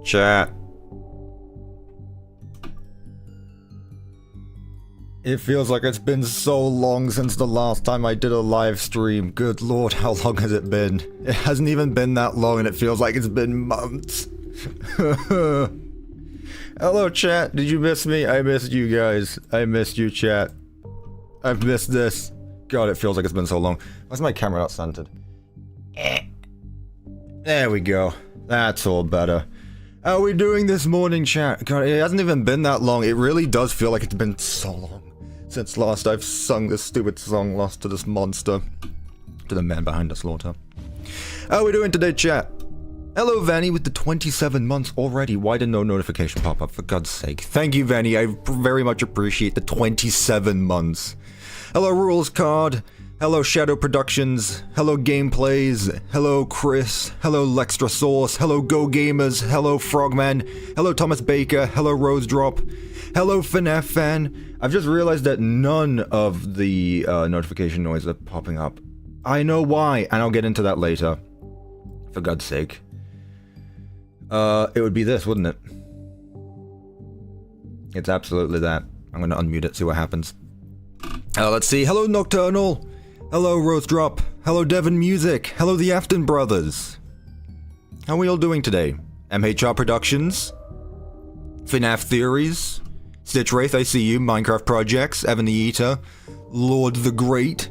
Chat. It feels like it's been so long since the last time I did a live stream. Good lord, how long has it been? It hasn't even been that long and it feels like it's been months. Hello chat, did you miss me? I missed you guys. I missed you chat. I've missed this. God, it feels like it's been so long. Why's my camera not centered? There we go. That's all better. How are we doing this morning, chat? God, it hasn't even been that long. It really does feel like it's been so long since last I've sung this stupid song, Lost to this monster. To the man behind the slaughter. How are we doing today, chat? Hello, Vanny, with the 27 months already. Why did no notification pop up, for God's sake? Thank you, Vanny. I very much appreciate the 27 months. Hello, Rules Card. Hello, Shadow Productions. Hello, Gameplays. Hello, Chris. Hello, Lextra Source. Hello, Go Gamers. Hello, Frogman. Hello, Thomas Baker. Hello, Rose Drop. Hello, FNAF Fan. I've just realized that none of the notification noise are popping up. I know why, and I'll get into that later. For God's sake. It would be this, wouldn't it? It's absolutely that. I'm gonna unmute it, see what happens. Let's see. Hello, Nocturnal. Hello, Rose Drop. Hello, Devon Music. Hello, the Afton Brothers. How are we all doing today? MHR Productions? FNAF Theories? Stitch Wraith, I see you. Minecraft Projects? Evan the Eater? Lord the Great?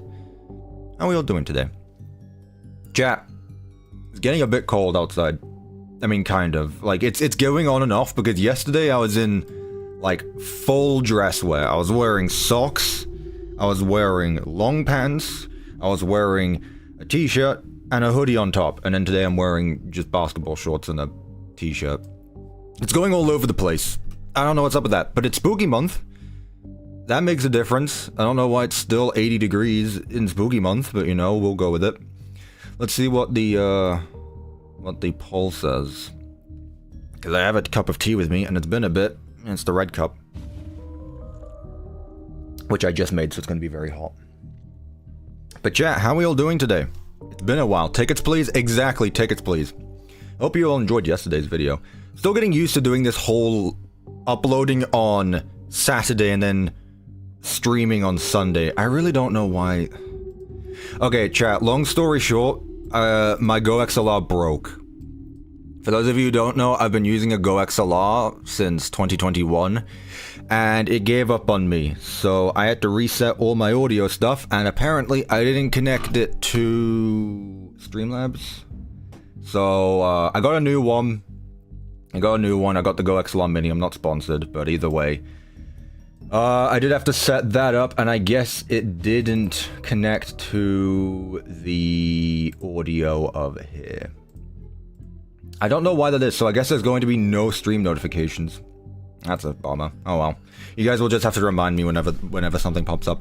How are we all doing today? Chat. It's getting a bit cold outside. I mean, kind of. Like, it's going on and off, because yesterday I was in, like, full dress wear. I was wearing socks. I was wearing long pants, I was wearing a t-shirt, and a hoodie on top, and then today I'm wearing just basketball shorts and a t-shirt. It's going all over the place. I don't know what's up with that, but it's spooky month. That makes a difference. I don't know why it's still 80 degrees in spooky month, but you know, we'll go with it. Let's see what the poll says. Because I have a cup of tea with me, and it's been a bit, and it's the red cup. Which I just made, so it's going to be very hot. But chat, how are we all doing today? It's been a while. Tickets, please? Exactly, tickets, please. Hope you all enjoyed yesterday's video. Still getting used to doing this whole uploading on Saturday and then streaming on Sunday. I really don't know why. Okay, chat, long story short, my GoXLR broke. For those of you who don't know, I've been using a GoXLR since 2021. And it gave up on me, so I had to reset all my audio stuff, and apparently I didn't connect it to Streamlabs. So, I got a new one. I got the GoXLR Mini. I'm not sponsored, but either way. I did have to set that up, and I guess it didn't connect to the audio of here. I don't know why that is, so I guess there's going to be no stream notifications. That's a bummer. Oh well. You guys will just have to remind me whenever something pops up.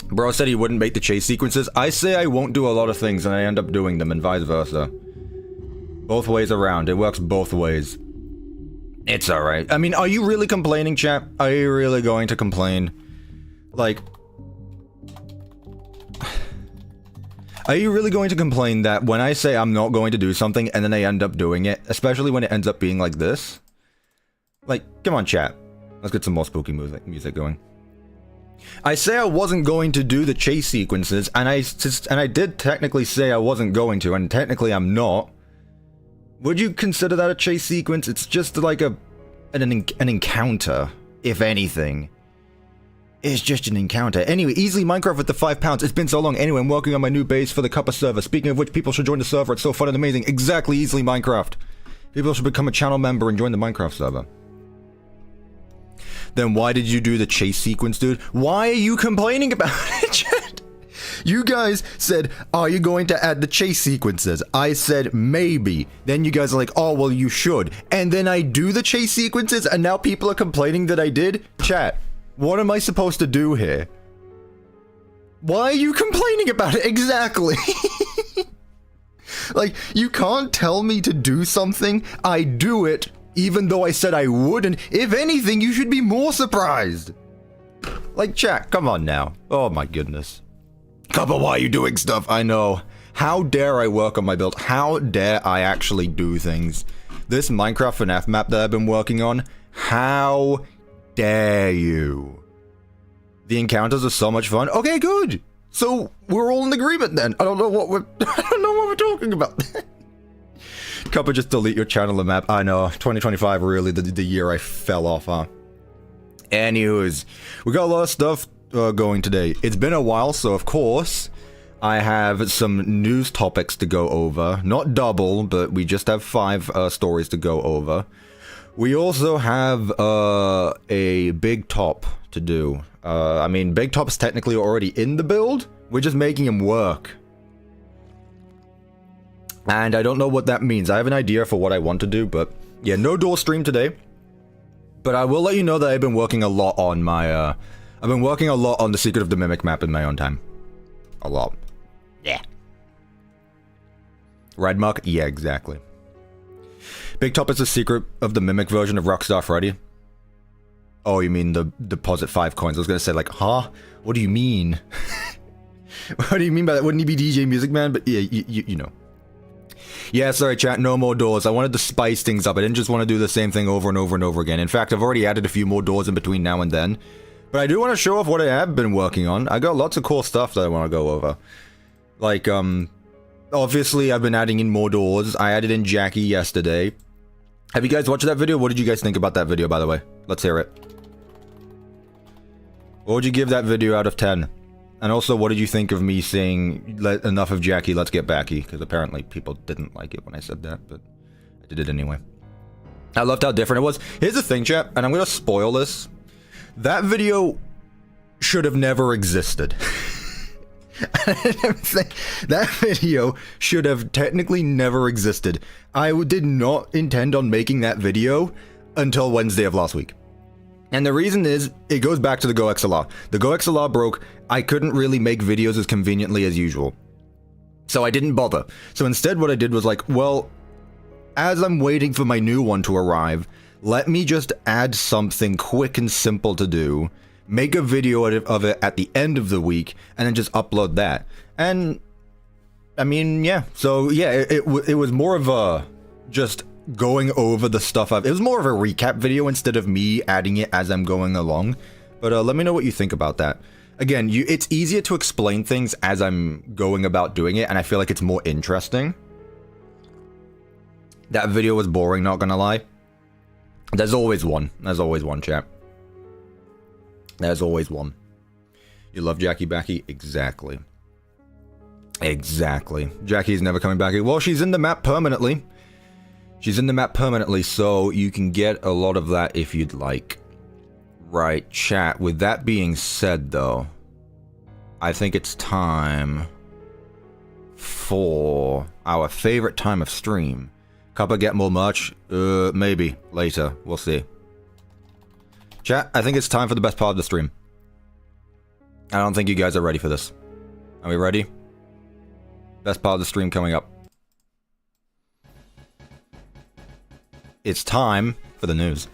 Bro said he wouldn't make the chase sequences. I say I won't do a lot of things and I end up doing them and vice versa. Both ways around. It works both ways. It's alright. I mean, are you really complaining, chap? Are you really going to complain? Like... Are you really going to complain that when I say I'm not going to do something and then I end up doing it? Especially when it ends up being like this? Like, come on, chat. Let's get some more spooky music going. I say I wasn't going to do the chase sequences, and I did technically say I wasn't going to, and technically I'm not. Would you consider that a chase sequence? It's just like an encounter, if anything. It's just an encounter. Anyway, Easily Minecraft with the £5. It's been so long. Anyway, I'm working on my new base for the Cuppa server. Speaking of which, people should join the server. It's so fun and amazing. Exactly, Easily Minecraft. People should become a channel member and join the Minecraft server. Then why did you do the chase sequence, dude? Why are you complaining about it, chat? You guys said, are you going to add the chase sequences? I said, maybe. Then you guys are like, oh, well, you should. And then I do the chase sequences, and now people are complaining that I did? Chat, what am I supposed to do here? Why are you complaining about it? Exactly. Like, you can't tell me to do something, I do it, even though I said I wouldn't. If anything, you should be more surprised. Like, chat, come on now. Oh my goodness. Cuppa, why are you doing stuff? I know. How dare I work on my build? How dare I actually do things? this Minecraft FNAF map that I've been working on. How dare you? The encounters are so much fun. Okay, good. So we're all in agreement then. I don't know what we're talking about. Cuppa, just delete your channel and map. I know, 2025 really the year I fell off, huh? Anyways, we got a lot of stuff going today. It's been a while, so of course I have some news topics to go over. Not double, but we just have 5 stories to go over. We also have a BigTop to do. I mean, BigTop is technically already in the build. We're just making him work. And I don't know what that means. I have an idea for what I want to do, but yeah, no door stream today. But I will let you know that I've been working a lot on my, I've been working a lot on the Secret of the Mimic map in my own time. A lot. Yeah. Red Mark? Yeah, exactly. BigTop is the Secret of the Mimic version of Rockstar Freddy. Oh, you mean the deposit 5 coins. I was gonna say, like, huh? What do you mean? What do you mean by that? Wouldn't he be DJ Music Man? But yeah, you know. Yeah, sorry, chat, no more doors. I wanted to spice things up. I didn't just want to do the same thing over and over and over again. In fact, I've already added a few more doors in between now and then. But I do want to show off what I have been working on. I got lots of cool stuff that I want to go over. Like, obviously I've been adding in more doors. I added in Jackie yesterday. Have you guys watched that video? What did you guys think about that video, by the way? Let's hear it. What would you give that video out of 10? And also, what did you think of me saying, enough of Jackie, let's get backy? Because apparently people didn't like it when I said that, but I did it anyway. I loved how different it was. Here's the thing, chat, and I'm going to spoil this. That video should have never existed. That video should have technically never existed. I did not intend on making that video until Wednesday of last week. And the reason is, it goes back to the GoXLR. The GoXLR broke. I couldn't really make videos as conveniently as usual. So I didn't bother. So instead what I did was like, well, as I'm waiting for my new one to arrive, let me just add something quick and simple to do, make a video of it at the end of the week, and then just upload that. And, I mean, yeah. So yeah, it was more of a just going over the stuff it was more of a recap video instead of me adding it as I'm going along. But let me know what you think about that. Again, it's easier to explain things as I'm going about doing it, and I feel like it's more interesting. That video was boring, not gonna lie. There's always one. There's always one, chat. There's always one. You love Jackie Backy? Exactly. Exactly. Jackie's never coming back. Well, she's in the map permanently. She's in the map permanently, so you can get a lot of that if you'd like. Right, chat. With that being said, though, I think it's time for our favorite time of stream. Cuppa get more merch? Maybe. Later. We'll see. Chat, I think it's time for the best part of the stream. I don't think you guys are ready for this. Are we ready? Best part of the stream coming up. It's time for the news.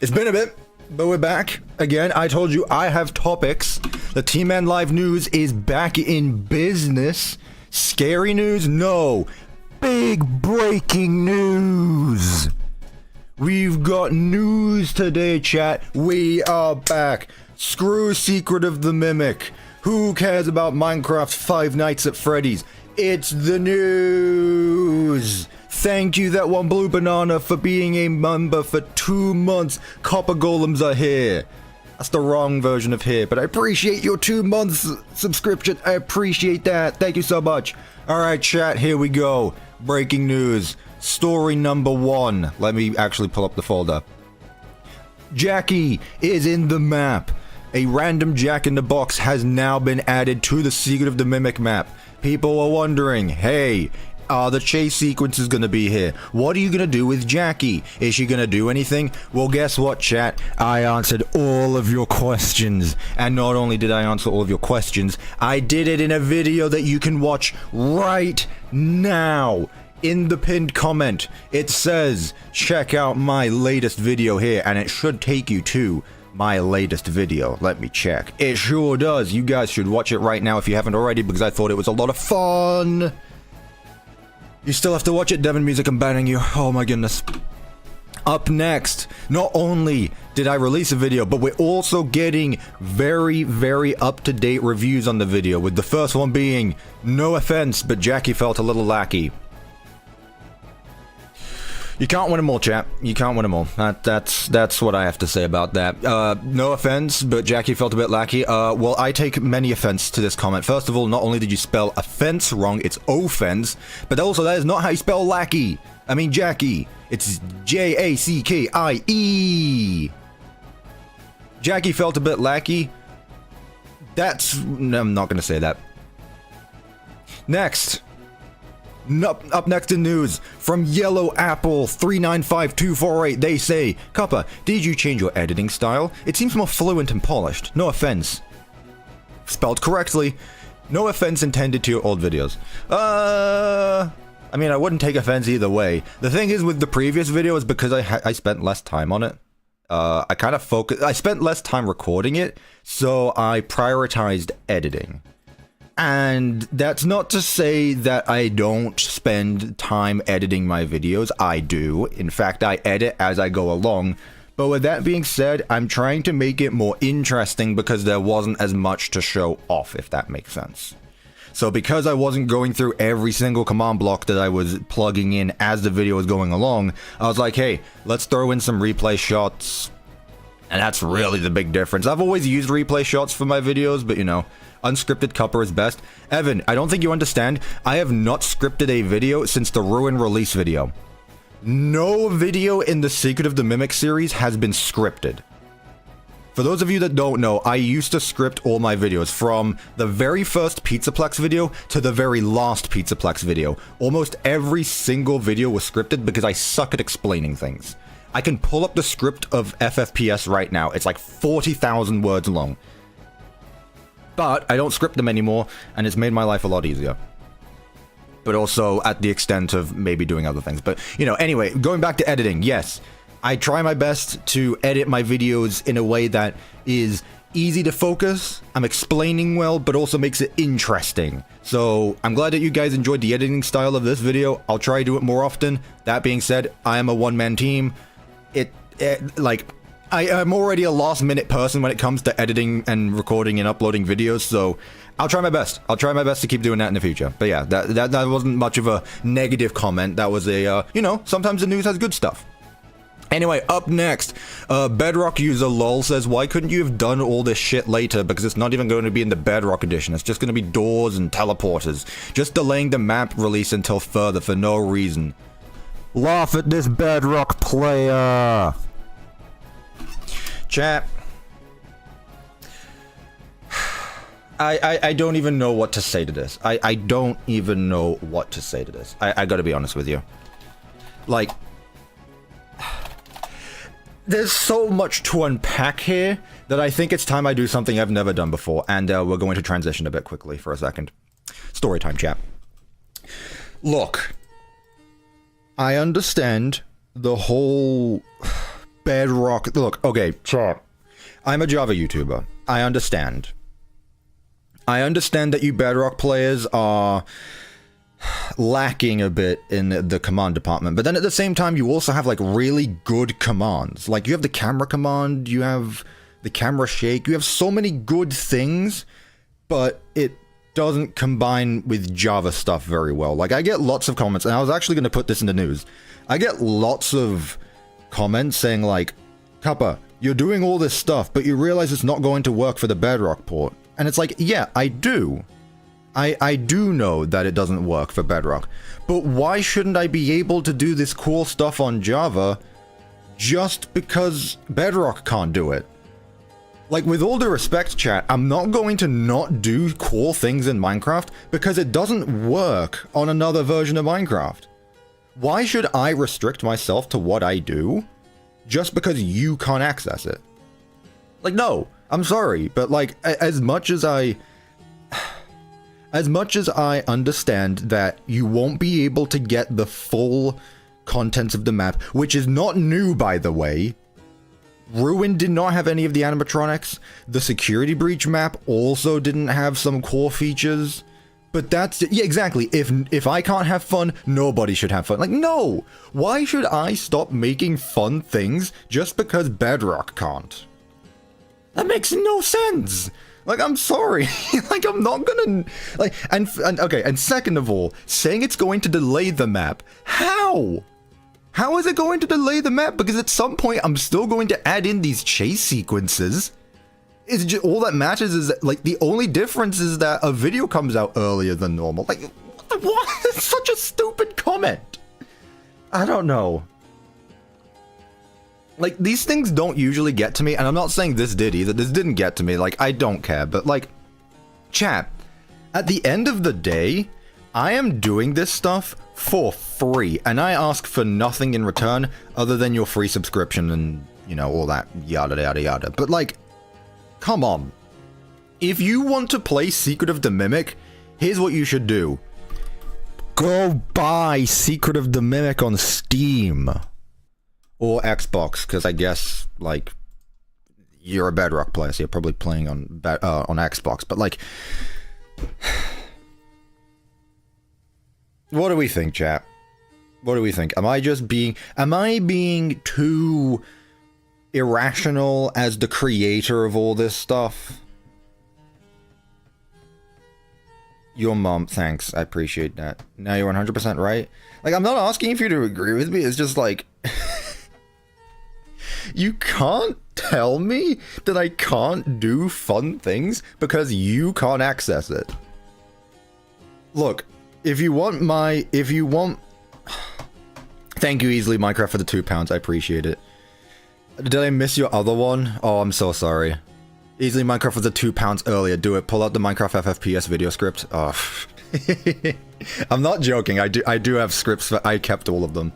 It's been a bit, but we're back. Again, I told you I have topics. The T-Man Live news is back in business. Scary news? No. Big breaking news. We've got news today, chat. We are back. Screw Secret of the Mimic. Who cares about Minecraft's Five Nights at Freddy's? It's the news. Thank you, that one blue banana, for being a member for 2 months. Copper golems are here. That's the wrong version of here, but I appreciate your 2 months subscription. I appreciate that. Thank you so much. All right, chat, here we go. Breaking news. Story number 1. Let me actually pull up the folder. Jackie is in the map. A random Jack in the Box has now been added to the Secret of the Mimic map. People are wondering, hey, are the chase sequences gonna be here? What are you gonna do with Jackie? Is she gonna do anything? Well, guess what, chat? I answered all of your questions. And not only did I answer all of your questions, I did it in a video that you can watch right now. In the pinned comment, it says, check out my latest video here, and it should take you to my latest video. Let me check. It sure does. You guys should watch it right now if you haven't already, because I thought it was a lot of fun. You still have to watch it, Devin Music, I'm banning you. Oh my goodness. Up next, not only did I release a video, but we're also getting very, very up-to-date reviews on the video, with the first one being, no offense, but Jackie felt a little lackey. You can't win them all, chat. You can't win them all. That's what I have to say about that. No offense, but Jackie felt a bit lackey. Well, I take many offense to this comment. First of all, not only did you spell offense wrong, it's offense, but also that is not how you spell lackey. I mean, Jackie. It's Jackie. Jackie felt a bit lackey. No, I'm not gonna say that. Next. Up next in news, from Yellow Apple 395248, they say, Cuppa, did you change your editing style? It seems more fluent and polished. No offense. Spelled correctly. No offense intended to your old videos. I mean, I wouldn't take offense either way. The thing is with the previous video is because I spent less time on it. I spent less time recording it, so I prioritized editing. And that's not to say that I don't spend time editing my videos. I do. In fact, I edit as I go along. But with that being said, I'm trying to make it more interesting because there wasn't as much to show off, if that makes sense. So because I wasn't going through every single command block that I was plugging in as the video was going along, I was like, hey, let's throw in some replay shots. And that's really the big difference. I've always used replay shots for my videos, but you know, unscripted Cuppa is best. Evan, I don't think you understand. I have not scripted a video since the Ruin release video. No video in the Secret of the Mimic series has been scripted. For those of you that don't know, I used to script all my videos, from the very first PizzaPlex video to the very last PizzaPlex video. Almost every single video was scripted because I suck at explaining things. I can pull up the script of FFPS right now. It's like 40,000 words long. But I don't script them anymore, and it's made my life a lot easier. But also at the extent of maybe doing other things. But, you know, anyway, going back to editing, yes. I try my best to edit my videos in a way that is easy to focus, I'm explaining well, but also makes it interesting. So I'm glad that you guys enjoyed the editing style of this video. I'll try to do it more often. That being said, I am a one-man team. I'm already a last-minute person when it comes to editing and recording and uploading videos, so I'll try my best. I'll try my best to keep doing that in the future. But yeah, that wasn't much of a negative comment. That was a, you know, sometimes the news has good stuff. Anyway, up next, Bedrock user LOL says, why couldn't you have done all this shit later? Because it's not even going to be in the Bedrock edition. It's just going to be doors and teleporters. Just delaying the map release until further for no reason. Laugh at this Bedrock player. Chat. I don't even know what to say to this. I don't even know what to say to this. I gotta be honest with you. Like, there's so much to unpack here that I think it's time I do something I've never done before, and we're going to transition a bit quickly for a second. Story time, chat. Look, I understand the whole Bedrock... Look, okay, chat. I'm a Java YouTuber. I understand. I understand that you Bedrock players are lacking a bit in the command department, but then at the same time you also have like really good commands. Like you have the camera command, you have the camera shake, you have so many good things, but it doesn't combine with Java stuff very well. Like I get lots of comments, and I was actually going to put this in the news. I get lots of comments saying like, Cuppa, you're doing all this stuff, but you realize it's not going to work for the Bedrock port. And it's like, yeah, I do. I do know that it doesn't work for Bedrock, but why shouldn't I be able to do this cool stuff on Java just because Bedrock can't do it? Like, with all due respect, chat, I'm not going to not do cool things in Minecraft because it doesn't work on another version of Minecraft. Why should I restrict myself to what I do just because you can't access it? Like, no, I'm sorry, but like, as much as I understand that you won't be able to get the full contents of the map, which is not new, by the way. Ruin did not have any of the animatronics. The security breach map also didn't have some core features. But that's, yeah, exactly. If I can't have fun, nobody should have fun. Like, no! Why should I stop making fun things just because Bedrock can't? That makes no sense! Like, I'm sorry. Like, I'm not gonna, like, and okay, and second of all, saying it's going to delay the map. How? How is it going to delay the map? Because at some point, I'm still going to add in these chase sequences. It's just, all that matters is that, like, the only difference is that a video comes out earlier than normal. Like, what? It's such a stupid comment. I don't know. Like, these things don't usually get to me, and I'm not saying this did either. This didn't get to me. Like, I don't care. But, like, chat, at the end of the day, I am doing this stuff for free, and I ask for nothing in return other than your free subscription and, you know, all that yada yada yada. But, like, come on. If you want to play Secret of the Mimic, here's what you should do. Go buy Secret of the Mimic on Steam. Or Xbox, because I guess, like, you're a Bedrock player, so you're probably playing on Xbox. But, like, what do we think, chat? What do we think? Am I being too irrational as the creator of all this stuff? Your mom, thanks. I appreciate that. Now you're 100% right. Like, I'm not asking for you to agree with me. It's just like, you can't tell me that I can't do fun things because you can't access it. Look, if you want, thank you, Easily Minecraft, for the £2. I appreciate it. Did I miss your other one? Oh, I'm so sorry. Easily Minecraft was the £2 earlier. Do it. Pull out the Minecraft FFPS video script. Oh. I'm not joking. I do have scripts, but I kept all of them.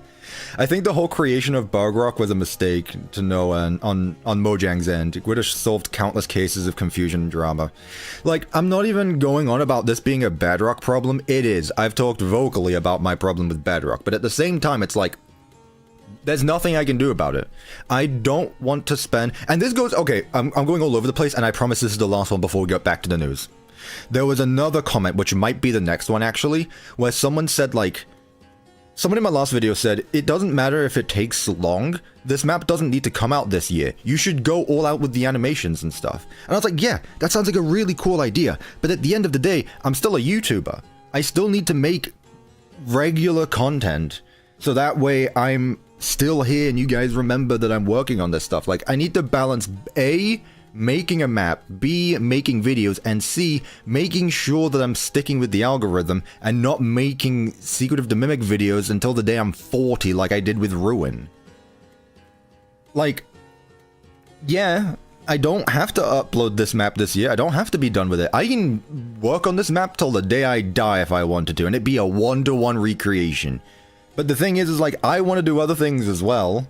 I think the whole creation of Bergrock was a mistake to no end on Mojang's end. It would have solved countless cases of confusion and drama. Like, I'm not even going on about this being a Bedrock problem. It is. I've talked vocally about my problem with Bedrock, but at the same time, it's like, there's nothing I can do about it. I don't want to spend... And this goes... Okay, I'm going all over the place, and I promise this is the last one before we get back to the news. There was another comment, which might be the next one, actually, where someone said, like... Someone in my last video said, it doesn't matter if it takes long. This map doesn't need to come out this year. You should go all out with the animations and stuff. And I was like, yeah, that sounds like a really cool idea. But at the end of the day, I'm still a YouTuber. I still need to make regular content. So that way I'm still here and you guys remember that I'm working on this stuff. Like, I need to balance A, making a map, B, making videos, and C, making sure that I'm sticking with the algorithm and not making Secret of the Mimic videos until the day I'm 40 like I did with Ruin. Like, yeah, I don't have to upload this map this year. I don't have to be done with it. I can work on this map till the day I die if I wanted to, and it'd be a one-to-one recreation. But the thing is like, I want to do other things as well.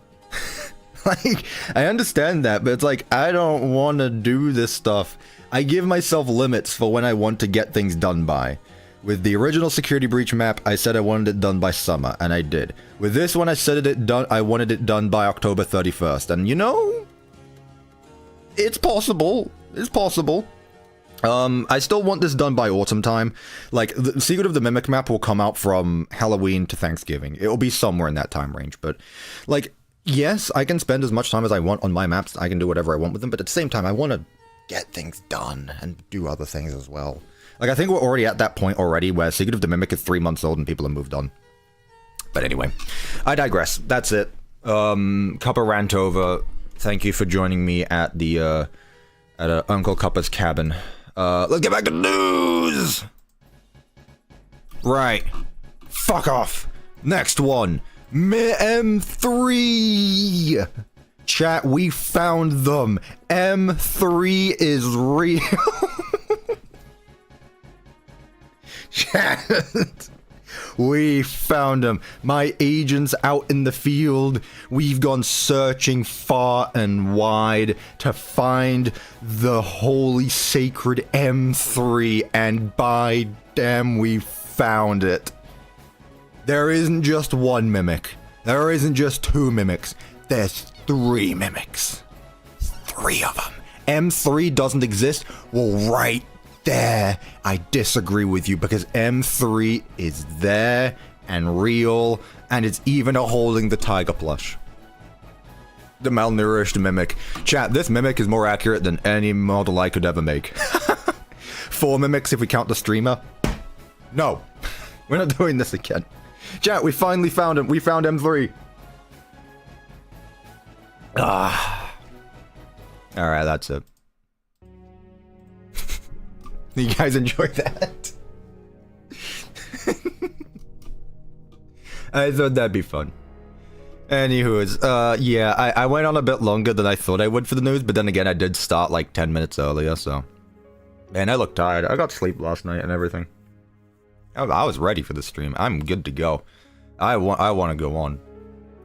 Like, I understand that, but it's like, I don't want to do this stuff. I give myself limits for when I want to get things done by. With the original Security Breach map, I said I wanted it done by summer, and I did. With this one, I said I wanted it done by October 31st, and you know, it's possible. It's possible. I still want this done by autumn time. Like, the Secret of the Mimic map will come out from Halloween to Thanksgiving. It will be somewhere in that time range, but, like, yes, I can spend as much time as I want on my maps. I can do whatever I want with them, but at the same time, I want to get things done and do other things as well. Like, I think we're already at that point already where Secret of the Mimic is 3 months old and people have moved on. But anyway, I digress. That's it. Cuppa rant over. Thank you for joining me at the, at Uncle Cuppa's cabin. Let's get back to the news! Right. Fuck off. Next one. M3! Chat, we found them. M3 is real. Chat, we found them. My agent's out in the field. We've gone searching far and wide to find the holy sacred M3, and by damn, we found it. There isn't just one mimic. There isn't just two mimics. There's 3 mimics. 3 of them. M3 doesn't exist? Well, right there I disagree with you, because M3 is there and real, and it's even holding the tiger plush. The malnourished mimic. Chat, this mimic is more accurate than any model I could ever make. 4 mimics if we count the streamer. No, we're not doing this again. Chat, we finally found him. We found M3. Ah. Alright, that's it. You guys enjoy that? I thought that'd be fun. Anywho's, yeah, I went on a bit longer than I thought I would for the news, but then again, I did start like 10 minutes earlier, so... Man, I look tired. I got sleep last night and everything. I was ready for the stream. I'm good to go. I want to go on.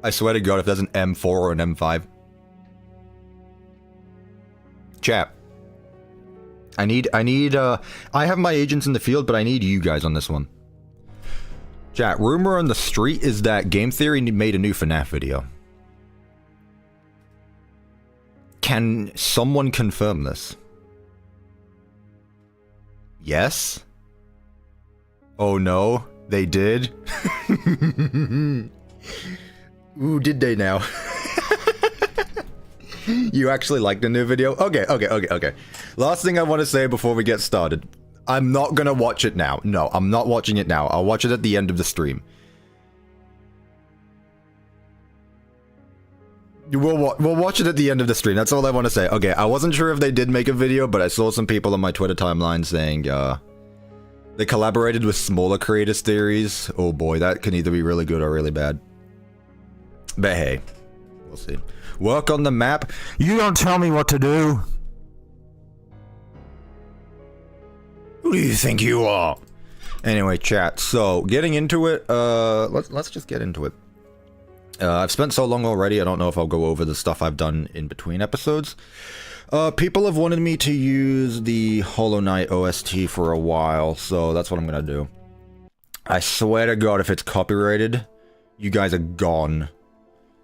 I swear to God, if there's an M4 or an M5. Chat. I have my agents in the field, but I need you guys on this one. Chat, rumor on the street is that Game Theory made a new FNAF video. Can someone confirm this? Yes? Oh no, they did? Ooh, did they now? You actually liked the new video? Okay. Last thing I want to say before we get started. I'm not gonna watch it now. No, I'm not watching it now. I'll watch it at the end of the stream. We'll watch it at the end of the stream. That's all I want to say. Okay, I wasn't sure if they did make a video, but I saw some people on my Twitter timeline saying, they collaborated with smaller creator series. Oh boy, that can either be really good or really bad. But hey, we'll see. Work on the map. You don't tell me what to do. Who do you think you are? Anyway, chat. So, getting into it, let's just get into it. I've spent so long already, I don't know if I'll go over the stuff I've done in between episodes. People have wanted me to use the Hollow Knight OST for a while, so that's what I'm gonna do. I swear to God, if it's copyrighted, you guys are gone.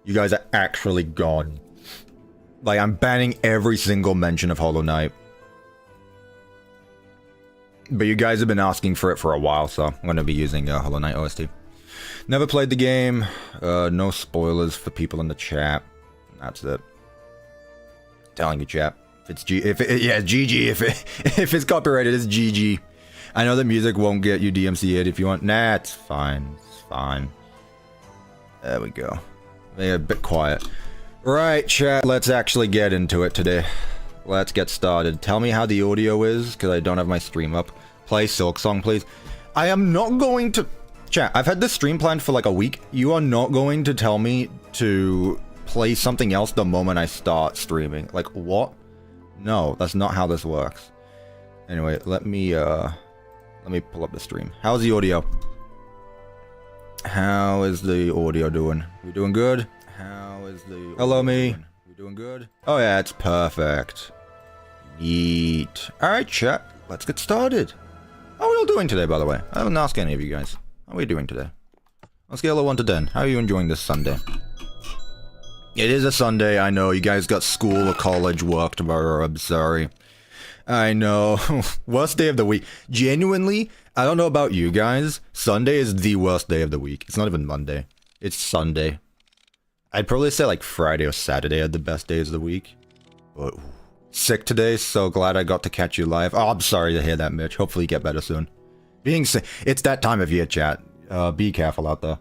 You guys are actually gone. Like, I'm banning every single mention of Hollow Knight. But you guys have been asking for it for a while, so I'm going to be using Hollow Knight OST. Never played the game. No spoilers for people in the chat. That's it. Telling you, chat. If it's GG. If it's copyrighted, it's GG. I know the music won't get you DMCA'd if you want. Nah, it's fine. It's fine. There we go. Maybe a bit quiet. Right, chat. Let's actually get into it today. Let's get started. Tell me how the audio is, because I don't have my stream up. Play Silk Song, please. I am not going to... Chat, I've had this stream planned for like a week. You are not going to tell me to play something else the moment I start streaming. Like, what? No, that's not how this works. Anyway, let me pull up the stream. How's the audio? How is the audio doing? We doing good? How is the... Hello, me. Doing? We doing good? Oh, yeah, it's perfect. Neat. Alright, chat. Let's get started. How are we all doing today, by the way? I haven't asked any of you guys. How are we doing today? On a scale of 1 to 10, how are you enjoying this Sunday? It is a Sunday, I know. You guys got school or college work tomorrow. I'm sorry. I know. Worst day of the week. Genuinely, I don't know about you guys. Sunday is the worst day of the week. It's not even Monday. It's Sunday. I'd probably say like Friday or Saturday are the best days of the week. But sick today, so glad I got to catch you live. Oh, I'm sorry to hear that, Mitch. Hopefully you get better soon. Being sick, it's that time of year, chat. Be careful out there.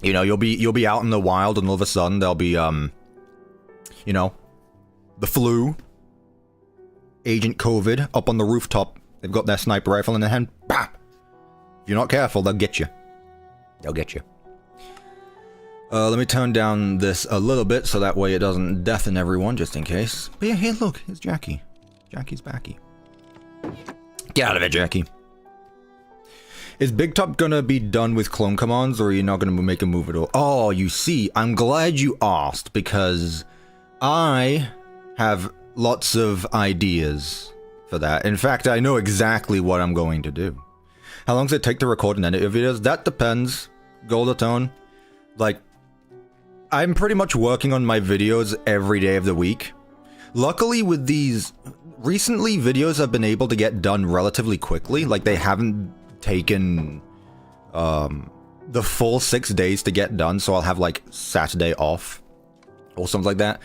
You know, you'll be out in the wild, and all of a sudden there'll be you know, the flu, Agent COVID up on the rooftop. They've got their sniper rifle in their hand. Bah! If you're not careful, they'll get you. They'll get you. Let me turn down this a little bit so that way it doesn't deafen everyone, just in case. But yeah, hey, look, it's Jackie. Jackie's backy. Get out of it, Jackie. Is BigTop gonna be done with clone commands, or are you not gonna make a move at all? Oh, you see, I'm glad you asked, because I have lots of ideas for that. In fact, I know exactly what I'm going to do. How long does it take to record and edit your videos? That depends. Goldatone. Like, I'm pretty much working on my videos every day of the week. Luckily with these, recently videos have been able to get done relatively quickly. Like they haven't taken the full 6 days to get done, so I'll have like Saturday off or something like that.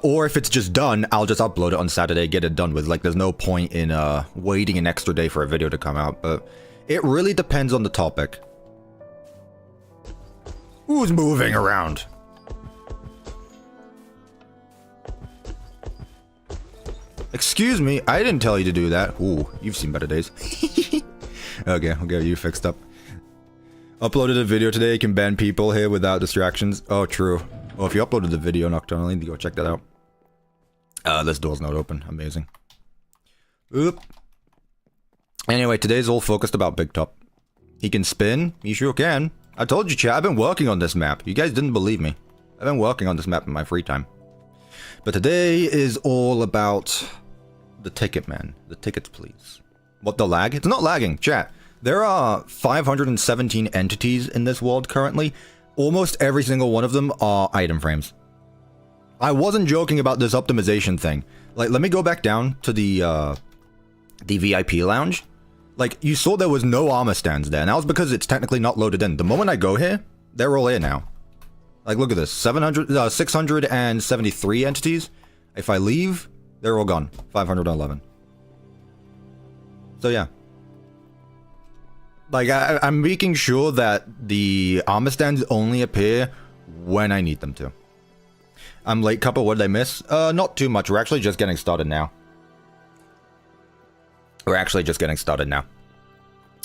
Or if it's just done, I'll just upload it on Saturday, get it done with. Like there's no point in waiting an extra day for a video to come out, but it really depends on the topic. Who's moving around? Excuse me, I didn't tell you to do that. Ooh, you've seen better days. Okay, I'll get you fixed up. Uploaded a video today, can ban people here without distractions. Oh, true. Well, if you uploaded the video nocturnally, go check that out. This door's not open. Amazing. Oop. Anyway, today's all focused about BigTop. He can spin. He sure can. I told you, chat, I've been working on this map. You guys didn't believe me. I've been working on this map in my free time. But today is all about the ticket, man. The tickets, please. What, the lag? It's not lagging, chat. There are 517 entities in this world currently. Almost every single one of them are item frames. I wasn't joking about this optimization thing. Like, let me go back down to the VIP lounge. Like, you saw there was no armor stands there, and that was because it's technically not loaded in. The moment I go here, they're all here now. Like, look at this. 673 entities. If I leave, they're all gone. 511. So, yeah. Like, I'm making sure that the armor stands only appear when I need them to. I'm late, Cuppa. What did I miss? Not too much. We're actually just getting started now.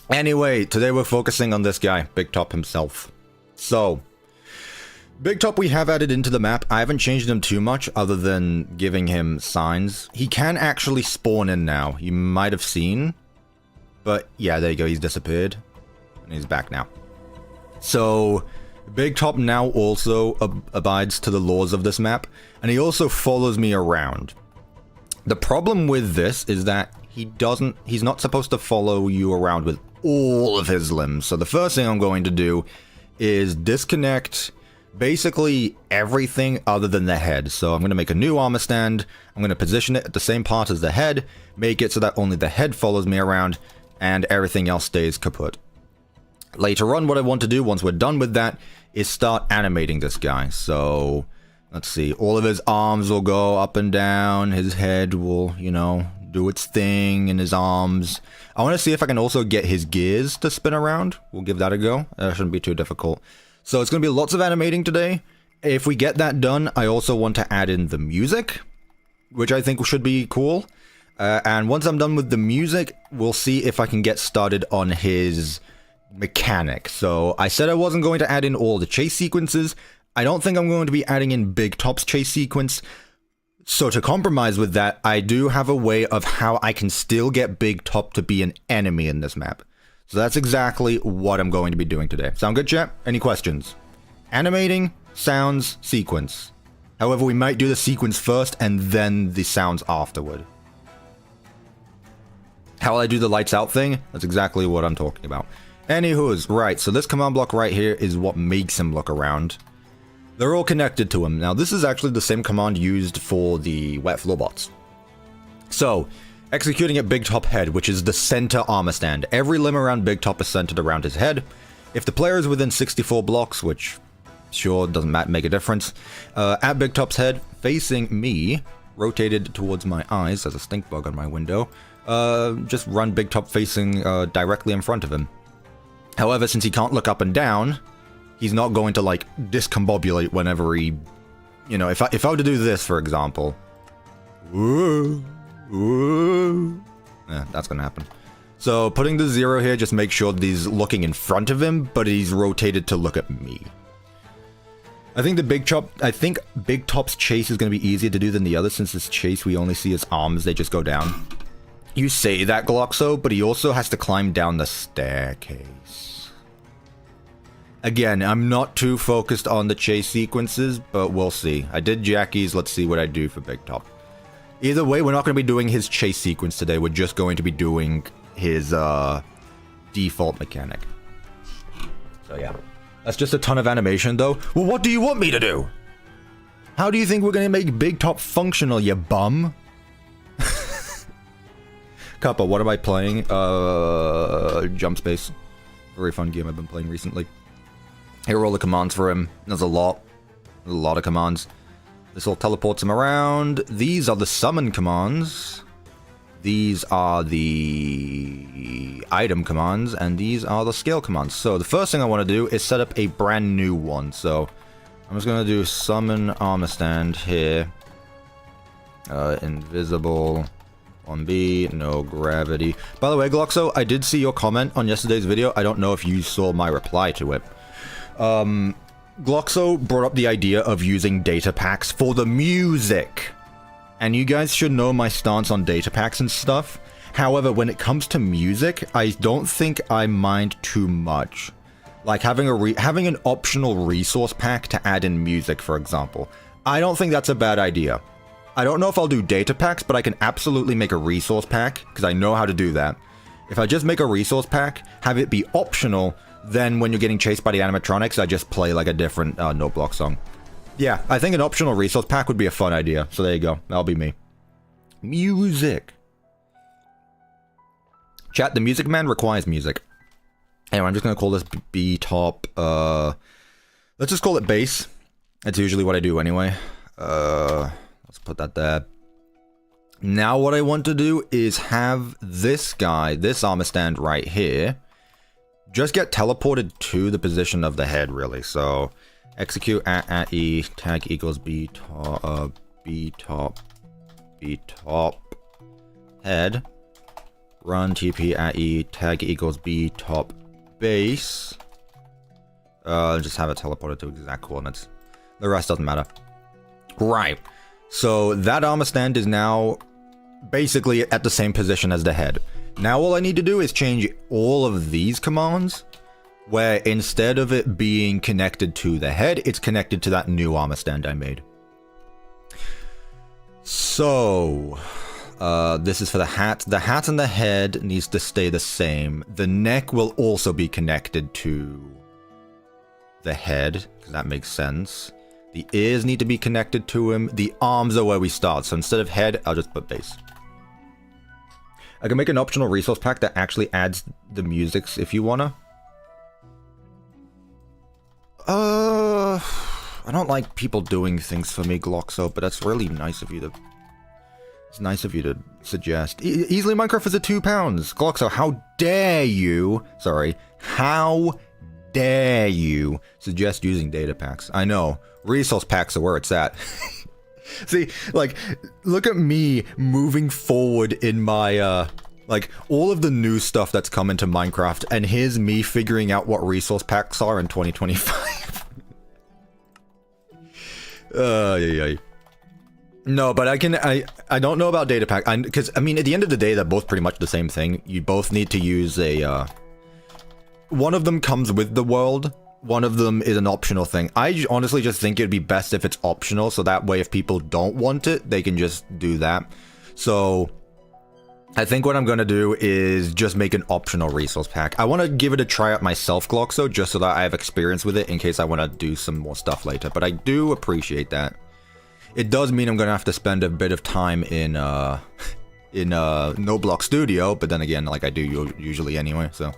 Anyway, today we're focusing on this guy, BigTop himself. So, BigTop we have added into the map. I haven't changed him too much other than giving him signs. He can actually spawn in now. You might have seen. But yeah, there you go. He's disappeared. And he's back now. So, BigTop now also abides to the laws of this map. And he also follows me around. The problem with this is that he's not supposed to follow you around with all of his limbs. So the first thing I'm going to do is disconnect basically everything other than the head. So I'm going to make a new armor stand. I'm going to position it at the same part as the head, make it so that only the head follows me around and everything else stays kaput. Later on, what I want to do once we're done with that is start animating this guy. So let's see, all of his arms will go up and down, his head will, you know, do its thing in his arms. I want to see if I can also get his gears to spin around. We'll give that a go. That shouldn't be too difficult. So it's going to be lots of animating today. If we get that done, I also want to add in the music, which I think should be cool. And once I'm done with the music, we'll see if I can get started on his mechanic. So I said I wasn't going to add in all the chase sequences. I don't think I'm going to be adding in BigTop's chase sequence. So to compromise with that, I do have a way of how I can still get BigTop to be an enemy in this map. So that's exactly what I'm going to be doing today. Sound good, chat? Any questions? Animating, sounds, sequence. However, we might do the sequence first and then the sounds afterward. How will I do the lights out thing? That's exactly what I'm talking about. Anywho's, right, so this command block right here is what makes him look around. They're all connected to him. Now, this is actually the same command used for the wet floor bots. So, executing at BigTop head, which is the center armor stand. Every limb around BigTop is centered around his head. If the player is within 64 blocks, which sure doesn't make a difference, at BigTop's head, facing me, rotated towards my eyes, there's a stink bug on my window, just run BigTop facing directly in front of him. However, since he can't look up and down, he's not going to, like, discombobulate whenever he... You know, if I were to do this, for example... Yeah, that's gonna happen. So, putting the 0 here just makes sure that he's looking in front of him, but he's rotated to look at me. I think BigTop's chase is gonna be easier to do than the other, since this chase we only see his arms, they just go down. You say that, Gloxo, but he also has to climb down the staircase. Again, I'm not too focused on the chase sequences, but we'll see. I did Jackie's, let's see what I do for BigTop. Either way, we're not going to be doing his chase sequence today, we're just going to be doing his default mechanic. So yeah. That's just a ton of animation though. Well, what do you want me to do? How do you think we're gonna make BigTop functional, you bum? Cuppa, what am I playing? Jump Space. Very fun game I've been playing recently. Here are all the commands for him. There's a lot. There's a lot of commands. This all teleports him around. These are the summon commands. These are the item commands. And these are the scale commands. So the first thing I want to do is set up a brand new one. So I'm just going to do summon armor stand here. Invisible. 1B, no gravity. By the way, Gloxo, I did see your comment on yesterday's video. I don't know if you saw my reply to it. Gloxo brought up the idea of using datapacks for the music. And you guys should know my stance on datapacks and stuff. However, when it comes to music, I don't think I mind too much. Like having an optional resource pack to add in music, for example. I don't think that's a bad idea. I don't know if I'll do data packs, but I can absolutely make a resource pack, because I know how to do that. If I just make a resource pack, have it be optional, then when you're getting chased by the animatronics, I just play like a different note block song. Yeah, I think an optional resource pack would be a fun idea, so there you go. That'll be me. Music. Chat, the music man requires music. Anyway, I'm just going to call this BTop. Let's just call it bass. That's usually what I do anyway. Let's put that there. Now what I want to do is have this guy, this armor stand right here, just get teleported to the position of the head, really. So execute at E, tag equals BTop, head, run TP at E, tag equals BTop base. Just have it teleported to exact coordinates. The rest doesn't matter. Right. So that armor stand is now basically at the same position as the head. Now all I need to do is change all of these commands, where instead of it being connected to the head, it's connected to that new armor stand I made. So, this is for the hat. The hat and the head needs to stay the same. The neck will also be connected to the head, because that makes sense. The ears need to be connected to him. The arms are where we start. So instead of head, I'll just put base. I can make an optional resource pack that actually adds the musics if you wanna. I don't like people doing things for me, Gloxo, but that's really nice of you to... It's nice of you to suggest. Easily Minecraft is at £2. Gloxo, how dare you... Sorry. How dare you suggest using data packs? I know. Resource packs are where it's at. See, like, look at me moving forward in my, like, all of the new stuff that's come into Minecraft, and here's me figuring out what resource packs are in 2025. Yeah. No, but I don't know about data pack, because, I mean, at the end of the day, they're both pretty much the same thing. You both need to use a, one of them comes with the world. One of them is an optional thing. I honestly just think it'd be best if it's optional, so that way if people don't want it, they can just do that. So I think what I'm going to do is just make an optional resource pack. I want to give it a try out myself, Gloxo, just so that I have experience with it in case I want to do some more stuff later. But I do appreciate that. It does mean I'm going to have to spend a bit of time in No Block Studio, but then again, like I do usually anyway, so...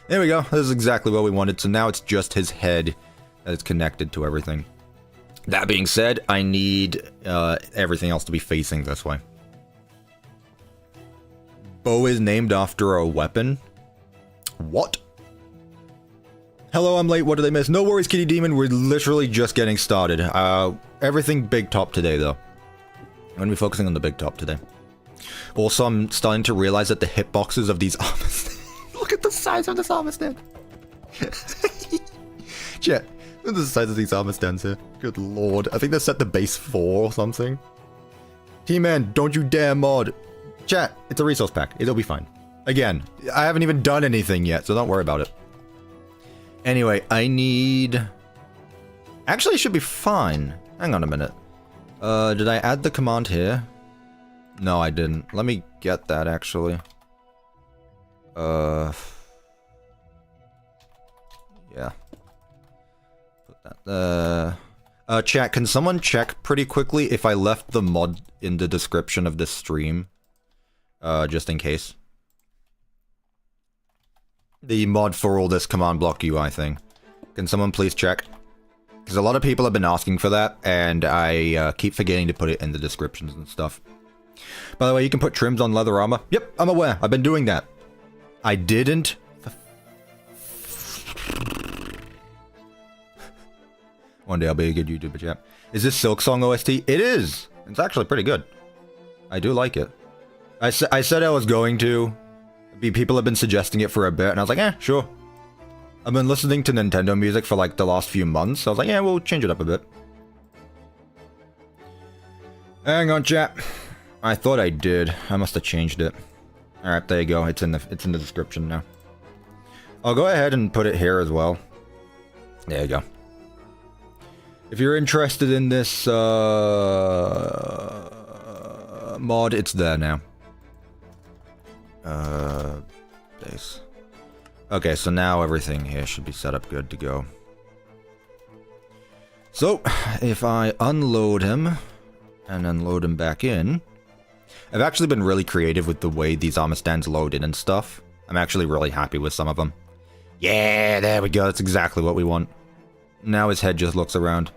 There we go. This is exactly what we wanted. So now it's just his head that is connected to everything. That being said, I need everything else to be facing this way. Bow is named after a weapon. What? Hello, I'm late. What did I miss? No worries, Kitty Demon. We're literally just getting started. Everything BigTop today, though. I'm going to be focusing on the BigTop today. Also, I'm starting to realize that the hitboxes of these armors... Look at the size of this armor stand. Chat, look at the size of these armor stands here. Good lord. I think they're set to base 4 or something. T-Man, don't you dare mod. Chat, it's a resource pack. It'll be fine. Again, I haven't even done anything yet, so don't worry about it. Anyway, I need... Actually, it should be fine. Hang on a minute. Did I add the command here? No, I didn't. Let me get that, actually. Yeah. Put that there. Chat, can someone check pretty quickly if I left the mod in the description of this stream? Just in case. The mod for all this command block UI thing. Can someone please check? Because a lot of people have been asking for that, and I keep forgetting to put it in the descriptions and stuff. By the way, you can put trims on leather armor. Yep, I'm aware. I've been doing that. I didn't... One day I'll be a good YouTuber, chat. Is this Silksong OST? It is! It's actually pretty good. I do like it. I said I was going to. People have been suggesting it for a bit, and I was like, eh, sure. I've been listening to Nintendo music for like the last few months, so I was like, yeah, we'll change it up a bit. Hang on, chat. I thought I did. I must have changed it. Alright, there you go. It's in the description now. I'll go ahead and put it here as well. There you go. If you're interested in this mod, it's there now. Base. Okay, so now everything here should be set up good to go. So, if I unload him and then load him back in, I've actually been really creative with the way these armor stands load in and stuff. I'm actually really happy with some of them. Yeah, there we go. That's exactly what we want. Now his head just looks around.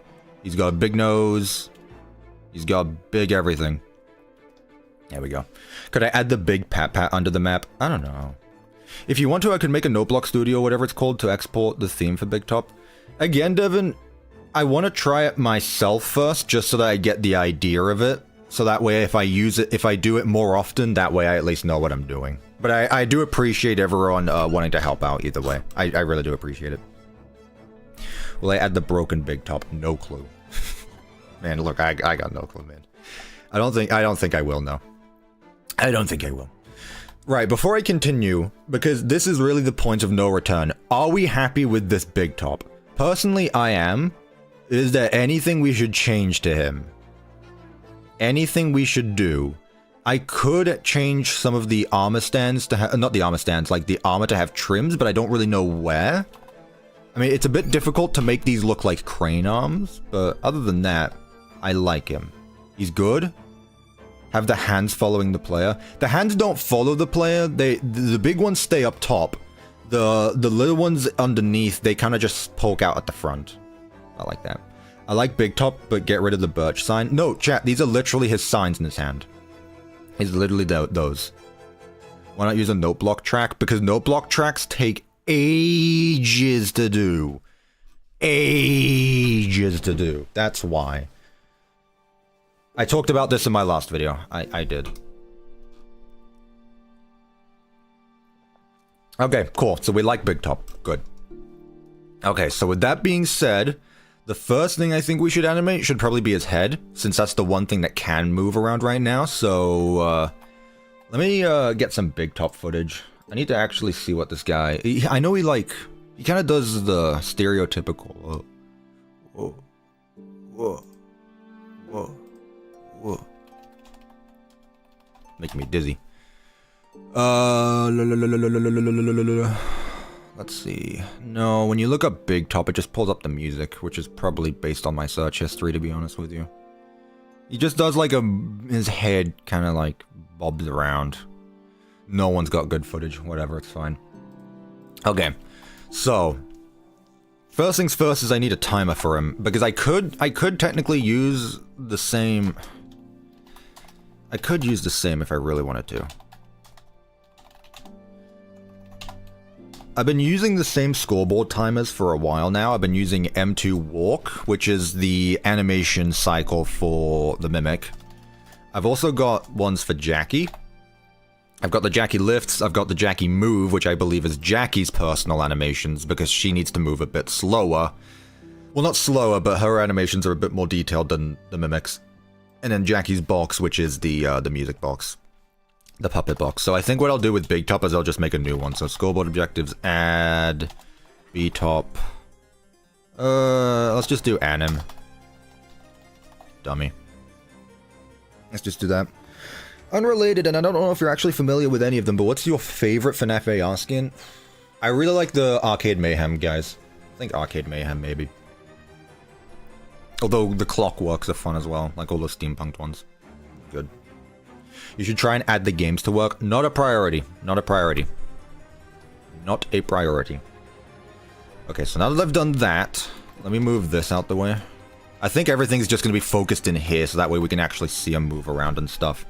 He's got a big nose. He's got big everything. There we go. Could I add the big pat under the map? I don't know. If you want to, I could make a noteblock studio, whatever it's called, to export the theme for BigTop. Again, Devin, I want to try it myself first, just so that I get the idea of it. So that way, if I use it, if I do it more often, that way I at least know what I'm doing. But I do appreciate everyone wanting to help out either way. I really do appreciate it. Will I add the broken BigTop? No clue. Man, look, I got no clue, man. I don't think I will, no. I don't think I will. Right, before I continue, because this is really the point of no return, are we happy with this BigTop? Personally, I am. Is there anything we should change to him? Anything we should do? I could change some of the armor stands to have, not the armor stands, like the armor to have trims, but I don't really know where. I mean, it's a bit difficult to make these look like crane arms, but other than that, I like him. He's good. Have the hands following the player. The hands don't follow the player. The big ones stay up top. The little ones underneath, they kind of just poke out at the front. I like that. I like BigTop, but get rid of the birch sign. No, chat, these are literally his signs in his hand. He's literally those. Why not use a note block track? Because note block tracks take ages to do. Ages to do. That's why. I talked about this in my last video. I did. Okay, cool. So we like BigTop. Good. Okay, so with that being said, the first thing I think we should animate should probably be his head, since that's the one thing that can move around right now. So, let me get some BigTop footage. I need to actually see what this guy... I know he kind of does the stereotypical... Whoa. Making me dizzy. Let's see. No, when you look up BigTop, it just pulls up the music, which is probably based on my search history, to be honest with you. He just does like his head kind of like bobs around. No one's got good footage. Whatever, it's fine. Okay, so first things first is I need a timer for him, because I could technically use the same. I could use the same if I really wanted to. I've been using the same scoreboard timers for a while now. I've been using M2 Walk, which is the animation cycle for the Mimic. I've also got ones for Jackie. I've got the Jackie Lifts, I've got the Jackie Move, which I believe is Jackie's personal animations, because she needs to move a bit slower. Well, not slower, but her animations are a bit more detailed than the Mimic's. And then Jackie's box, which is the music box. The puppet box. So I think what I'll do with BigTop is I'll just make a new one. So scoreboard objectives, add, BTop. Let's just do anim. Dummy. Let's just do that. Unrelated, and I don't know if you're actually familiar with any of them, but what's your favorite FNAF AR skin? I really like the Arcade Mayhem guys. I think Arcade Mayhem, maybe. Although the clockworks are fun as well, like all the steampunked ones. Good. You should try and add the games to work. Not a priority. Not a priority. Not a priority. Okay, so now that I've done that, let me move this out the way. I think everything's just going to be focused in here, so that way we can actually see him move around and stuff.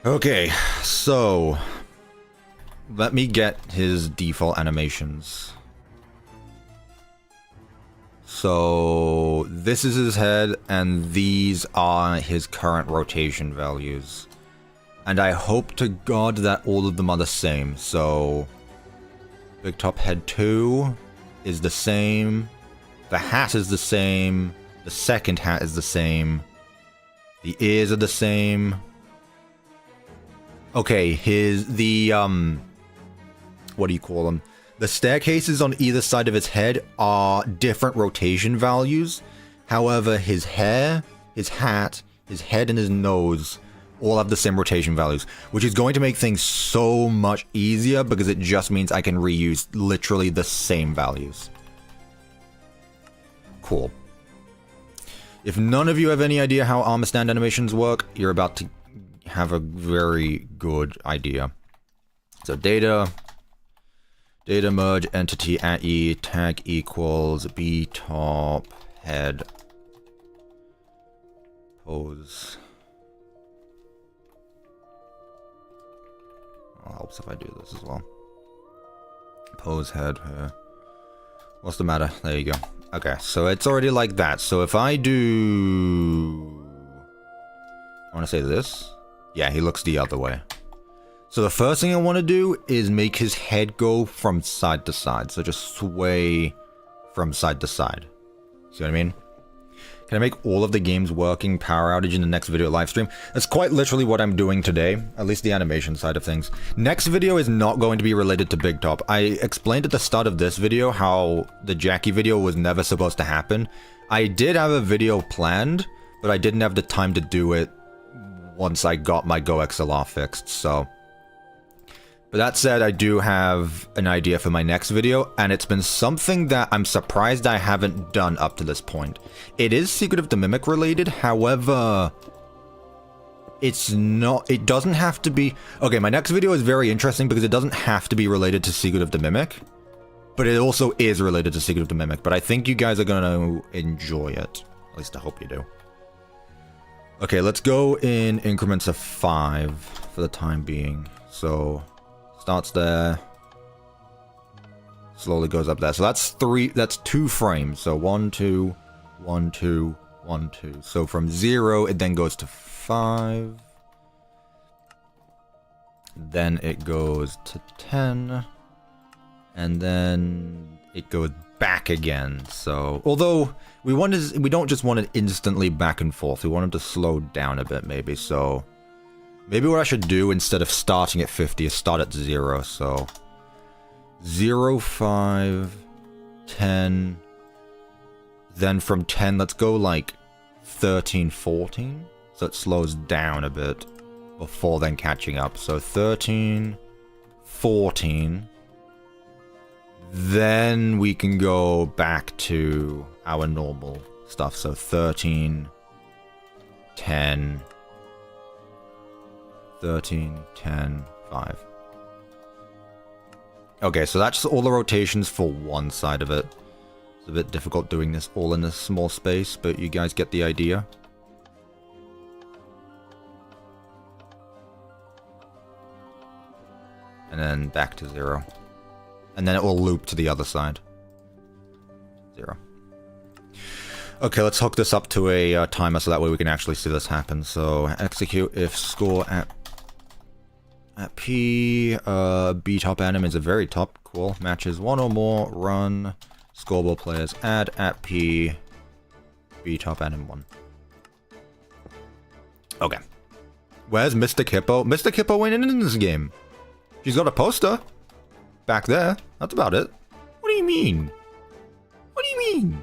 Okay, so let me get his default animations. So this is his head, and these are his current rotation values. And I hope to God that all of them are the same. So BigTop head 2 is the same. The hat is the same. The second hat is the same. The ears are the same. Okay, what do you call them? The staircases on either side of his head are different rotation values. However, his hair, his hat, his head, and his nose all have the same rotation values, which is going to make things so much easier because it just means I can reuse literally the same values. Cool. If none of you have any idea how armor stand animations work, you're about to have a very good idea. So data merge entity at E tag equals BTop head pose. It helps if I do this as well. Pose head here. What's the matter? There you go. Okay, so it's already like that. So if I do... I want to say this. Yeah, he looks the other way. So the first thing I want to do is make his head go from side to side. So just sway from side to side. See what I mean? Can I make all of the games working power outage in the next video live stream? That's quite literally what I'm doing today. At least the animation side of things. Next video is not going to be related to BigTop. I explained at the start of this video how the Jackie video was never supposed to happen. I did have a video planned, but I didn't have the time to do it once I got my GoXLR fixed, so... But that said, I do have an idea for my next video, and it's been something that I'm surprised I haven't done up to this point. It is Secret of the Mimic related, however... It's not... It doesn't have to be... Okay, my next video is very interesting because it doesn't have to be related to Secret of the Mimic. But it also is related to Secret of the Mimic, but I think you guys are gonna enjoy it. At least I hope you do. Okay, let's go in increments of 5 for the time being. So... Starts there, slowly goes up there. So that's 2 frames. So 1, 2, 1, 2, 1, 2. So from 0, it then goes to 5. Then it goes to 10. And then it goes back again. So, although we don't just want it instantly back and forth. We want it to slow down a bit, maybe. So... Maybe what I should do instead of starting at 50 is start at 0, so... 0, 5, 10... Then from 10, let's go like 13, 14? So it slows down a bit before then catching up. So 13, 14... Then we can go back to our normal stuff. So 13, 10... 13, 10, 5. Okay, so that's all the rotations for one side of it. It's a bit difficult doing this all in a small space, but you guys get the idea. And then back to 0. And then it will loop to the other side. 0. Okay, let's hook this up to a timer so that way we can actually see this happen. So execute if score at P, BTop anim is a very top, cool, matches 1 or more, run, scoreboard players, add at P, BTop anim 1. Okay. Where's Mr. Hippo? Mr. Hippo went in this game. She's got a poster. Back there. That's about it. What do you mean? What do you mean?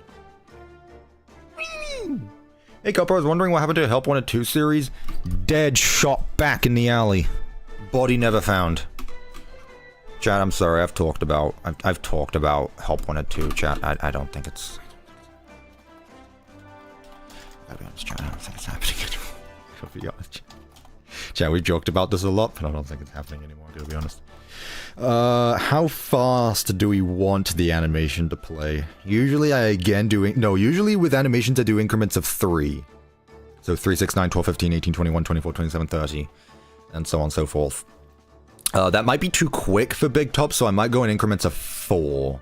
What do you mean? Hey, Cuppa, I was wondering what happened to Help Wanted 2 series. Dead, shot back in the alley. Body never found. Chat, I'm sorry, I've talked about Help Wanted 2, chat. I don't think it's... Gotta be honest, chat, I don't think it's happening anymore. Gotta be honest. Chat, we've joked about this a lot, but I don't think it's happening anymore, to be honest. How fast do we want the animation to play? Usually usually with animations I do increments of 3. So 3, 6, 9, 12, 15, 18, 21, 24, 27, 30, and so on and so forth. That might be too quick for BigTop, so I might go in increments of 4.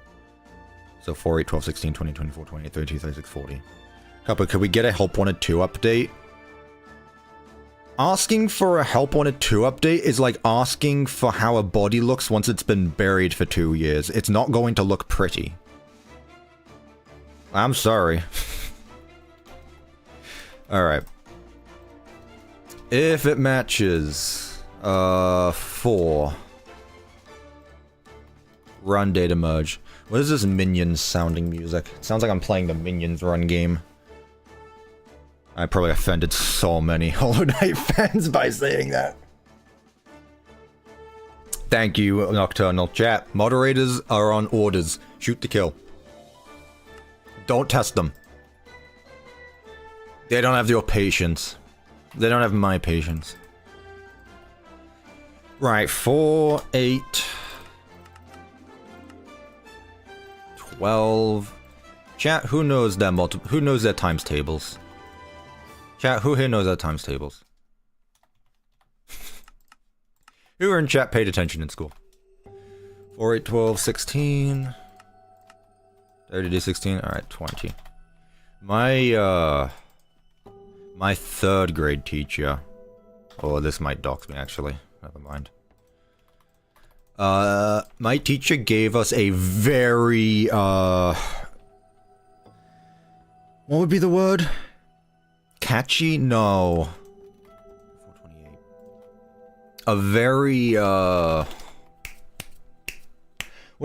So 4, 8, 12, 16, 20, 24, 28, 32, 36, 40. Cuppa, could we get a Help Wanted 2 update? Asking for a Help Wanted 2 update is like asking for how a body looks once it's been buried for 2 years. It's not going to look pretty. I'm sorry. Alright. If it matches... 4. Run data merge. What is this Minions sounding music? It sounds like I'm playing the Minions run game. I probably offended so many Hollow Knight fans by saying that. Thank you, Nocturnal. Chat, moderators are on orders. Shoot to kill. Don't test them. They don't have your patience. They don't have my patience. Right, 4, 8... 12... Chat, who knows their times tables? Chat, who here knows their times tables? Who are in chat paid attention in school? 4, 8, 12, 16... 30 16, alright, 20. My 3rd grade teacher... Oh, this might dox me, actually. Never mind. My teacher gave us a very, what would be the word? Catchy? No. 428. A very, what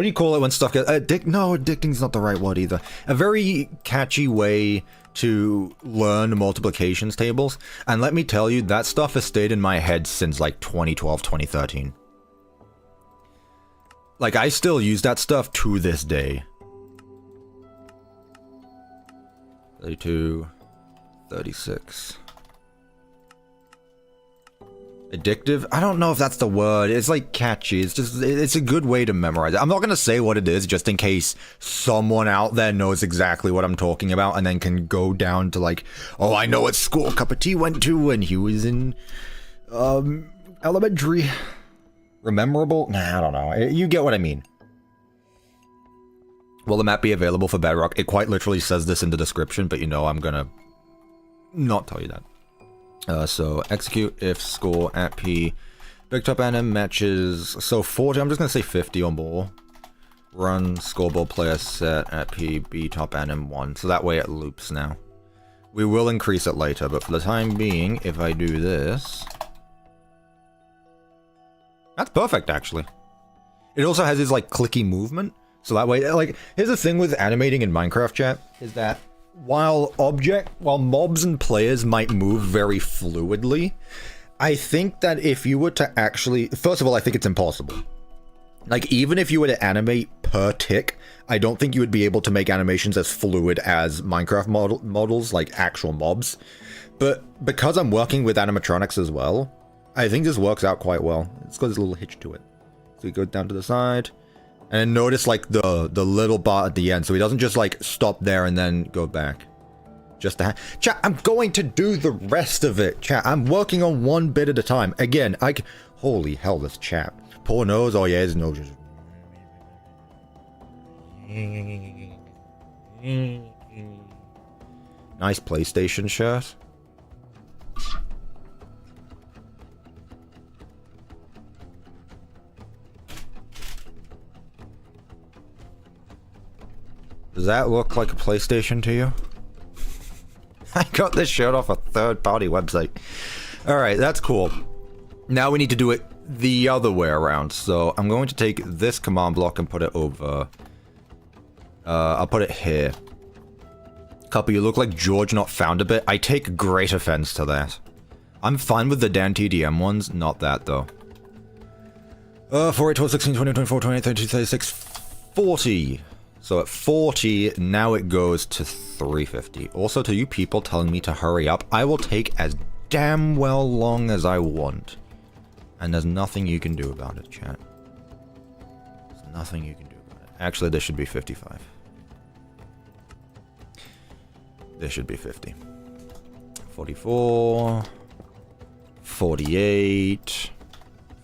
do you call it when stuff gets... no, addicting's not the right word either. A very catchy way to learn multiplications tables. And let me tell you, that stuff has stayed in my head since like 2012, 2013. Like, I still use that stuff to this day. 32, 36. Addictive? I don't know if that's the word. It's like catchy. It's just, it's a good way to memorize it. I'm not going to say what it is just in case someone out there knows exactly what I'm talking about and then can go down to like, oh, I know what school CuppaTeaExe went to when he was in, elementary. Rememberable? Nah, I don't know. You get what I mean. Will the map be available for Bedrock? It quite literally says this in the description, but you know I'm gonna not tell you that. So execute if score at P. BigTop anim matches, so 40, I'm just gonna say 50 or more. Run scoreboard player set at P, BTop anim 1. So that way it loops now. We will increase it later, but for the time being, if I do this... That's perfect, actually. It also has this, like, clicky movement. So that way, like, here's the thing with animating in Minecraft, chat, is that while mobs and players might move very fluidly, I think that if you were to actually... First of all, I think it's impossible. Like, even if you were to animate per tick, I don't think you would be able to make animations as fluid as Minecraft models, like actual mobs. But because I'm working with animatronics as well, I think this works out quite well. It's got this little hitch to it. So we go down to the side. And then notice, like, the little bar at the end. So he doesn't just, like, stop there and then go back. Just to chat, I'm going to do the rest of it. Chat, I'm working on one bit at a time. Again, holy hell, this chat. Poor nose. Oh, yeah, his nose is... Nice PlayStation shirt. Does that look like a PlayStation to you? I got this shirt off a third-party website. Alright, that's cool. Now we need to do it the other way around. So I'm going to take this command block and put it over... I'll put it here. Cuppa, you look like George not found a bit. I take great offense to that. I'm fine with the Dan TDM ones, not that though. 4, 8, 12, 16, 20, 24, 28, 32, 36, 40. So at 40, now it goes to 350. Also, to you people telling me to hurry up, I will take as damn well long as I want. And there's nothing you can do about it, chat. There's nothing you can do about it. Actually, this should be 55. This should be 50. 44. 48.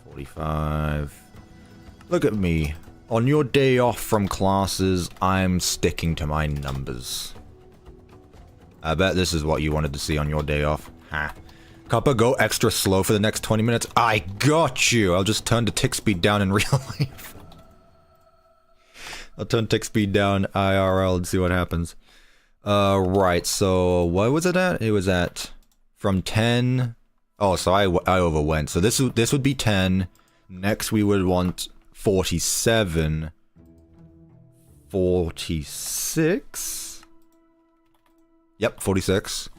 45. Look at me. On your day off from classes, I'm sticking to my numbers. I bet this is what you wanted to see on your day off. Ha. Cuppa, go extra slow for the next 20 minutes. I got you! I'll just turn the tick speed down in real life. I'll turn tick speed down IRL and see what happens. Right, so what was it at? It was at from 10. Oh, so I overwent. So this would be 10. Next we would want 47. 46. Yep, 46.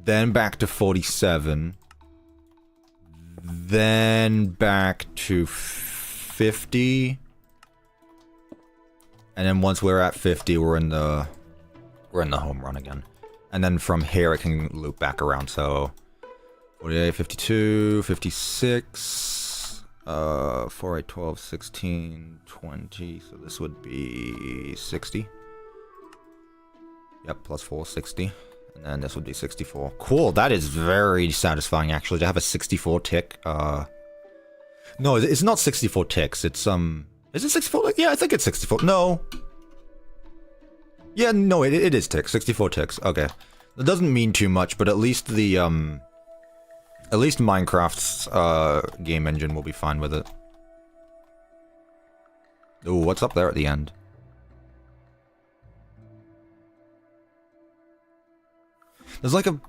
Then back to 47. Then back to 50. And then once we're at 50, we're in the home run again. And then from here it can loop back around. So 48, 52, 56, 4, 8, 12, 16, 20. So this would be 60. Yep, plus 4, 60. And then this would be 64. Cool, that is very satisfying actually to have a 64 tick. No, it's not 64 ticks. It's is it 64? Yeah, I think it's 64. No. Yeah, no, it is ticks. 64 ticks. Okay. That doesn't mean too much, but at least the at least Minecraft's game engine will be fine with it. Ooh, what's up there at the end? There's like a...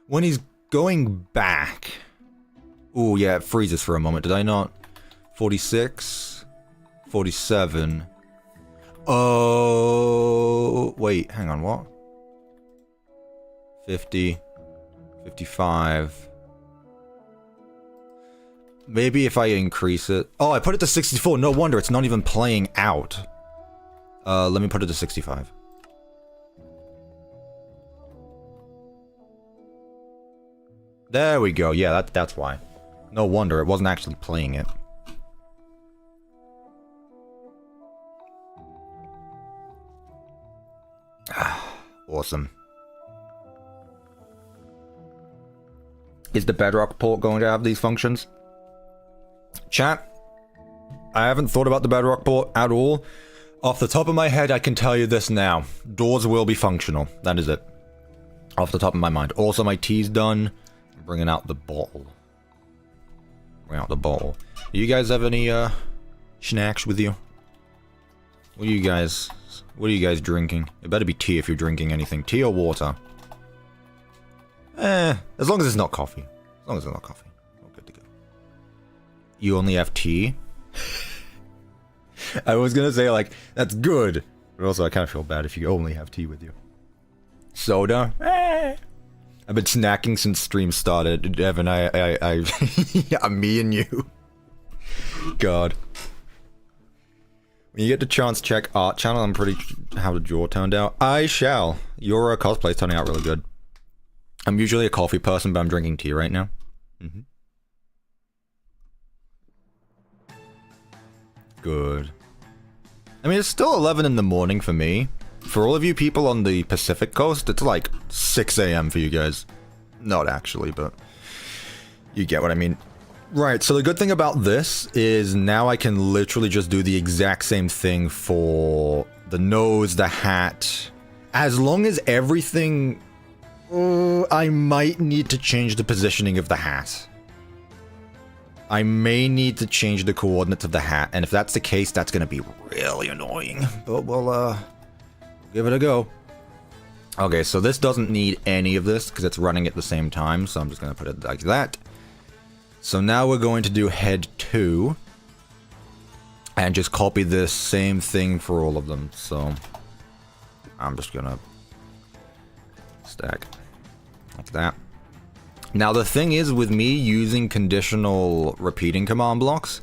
When he's going back... Ooh, yeah, it freezes for a moment. Did I not? 46... 47... Oh... Wait, hang on, what? 50... 55... Maybe if I increase it... Oh, I put it to 64. No wonder, it's not even playing out. Let me put it to 65. There we go. Yeah, that's why. No wonder it wasn't actually playing it. Awesome. Is the Bedrock port going to have these functions? Chat, I haven't thought about the Bedrock port at all. Off the top of my head, I can tell you this now. Doors will be functional. That is it. Off the top of my mind. Also, my tea's done. I'm bringing out the bottle. Bring out the bottle. Do you guys have any, snacks with you? What are you guys drinking? It better be tea if you're drinking anything. Tea or water? As long as it's not coffee. As long as it's not coffee. We're good to go. You only have tea? I was gonna say, like, that's good. But also, I kind of feel bad if you only have tea with you. Soda? I've been snacking since stream started. Evan, yeah, me and you. God. When you get the chance, check art channel. I'm pretty how the jaw turned out. I shall. Your cosplay's turning out really good. I'm usually a coffee person, but I'm drinking tea right now. Good. I mean, it's still 11 in the morning for me. For all of you people on the Pacific coast, it's like 6 AM for you guys. Not actually, but you get what I mean. Right, so the good thing about this is now I can literally just do the exact same thing for the nose, the hat. As long as everything... I might need to change the positioning of the hat. I may need to change the coordinates of the hat, and if that's the case, that's gonna be really annoying. But we'll give it a go. Okay, so this doesn't need any of this, because it's running at the same time, so I'm just gonna put it like that. So now we're going to do head 2. And just copy this same thing for all of them, so... I'm just gonna... stack. Like that. Now the thing is with me using conditional repeating command blocks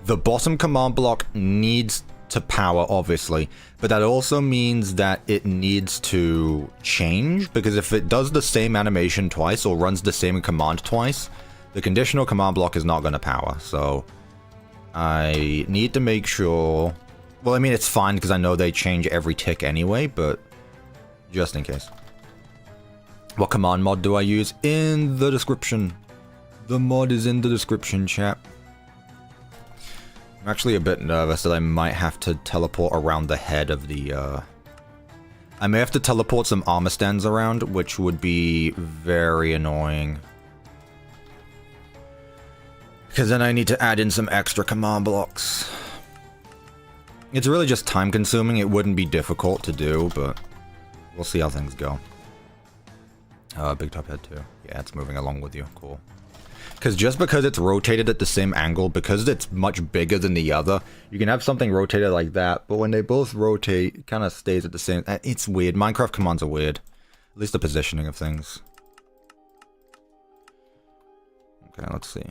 The bottom command block needs to power, obviously, but that also means that it needs to change, because if it does the same animation twice or runs the same command twice, the conditional command block is not going to power. So I need to make sure... Well, I mean, it's fine because I know they change every tick anyway, but just in case. What command mod do I use? In the description. The mod is in the description, chat. I'm actually a bit nervous that I might have to teleport around the head of the, I may have to teleport some armor stands around, which would be very annoying. Because then I need to add in some extra command blocks. It's really just time consuming. It wouldn't be difficult to do, but we'll see how things go. BigTop head too. Yeah, it's moving along with you. Cool. Because just because it's rotated at the same angle, because it's much bigger than the other, you can have something rotated like that, but when they both rotate, it kind of stays at the same... It's weird. Minecraft commands are weird. At least the positioning of things. Okay, let's see.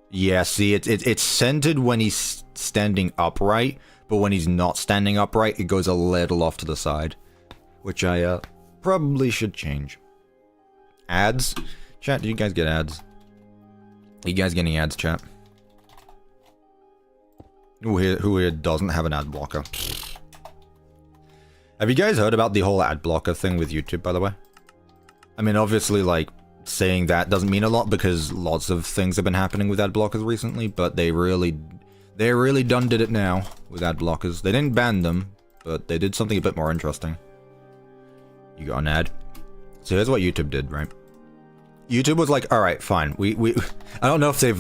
Yeah, see, it's centered when he's standing upright, but when he's not standing upright, it goes a little off to the side. Which I probably should change. Ads? Chat, do you guys get ads? Are you guys getting ads, chat? Who here doesn't have an ad blocker? Have you guys heard about the whole ad blocker thing with YouTube, by the way? I mean, obviously, like, saying that doesn't mean a lot because lots of things have been happening with ad blockers recently, but they really done did it now with ad blockers. They didn't ban them, but they did something a bit more interesting. You got an ad. So here's what YouTube did, right? YouTube was like, alright, fine. I don't know if they've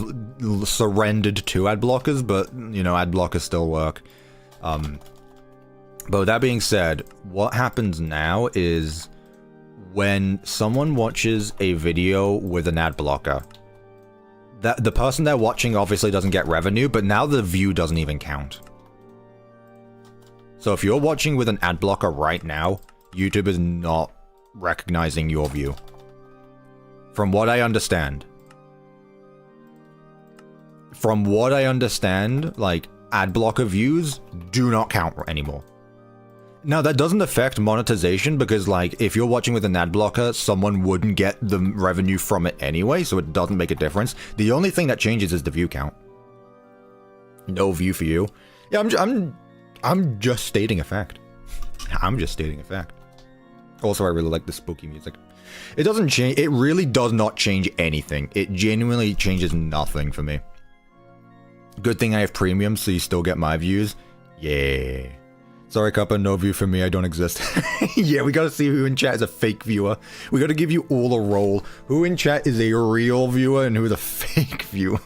surrendered to ad blockers, but, you know, ad blockers still work. But with that being said, what happens now is when someone watches a video with an ad blocker, that the person they're watching obviously doesn't get revenue, but now the view doesn't even count. So if you're watching with an ad blocker right now, YouTube is not recognizing your view. From what I understand. Like, ad blocker views do not count anymore. Now, that doesn't affect monetization because, like, if you're watching with an ad blocker, someone wouldn't get the revenue from it anyway, so it doesn't make a difference. The only thing that changes is the view count. No view for you. Yeah, I'm just stating a fact. I'm just stating a fact. Also, I really like the spooky music. It doesn't change. It really does not change anything. It genuinely changes nothing for me. Good thing I have premium, so you still get my views. Yeah. Sorry, Cuppa, no view for me. I don't exist. Yeah, we gotta see who in chat is a fake viewer. We gotta give you all a role. Who in chat is a real viewer and who is a fake viewer?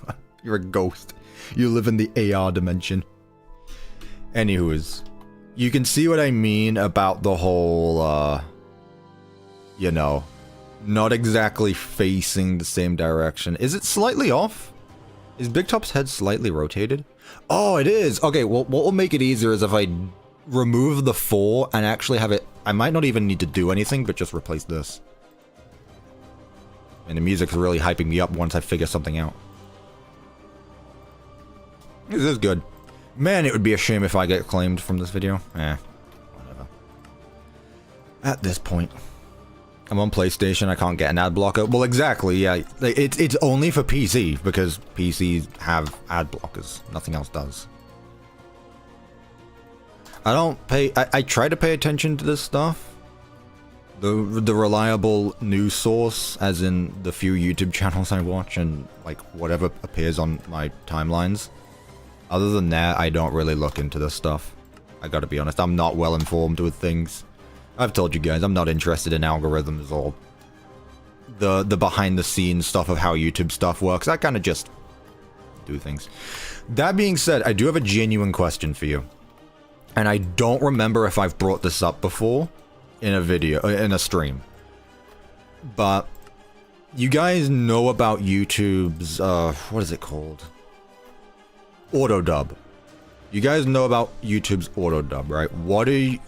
You're a ghost. You live in the AR dimension. Anywho's, you can see what I mean about the whole, you know, not exactly facing the same direction. Is it slightly off? Is BigTop's head slightly rotated? Oh, it is. Okay, well, what will make it easier is if I remove the 4 and actually have it... I might not even need to do anything, but just replace this. And the music's really hyping me up once I figure something out. This is good. Man, it would be a shame if I get claimed from this video. Whatever. At this point. I'm on PlayStation, I can't get an ad blocker. Well, exactly, yeah. It's only for PC, because PCs have ad blockers. Nothing else does. I try to pay attention to this stuff. The reliable news source, as in the few YouTube channels I watch and, like, whatever appears on my timelines. Other than that, I don't really look into this stuff. I gotta be honest, I'm not well informed with things. I've told you guys, I'm not interested in algorithms or the behind the scenes stuff of how YouTube stuff works. I kind of just do things. That being said, I do have a genuine question for you. And I don't remember if I've brought this up before in a video, in a stream. But you guys know about YouTube's, what is it called? Autodub. You guys know about YouTube's autodub, right? What are you...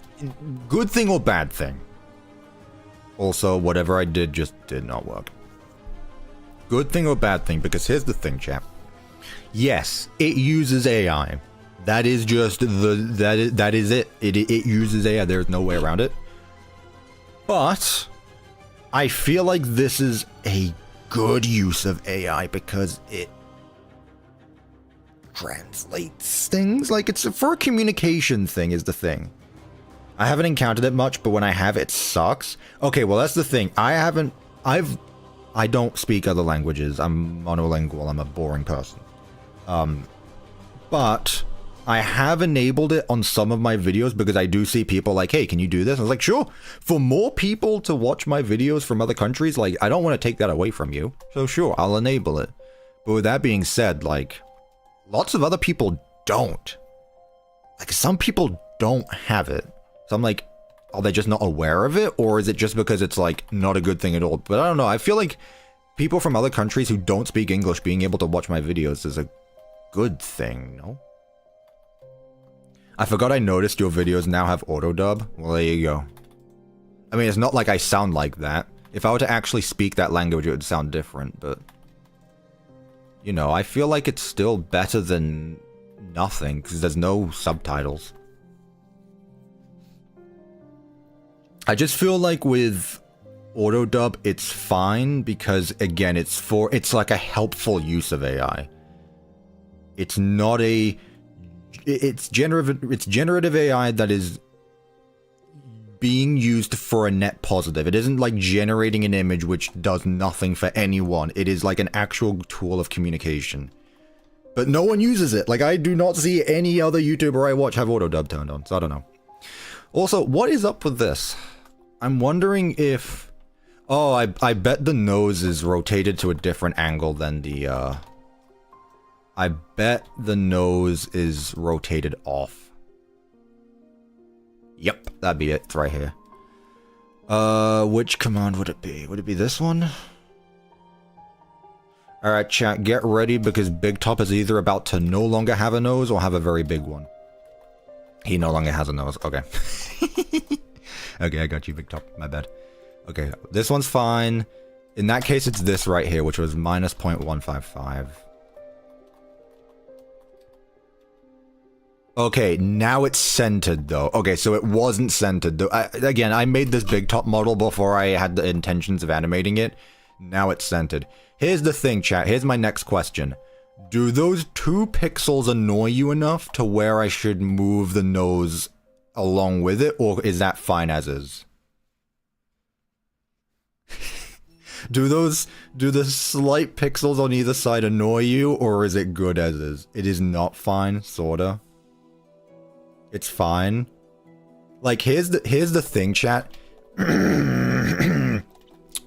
Good thing or bad thing? Also, whatever I did just did not work. Good thing or bad thing? Because here's the thing, chap. Yes, it uses AI. That is just that is it. It uses AI. There's no way around it. But I feel like this is a good use of AI because it translates things. Like, it's for a communication thing is the thing. I haven't encountered it much, but when I have, it sucks. Okay, well, that's the thing. I don't speak other languages. I'm monolingual. I'm a boring person. But I have enabled it on some of my videos because I do see people like, hey, can you do this? I was like, sure. For more people to watch my videos from other countries, like, I don't want to take that away from you. So sure, I'll enable it. But with that being said, like, lots of other people don't. Like, some people don't have it. So I'm like, are they just not aware of it? Or is it just because it's, like, not a good thing at all? But I don't know. I feel like people from other countries who don't speak English being able to watch my videos is a good thing, no? I forgot I noticed your videos now have auto dub. Well, there you go. I mean, it's not like I sound like that. If I were to actually speak that language, it would sound different, but... You know, I feel like it's still better than nothing, because there's no subtitles. I just feel like with auto dub, it's fine, because, again, it's like a helpful use of AI. It's not a... It's generative AI that is being used for a net positive. It isn't like generating an image which does nothing for anyone. It is like an actual tool of communication. But no one uses it. Like, I do not see any other YouTuber I watch have autodub turned on, so I don't know. Also, what is up with this? I'm wondering if... Oh, I bet the nose is rotated to a different angle than the, I bet the nose is rotated off. Yep, that'd be it. It's right here. Which command would it be? Would it be this one? Alright, chat, get ready because BigTop is either about to no longer have a nose or have a very big one. He no longer has a nose. Okay. Okay, I got you, BigTop. My bad. Okay, this one's fine. In that case, it's this right here, which was minus 0.155. Okay, now it's centered though. Okay, so it wasn't centered though. Again, I made this BigTop model before I had the intentions of animating it. Now it's centered. Here's the thing, chat. Here's my next question. Do those 2 pixels annoy you enough to where I should move the nose along with it, or is that fine as is? Do the slight pixels on either side annoy you, or is it good as is? It is not fine, sorta. It's fine. Like, here's the thing, chat.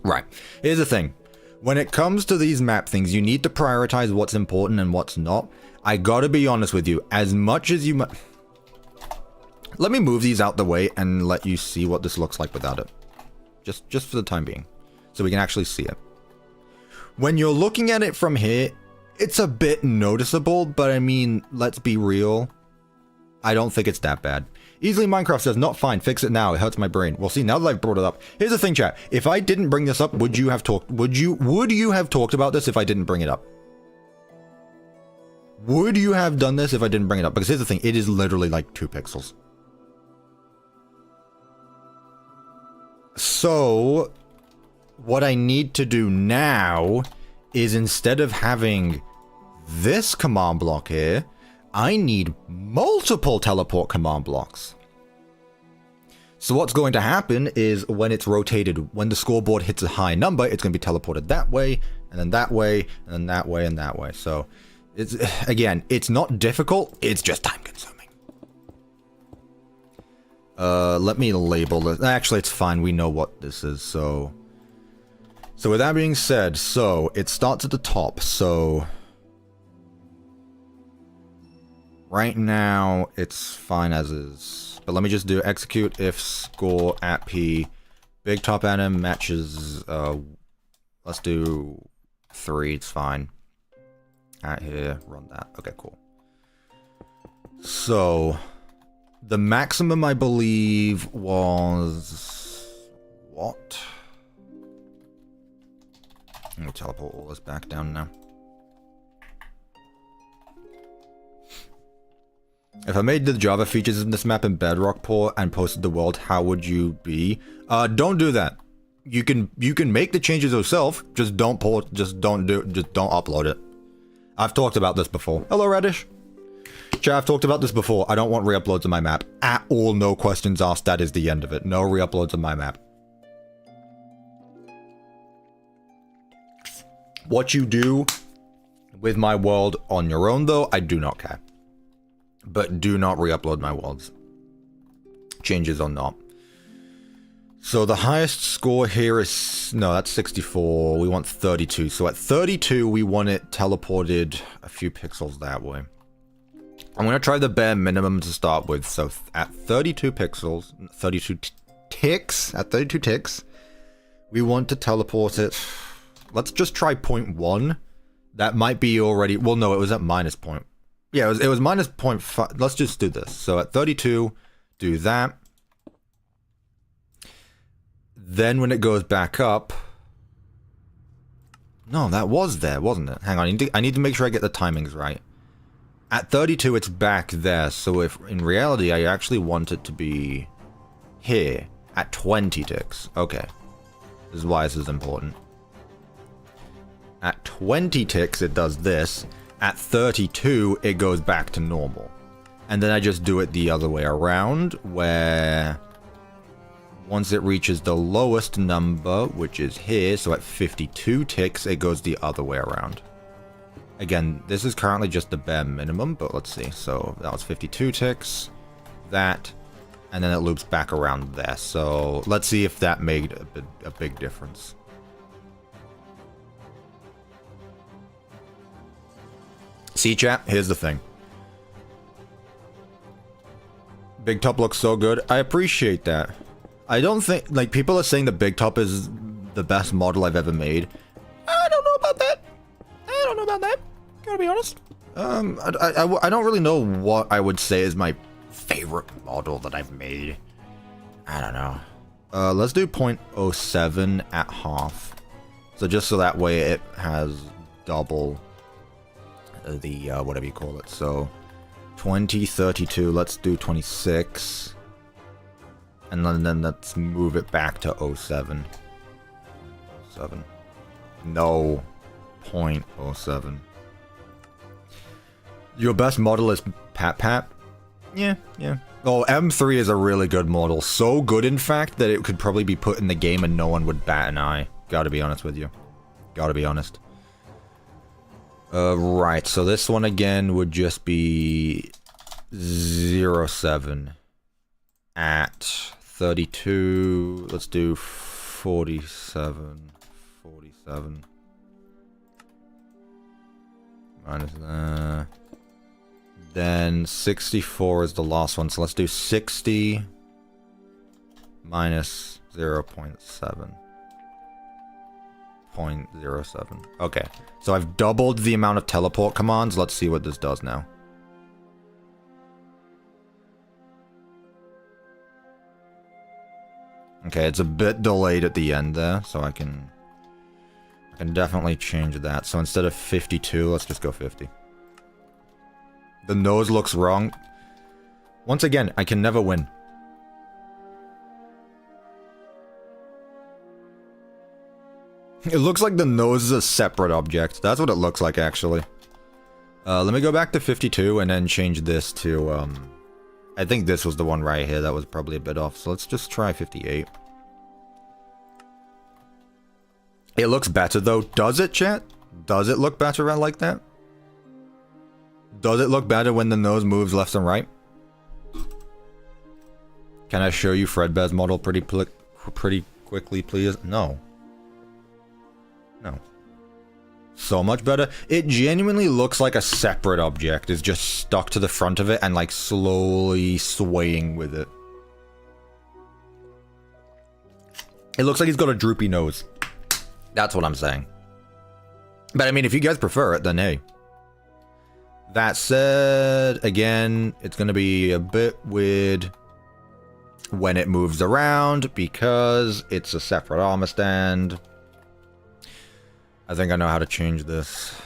Right. Here's the thing. When it comes to these map things, you need to prioritize what's important and what's not. I gotta be honest with you. As much as you... Let me move these out the way and let you see what this looks like without it. Just for the time being. So we can actually see it. When you're looking at it from here, it's a bit noticeable, but I mean, let's be real. I don't think it's that bad. Easily Minecraft says, not fine, fix it now, it hurts my brain. Well, see, now that I've brought it up, here's the thing, chat. If I didn't bring this up, would you have talked about this if I didn't bring it up? Would you have done this if I didn't bring it up? Because here's the thing, it is literally like 2 pixels. So, what I need to do now is instead of having this command block here, I need multiple teleport command blocks. So what's going to happen is when it's rotated, when the scoreboard hits a high number, it's going to be teleported that way, and then that way, and then that way, and that way. So, it's again, it's not difficult, it's just time consuming. Let me label this. Actually, it's fine, we know what this is, so with that being said, so, it starts at the top, so... Right now, it's fine as is. But let me just do execute if score at P. BigTop anim matches, let's do 3, it's fine. At here, run that. Okay, cool. So, the maximum, I believe, was... What? I'm gonna teleport all this back down now. If I made the Java features in this map in Bedrock port and posted the world, how would you be? Don't do that. You can make the changes yourself. Just don't upload it. I've talked about this before. Hello, Radish. Chat, I've talked about this before. I don't want re-uploads of my map at all. No questions asked. That is the end of it. No re-uploads of my map. What you do with my world on your own, though, I do not care. But do not re-upload my worlds. Changes or not. So the highest score here is... No, that's 64. We want 32. So at 32, we want it teleported a few pixels that way. I'm going to try the bare minimum to start with. So at 32 pixels, 32 ticks, at 32 ticks, we want to teleport it. Let's just try 0.1. That might be already... Well, no, it was at minus point. Yeah, it was minus 0.5. Let's just do this. So at 32, do that. Then when it goes back up... No, that was there, wasn't it? Hang on, I need to make sure I get the timings right. At 32, it's back there. So if in reality, I actually want it to be here at 20 ticks. Okay. This is why this is important. At 20 ticks, it does this. At 32, it goes back to normal. And then I just do it the other way around, where once it reaches the lowest number, which is here, so at 52 ticks, it goes the other way around. Again, this is currently just the bare minimum, but let's see. So that was 52 ticks, that, and then it loops back around there. So let's see if that made a big difference. See, chat, here's the thing. BigTop looks so good. I appreciate that. I don't think, like, people are saying that BigTop is the best model I've ever made. I don't know about that. I don't know about that. Gotta be honest. I don't really know what I would say is my favorite model that I've made. I don't know. Let's do 0.07 at half. So just so that way it has double the whatever you call it. So 20, 32, let's do 26. And then let's move it back to 07. 7. No. 0.07. Your best model is Pat? Yeah. Oh, M3 is a really good model. So good, in fact, that it could probably be put in the game and no one would bat an eye. Gotta be honest with you. Gotta be honest. Right, so this one again would just be 07 at 32. Let's do 47. Minus that. Then 64 is the last one, so let's do 60 minus 0.7. 0.07. Okay, so I've doubled the amount of teleport commands. Let's see what this does now. Okay, it's a bit delayed at the end there, so I can definitely change that. So instead of 52, let's just go 50. The nose looks wrong. Once again, I can never win. It looks like the nose is a separate object. That's what it looks like, actually. Let me go back to 52 and then change this to, I think this was the one right here that was probably a bit off. So let's just try 58. It looks better, though. Does it, chat? Does it look better like that? Does it look better when the nose moves left and right? Can I show you Fredbear's model pretty quickly, please? No. No. So much better. It genuinely looks like a separate object is just stuck to the front of it and like slowly swaying with it. It looks like he's got a droopy nose. That's what I'm saying. But I mean, if you guys prefer it, then hey. That said, again, it's going to be a bit weird when it moves around because it's a separate armor stand. I think I know how to change this.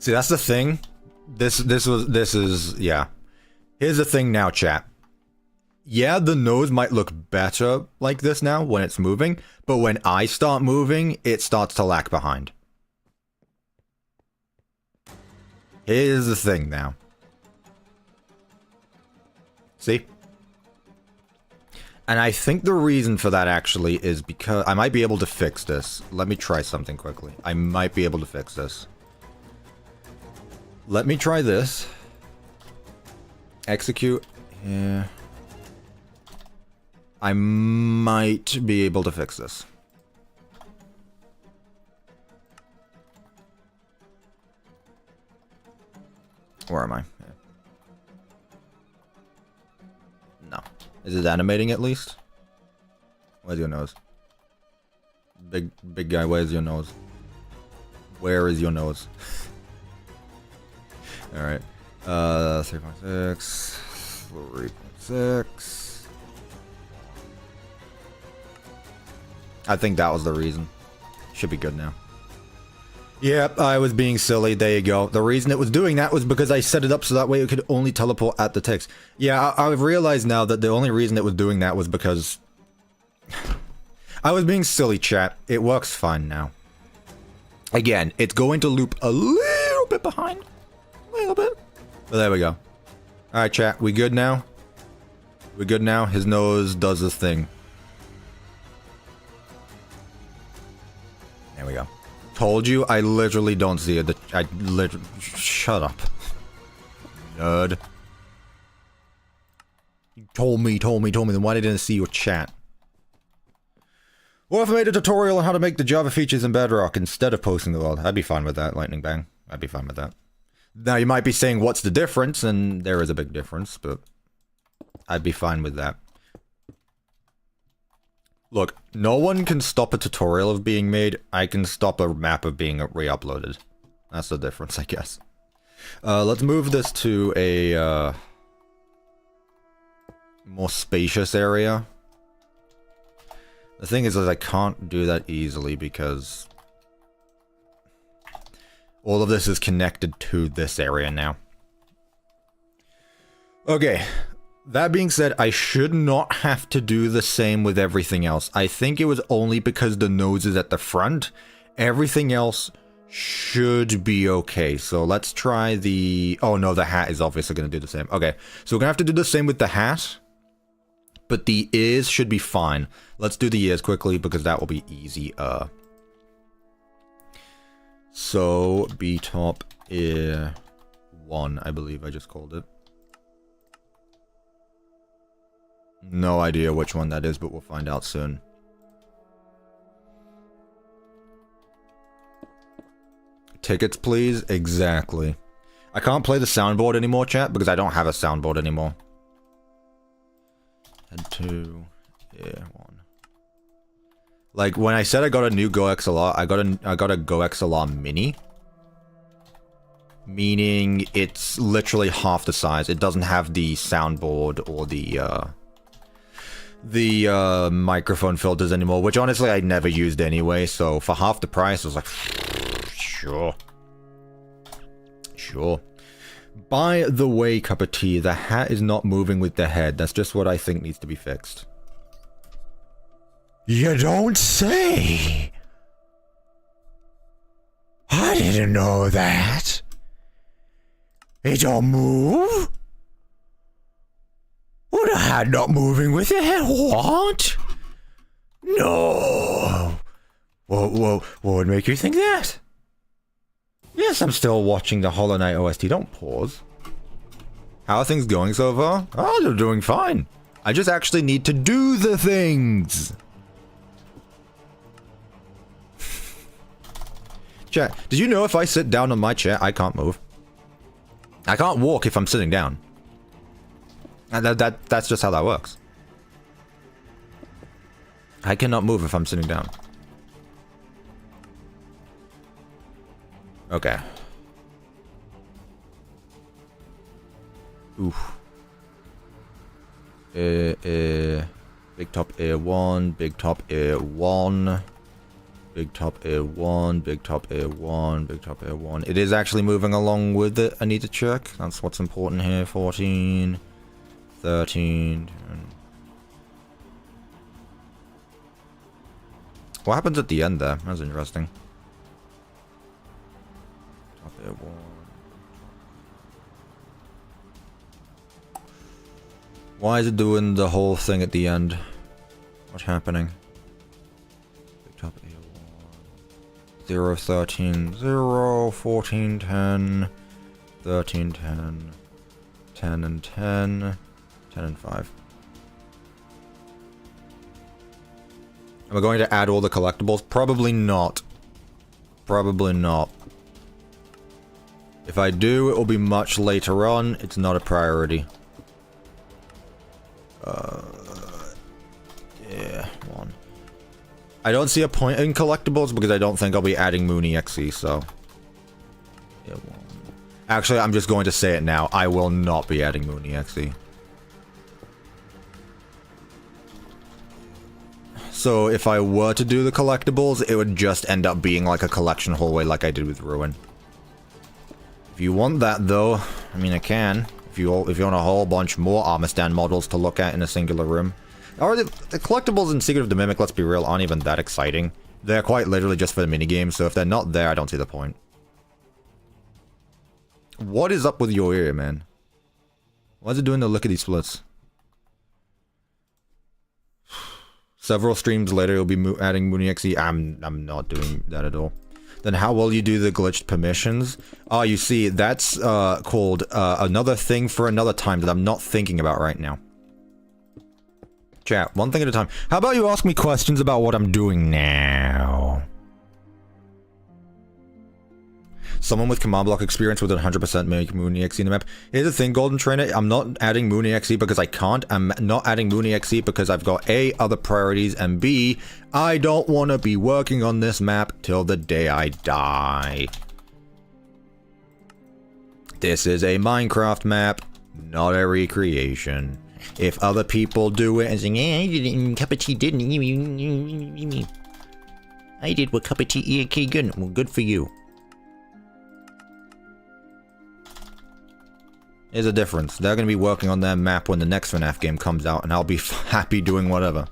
See, that's the thing. This is, yeah. Here's the thing now, chat. Yeah, the nose might look better like this now when it's moving, but when I start moving, it starts to lag behind. Here's the thing now. See? And I think the reason for that actually is because I might be able to fix this. Let me try something quickly. I might be able to fix this. Let me try this. Execute. Yeah. I might be able to fix this. Where am I? Yeah. No. Is it animating at least? Where's your nose? Big guy, where's your nose? Where is your nose? Alright. 3.6. 3.6. I think that was the reason. Should be good now. Yep, I was being silly. There you go. The reason it was doing that was because I set it up so that way it could only teleport at the text. Yeah, I've realized now that the only reason it was doing that was because... I was being silly, chat. It works fine now. Again, it's going to loop a little bit behind. A little bit. But there we go. Alright, chat. We good now? We good now? His nose does this thing. There we go. Told you, I literally don't see it. I literally... Shut up. Nerd. You told me, then why didn't I see your chat? What if I made a tutorial on how to make the Java features in Bedrock instead of posting the world? I'd be fine with that, Lightning Bang. I'd be fine with that. Now, you might be saying, what's the difference? And there is a big difference, but... I'd be fine with that. Look, no one can stop a tutorial of being made. I can stop a map of being re-uploaded. That's the difference, I guess. Let's move this to a more spacious area. The thing is that I can't do that easily because all of this is connected to this area now. Okay. That being said, I should not have to do the same with everything else. I think it was only because the nose is at the front. Everything else should be okay. So let's try the... Oh no, the hat is obviously going to do the same. Okay, so we're going to have to do the same with the hat. But the ears should be fine. Let's do the ears quickly because that will be easier. So, BTop ear 1, I believe I just called it. No idea which one that is, but we'll find out soon. Tickets, please? Exactly. I can't play the soundboard anymore, chat, because I don't have a soundboard anymore. Head 2, yeah, 1. Like, when I said I got a new Go XLR, I got a Go XLR Mini. Meaning, it's literally half the size. It doesn't have the soundboard or the microphone filters anymore, which honestly I never used anyway, so for half the price I was like, sure. Sure. By the way, CuppaTeaExe, the hat is not moving with the head. That's just what I think needs to be fixed. You don't say! I didn't know that. It don't move? Oh, the hat not moving with the head? What? No. What would make you think that? Yes, I'm still watching the Hollow Knight OST. Don't pause. How are things going so far? Oh, they're doing fine. I just actually need to do the things. Chat, did you know if I sit down on my chair, I can't move? I can't walk if I'm sitting down. And that's just how that works. I cannot move if I'm sitting down. Okay. Oof. BigTop ear 1, BigTop ear 1. BigTop A1, BigTop A1, BigTop A1. It is actually moving along with it. I need to check. That's what's important here. 14, 13. What happens at the end there? That's interesting. Top A1. Why is it doing the whole thing at the end? What's happening? BigTop A1. 0, 13, 0, 14, 10, 13, 10, 10 and 10, 10 and 5. Am I going to add all the collectibles? Probably not. Probably not. If I do, it will be much later on. It's not a priority. Yeah, 1. I don't see a point in collectibles because I don't think I'll be adding CuppaTeaExe, so... Yeah, 1. Actually, I'm just going to say it now. I will not be adding CuppaTeaExe. So if I were to do the collectibles, it would just end up being like a collection hallway like I did with Ruin. If you want that though, I mean I can. If you want a whole bunch more armor stand models to look at in a singular room. Or the collectibles in Secret of the Mimic, let's be real, aren't even that exciting. They're quite literally just for the minigames, so if they're not there, I don't see the point. What is up with your ear, man? Why is it doing the lickety splits? Several streams later, you'll be adding CuppaTeaExe. I'm not doing that at all. Then how will you do the glitched permissions? Oh, you see, that's called another thing for another time that I'm not thinking about right now. Chat, one thing at a time. How about you ask me questions about what I'm doing now? Someone with command block experience would 100% make CuppaTeaExe in the map. Here's the thing, Golden Trainer. I'm not adding CuppaTeaExe because I can't. I'm not adding CuppaTeaExe because I've got A, other priorities, and B, I don't want to be working on this map till the day I die. This is a Minecraft map, not a recreation. If other people do it and say, yeah, I did it and CuppaTea didn't. I did what CuppaTeaExe good. Well, good for you. There's a difference. They're going to be working on their map when the next FNAF game comes out, and I'll be happy doing whatever.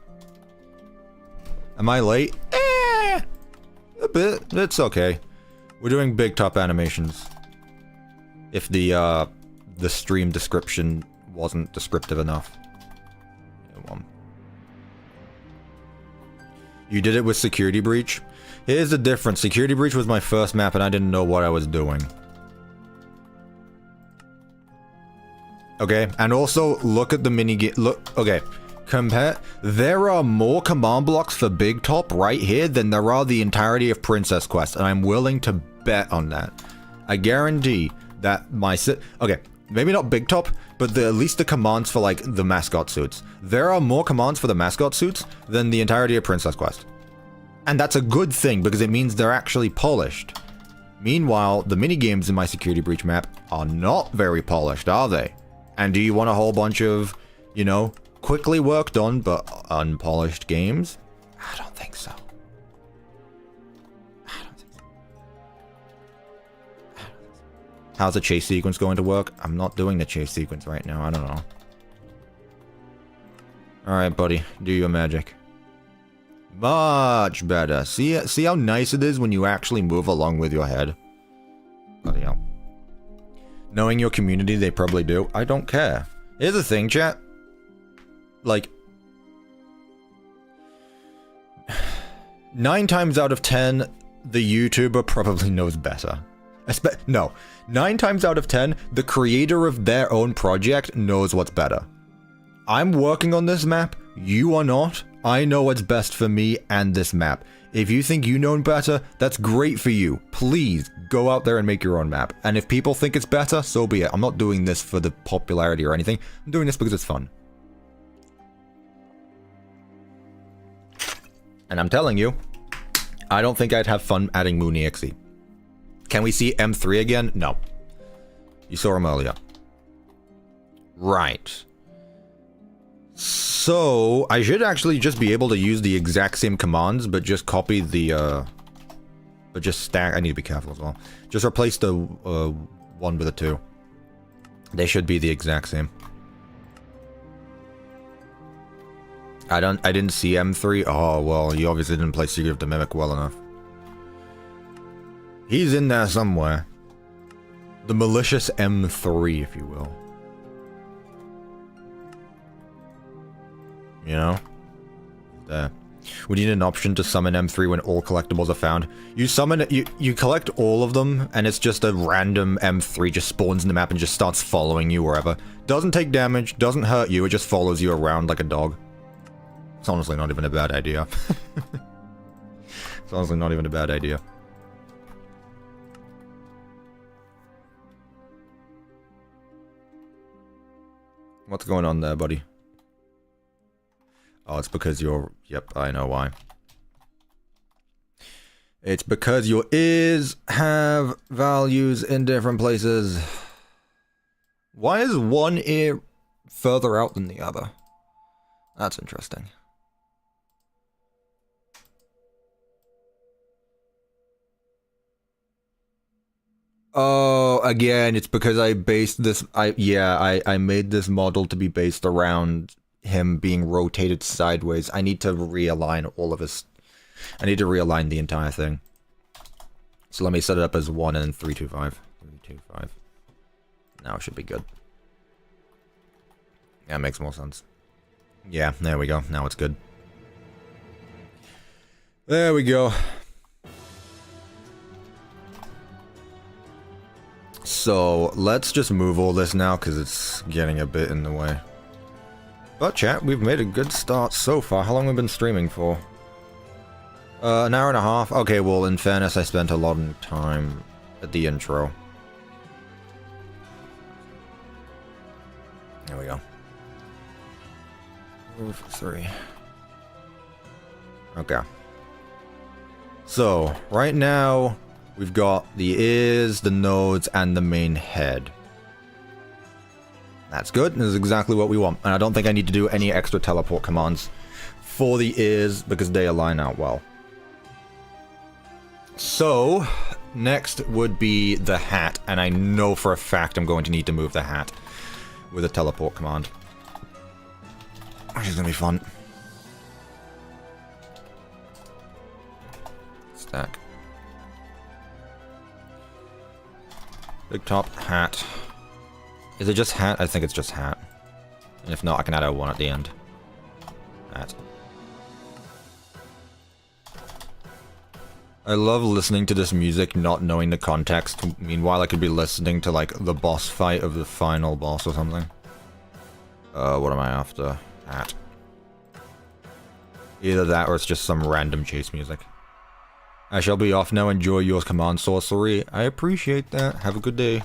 Am I late? A bit. It's okay. We're doing BigTop animations. If the stream description wasn't descriptive enough. You did it with Security Breach? Here's the difference. Security Breach was my first map, and I didn't know what I was doing. Okay, and also look at the minigame. Look, okay, compare. There are more command blocks for BigTop right here than there are the entirety of Princess Quest, and I'm willing to bet on that. I guarantee that my okay, maybe not BigTop, but at least the commands for like the mascot suits. There are more commands for the mascot suits than the entirety of Princess Quest, and that's a good thing because it means they're actually polished. Meanwhile, the minigames in my Security Breach map are not very polished, are they? And do you want a whole bunch of, you know, quickly worked on but unpolished games? I don't think so. How's the chase sequence going to work? I'm not doing the chase sequence right now. I don't know. Alright, buddy. Do your magic. Much better. See how nice it is when you actually move along with your head? Bloody hell. Knowing your community, they probably do. I don't care. Here's the thing, chat. Like, 9 times out of 10, the YouTuber probably knows better. No, 9 times out of 10, the creator of their own project knows what's better. I'm working on this map. You are not. I know what's best for me and this map. If you think you know better, that's great for you. Please, go out there and make your own map. And if people think it's better, so be it. I'm not doing this for the popularity or anything. I'm doing this because it's fun. And I'm telling you, I don't think I'd have fun adding CuppaTeaExe. Can we see M3 again? No. You saw him earlier. Right. So, I should actually just be able to use the exact same commands, but just copy the, but just stack. I need to be careful as well. Just replace the, 1 with a 2. They should be the exact same. I didn't see M3. Oh, well, you obviously didn't play Secret of the Mimic well enough. He's in there somewhere. The malicious M3, if you will. You know? There. We need an option to summon M3 when all collectibles are found. You summon it, you collect all of them, and it's just a random M3 just spawns in the map and just starts following you wherever. Doesn't take damage, doesn't hurt you, it just follows you around like a dog. It's honestly not even a bad idea. It's honestly not even a bad idea. What's going on there, buddy? Oh, it's because you're... Yep, I know why. It's because your ears have values in different places. Why is one ear further out than the other? That's interesting. Oh, again, it's because I based this... I made this model to be based around him being rotated sideways. I need to realign all of his... I need to realign the entire thing. So let me set it up as 1 and 325. 325. Now it should be good. Yeah, it makes more sense. Yeah, there we go. Now it's good. There we go. So, let's just move all this now, because it's getting a bit in the way. But chat, we've made a good start so far. How long have we been streaming for? An hour and a half? Okay, well, in fairness, I spent a lot of time at the intro. There we go. Move 3. Okay. So, right now, we've got the ears, the nodes, and the main head. That's good. This is exactly what we want. And I don't think I need to do any extra teleport commands for the ears because they align out well. So, next would be the hat. And I know for a fact I'm going to need to move the hat with a teleport command. Which is going to be fun. Stack. BigTop, hat. Is it just hat? I think it's just hat. And if not, I can add a 1 at the end. Hat. I love listening to this music, not knowing the context. Meanwhile, I could be listening to, like, the boss fight of the final boss or something. What am I after? Hat. Either that or it's just some random chase music. I shall be off now. Enjoy your command sorcery. I appreciate that. Have a good day.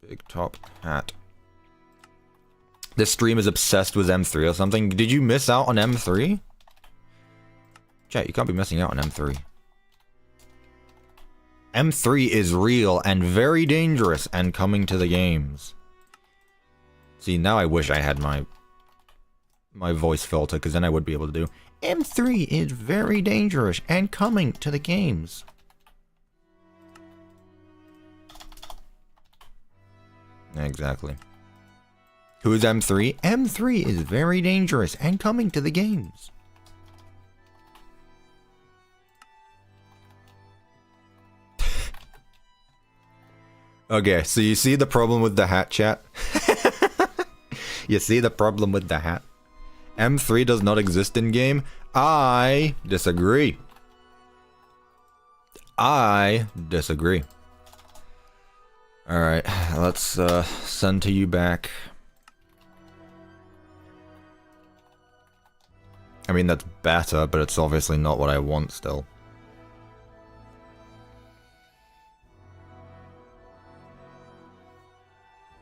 BigTop hat. This stream is obsessed with M3 or something. Did you miss out on M3? Chat, you can't be missing out on M3. M3 is real and very dangerous and coming to the games. See, now I wish I had my voice filter, because then I would be able to do M3 is very dangerous and coming to the games. Exactly. Who is M3? M3 is very dangerous and coming to the games. Okay, so you see the problem with the hat, chat? You see the problem with the hat? M3 does not exist in game. I disagree. I disagree. Alright, let's send to you back. I mean, that's better, but it's obviously not what I want still.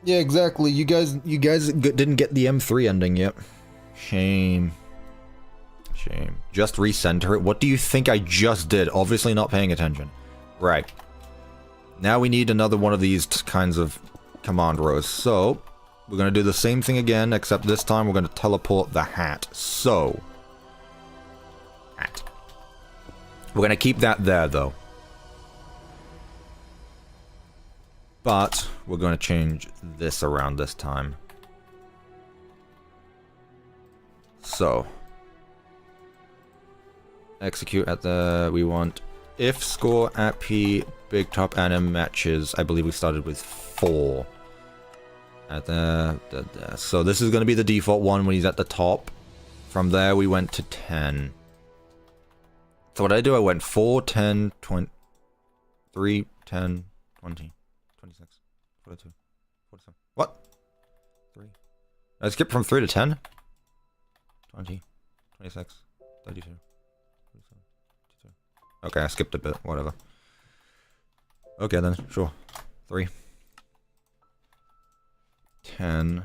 Yeah, exactly. You guys didn't get the M3 ending yet. Shame. Shame. Just recenter it. What do you think I just did? Obviously not paying attention. Right. Now we need another one of these kinds of command rows. So, We're going to do the same thing again, except this time we're going to teleport the hat. So, hat. We're going to keep that there, though. But we're going to change this around this time. So, execute at the, we want if score at P, BigTop anim matches. I believe we started with 4. At the, so this is going to be the default one when he's at the top. From there we went to 10. So what did I do? I went 4, 10, 20, 3, 10, 20, 26, 42, 47. What? 3. I skipped from 3 to 10? 20, 26, 32, 47, 52. Okay, I skipped a bit, whatever. Okay then, sure. 3. 10.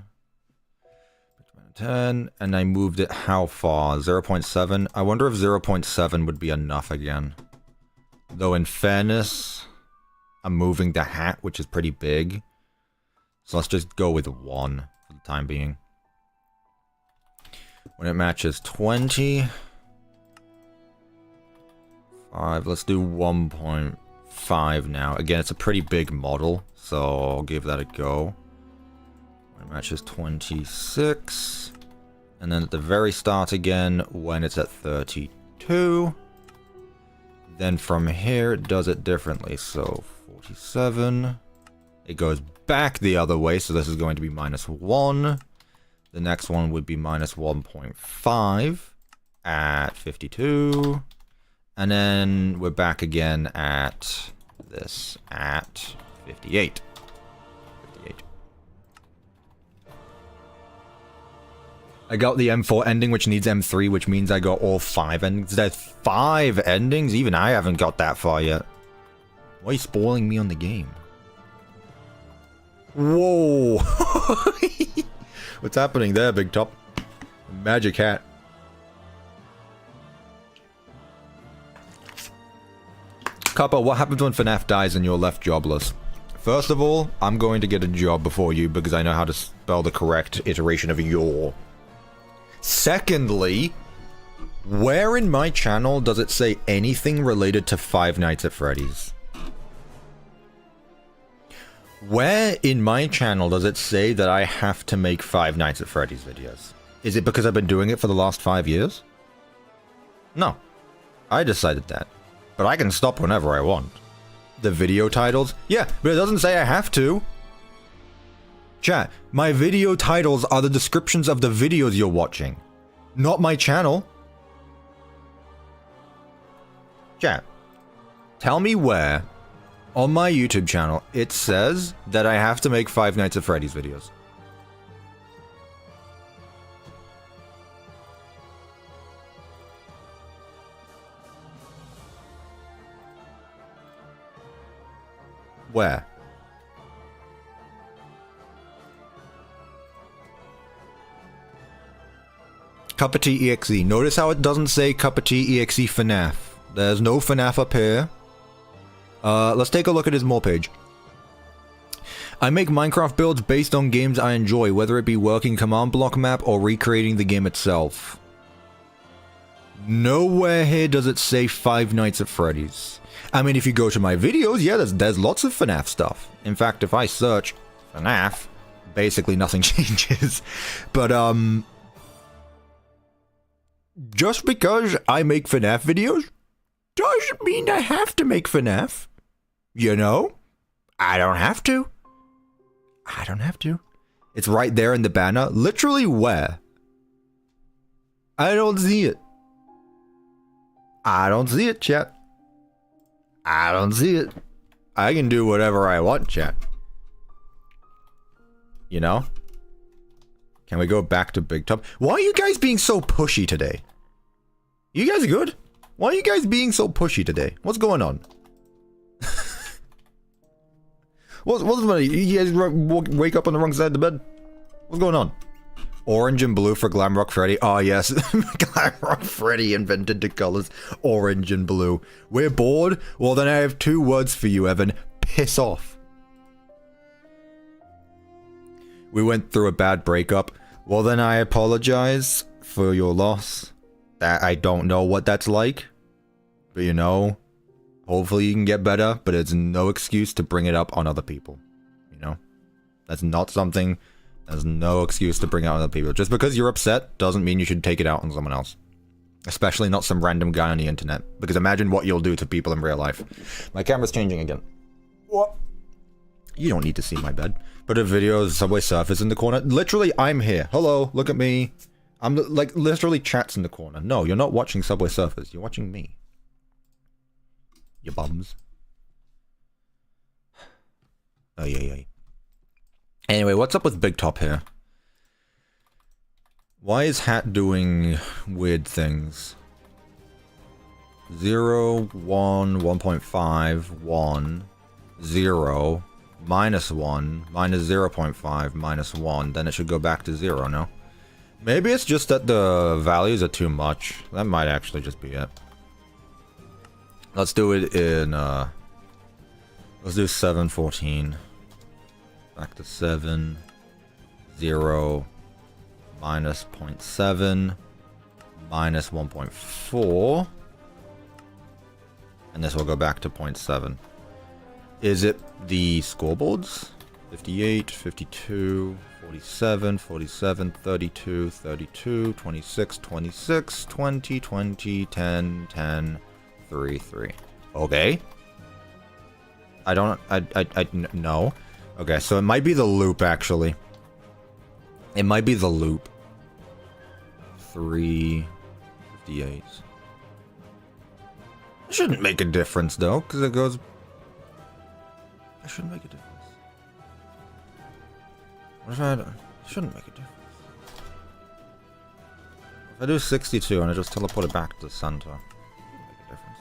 10, and I moved it how far? 0.7? I wonder if 0.7 would be enough again. Though in fairness, I'm moving the hat, which is pretty big. So let's just go with 1 for the time being. When it matches 20... 5, let's do 1.5 now. Again, it's a pretty big model, so I'll give that a go. When it matches 26. And then at the very start again, when it's at 32. Then from here, it does it differently. So 47. It goes back the other way, so this is going to be -1. The next one would be -1.5 at 52. And then we're back again at this, at 58. 58. I got the M4 ending, which needs M3, which means I got all 5 endings. There's 5 endings? Even I haven't got that far yet. Why are you spoiling me on the game? Whoa! What's happening there, BigTop? Magic hat. Cuppa, what happens when FNAF dies and you're left jobless? First of all, I'm going to get a job before you because I know how to spell the correct iteration of your. Secondly, where in my channel does it say anything related to Five Nights at Freddy's? Where in my channel does it say that I have to make Five Nights at Freddy's videos? Is it because I've been doing it for the last 5 years? No. I decided that. But I can stop whenever I want. The video titles? Yeah, but it doesn't say I have to. Chat, my video titles are the descriptions of the videos you're watching. Not my channel. Chat, tell me where on my YouTube channel it says that I have to make Five Nights at Freddy's videos. Where? CuppaTeaExe. Notice how it doesn't say CuppaTeaExe FNAF. There's no FNAF up here. Let's take a look at his more page. I make Minecraft builds based on games I enjoy, whether it be working command block map or recreating the game itself. Nowhere here does it say Five Nights at Freddy's. I mean, if you go to my videos, yeah, there's lots of FNAF stuff. In fact, if I search FNAF, basically nothing changes. But, just because I make FNAF videos doesn't mean I have to make FNAF. You know? I don't have to. I don't have to. It's right there in the banner. Literally where? I don't see it. I don't see it, chat. I don't see it. I can do whatever I want, chat. You know? Can we go back to BigTop? Why are you guys being so pushy today? You guys good? Why are you guys being so pushy today? What's going on? What's the matter? You guys wake up on the wrong side of the bed? What's going on? Orange and blue for Glamrock Freddy. Oh yes, Glamrock Freddy invented the colors orange and blue. We're bored? Well then I have 2 words for you, Evan. Piss off. We went through a bad breakup. Well, then I apologize for your loss. I don't know what that's like. But you know, hopefully you can get better, but it's no excuse to bring it up on other people. You know? That's not something, there's no excuse to bring it out on other people. Just because you're upset doesn't mean you should take it out on someone else. Especially not some random guy on the internet. Because imagine what you'll do to people in real life. My camera's changing again. What? You don't need to see my bed. Put a video of Subway Surfers in the corner. Literally, I'm here. Hello, look at me. I'm like literally chats in the corner. No, you're not watching Subway Surfers. You're watching me. You bums. Oh, yeah. Anyway, what's up with BigTop here? Why is Hat doing weird things? 0, 1, 1.5, 1, 0, minus 1, minus 0.5, minus 1. Then it should go back to 0, no? Maybe it's just that the values are too much. That might actually just be it. Let's do it in, let's do 7, 14. Back to 7, 0, minus 0.7, minus 1.4. And this will go back to 0.7. Is it the scoreboards? 58, 52, 47, 47, 32, 32, 26, 26, 20, 20, 10, 10, 3, 3. Okay. No. Okay, so it might be the loop, actually. It might be the loop. 3, 58. It shouldn't make a difference, though, because it goes... It shouldn't make a difference. What if it shouldn't make a difference. If I do 62 and I just teleport it back to the center, it shouldn't make a difference.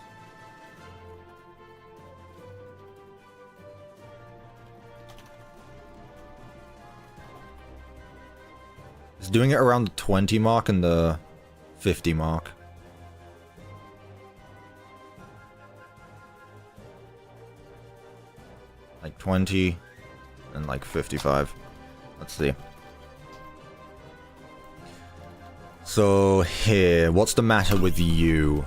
It's doing it around the 20 mark and the 50 mark. Like 20 and like 55. Let's see. So here, what's the matter with you?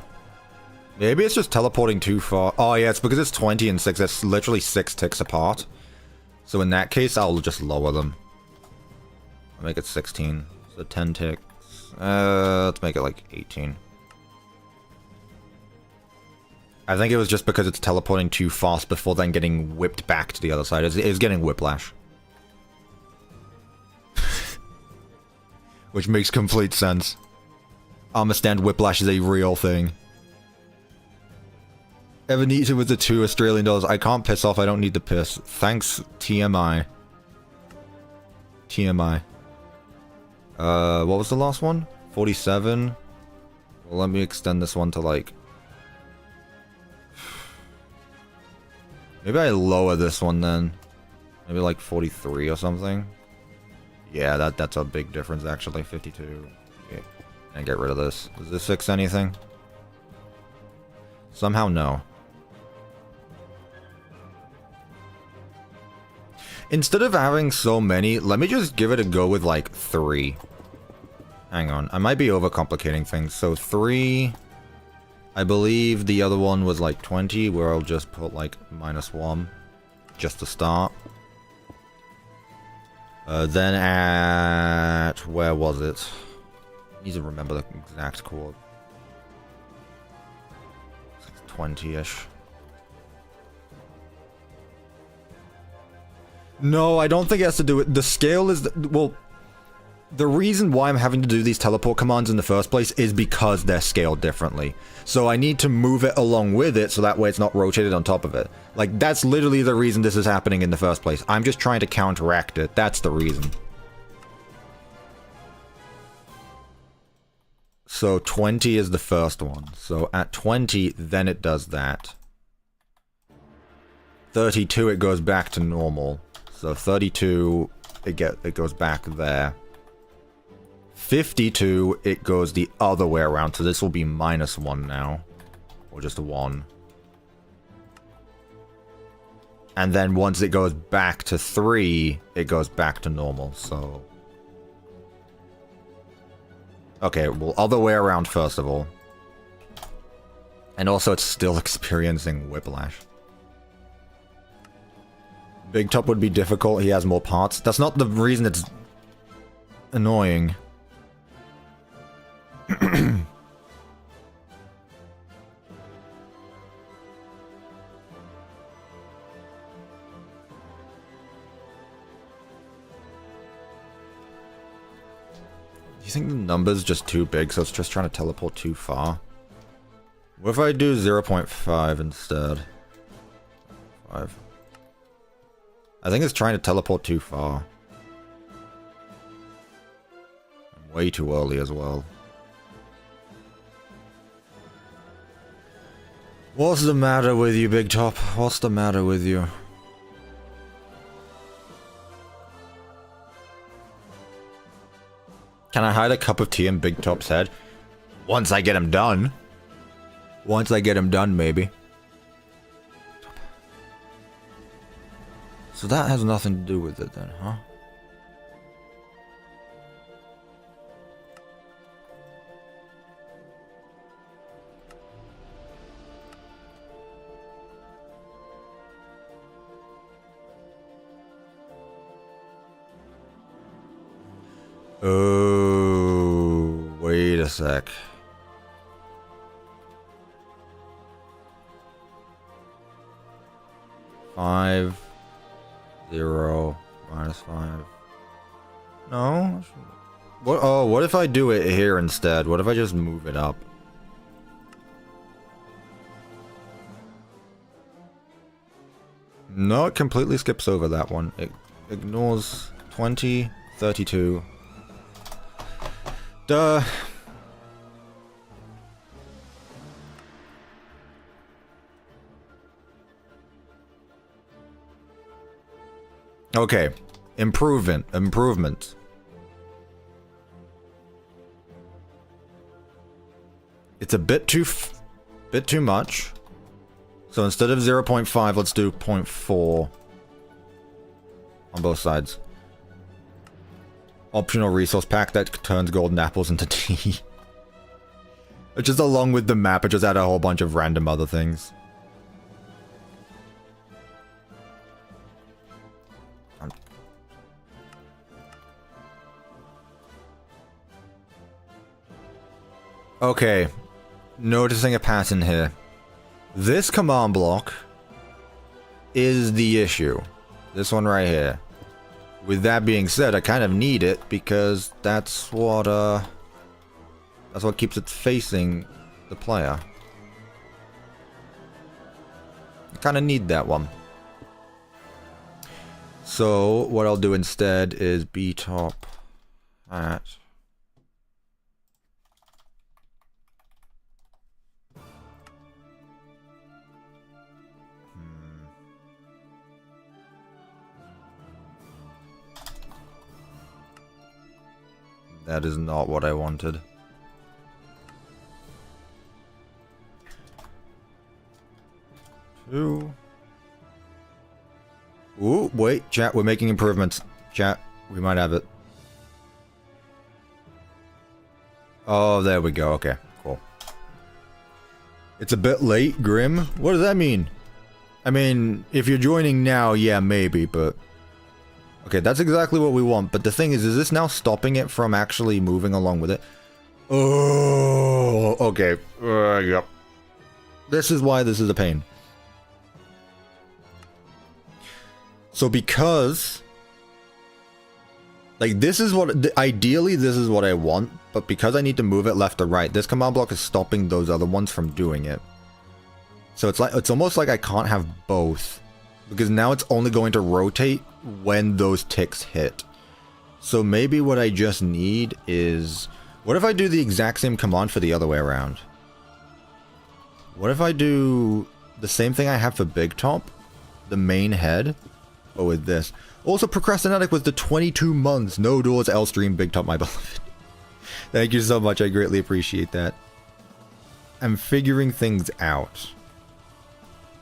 Maybe it's just teleporting too far. Oh yeah, it's because it's 20 and 6. That's literally 6 ticks apart. So in that case, I'll just lower them. I'll make it 16. So 10 ticks. Let's make it like 18. I think it was just because it's teleporting too fast before then getting whipped back to the other side. It's getting whiplash. Which makes complete sense. I understand whiplash is a real thing. Ever need it with the $2 Australian? I can't piss off, I don't need to piss. Thanks, TMI. TMI. What was the last one? 47? Well, let me extend this one to like... Maybe I lower this one then. Maybe like 43 or something. Yeah, that's a big difference actually. 52. Okay. And get rid of this. Does this fix anything? Somehow no. Instead of having so many, let me just give it a go with like 3. Hang on, I might be overcomplicating things. So 3... I believe the other one was like 20, where I'll just put like -1, just to start. Then at... where was it? I need to remember the exact chord. 20-ish. No, I don't think it has to do with... The scale is... well... The reason why I'm having to do these teleport commands in the first place is because they're scaled differently. So I need to move it along with it so that way it's not rotated on top of it. Like, that's literally the reason this is happening in the first place. I'm just trying to counteract it. That's the reason. So 20 is the first one. So at 20, then it does that. 32, it goes back to normal. So 32, it goes back there. 52, it goes the other way around, so this will be -1 now. Or just a 1. And then once it goes back to 3, it goes back to normal, so... Okay, well, other way around first of all. And also it's still experiencing whiplash. BigTop would be difficult, he has more parts. That's not the reason it's annoying. Do you think the number's just too big, so it's just trying to teleport too far? What if I do 0.5 instead? 5. I think it's trying to teleport too far. And way too early as well. What's the matter with you, BigTop? What's the matter with you? Can I hide a cup of tea in BigTop's head? Once I get him done. Once I get him done, maybe. So that has nothing to do with it then, huh? Oh, wait a sec. -5. No? What? Oh, what if I do it here instead? What if I just move it up? No, it completely skips over that one. It ignores 20, 32. Duh. Okay. Improvement. It's a bit too much. So instead of 0.5, let's do 0.4 on both sides. Optional resource pack that turns golden apples into tea. It's just along with the map, it just had a whole bunch of random other things. Okay, noticing a pattern here. This command block is the issue. This one right here. With that being said, I kind of need it because that's what keeps it facing the player. I kind of need that one. So what I'll do instead is BTop at That is not what I wanted. Ooh, wait, chat, we're making improvements. Chat, we might have it. Oh, there we go. Okay, cool. It's a bit late, Grim. What does that mean? I mean, if you're joining now, yeah, maybe, but... Okay, that's exactly what we want, but the thing is this now stopping it from actually moving along with it? Oh, okay. Yep. This is why this is a pain. So because... Like, this is what... Ideally, this is what I want, but because I need to move it left or right, this command block is stopping those other ones from doing it. So it's like, it's almost like I can't have both. Because now it's only going to rotate when those ticks hit. So maybe what I just need is... What if I do the exact same command for the other way around? What if I do the same thing I have for BigTop? The main head? But with this. Also, Procrastinatic with the 22 months. No doors, L stream, BigTop, my beloved. Thank you so much. I greatly appreciate that. I'm figuring things out.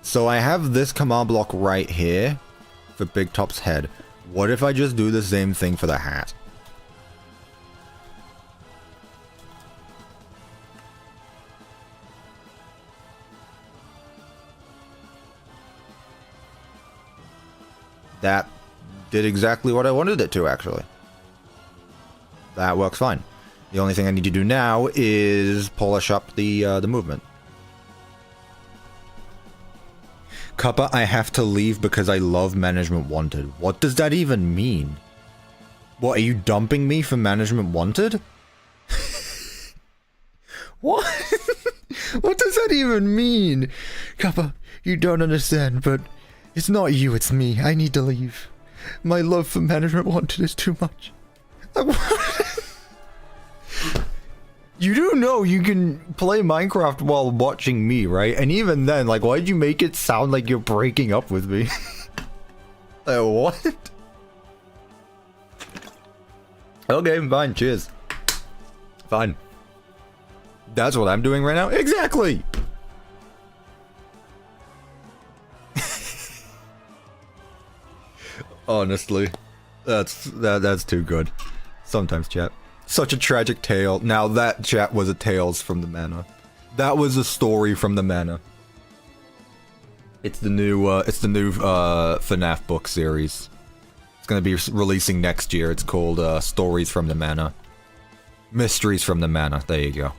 So I have this command block right here for BigTop's head. What if I just do the same thing for the hat? That did exactly what I wanted it to, actually. That works fine. The only thing I need to do now is polish up the movement. Cuppa, I have to leave because I love Management Wanted. What does that even mean? What, are you dumping me for Management Wanted? What? What does that even mean? Cuppa, you don't understand, but it's not you, it's me. I need to leave. My love for Management Wanted is too much. You do know you can play Minecraft while watching me, right? And even then, like, why'd you make it sound like you're breaking up with me? What? Okay, fine, cheers. Fine. That's what I'm doing right now? Exactly! Honestly, that's too good. Sometimes, chat. Such a tragic tale. Now that, chat, was a Tales from the Manor. That was a story from the Manor. It's the new FNAF book series. It's gonna be releasing next year. It's called Stories from the Manor. Mysteries from the Manor. There you go.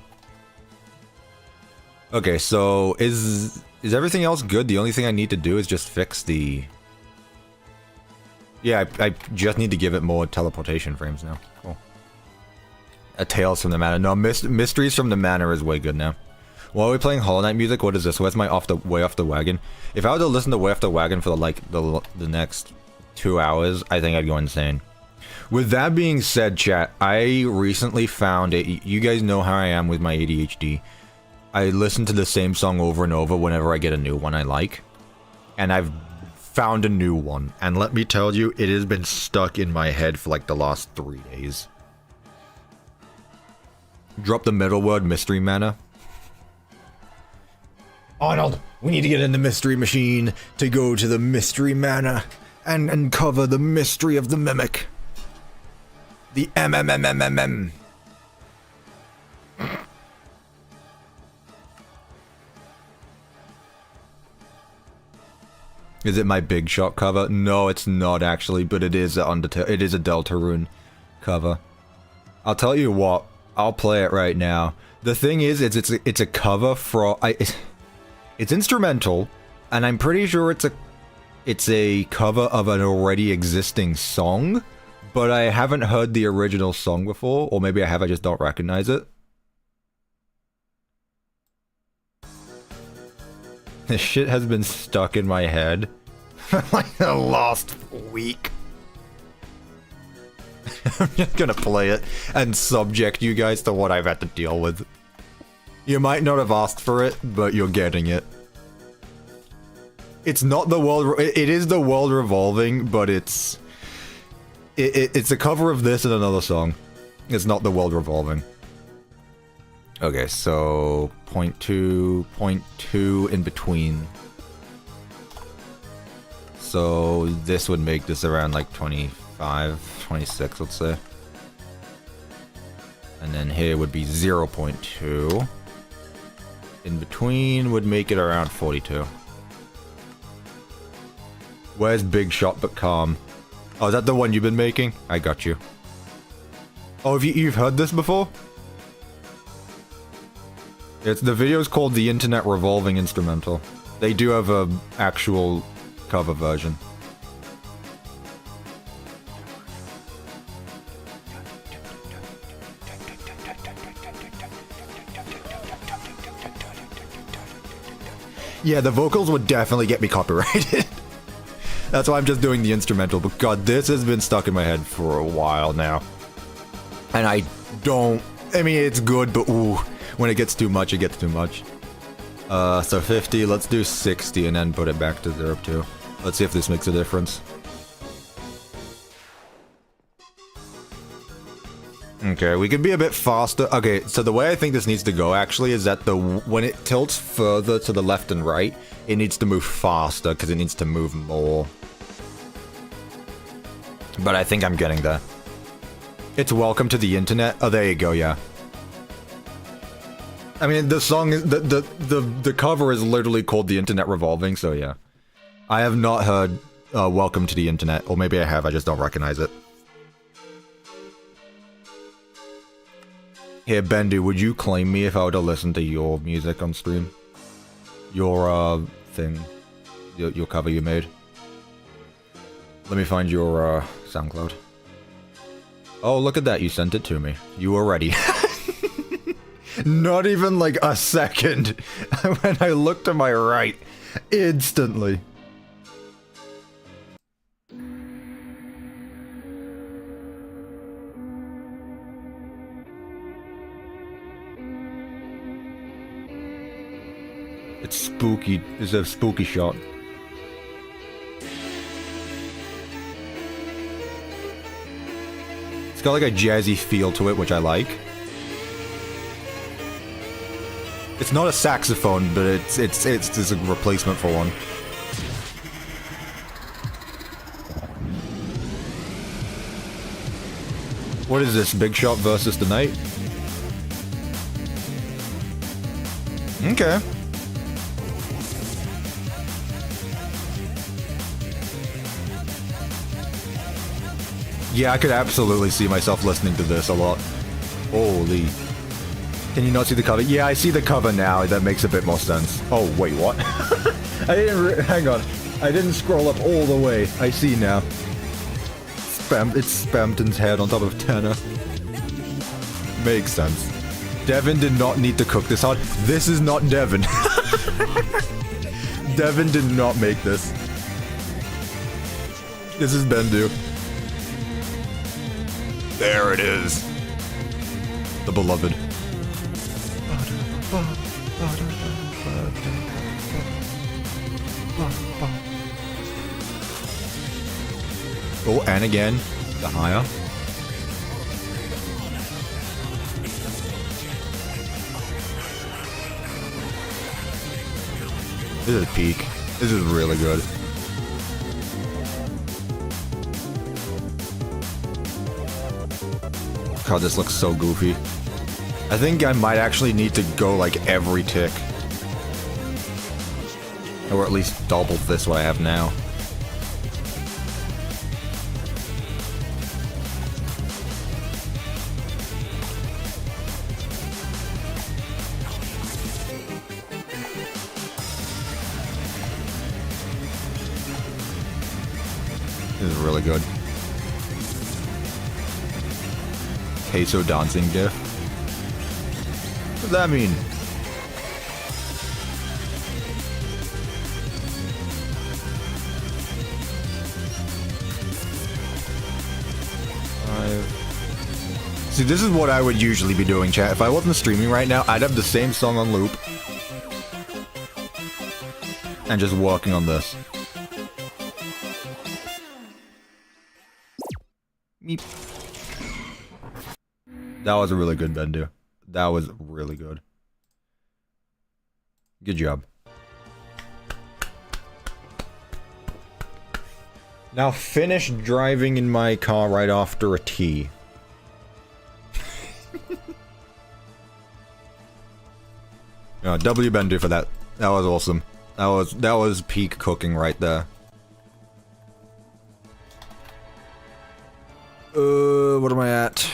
Okay, so is everything else good? The only thing I need to do is just fix the... Yeah, I just need to give it more teleportation frames now. Cool. A Tales from the Manor. No, Mysteries from the Manor is way good now. While we're playing Hollow Knight music, what is this? Where's my Way Off the Wagon? If I were to listen to Way Off the Wagon for the next 2 hours, I think I'd go insane. With that being said, chat, I recently found it. You guys know how I am with my ADHD. I listen to the same song over and over whenever I get a new one I like. And I've found a new one. And let me tell you, it has been stuck in my head for like the last 3 days. Drop the middle word, Mystery Manor. Arnold, we need to get in the Mystery Machine to go to the Mystery Manor and uncover the mystery of the Mimic. The MMMMMM. Is it my Big Shot cover? No, it's not actually, but it is a Undertale. It is a Deltarune cover. I'll tell you what. I'll play it right now. The thing is, it's a cover for it's instrumental, and I'm pretty sure it's a cover of an already existing song, but I haven't heard the original song before, or maybe I have, I just don't recognize it. This shit has been stuck in my head for like the last week. I'm just gonna play it and subject you guys to what I've had to deal with. You might not have asked for it, but you're getting it. It's not the world. It is the world revolving, but it's a cover of this and another song. It's not the world revolving. Okay, so point two in between. So this would make this around like 25, 26, let's say. And then here would be 0.2. In between would make it around 42. Where's Big Shot but Calm? Oh, is that the one you've been making? I got you. Oh, you've heard this before? The video's called The Internet Revolving Instrumental. They do have a actual cover version. Yeah, the vocals would definitely get me copyrighted. That's why I'm just doing the instrumental, but god, this has been stuck in my head for a while now. And I mean, it's good, but ooh, when it gets too much, it gets too much. So 50, let's do 60 and then put it back to 0.2. Let's see if this makes a difference. Okay, we could be a bit faster. Okay, so the way I think this needs to go actually is that when it tilts further to the left and right, it needs to move faster because it needs to move more. But I think I'm getting there. It's Welcome to the Internet. Oh, there you go, yeah. I mean, the song is the cover is literally called The Internet Revolving, so yeah. I have not heard Welcome to the Internet, or maybe I have, I just don't recognize it. Here, Bendu, would you claim me if I were to listen to your music on stream? Your, thing. Your cover you made. Let me find your, SoundCloud. Oh, look at that, you sent it to me. You were ready. Not even like a second. When I looked to my right, instantly. It's spooky. It's a spooky shot. It's got like a jazzy feel to it, which I like. It's not a saxophone, but it's a replacement for one. What is this? Big Shot versus the Night? Okay. Yeah, I could absolutely see myself listening to this a lot. Holy. Can you not see the cover? Yeah, I see the cover now. That makes a bit more sense. Oh, wait, what? I didn't hang on. I didn't scroll up all the way. I see now. It's Spamton's head on top of Tanner. Makes sense. Devin did not need to cook this hard. This is not Devin. Devin did not make this. This is Bendu. There it is. The beloved. Oh, and again, the higher. This is peak. This is really good. God, this looks so goofy. I think I might actually need to go like every tick. Or at least double this what I have now. This is really good. Queso dancing diff. What does that mean? See, this is what I would usually be doing, chat. If I wasn't streaming right now, I'd have the same song on loop. And just working on this. Meep. That was a really good Bendu. That was really good. Good job. Now finish driving in my car right after a tea. W Bendu for that. That was awesome. That was peak cooking right there. What am I at?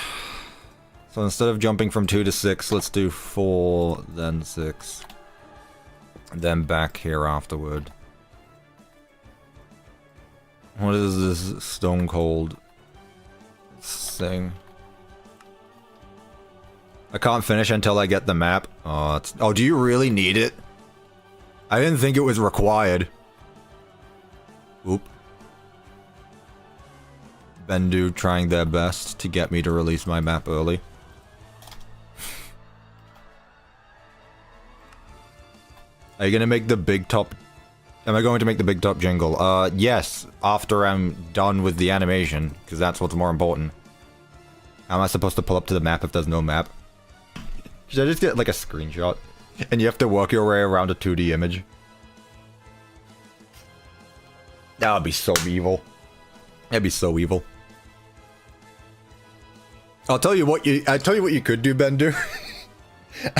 So instead of jumping from 2 to 6, let's do 4, then 6. Then back here afterward. What is this Stone Cold thing? I can't finish until I get the map. Oh, oh, do you really need it? I didn't think it was required. Oop. Bendu trying their best to get me to release my map early. Are you gonna make the BigTop? Am I going to make the BigTop jingle? Yes, after I'm done with the animation, because that's what's more important. How am I supposed to pull up to the map if there's no map? Should I just get like a screenshot? And you have to work your way around a 2D image? That would be so evil. That'd be so evil. I'll tell you what you could do, Bendu.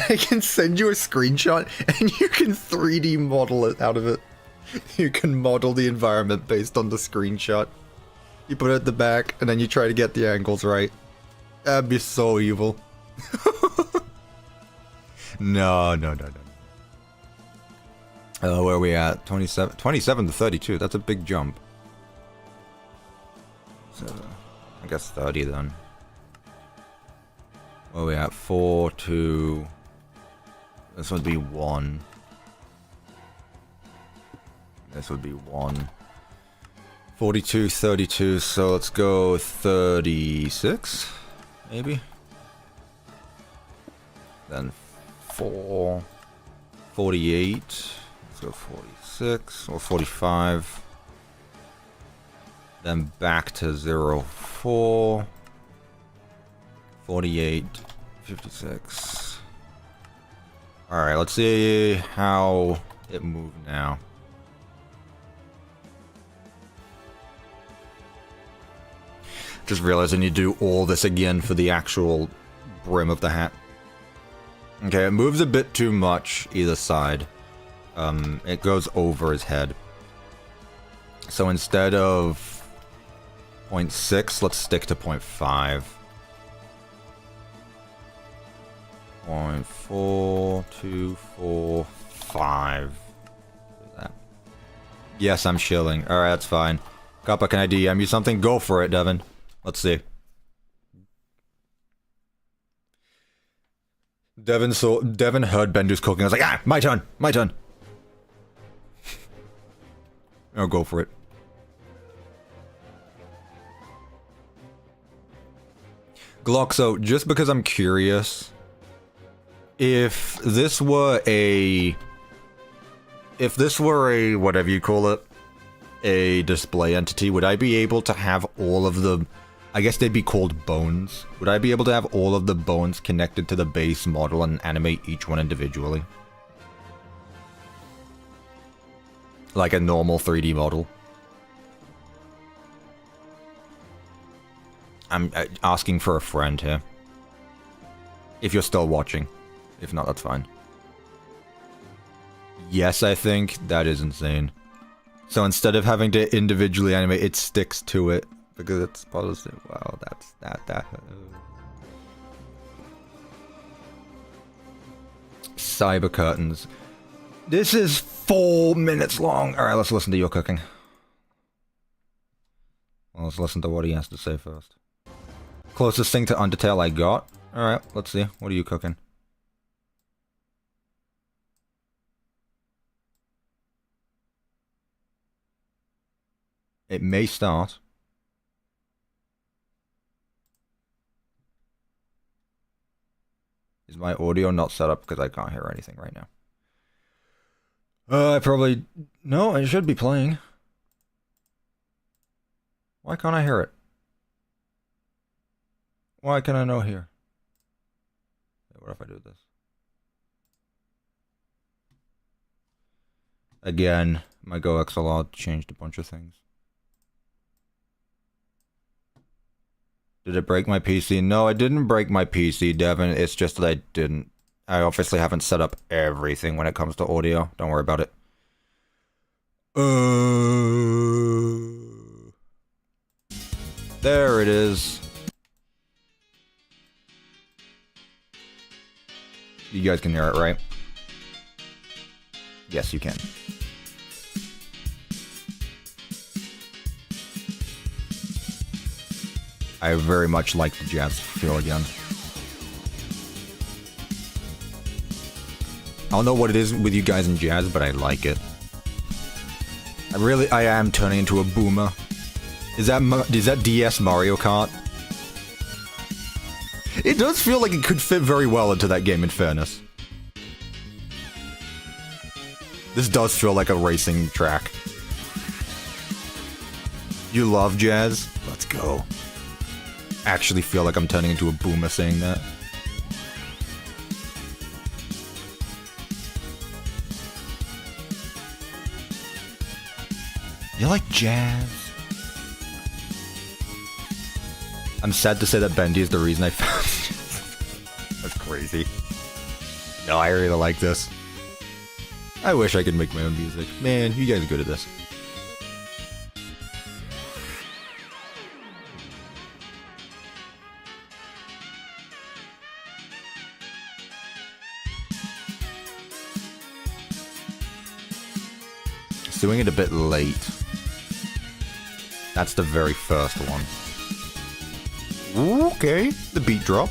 I can send you a screenshot and you can 3D model it out of it. You can model the environment based on the screenshot. You put it at the back and then you try to get the angles right. That'd be so evil. No. Where are we at? 27 to 32. That's a big jump. So, I guess 30 then. Where are we at? 4 to... This would be 1. This would be 1. 42, 32, so let's go 36, maybe? Then 4, 48, let's go 46, or 45. Then back to 0, 4, 48, 56. Alright, let's see how it moved now. Just realizing you do all this again for the actual brim of the hat. Okay, it moves a bit too much either side. It goes over his head. So instead of 0.6, let's stick to 0.5. 0.4245. That. Yes, I'm shilling. Alright, that's fine. Cuppa, can I DM you something? Go for it, Devin. Let's see. Devin heard Bendu's cooking. I was like, ah, my turn. I'll go for it. Gloxo, just because I'm curious, if this were a whatever you call it, a display entity, would I be able to have all of the, I guess they'd be called bones. Would I be able to have all of the bones connected to the base model and animate each one individually? Like a normal 3D model. I'm asking for a friend here. If you're still watching. If not, that's fine. Yes, I think. That is insane. So instead of having to individually animate, it sticks to it. Because it's positive. Wow, that's that. Cyber curtains. This is 4 minutes long. Alright, let's listen to your cooking. Well, let's listen to what he has to say first. Closest thing to Undertale I got. Alright, let's see. What are you cooking? It may start. Is my audio not set up because I can't hear anything right now? I probably... No, it should be playing. Why can't I hear it? Why can I not hear? What if I do this? Again, my GoXLR changed a bunch of things. Did it break my PC? No, it didn't break my PC, Devin. It's just that I obviously haven't set up everything when it comes to audio. Don't worry about it. There it is. You guys can hear it, right? Yes, you can. I very much like the jazz feel again. I don't know what it is with you guys in jazz, but I like it. I am turning into a boomer. Is that DS Mario Kart? It does feel like it could fit very well into that game, in fairness. This does feel like a racing track. You love jazz? Let's go. actually feel like I'm turning into a boomer saying that. You like jazz? I'm sad to say that Bendy is the reason I found it. That's crazy. No, I really like this. I wish I could make my own music. Man, you guys are good at this. It's doing it a bit late. That's the very first one. Okay, the beat drop.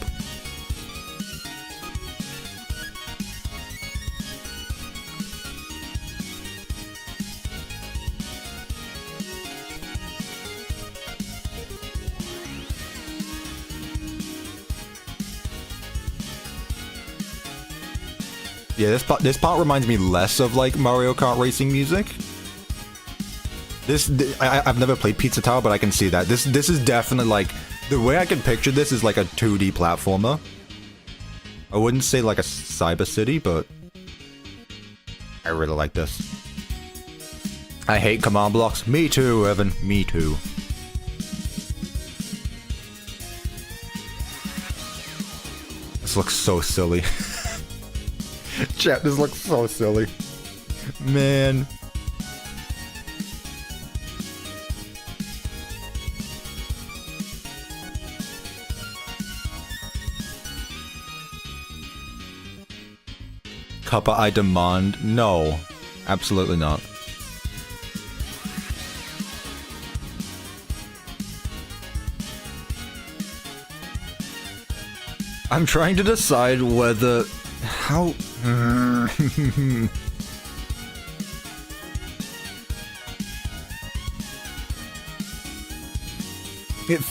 Yeah, this part reminds me less of like Mario Kart racing music. I've never played Pizza Tower, but I can see that. This is definitely like, the way I can picture this is like a 2D platformer. I wouldn't say like a Cyber City, but I really like this. I hate command blocks. Me too, Evan. Me too. This looks so silly. Chat, this looks so silly. Man. Cuppa, I demand. No. Absolutely not. I'm trying to decide whether... How...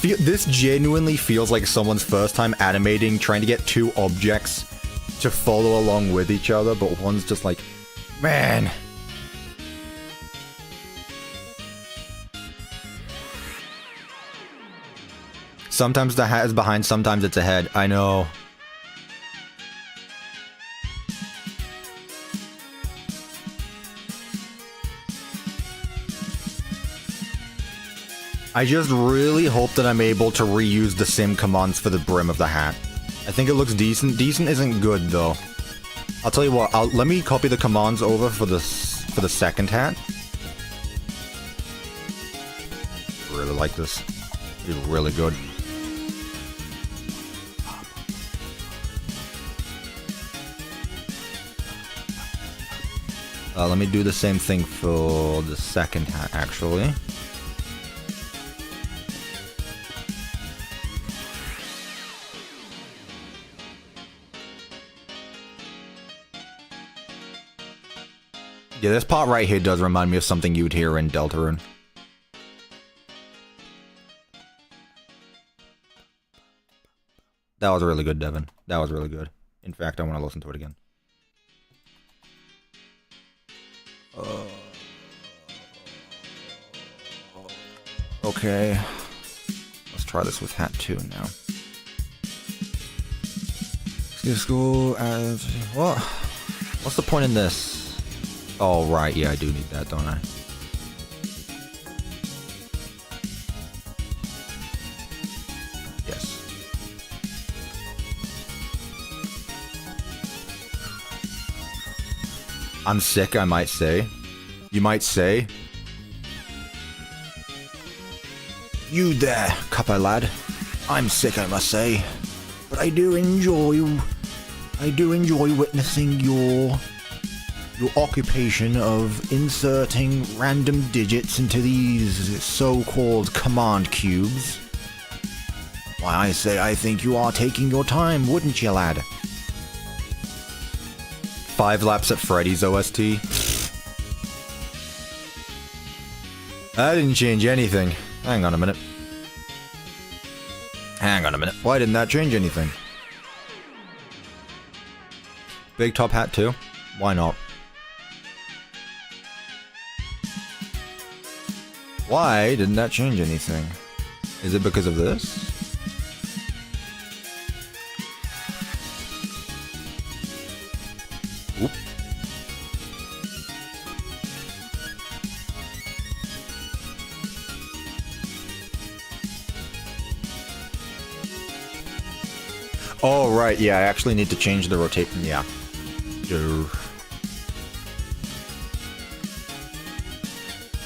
This genuinely feels like someone's first time animating, trying to get two objects to follow along with each other, but one's just like, man. Sometimes the hat is behind, sometimes it's ahead. I know. I just really hope that I'm able to reuse the same commands for the brim of the hat. I think it looks decent. Decent isn't good though. I'll tell you what. Let me copy the commands over for the second hat. Really like this. It's really good. Let me do the same thing for the second hat, actually. Yeah, this part right here does remind me of something you'd hear in Deltarune. That was really good, Devin. That was really good. In fact, I want to listen to it again. Okay. Let's try this with hat 2 now. Let's go as... What? What's the point in this? Oh, right. Yeah, I do need that, don't I? Yes. I'm sick, I might say. You might say. You there, Cuppa lad. I'm sick, I must say. But I do enjoy witnessing your occupation of inserting random digits into these so-called command cubes. Why, I say I think you are taking your time, wouldn't you, lad? 5 laps at Freddy's OST. That didn't change anything. Hang on a minute. Hang on a minute. Why didn't that change anything? BigTop hat too? Why not? Why didn't that change anything? Is it because of this? Oh, right, yeah, I actually need to change the rotation, yeah.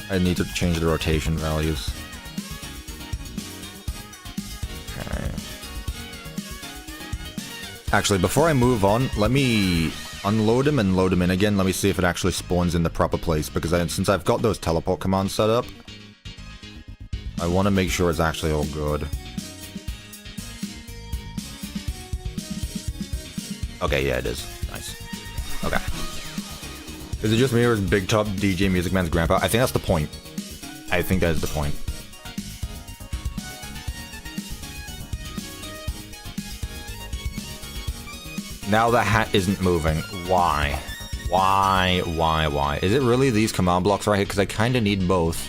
I need to change the rotation values. Okay. Actually, before I move on, let me unload him and load him in again. Let me see if it actually spawns in the proper place, because since I've got those teleport commands set up, I want to make sure it's actually all good. Okay, yeah, it is. Nice. Okay. Is it just me or is BigTop DJ Music Man's grandpa? I think that's the point. I think that is the point. Now the hat isn't moving. Why? Why? Is it really these command blocks right here? Because I kind of need both.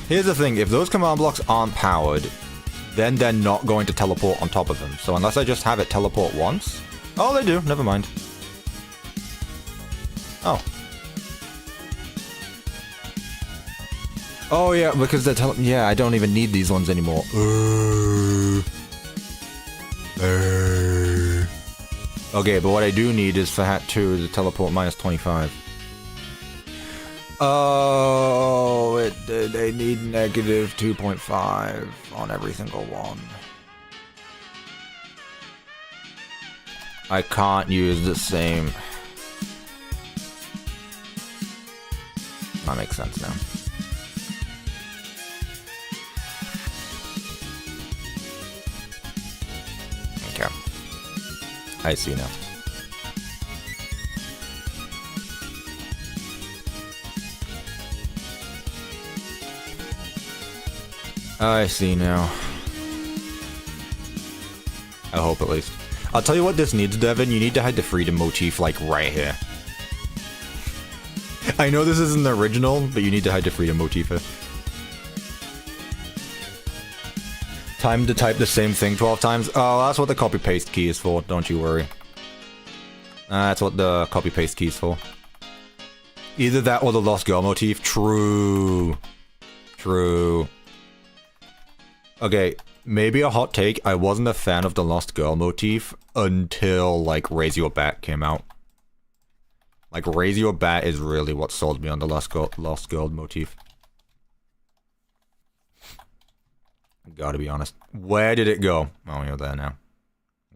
Here's the thing, if those command blocks aren't powered, then they're not going to teleport on top of them. So unless I just have it teleport once... Oh, they do, never mind. Oh. Oh yeah, because they're yeah, I don't even need these ones anymore. Okay, but what I do need is for hat 2 to teleport minus 25. Oh, they need negative 2.5 on every single one. I can't use the same. That makes sense now. Okay. I see now. I see now. I hope at least. I'll tell you what this needs, Devin. You need to hide the freedom motif, like, right here. I know this isn't the original, but you need to hide the freedom motif here. Time to type the same thing 12 times? Oh, that's what the copy-paste key is for, don't you worry. That's what the copy-paste key is for. Either that or the Lost Girl motif. True. True. Okay, maybe a hot take. I wasn't a fan of the Lost Girl motif until, like, Raise Your Bat came out. Like, Raise Your Bat is really what sold me on the Lost Girl motif. Gotta be honest. Where did it go? Oh, you're there now.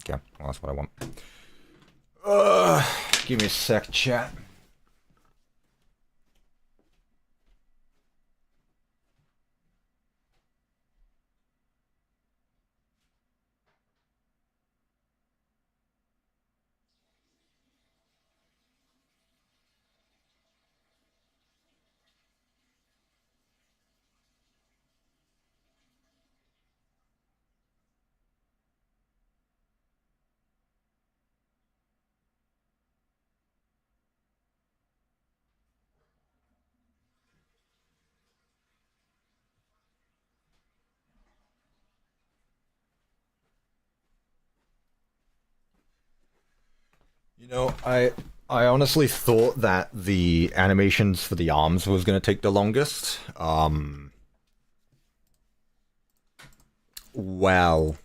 Okay, well, that's what I want. Give me a sec, chat. You know, I honestly thought that the animations for the arms was going to take the longest. Well.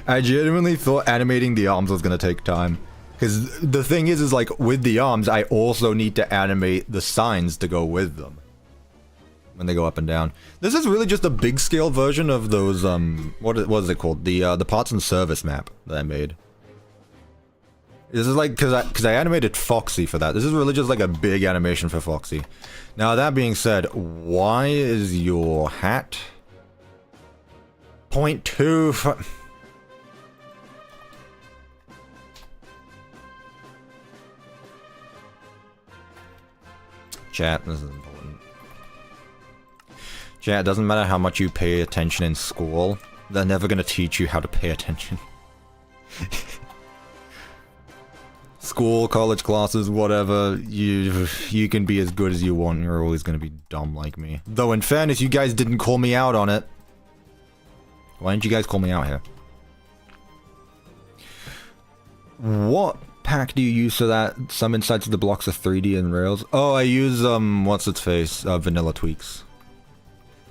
I genuinely thought animating the arms was going to take time. Because the thing is like, with the arms, I also need to animate the signs to go with them. When they go up and down. This is really just a big scale version of those, what is it called? The parts and service map that I made. This is like, because I animated Foxy for that. This is really just like a big animation for Foxy. Now, that being said, why is your hat 0.2? Chat, this is important. Chat, it doesn't matter how much you pay attention in school. They're never going to teach you how to pay attention. School, college classes, whatever, you can be as good as you want, you're always gonna be dumb like me. Though in fairness, you guys didn't call me out on it. Why didn't you guys call me out here? What pack do you use so that some insides of the blocks are 3D and Rails? Oh, I use, what's its face? Vanilla Tweaks.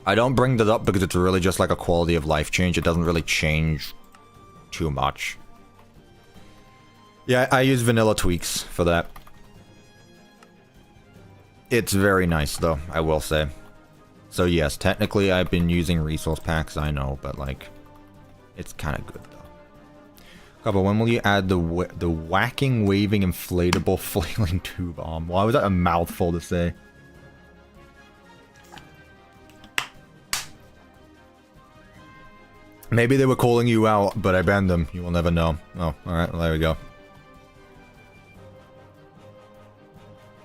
I don't bring that up because it's really just like a quality of life change. It doesn't really change too much. Yeah, I use vanilla tweaks for that. It's very nice though, I will say. So yes, technically I've been using resource packs, I know, but like, it's kind of good though. Cuppa, when will you add the whacking, waving, inflatable, flailing tube arm? Why was that a mouthful to say? Maybe they were calling you out, but I banned them. You will never know. Oh, alright, well, there we go.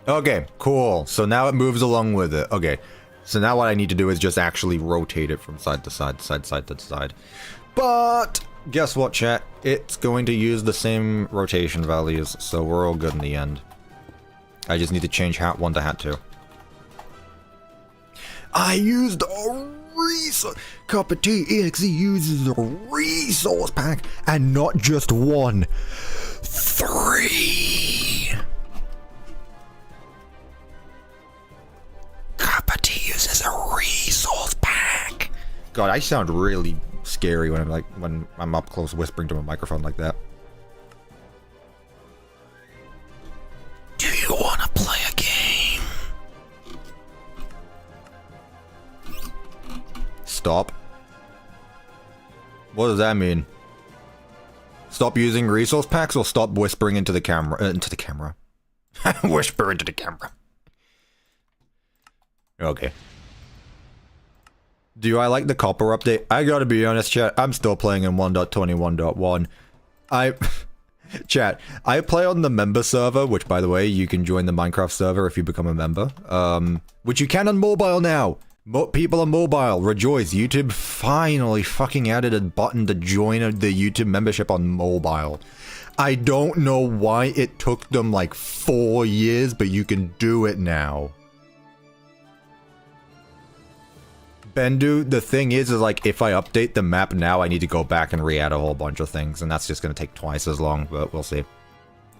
Okay, cool. So now it moves along with it. Okay. So now what I need to do is just actually rotate it from side to side, side to side. But guess what, chat? It's going to use the same rotation values, so we're all good in the end. I just need to change hat 1 to hat 2. I used a resource. CuppaTeaExe uses a resource pack, and not just 1, 3. CuppaTea uses a resource pack. God, I sound really scary when I'm up close whispering to a microphone like that. Do you want to play a game? Stop. What does that mean? Stop using resource packs or stop whispering into the camera? Whisper into the camera. Okay. Do I like the copper update? I gotta be honest, chat, I'm still playing in 1.21.1. Chat, I play on the member server, which, by the way, you can join the Minecraft server if you become a member. Which you can on mobile now! People on mobile, rejoice, YouTube finally fucking added a button to join the YouTube membership on mobile. I don't know why it took them like 4 years, but you can do it now. Bendu, the thing is like, if I update the map now, I need to go back and re-add a whole bunch of things, and that's just gonna take twice as long, but we'll see.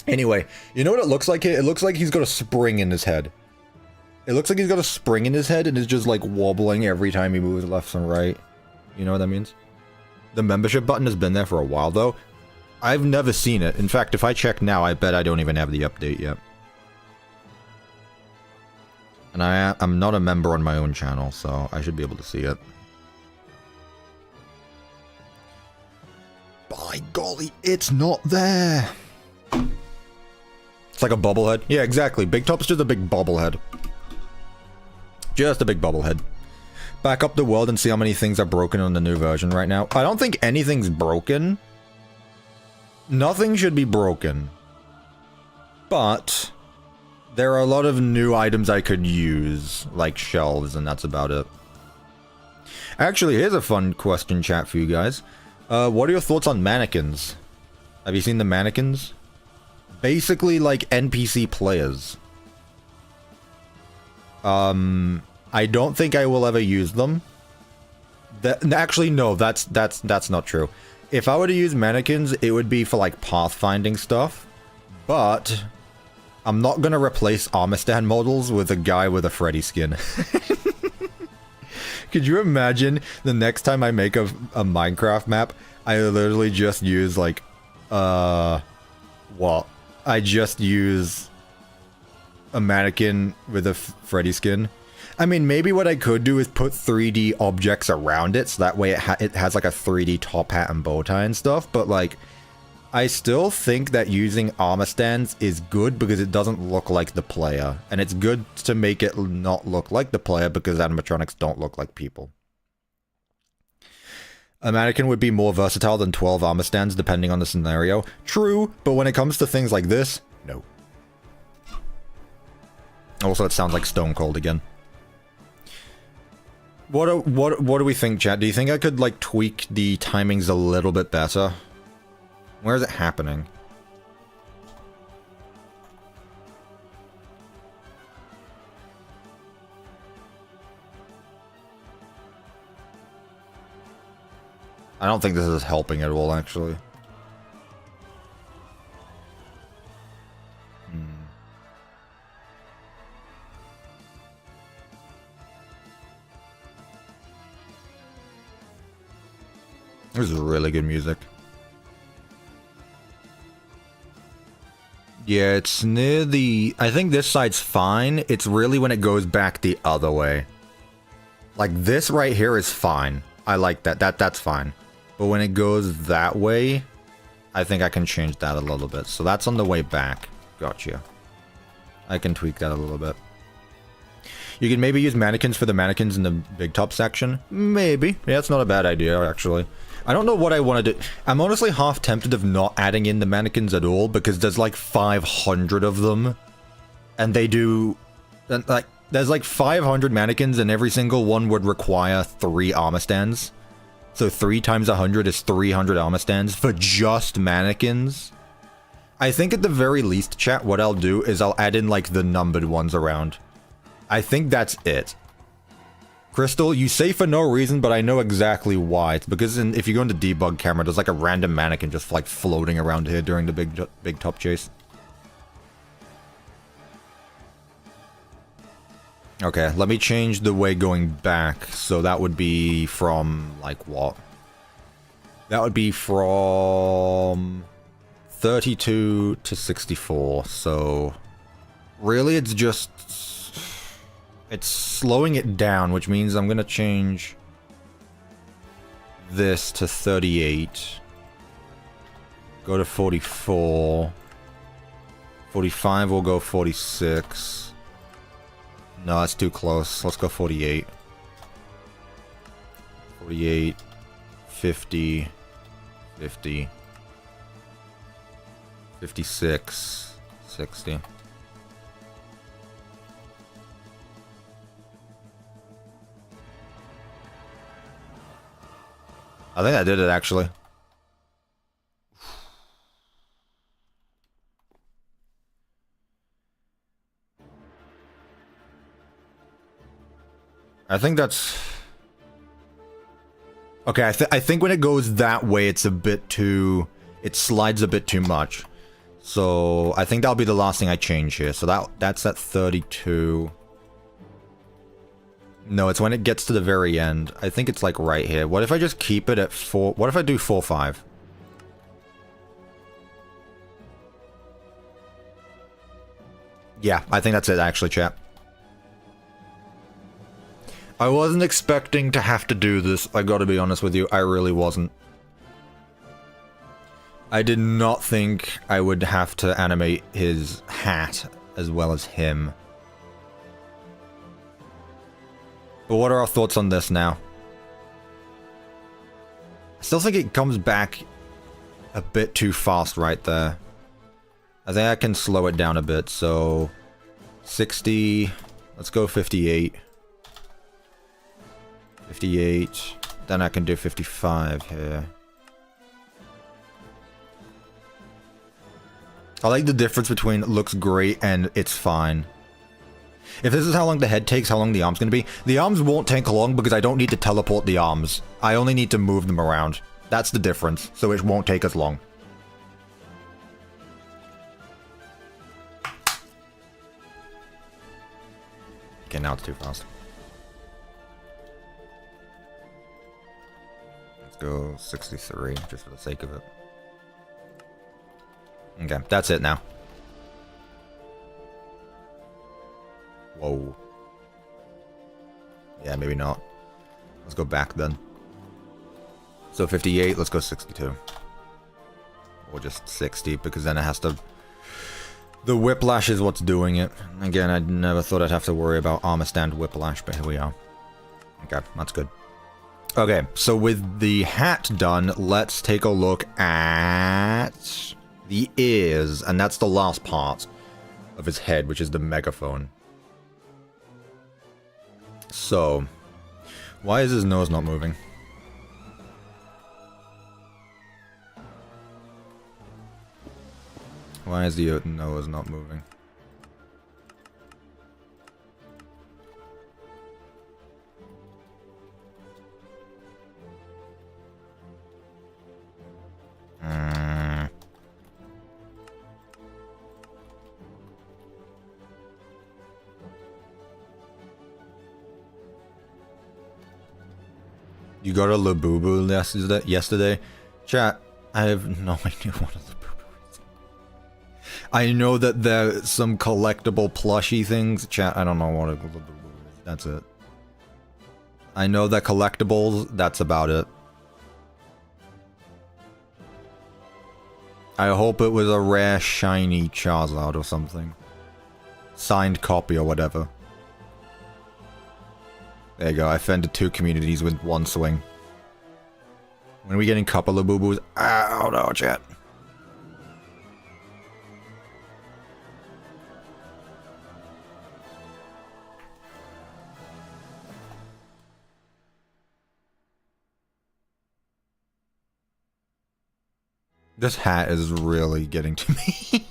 Anyway, you know what it looks like here? It looks like he's got a spring in his head. It looks like he's got a spring in his head and is just like wobbling every time he moves left and right. You know what that means? The membership button has been there for a while though. I've never seen it. In fact, if I check now, I bet I don't even have the update yet. And I'm not a member on my own channel, so I should be able to see it. By golly, it's not there! It's like a bobblehead. Yeah, exactly. BigTop's just a big bobblehead. Just a big bobblehead. Back up the world and see how many things are broken on the new version right now. I don't think anything's broken. Nothing should be broken. But there are a lot of new items I could use, like shelves, and that's about it. Actually, here's a fun question, chat, for you guys. What are your thoughts on mannequins? Have you seen the mannequins? Basically, like NPC players. I don't think I will ever use them. Actually, no, that's not true. If I were to use mannequins, it would be for like pathfinding stuff. But I'm not gonna replace armor stand models with a guy with a Freddy skin. Could you imagine the next time I make a Minecraft map, I literally just use like, what? I just use a mannequin with a Freddy skin. I mean, maybe what I could do is put 3D objects around it, so that way it has like a 3D top hat and bow tie and stuff, but like, I still think that using armor stands is good because it doesn't look like the player, and it's good to make it not look like the player because animatronics don't look like people. A mannequin would be more versatile than 12 armor stands depending on the scenario. True, but when it comes to things like this, no. Also, it sounds like Stone Cold again. What do we think, chat? Do you think I could, like, tweak the timings a little bit better? Where is it happening? I don't think this is helping at all, actually. This is really good music. Yeah, it's near the... I think this side's fine. It's really when it goes back the other way. Like, this right here is fine. I like that. That's fine. But when it goes that way, I think I can change that a little bit. So that's on the way back. Gotcha. I can tweak that a little bit. You can maybe use mannequins for the mannequins in the BigTop section. Maybe. Yeah, it's not a bad idea, actually. I don't know what I want to do. I'm honestly half tempted of not adding in the mannequins at all, because there's like 500 of them. And they do... like, there's like 500 mannequins, and every single one would require 3 armor stands. So 3 times 100 is 300 armor stands for just mannequins. I think at the very least, chat, what I'll do is I'll add in like the numbered ones around. I think that's it. Crystal, you say for no reason, but I know exactly why. It's because if you go into debug camera, there's like a random mannequin just like floating around here during the big top chase. Okay, let me change the way going back. So that would be from like what? That would be from 32 to 64. So really it's just... it's slowing it down, which means I'm gonna change this to 38. Go to 44. 45 will go 46. No, that's too close. Let's go 48. 48. 50. 50. 56. 60. I think I did it, actually. I think that's... okay, I think when it goes that way, it's a bit too... it slides a bit too much. So, I think that'll be the last thing I change here. So that's at 32... no, it's when it gets to the very end. I think it's like right here. What if I just keep it at 4... what if I do 4, 5? Yeah, I think that's it actually, chat. I wasn't expecting to have to do this, I gotta be honest with you. I really wasn't. I did not think I would have to animate his hat as well as him. But what are our thoughts on this now? I still think it comes back a bit too fast right there. I think I can slow it down a bit, so... 60... let's go 58. 58... then I can do 55 here. I like the difference between looks great and it's fine. If this is how long the head takes, how long the arm's gonna be? The arms won't take long because I don't need to teleport the arms. I only need to move them around. That's the difference, so it won't take as long. Okay, now it's too fast. Let's go 63, just for the sake of it. Okay, that's it now. Whoa. Yeah, maybe not. Let's go back then. So 58, let's go 62. Or just 60, because then it has to... the whiplash is what's doing it. Again, I never thought I'd have to worry about armor stand whiplash, but here we are. Okay, that's good. Okay, so with the hat done, let's take a look at the ears, and that's the last part of his head, which is the megaphone. So, why is his nose not moving? Why is the nose not moving? You got a Labubu yesterday? Chat, I have no idea what a Labubu is. I know that there's some collectible plushy things. Chat, I don't know what a Labubu is. That's it. I know that collectibles, that's about it. I hope it was a rare shiny Charizard or something. Signed copy or whatever. There you go, I fended 2 communities with 1 swing. When are we getting Cuppa Labubus? Oh no, chat. This hat is really getting to me.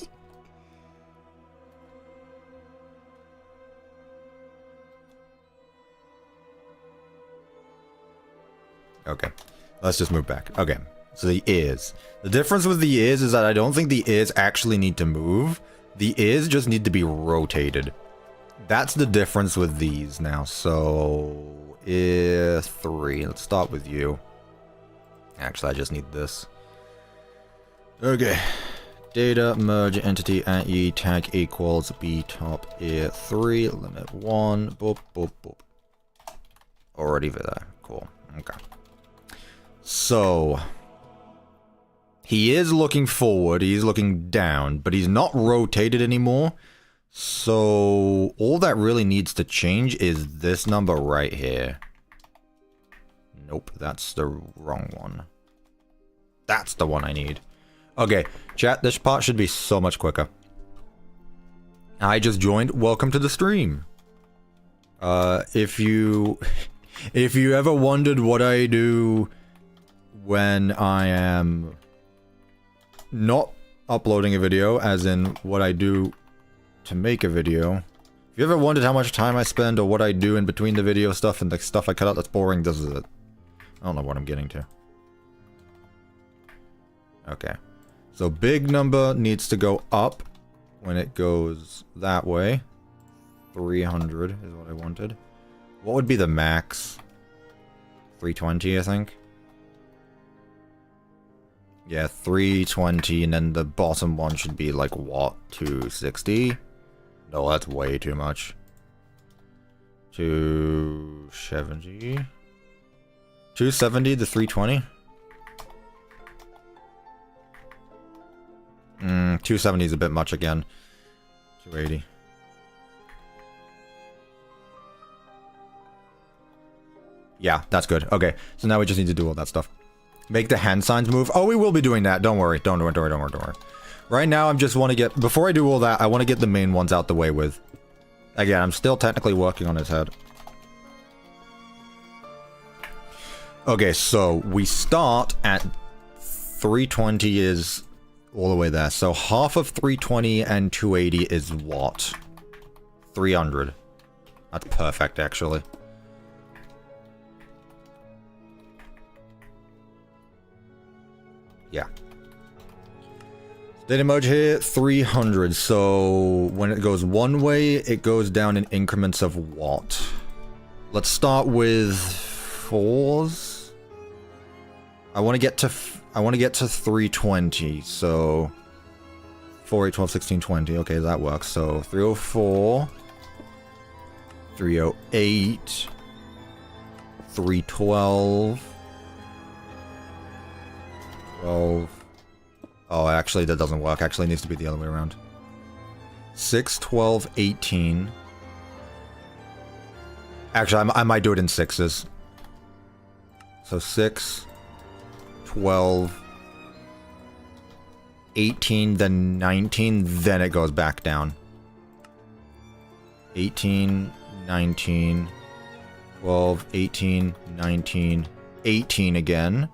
Okay, let's just move back. Okay, so the ears. The difference with the ears is that I don't think the ears actually need to move. The ears just need to be rotated. That's the difference with these now. So, ear 3. Let's start with you. Actually, I just need this. Okay. Data merge entity at e tag equals BTop ear 3 limit 1. Boop boop boop. Already there. Cool. Okay. So he is looking forward, he's looking down, but he's not rotated anymore. So all that really needs to change is this number right here. Nope, that's the wrong one. That's the one I need. Okay, chat, this part should be so much quicker. I just joined. Welcome to the stream. If you ever wondered what I do when I am not uploading a video, as in what I do to make a video. If you ever wondered how much time I spend or what I do in between the video stuff and the stuff I cut out that's boring, this is it. I don't know what I'm getting to. Okay. So big number needs to go up when it goes that way. 300 is what I wanted. What would be the max? 320, I think. Yeah, 320, and then the bottom one should be like, what, 260? No, that's way too much. 270? 270 to 320? 270 is a bit much again. 280. Yeah, that's good. Okay, so now we just need to do all that stuff. Make the hand signs move. Oh, we will be doing that. Don't worry. Don't worry. Right now, I just want to get... Before I do all that, I want to get the main ones out the way with. Again, I'm still technically working on his head. Okay, so we start at 320 is all the way there. So half of 320 and 280 is what? 300. That's perfect, actually. Yeah. Data merge here, 300. So when it goes one way, it goes down in increments of what? Let's start with 4s. I want to get to 320. So 4, 8, 12, 16, 20. Okay, that works. So 304, 308, 312. 12. Oh, actually, that doesn't work. Actually, it needs to be the other way around. 6, 12, 18. Actually, I might do it in 6s. So 6, 12, 18, then 19, then it goes back down. 18, 19, 12, 18, 19, 18 again.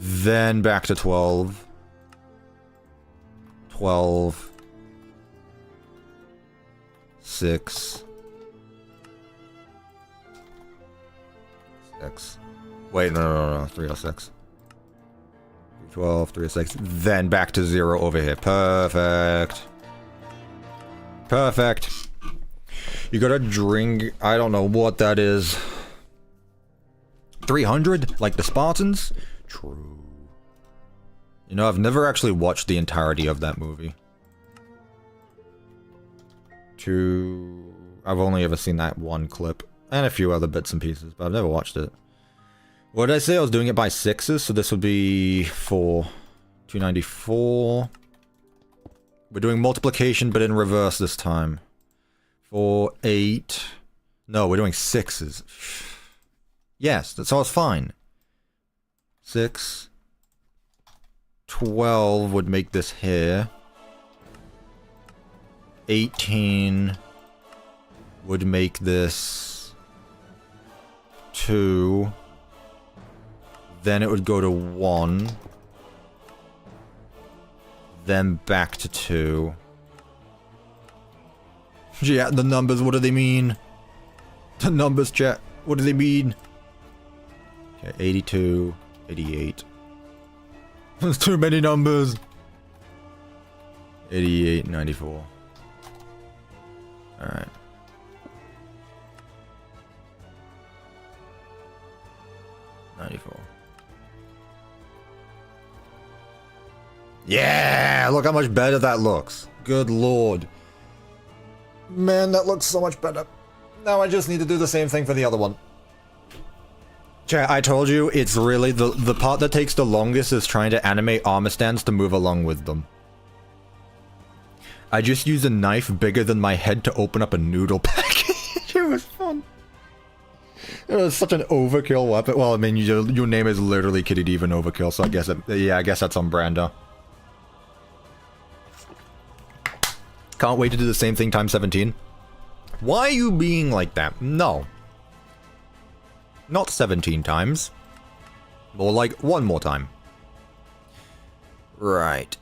Then back to 12. 12. 6. 6. Wait, no. 306. 12, 306. Then back to 0 over here. Perfect. Perfect. You gotta drink. I don't know what that is. 300? Like the Spartans? True. You know, I've never actually watched the entirety of that movie. I've only ever seen that one clip. And a few other bits and pieces, but I've never watched it. What did I say? I was doing it by 6s, so this would be for 294. We're doing multiplication, but in reverse this time. 4, 8. No, we're doing 6s. Yes, that's all fine. 6. 12 would make this here. 18 would make this 2. Then it would go to 1. Then back to 2. Yeah, the numbers, what do they mean? The numbers, chat, what do they mean? Okay, 82, 88. There's too many numbers. 88, 94. Alright. Yeah! Look how much better that looks. Good lord. Man, that looks so much better. Now I just need to do the same thing for the other one. Chat, I told you, it's really the part that takes the longest is trying to animate armor stands to move along with them. I just used a knife bigger than my head to open up a noodle package. It was fun. It was such an overkill weapon. Well, I mean, your name is literally Kitty Diva Overkill, so I guess I guess that's on Brando. Can't wait to do the same thing times 17. Why are you being like that? No. Not 17 times. More like one more time. Right.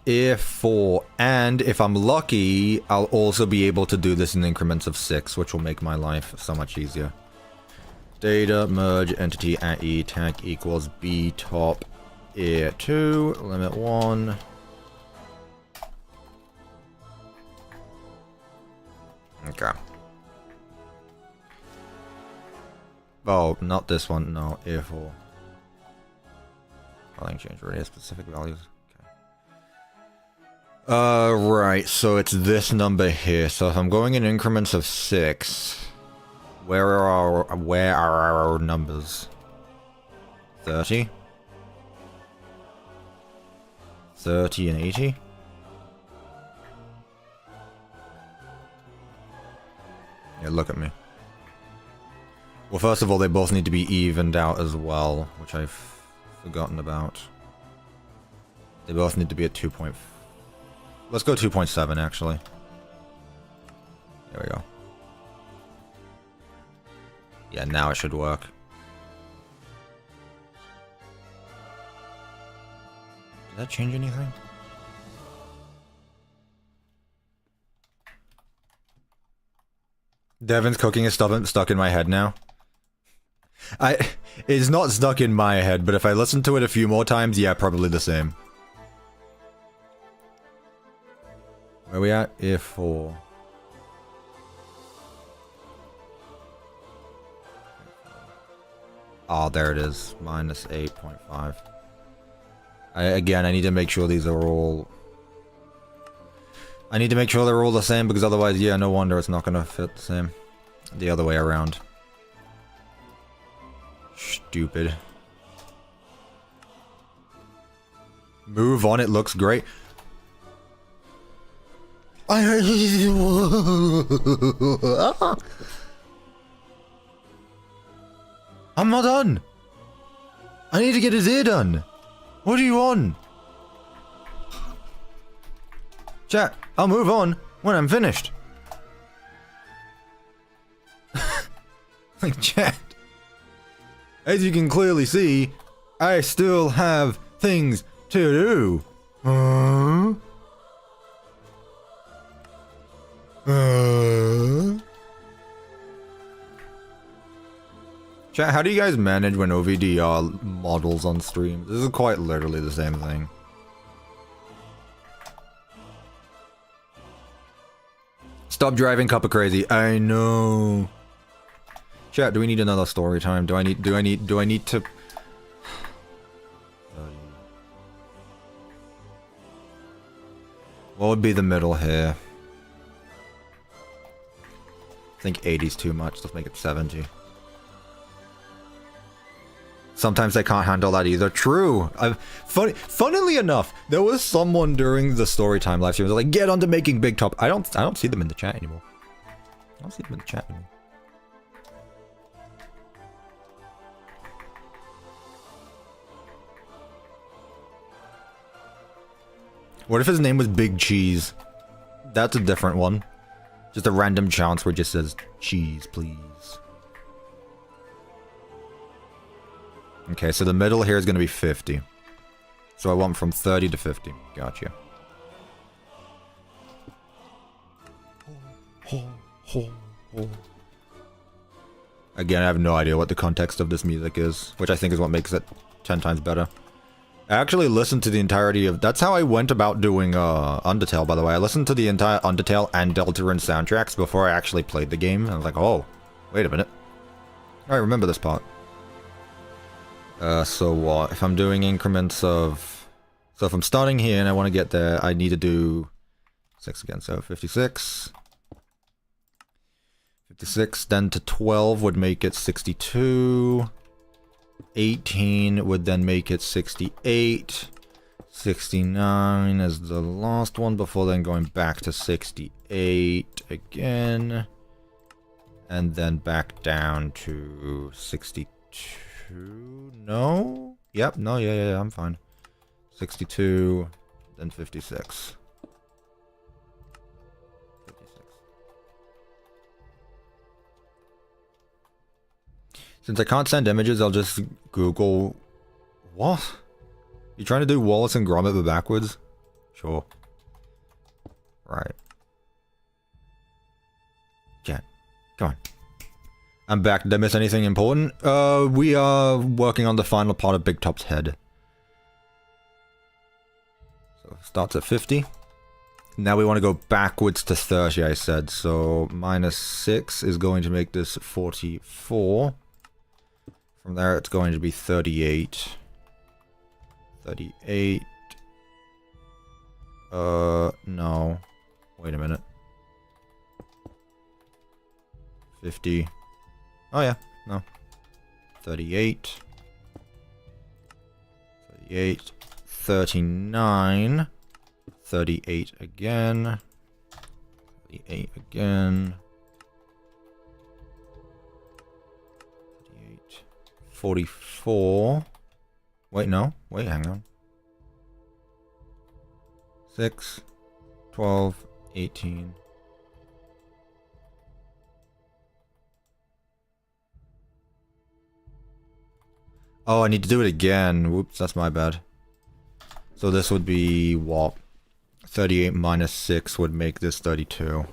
And if I'm lucky, I'll also be able to do this in increments of 6, which will make my life so much easier. Data merge entity at e tag equals BTop ear 2 limit 1. Okay. Oh, not this one. No, ear 4. Calling change radius specific values. Okay. Right. So it's this number here. So if I'm going in increments of 6. Where are our numbers? 30? 30 and 80? Yeah, look at me. Well, first of all, they both need to be evened out as well, which I've forgotten about. They both need to be at 2. Let's go 2.7, actually. There we go. Yeah, now it should work. Did that change anything? Devin's cooking is stuck in my head now. It's not stuck in my head, but if I listen to it a few more times, yeah, probably the same. Where are we at? If 4. Oh, there it is. Minus 8.5. Again, I need to make sure these are all... I need to make sure they're all the same, because otherwise, yeah, no wonder it's not gonna fit the same. The other way around. Stupid. Move on, it looks great. I'm not done. I need to get his ear done. What are you on? Chat, I'll move on when I'm finished. Like, chat. As you can clearly see, I still have things to do. Chat, how do you guys manage when OVDR models on stream? This is quite literally the same thing. Stop driving Cuppa crazy. I know. Chat, do we need another story time? Do I need to... What would be the middle here? I think 80's too much. Let's make it 70. Sometimes I can't handle that either. True. Funnily enough, there was someone during the storytime live stream who was like, "Get onto making BigTop." I don't see them in the chat anymore. I don't see them in the chat anymore. What if his name was Big Cheese? That's a different one. Just a random chance where it just says, cheese, please. Okay, so the middle here is going to be 50. So I want from 30 to 50. Gotcha. Again, I have no idea what the context of this music is, which I think is what makes it 10 times better. I actually listened to the entirety of... That's how I went about doing Undertale, by the way. I listened to the entire Undertale and Deltarune soundtracks before I actually played the game. I was like, oh, wait a minute. I remember this part. So what? If I'm doing increments of... So if I'm starting here and I want to get there, I need to do 6 again. So 56. 56, then to 12 would make it 62. 18 would then make it 68. 69 is the last one before then going back to 68 again. And then back down to 62. No? Yep, no, yeah, I'm fine. 62, then 56. Since I can't send images, I'll just Google... What? You trying to do Wallace and Gromit but backwards? Sure. Right. Chat. Come on. I'm back. Did I miss anything important? We are working on the final part of BigTop's head. So, starts at 50. Now we want to go backwards to 30, I said. So, minus 6 is going to make this 44. From there, it's going to be 38. 38. No. Wait a minute. 50. Oh, yeah. No. 38. 38. 39. 38 again. 38 again. 44. Wait, no. Wait, hang on. 6, 12, 18. Oh, I need to do it again. Whoops, that's my bad. So this would be what? 38 minus 6 would make this 32.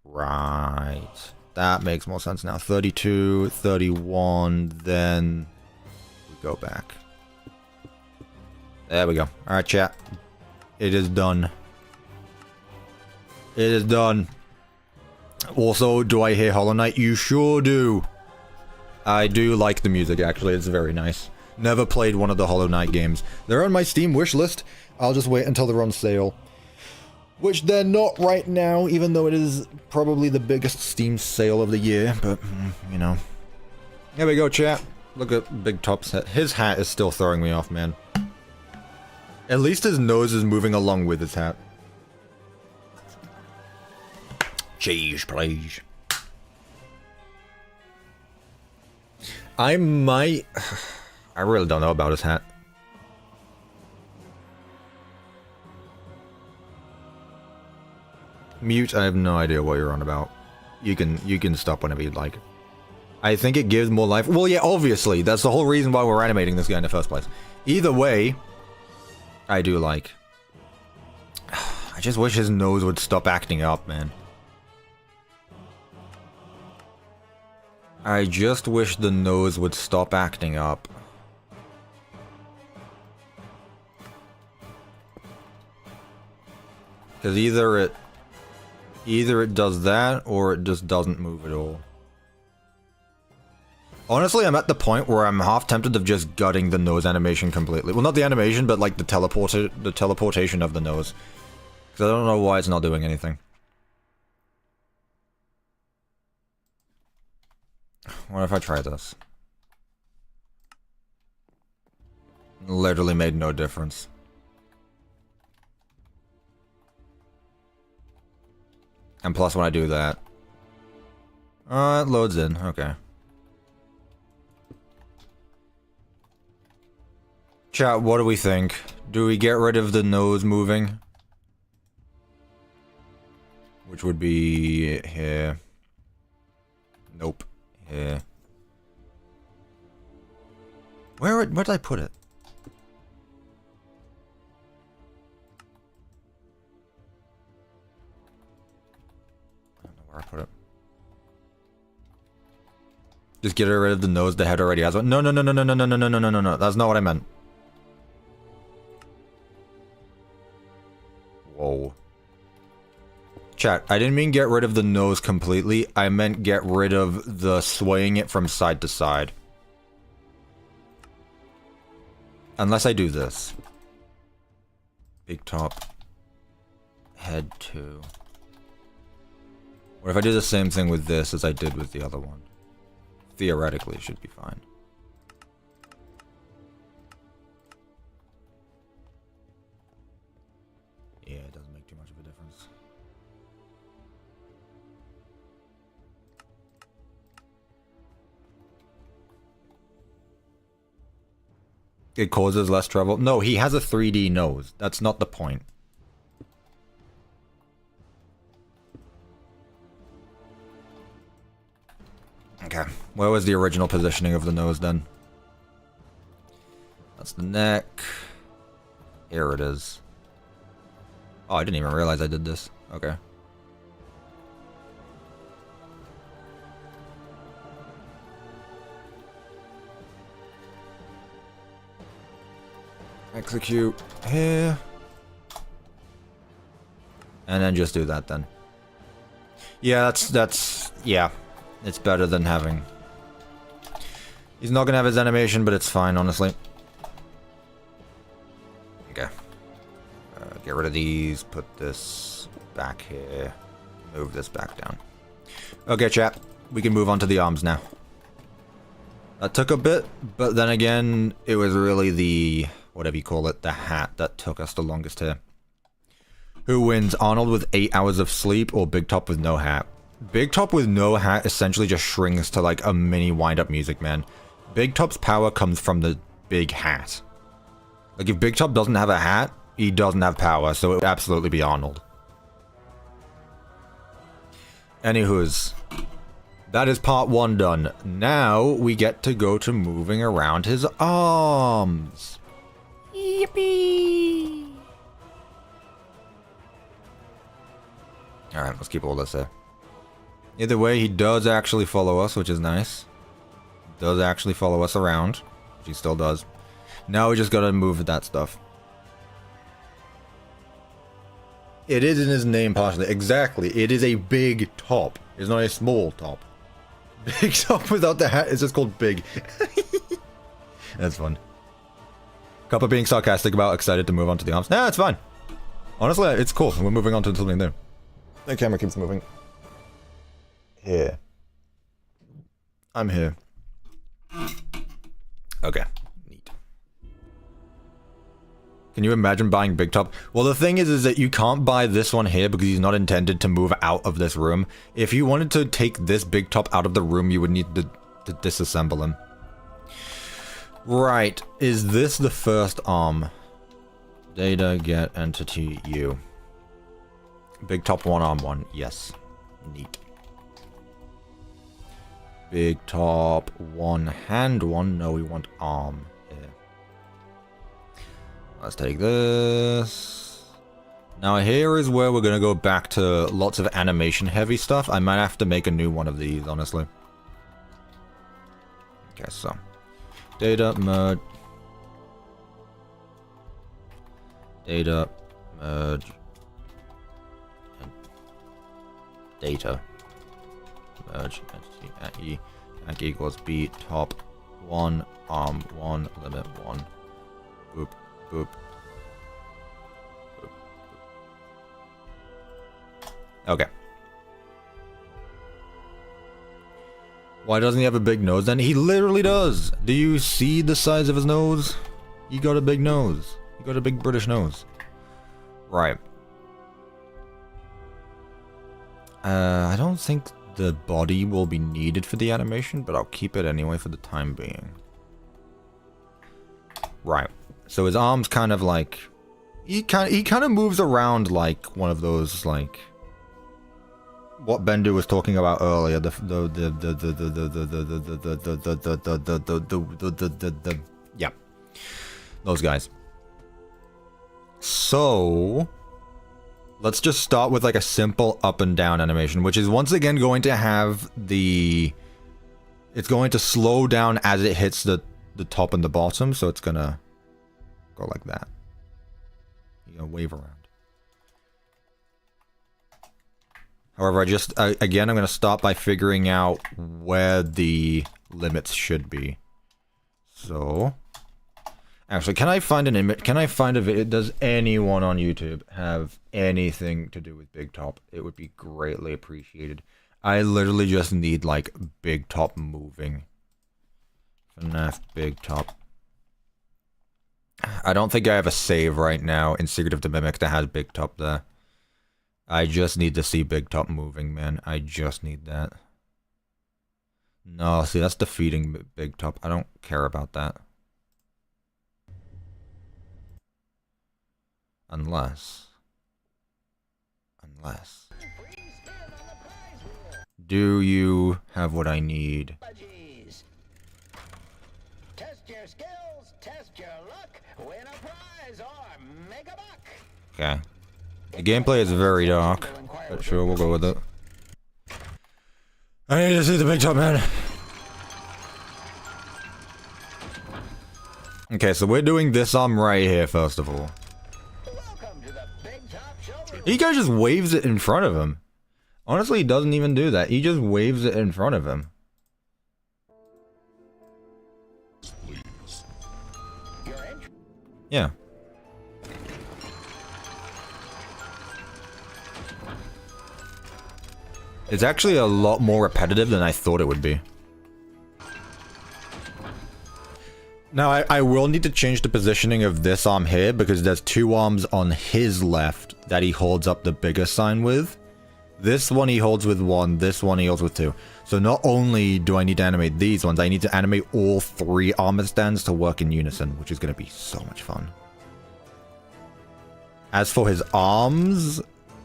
Right. That makes more sense now. 32, 31, then we go back. There we go. Alright, chat. It is done. It is done. Also, do I hear Hollow Knight? You sure do. I do like the music, actually. It's very nice. Never played one of the Hollow Knight games. They're on my Steam wishlist. I'll just wait until they're on sale. Which they're not right now, even though it is probably the biggest Steam sale of the year. But, you know. There we go, chat. Look at BigTop's hat. His hat is still throwing me off, man. At least his nose is moving along with his hat. Cheese, please. I might... I really don't know about his hat. Mute, I have no idea what you're on about. You can stop whenever you'd like. I think it gives more life. Well, yeah, obviously. That's the whole reason why we're animating this guy in the first place. Either way, I do like... I just wish his nose would stop acting up, man. I just wish the nose would stop acting up. Because either it does that, or it just doesn't move at all. Honestly, I'm at the point where I'm half tempted of just gutting the nose animation completely. Well, not the animation, but like the teleportation of the nose. Because I don't know why it's not doing anything. What if I try this? Literally made no difference. And plus when I do that... it loads in, okay. Chat, what do we think? Do we get rid of the nose moving? Which would be here. Nope. Here. Where did I put it? I don't know where I put it. Just get rid of the nose, the head already has one. No, no, no, no, no, no, no, no, no, no, no, no. That's not what I meant. Whoa. Chat, I didn't mean get rid of the nose completely. I meant get rid of the swaying it from side to side. Unless I do this. BigTop. Head 2. What if I do the same thing with this as I did with the other one? Theoretically, it should be fine. Yeah, it doesn't make too much of a difference. It causes less trouble. No, he has a 3D nose. That's not the point. Okay, where was the original positioning of the nose then? That's the neck. Here it is. Oh, I didn't even realize I did this. Okay. Execute here. And then just do that then. Yeah, yeah. It's better than having... He's not gonna have his animation, but it's fine, honestly. Okay. Get rid of these, put this back here, move this back down. Okay, chat. We can move on to the arms now. That took a bit, but then again, it was really the... whatever you call it, the hat that took us the longest here. Who wins, Arnold with 8 hours of sleep or BigTop with no hat? BigTop with no hat essentially just shrinks to like a mini wind-up Music Man. BigTop's power comes from the big hat. Like if BigTop doesn't have a hat, he doesn't have power, so it would absolutely be Arnold. Anywho's, that is part 1 done. Now we get to go to moving around his arms. Yippee! Alright, let's keep all this there. Either way, he does actually follow us, which is nice. Does actually follow us around, which he still does. Now we just gotta move that stuff. It is in his name partially. Exactly. It is a big top. It's not a small top. Big top without the hat is just called big. That's fun. Cuppa being sarcastic about excited to move on to the arms. Nah, it's fine. Honestly, it's cool. We're moving on to something new. The camera keeps moving. Here. I'm here. Okay. Neat. Can you imagine buying BigTop? Well, the thing is that you can't buy this one here because he's not intended to move out of this room. If you wanted to take this BigTop out of the room, you would need to disassemble him. Right. Is this the first arm? Data, get, entity, U. BigTop 1 arm 1. Yes. Neat. BigTop 1 hand 1. No, we want arm. Here. Let's take this. Now here is where we're gonna go back to lots of animation heavy stuff. I might have to make a new one of these, honestly. Okay, so. Data, merge. Data, merge. Data. Merge, entity, at E, Like equals B top 1 arm 1 limit 1. Boop boop. Boop. Okay. Why doesn't he have a big nose then? He literally does! Do you see the size of his nose? He got a big nose. He got a big British nose. Right. I don't think the body will be needed for the animation, but I'll keep it anyway for the time being. Right. So his arms kind of like... He kind of moves around like one of those, like... What Bendu was talking about earlier, yeah, those guys. So let's just start with like a simple up and down animation, which is once again going to have the, it's going to slow down as it hits the top and the bottom, so it's gonna go like that. You're gonna wave around. However, again, I'm going to start by figuring out where the limits should be. So, actually, can I find an image? Can I find a video? Does anyone on YouTube have anything to do with BigTop? It would be greatly appreciated. I literally just need, like, BigTop moving. FNAF BigTop. I don't think I have a save right now in Secret of the Mimic that has BigTop there. I just need to see BigTop moving, man. I just need that. No, see, that's defeating BigTop. I don't care about that. Unless... Do you have what I need? Test your skills, test your luck, win a prize or make a buck. Okay. The gameplay is very dark, but sure, we'll go with it. I need to see the BigTop, man. Okay, so we're doing this arm right here, first of all. He guy just waves it in front of him. Honestly, he doesn't even do that. He just waves it in front of him. Yeah. It's actually a lot more repetitive than I thought it would be. Now, I will need to change the positioning of this arm here because there's two arms on his left that he holds up the bigger sign with. This one he holds with one, this one he holds with two. So not only do I need to animate these ones, I need to animate all three armor stands to work in unison, which is going to be so much fun. As for his arms...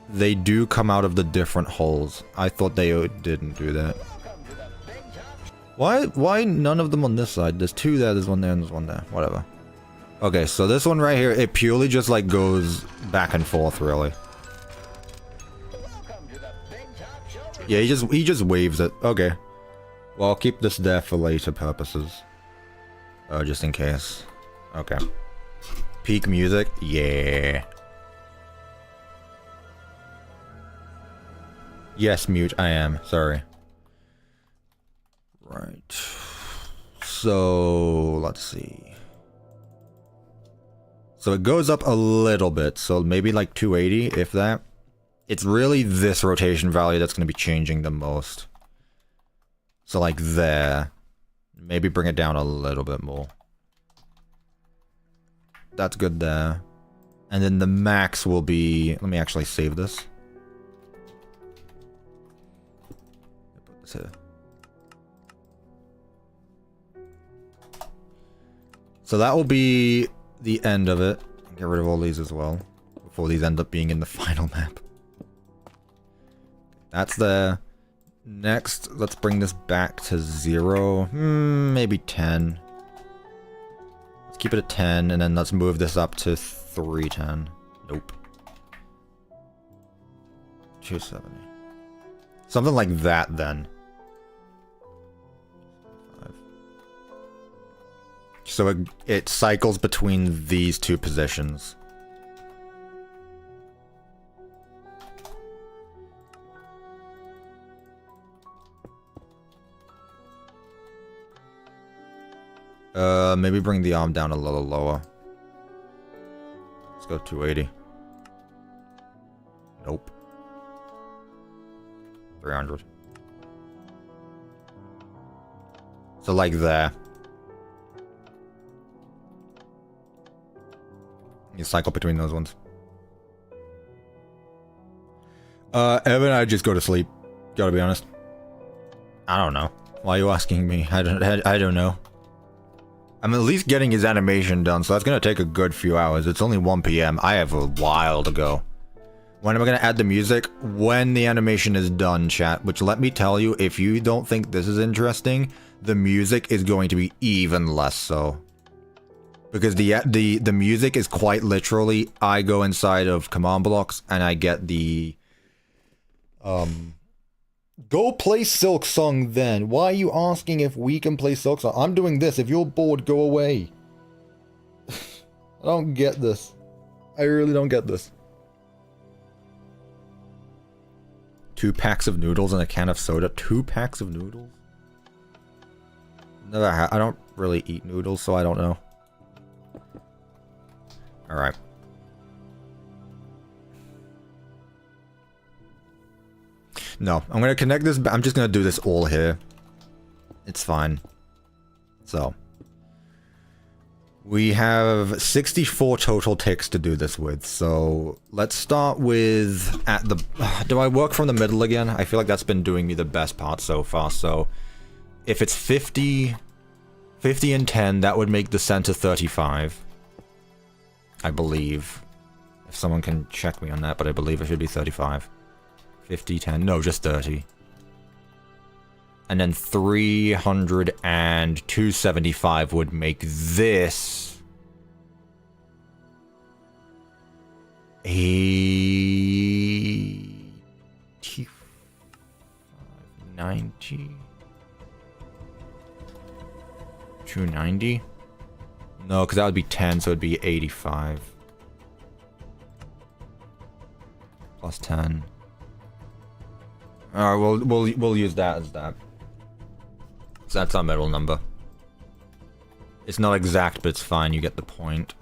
They do come out of the different holes. I thought they didn't do that. Why none of them on this side? There's two there, there's one there, and there's one there. Whatever. Okay, so this one right here, it purely just like goes back and forth, really. Yeah, he just waves it. Okay. Well, I'll keep this there for later purposes. Just in case. Okay. Peak music? Yeah. Yes, mute, I am. Sorry. Right. So, let's see. So it goes up a little bit, so maybe like 280, if that. It's really this rotation value that's going to be changing the most. So like there. Maybe bring it down a little bit more. That's good there. And then the max will be... Let me actually save this. So that will be the end of it. Get rid of all these as well before these end up being in the final map. That's there. Next, let's bring this back to 0. Maybe 10. Let's keep it at 10, and then let's move this up to 310. Nope. 270. Something like that, then. So it cycles between these two positions. Maybe bring the arm down a little lower. Let's go 280. Nope. 300. So like there. You cycle between those ones. Evan, I'd just go to sleep. Gotta be honest. I don't know. Why are you asking me? I don't know. I'm at least getting his animation done, so that's gonna take a good few hours. It's only 1 PM. I have a while to go. When am I gonna add the music? When the animation is done, chat. Which, let me tell you, if you don't think this is interesting, the music is going to be even less so. Because the music is quite literally, I go inside of command blocks and I get the go play Silk Song then. Why are you asking if we can play Silk Song? I'm doing this. If you're bored, go away. I don't get this. I really don't get this. 2 packs of noodles and a can of soda. 2 packs of noodles? Never I don't really eat noodles, so I don't know. Alright. No, I'm gonna connect this. I'm just gonna do this all here. It's fine. So. We have 64 total ticks to do this with, so let's start with at the... Do I work from the middle again? I feel like that's been doing me the best part so far, so... If it's 50 and 10, that would make the center 35. I believe. If someone can check me on that, but I believe it should be 35. 50, 10, no, just 30. And then 300 and 275 would make this 85, 90, 290. No, because that would be 10, so it'd be 85. Plus 10. Alright, we'll use that as that. So that's our middle number. It's not exact, but it's fine, you get the point.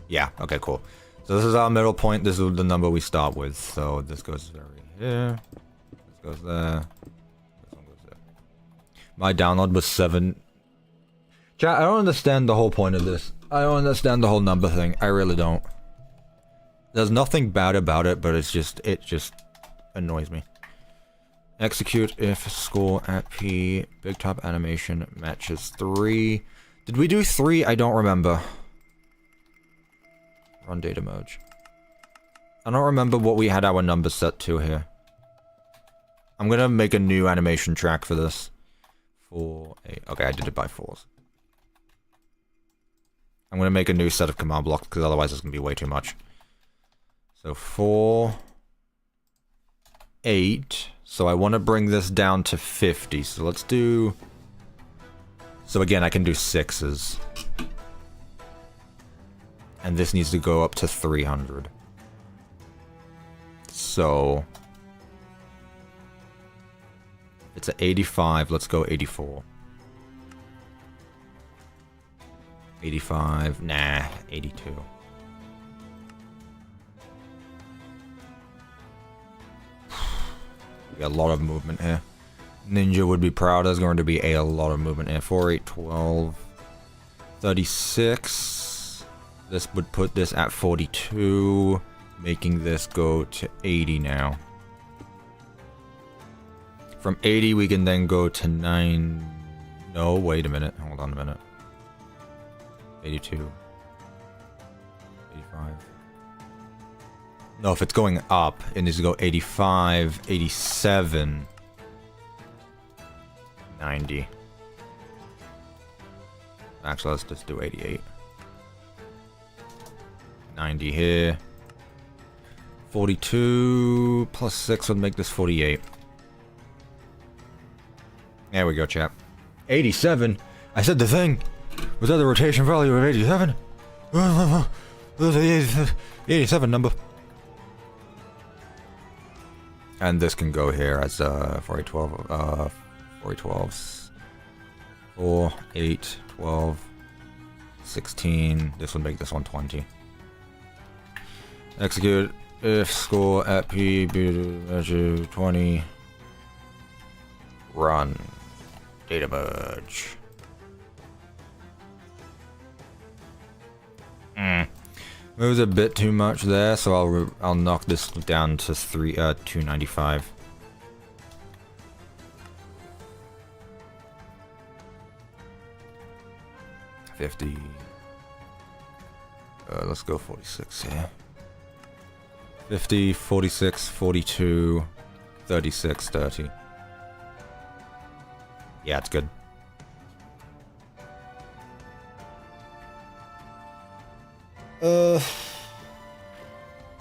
Yeah, okay, cool. So this is our middle point, this is the number we start with. So this goes right here. This goes there. This one goes there. My download was 7. Chat, I don't understand the whole point of this. I don't understand the whole number thing. I really don't. There's nothing bad about it, but it just annoys me. Execute if score at P, BigTop animation matches 3. Did we do 3? I don't remember. Run data merge. I don't remember what we had our numbers set to here. I'm gonna make a new animation track for this. 4, 8. Okay, I did it by 4s. I'm gonna make a new set of command blocks because otherwise it's gonna be way too much. So 4, 8. So I want to bring this down to 50. So let's do... So again, I can do 6s. And this needs to go up to 300. So... It's at 85. Let's go 84. 85. Nah, 82. A lot of movement here. Ninja would be proud. There's going to be a lot of movement here. 4, 8, 12, 36. This would put this at 42, making this go to 80 now. From 80, we can then go to 9. No, wait a minute. Hold on a minute. 82. 85. No, if it's going up, it needs to go 85, 87, 90. Actually, let's just do 88. 90 here. 42 plus 6 would make this 48. There we go, chap. 87? I said the thing! Was that the rotation value of 87? The 87 number. And this can go here as 4, 12s. 4, 8, 12, 16. This would make this one 20. Execute if score at P measure 20. Run. Data merge. Moves a bit too much there, so I'll knock this down to 295. Let's go 46 here. 50, 46, 42, 36, 30. Yeah, it's good.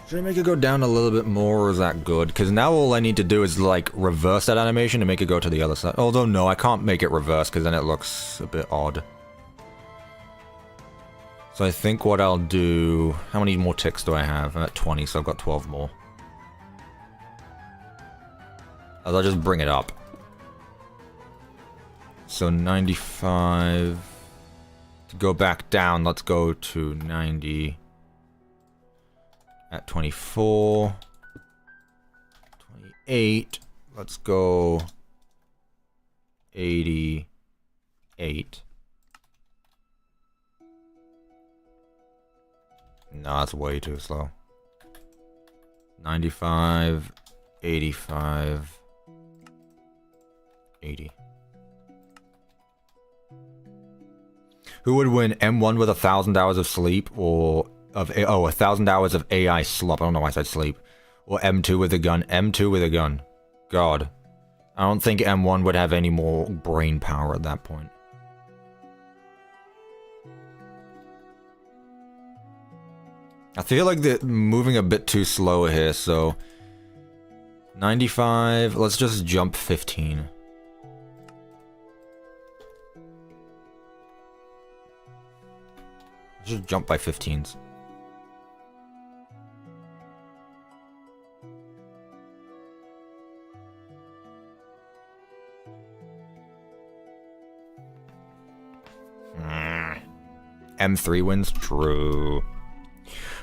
Should I make it go down a little bit more, or is that good? Because now all I need to do is, like, reverse that animation and make it go to the other side. Although, no, I can't make it reverse, because then it looks a bit odd. So I think what I'll do... How many more ticks do I have? I'm at 20, so I've got 12 more. I'll just bring it up. So 95... To go back down, let's go to 90 at 24, 28, let's go 88. No, that's way too slow. 95, 85, 80. Who would win, M1 with 1,000 hours of sleep, or 1,000 hours of AI slop? I don't know why I said sleep. Or M2 with a gun? M2 with a gun. God. I don't think M1 would have any more brain power at that point. I feel like they're moving a bit too slow here, so... 95, let's just jump 15. Just jump by 15s. M3 wins? True.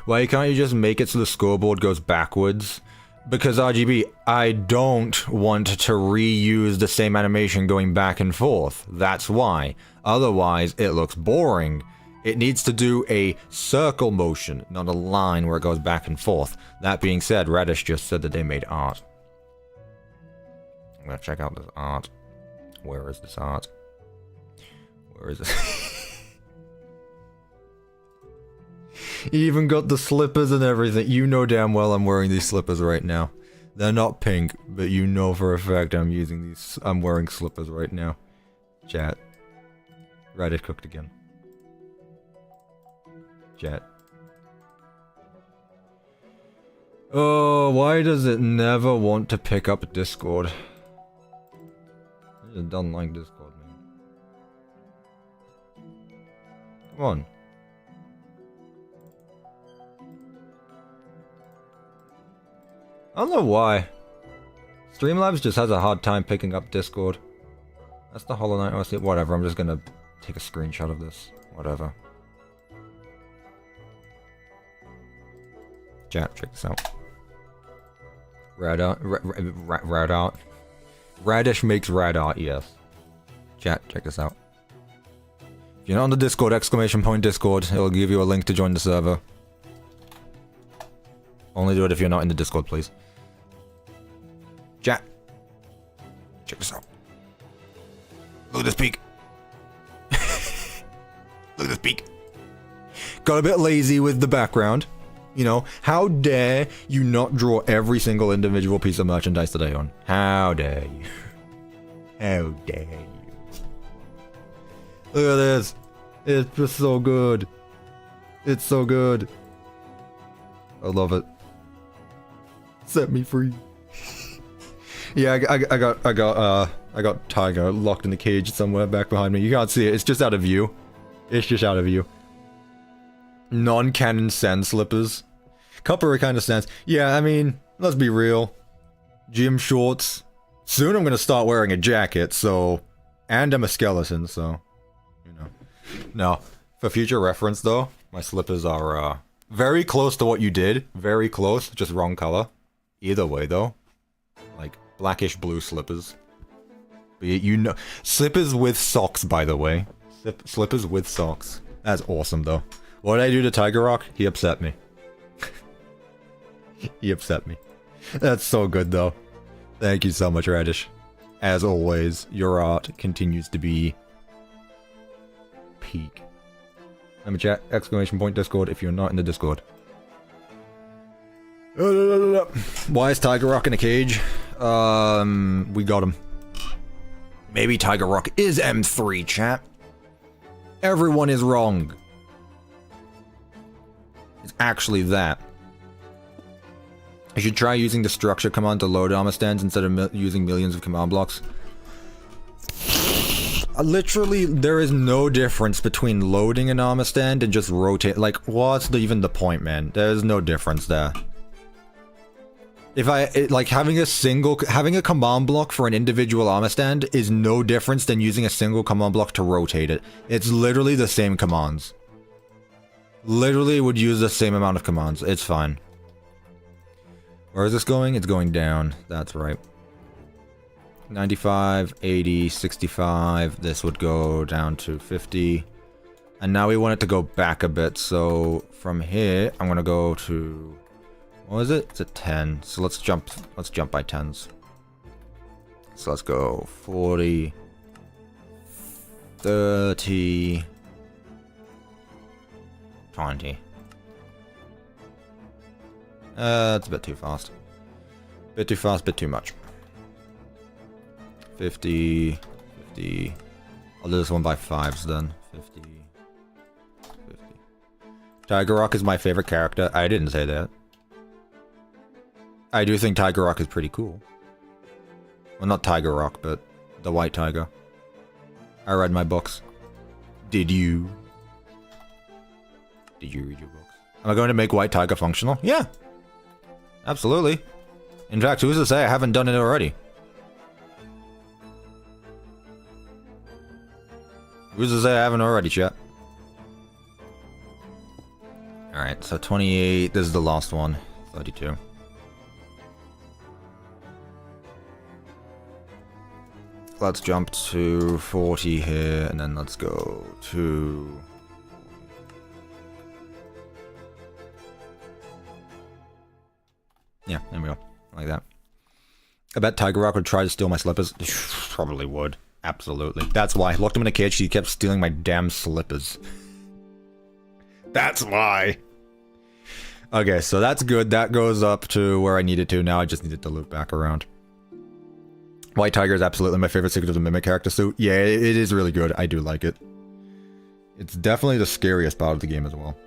Why can't you just make it so the scoreboard goes backwards? Because RGB, I don't want to reuse the same animation going back and forth. That's why. Otherwise, it looks boring. It needs to do a circle motion, not a line where it goes back and forth. That being said, Radish just said that they made art. I'm gonna check out this art. Where is this art? Where is it? He even got the slippers and everything. You know damn well I'm wearing these slippers right now. They're not pink, but you know for a fact I'm wearing slippers right now. Chat. Radish cooked again. Chat. Oh, why does it never want to pick up Discord? I just don't like Discord, man. Come on. I don't know why. Streamlabs just has a hard time picking up Discord. That's the Hollow Knight OST. Whatever, I'm just gonna take a screenshot of this. Whatever. Chat, check this out. Rad art. Rad art. Radish makes rad art, yes. Chat, check this out. If you're not on the Discord, exclamation point Discord, it'll give you a link to join the server. Only do it if you're not in the Discord, please. Chat. Check this out. Look at this peak. Look at this peak. Got a bit lazy with the background. You know, how dare you not draw every single individual piece of merchandise that I own? How dare you? How dare you? Look at this. It's just so good. It's so good. I love it. Set me free. Yeah, I got Tiger locked in the cage somewhere back behind me. You can't see it. It's just out of view. It's just out of view. Non-canon sand slippers. Cuppa kind of stands. Yeah, I mean, let's be real. gym shorts. Soon I'm gonna start wearing a jacket, so... And I'm a skeleton, so... You know. No. For future reference, though, my slippers are, very close to what you did. Very close, just wrong color. Either way, though. Like, blackish blue slippers. But you know... Slippers with socks, by the way. Slippers with socks. That's awesome, though. What did I do to Tiger Rock? He upset me. He upset me. That's so good, though. Thank you so much, Radish. As always, your art continues to be... peak. Remember chat, exclamation point Discord if you're not in the Discord. Why is Tiger Rock in a cage? We got him. Maybe Tiger Rock is M3, chat. Everyone is wrong. It's actually that. I should try using the structure command to load armor stands instead of using millions of command blocks. Literally, there is no difference between loading an armor stand and just rotate. Like, what's even the point, man? There's no difference there. If like, having a command block for an individual armor stand is no difference than using a single command block to rotate it. It's literally the same commands. Literally would use the same amount of commands. It's fine. Where is this going? It's going down. That's right. 95, 80, 65. This would go down to 50. And now we want it to go back a bit. So from here, I'm going to go to... What is it? It's a 10. So let's jump by 10s. So let's go 40, 30, 20. It's a bit too fast. Bit too fast, bit too much. 50, 50. I'll do this one by 5s then. 50, 50. Tiger Rock is my favorite character. I didn't say that. I do think Tiger Rock is pretty cool. Well, not Tiger Rock, but the White Tiger. I read my books. Did you? Did you read your books? Am I going to make White Tiger functional? Yeah. Absolutely. In fact, who's to say I haven't done it already? Who's to say I haven't already, chat? Alright, so 28. This is the last one. 32. Let's jump to 40 here, and then let's go to... Yeah, there we go. Like that. I bet Tiger Rock would try to steal my slippers. Probably would. Absolutely. That's why. I locked him in a cage, he kept stealing my damn slippers. That's why. Okay, so that's good. That goes up to where I needed to. Now I just needed to loop back around. White Tiger is absolutely my favorite Secret of the Mimic character suit. Yeah, it is really good. I do like it. It's definitely the scariest part of the game as well.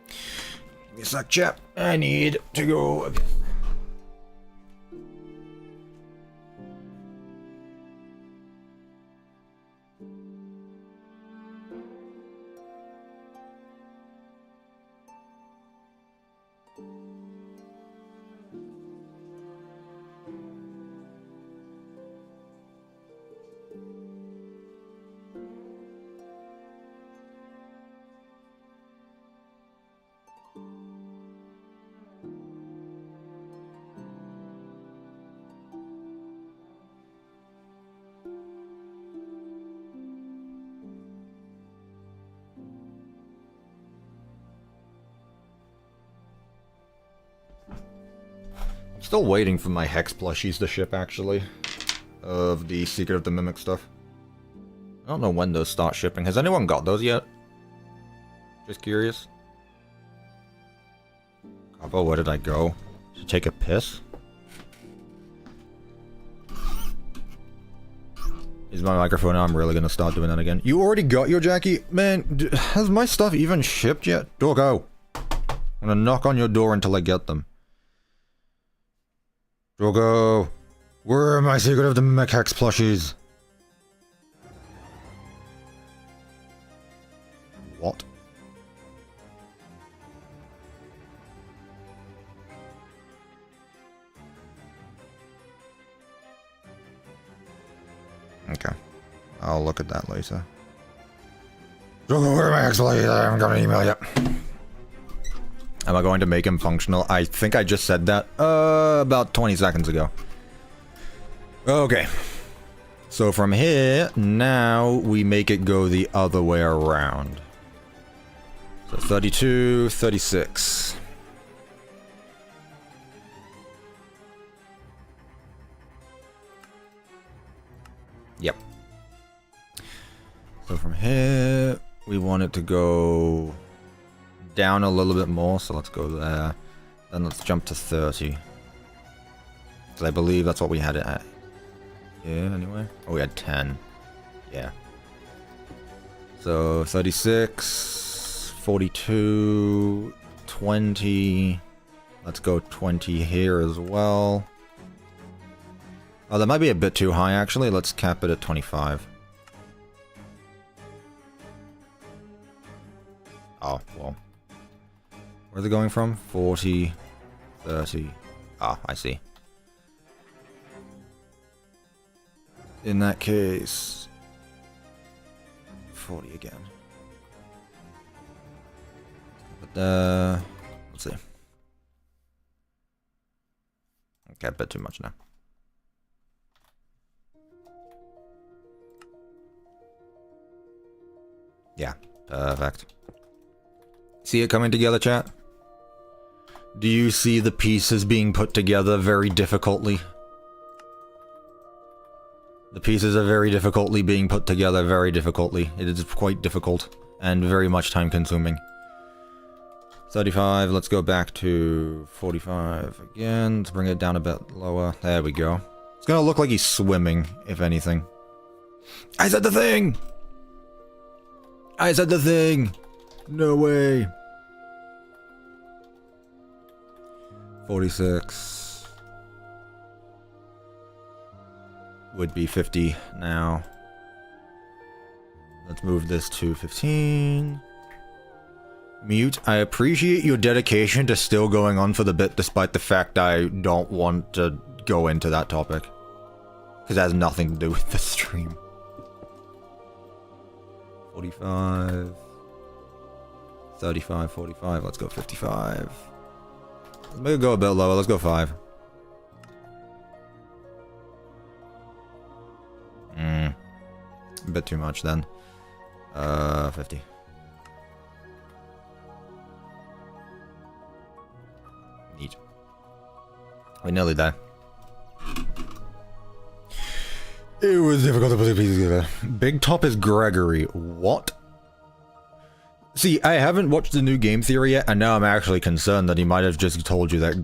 Give me a sec, chap. I need to go again. Still waiting for my Hex plushies to ship, actually. Of the Secret of the Mimic stuff. I don't know when those start shipping. Has anyone got those yet? Just curious. Cuppa, where did I go? To take a piss? Is my microphone now? I'm really gonna start doing that again. You already got your Jackie? Man, has my stuff even shipped yet? Doggo! I'm gonna knock on your door until I get them. Doggo! Where are my Secret of the Mimic Hex plushies? What? Okay. I'll look at that later. Where am I actually? I'm gonna email you. Am I going to make him functional? I think I just said that about 20 seconds ago. Okay. So from here, now we make it go the other way around. So 32, 36. Yep. So from here, we want it to go down a little bit more, so let's go there. Then let's jump to 30. Because I believe that's what we had it at. Yeah, anyway. Oh, we had 10. Yeah. So 36, 42, 20. Let's go 20 here as well. Oh, that might be a bit too high, actually. Let's cap it at 25. Oh, well. Where's it going from? 40, 30. Ah, I see. In that case... 40 again. But, let's see. Okay, a bit too much now. Yeah, perfect. See it coming together, chat? Do you see the pieces being put together very difficultly? The pieces are very difficultly being put together, very difficultly. It is quite difficult and very much time consuming. 35, let's go back to 45 again. Let's bring it down a bit lower. There we go. It's gonna look like he's swimming, if anything. I said the thing! I said the thing! No way! 46 would be 50 now. Let's move this to 15. Mute, I appreciate your dedication to still going on for the bit despite the fact I don't want to go into that topic. Because it has nothing to do with the stream. 45. 35, 45, let's go 55. Let's make it go a bit lower, let's go 5. A bit too much then. 50. Neat. We're nearly there. It was difficult to put the pieces together. BigTop is Gregory. What? See, I haven't watched the new game theory yet, and now I'm actually concerned that he might have just told you that...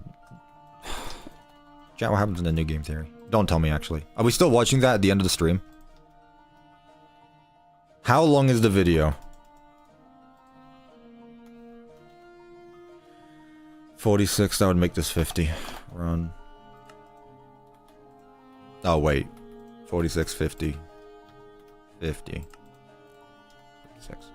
Chat, what happens in the new game theory? Don't tell me, actually. Are we still watching that at the end of the stream? How long is the video? 46, that would make this 50. Run. Oh, wait. 46, 50. 50. 56.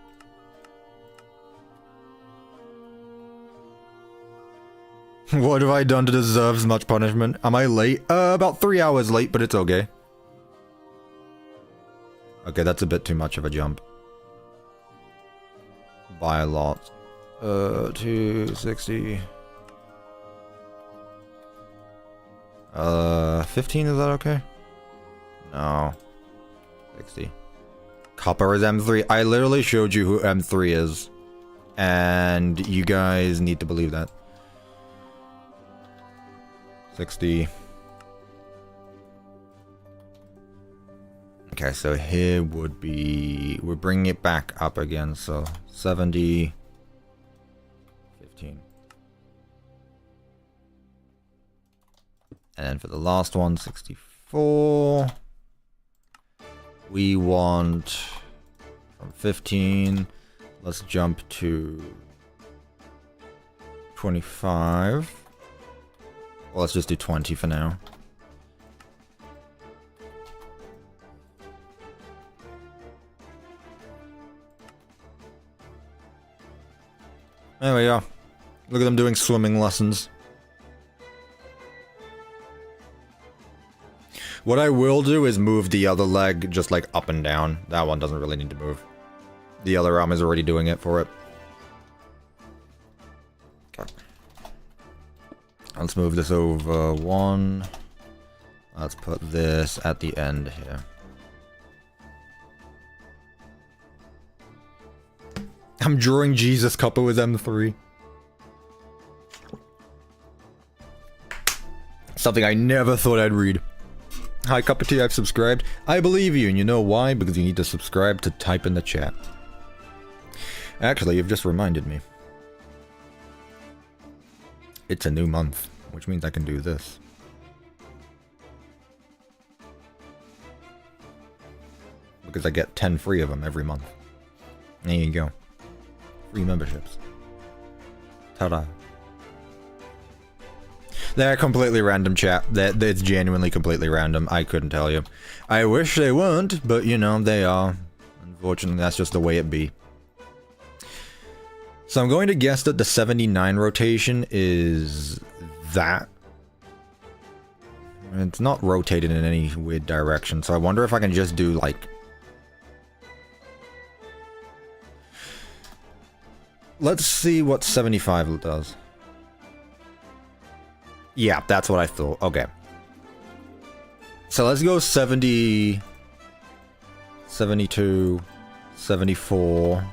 What have I done to deserve as much punishment? Am I late? About 3 hours late, but it's okay. Okay, that's a bit too much of a jump. By a lot. 260. 15, is that okay? No. 60. Cuppa is M3. I literally showed you who M3 is. And you guys need to believe that. 60. Okay, so here would be... We're bringing it back up again, so 70... 15. And then for the last one, 64... We want... From 15... Let's jump to... 25... Well, let's just do 20 for now. There we go. Look at them doing swimming lessons. What I will do is move the other leg just like up and down. That one doesn't really need to move. The other arm is already doing it for it. Okay. Let's move this over one. Let's put this at the end here. I'm drawing Jesus Cuppa with M3. Something I never thought I'd read. Hi CuppaTeaExe, I've subscribed. I believe you, and you know why? Because you need to subscribe to type in the chat. Actually, you've just reminded me. It's a new month, which means I can do this. Because I get 10 free of them every month. There you go. Free memberships. Ta-da. They're completely random, chat. It's genuinely completely random. I couldn't tell you. I wish they weren't, but you know, they are. Unfortunately, that's just the way it be. So I'm going to guess that the 79 rotation is that. It's not rotated in any weird direction, so I wonder if I can just do like... Let's see what 75 does. Yeah, that's what I thought. Okay. So let's go 70, 72, 74,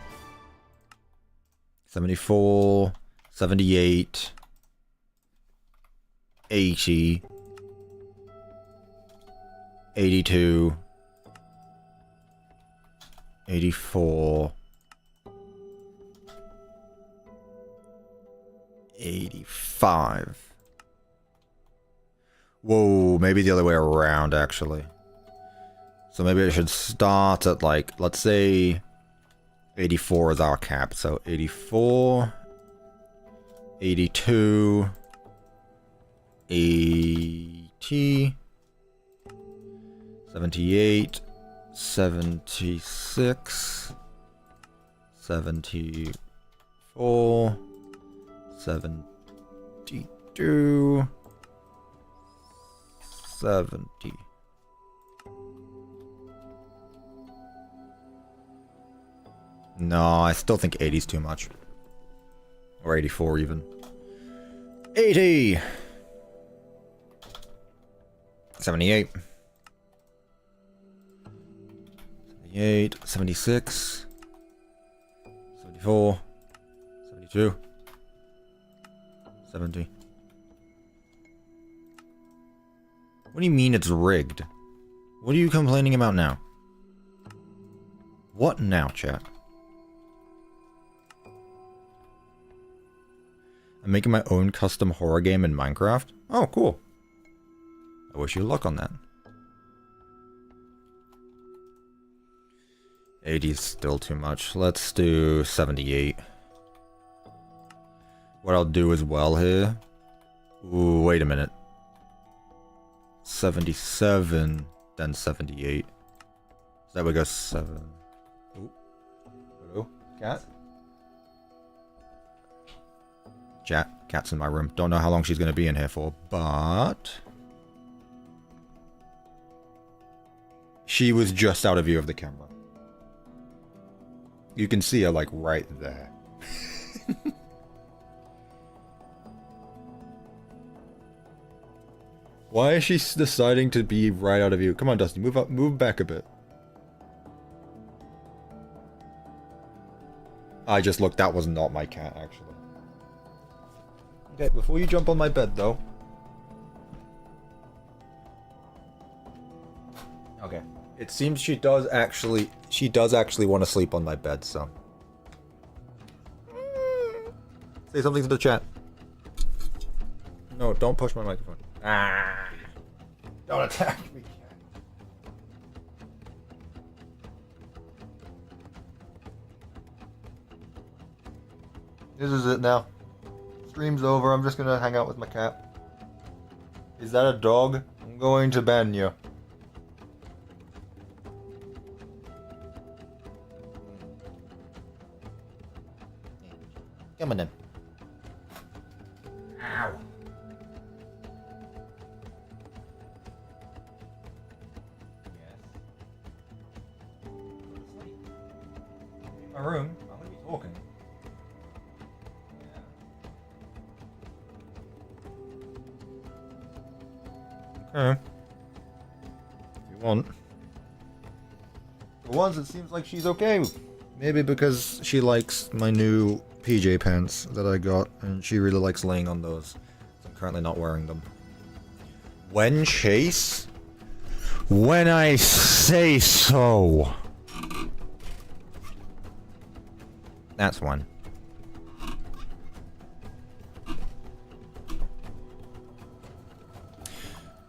74, 78, 80, 82, 84, 85. Whoa, maybe the other way around, actually. So maybe I should start at, like, let's say 84 is our cap. So 84, 82, 80, 78, 76, 74, 72, 70. No, I still think 80 is too much. Or 84 even. 80! 78. 78, 76, 74, 72, 70. What do you mean it's rigged? What are you complaining about now? What now, chat? I'm making my own custom horror game in Minecraft? Oh, cool. I wish you luck on that. 80 is still too much. Let's do 78. What I'll do as well here... Ooh, wait a minute. 77, then 78. So that would go 7. Ooh. Hello? Cat? Chat. Cat's in my room. Don't know how long she's going to be in here for, but... She was just out of view of the camera. You can see her, like, right there. Why is she deciding to be right out of view? Come on, Dusty, move up, move back a bit. I just looked, that was not my cat, actually. Okay, before you jump on my bed, though. Okay. It seems she does actually want to sleep on my bed, so. Say something to the chat. No, don't push my microphone. Ah! Don't attack me, cat. This is it now. Stream's over, I'm just gonna hang out with my cat. Is that a dog? I'm going to ban you. Come on then. Ow. my room. I'm gonna be talking. Yeah. Okay. If you want. For once, it seems like she's okay. Maybe because she likes my new PJ pants that I got, and she really likes laying on those. I'm currently not wearing them. When Chase? When I say so. That's one.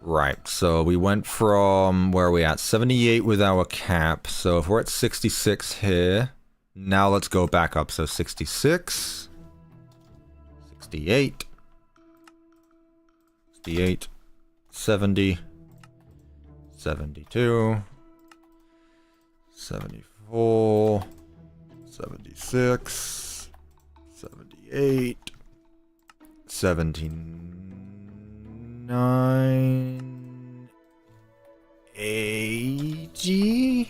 Right, so we went from, where are we at? 78 with our cap, so if we're at 66 here, now let's go back up. So 66, 68, 68, 70, 72, 74, 76, 78, 79, 80?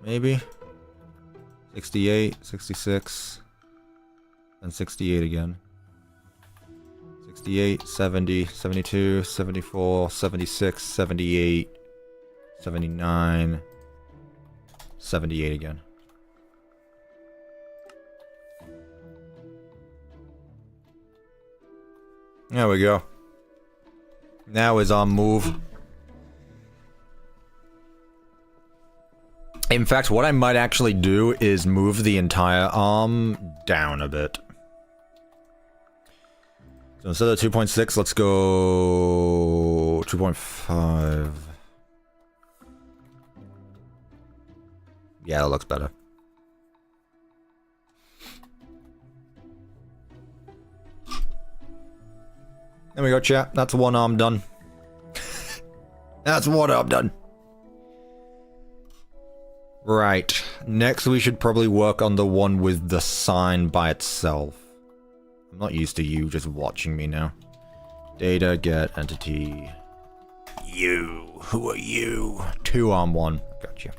Maybe? 68, 66, and 68 again. 68, 70, 72, 74, 76, 78, 79, 78 again. There we go. Now is our move. In fact, what I might actually do is move the entire arm down a bit. So instead of 2.6, let's go 2.5. Yeah, that looks better. There we go, chat. That's one arm done. That's one arm done. Right. Next, we should probably work on the one with the sign by itself. I'm not used to you just watching me now. Data, get, entity. You. Who are you? 2 arm 1. Gotcha.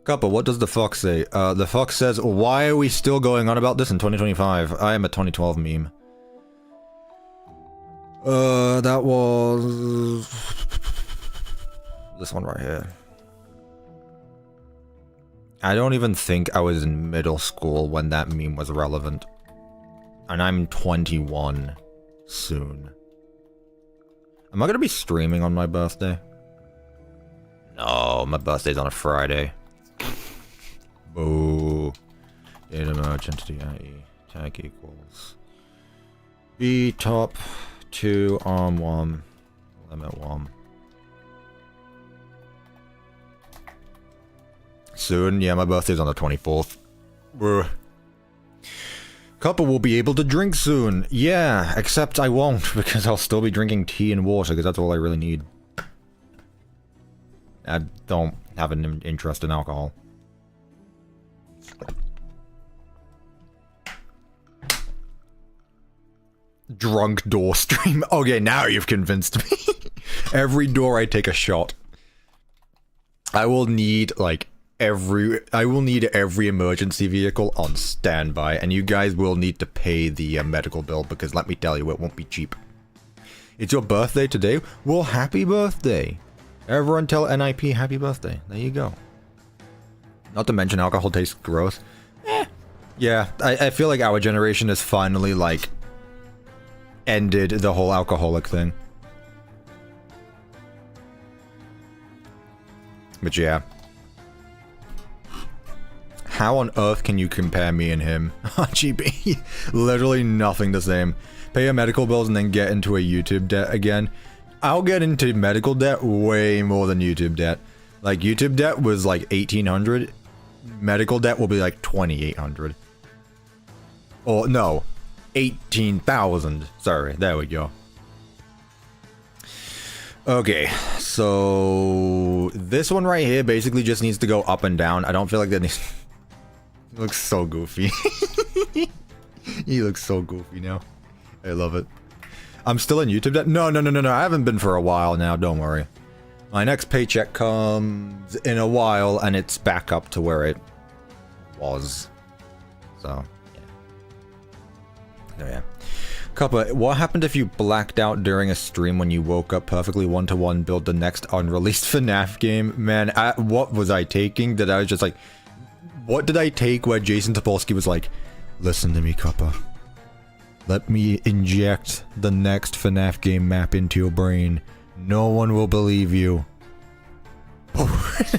Cuppa, what does the fox say? The fox says, why are we still going on about this in 2025? I am a 2012 meme. That was... this one right here. I don't even think I was in middle school when that meme was relevant. And I'm 21 soon. Am I gonna be streaming on my birthday? No, my birthday's on a Friday. Boo. Data merge entity IE. Tag equals BTop 2 arm 1 limit 1. Soon, yeah, my birthday's on the 24th. Brr. Cuppa will be able to drink soon. Yeah, except I won't, because I'll still be drinking tea and water, because that's all I really need. I don't have an interest in alcohol. Drunk door stream. Okay, now you've convinced me. Every door I take a shot. I will need, like, every emergency vehicle on standby, and you guys will need to pay the medical bill, because let me tell you, it won't be cheap. It's your birthday today? Well, happy birthday. Everyone tell NIP happy birthday. There you go. Not to mention alcohol tastes gross. Yeah, I feel like our generation has finally, like, ended the whole alcoholic thing. But yeah. How on earth can you compare me and him? RGB. Literally nothing the same. Pay your medical bills and then get into a YouTube debt again. I'll get into medical debt way more than YouTube debt. Like, YouTube debt was like 1,800. Medical debt will be like 2,800. Or, no. 18,000. Sorry, there we go. Okay, so this one right here basically just needs to go up and down. I don't feel like that needs... He looks so goofy. He looks so goofy now. I love it. I'm still in YouTube debt? No, I haven't been for a while now, don't worry. My next paycheck comes in a while, and it's back up to where it was. So, yeah. Oh, yeah. Cuppa, what happened if you blacked out during a stream when you woke up perfectly one-to-one build the next unreleased FNAF game? Man, what was I taking? That I was just like... What did I take where Jason Topolsky was like, listen to me, Cuppa. Let me inject the next FNAF game map into your brain. No one will believe you.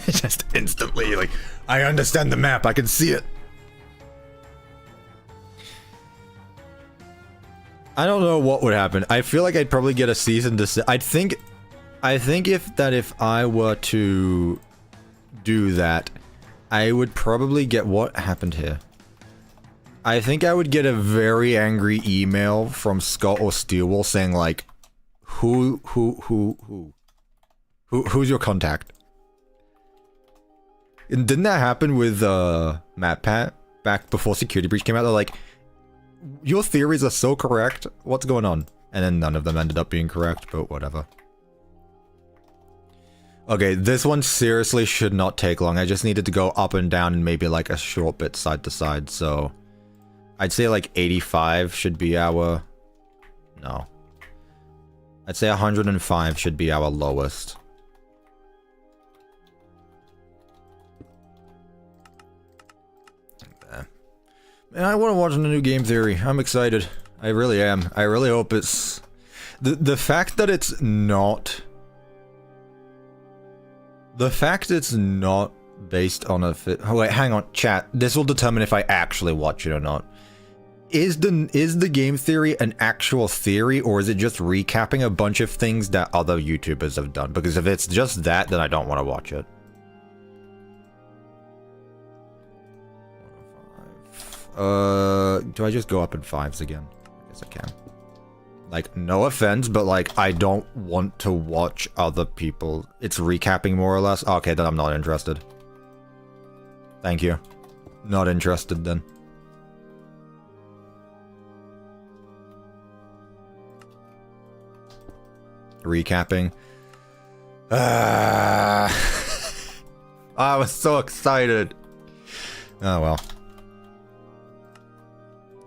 Just instantly, like, I understand the map, I can see it. I don't know what would happen. I feel like I'd probably get a cease and desist. I think if I were to do that, I would probably get what happened here. I think I would get a very angry email from Scott or Steelwolf saying like, who's your contact? And didn't that happen with MatPat back before Security Breach came out? They're like, your theories are so correct. What's going on? And then none of them ended up being correct, but whatever. Okay, this one seriously should not take long. I just needed to go up and down and maybe like a short bit side to side, so... I'd say like 85 should be our... No. I'd say 105 should be our lowest. Man, I want to watch the new game theory. I'm excited. I really am. I really hope it's... The fact that it's not... The fact it's not based on a fit... Oh wait, hang on, chat. This will determine if I actually watch it or not. Is the game theory an actual theory, or is it just recapping a bunch of things that other YouTubers have done? Because if it's just that, then I don't want to watch it. Do I just go up in 5s again? I guess I can. Like, no offense, but like, I don't want to watch other people. It's recapping more or less. Okay, then I'm not interested. Thank you. Not interested then. Recapping. I was so excited. Oh well.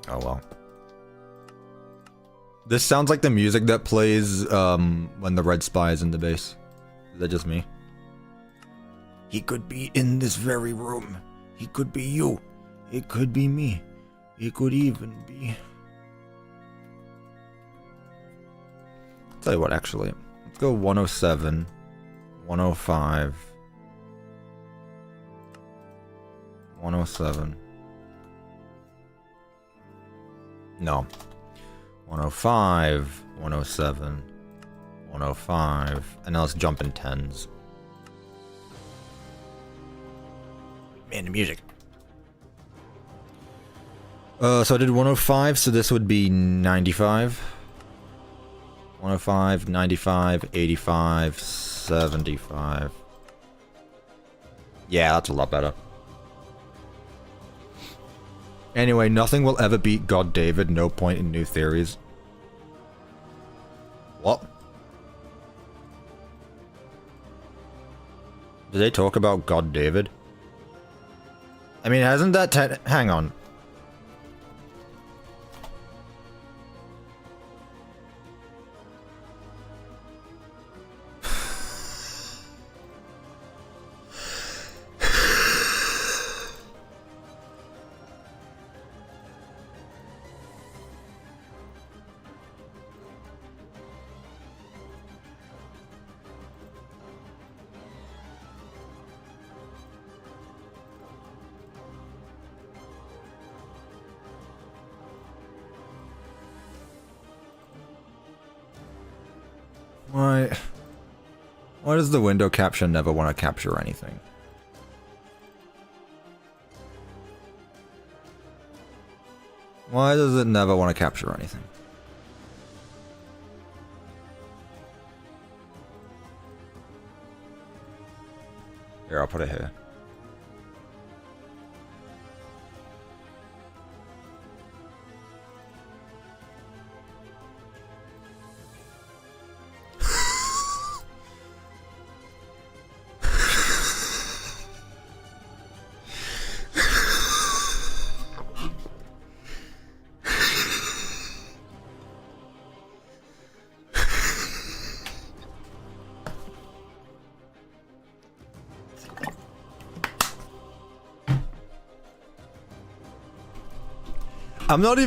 Oh well. This sounds like the music that plays when the red spy is in the base. Is that just me? He could be in this very room. He could be you. It could be me. It could even be... Tell you what, actually. Let's go 107. 105. 107. No. 105, 107, 105, and now let's jump in 10s. Man, the music. So I did 105, so this would be 95. 105, 95, 85, 75. Yeah, that's a lot better. Anyway, nothing will ever beat God David, no point in new theories. What? Did they talk about God David? I mean, hasn't that hang on. Why does the window capture never want to capture anything? Why does it never want to capture anything? Here, I'll put it here. I'm not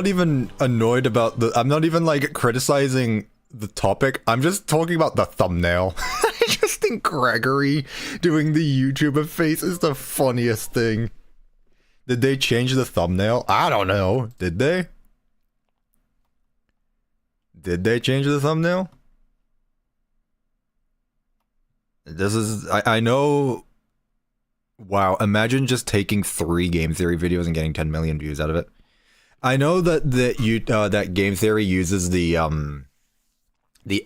even annoyed about I'm not even like criticizing the topic. I'm just talking about the thumbnail. I just think Gregory doing the YouTuber face is the funniest thing. Did they change the thumbnail? I don't know. Did they? Did they change the thumbnail? This is... I know... Wow, imagine just taking 3 game theory videos and getting 10 million views out of it. I know that that game theory uses the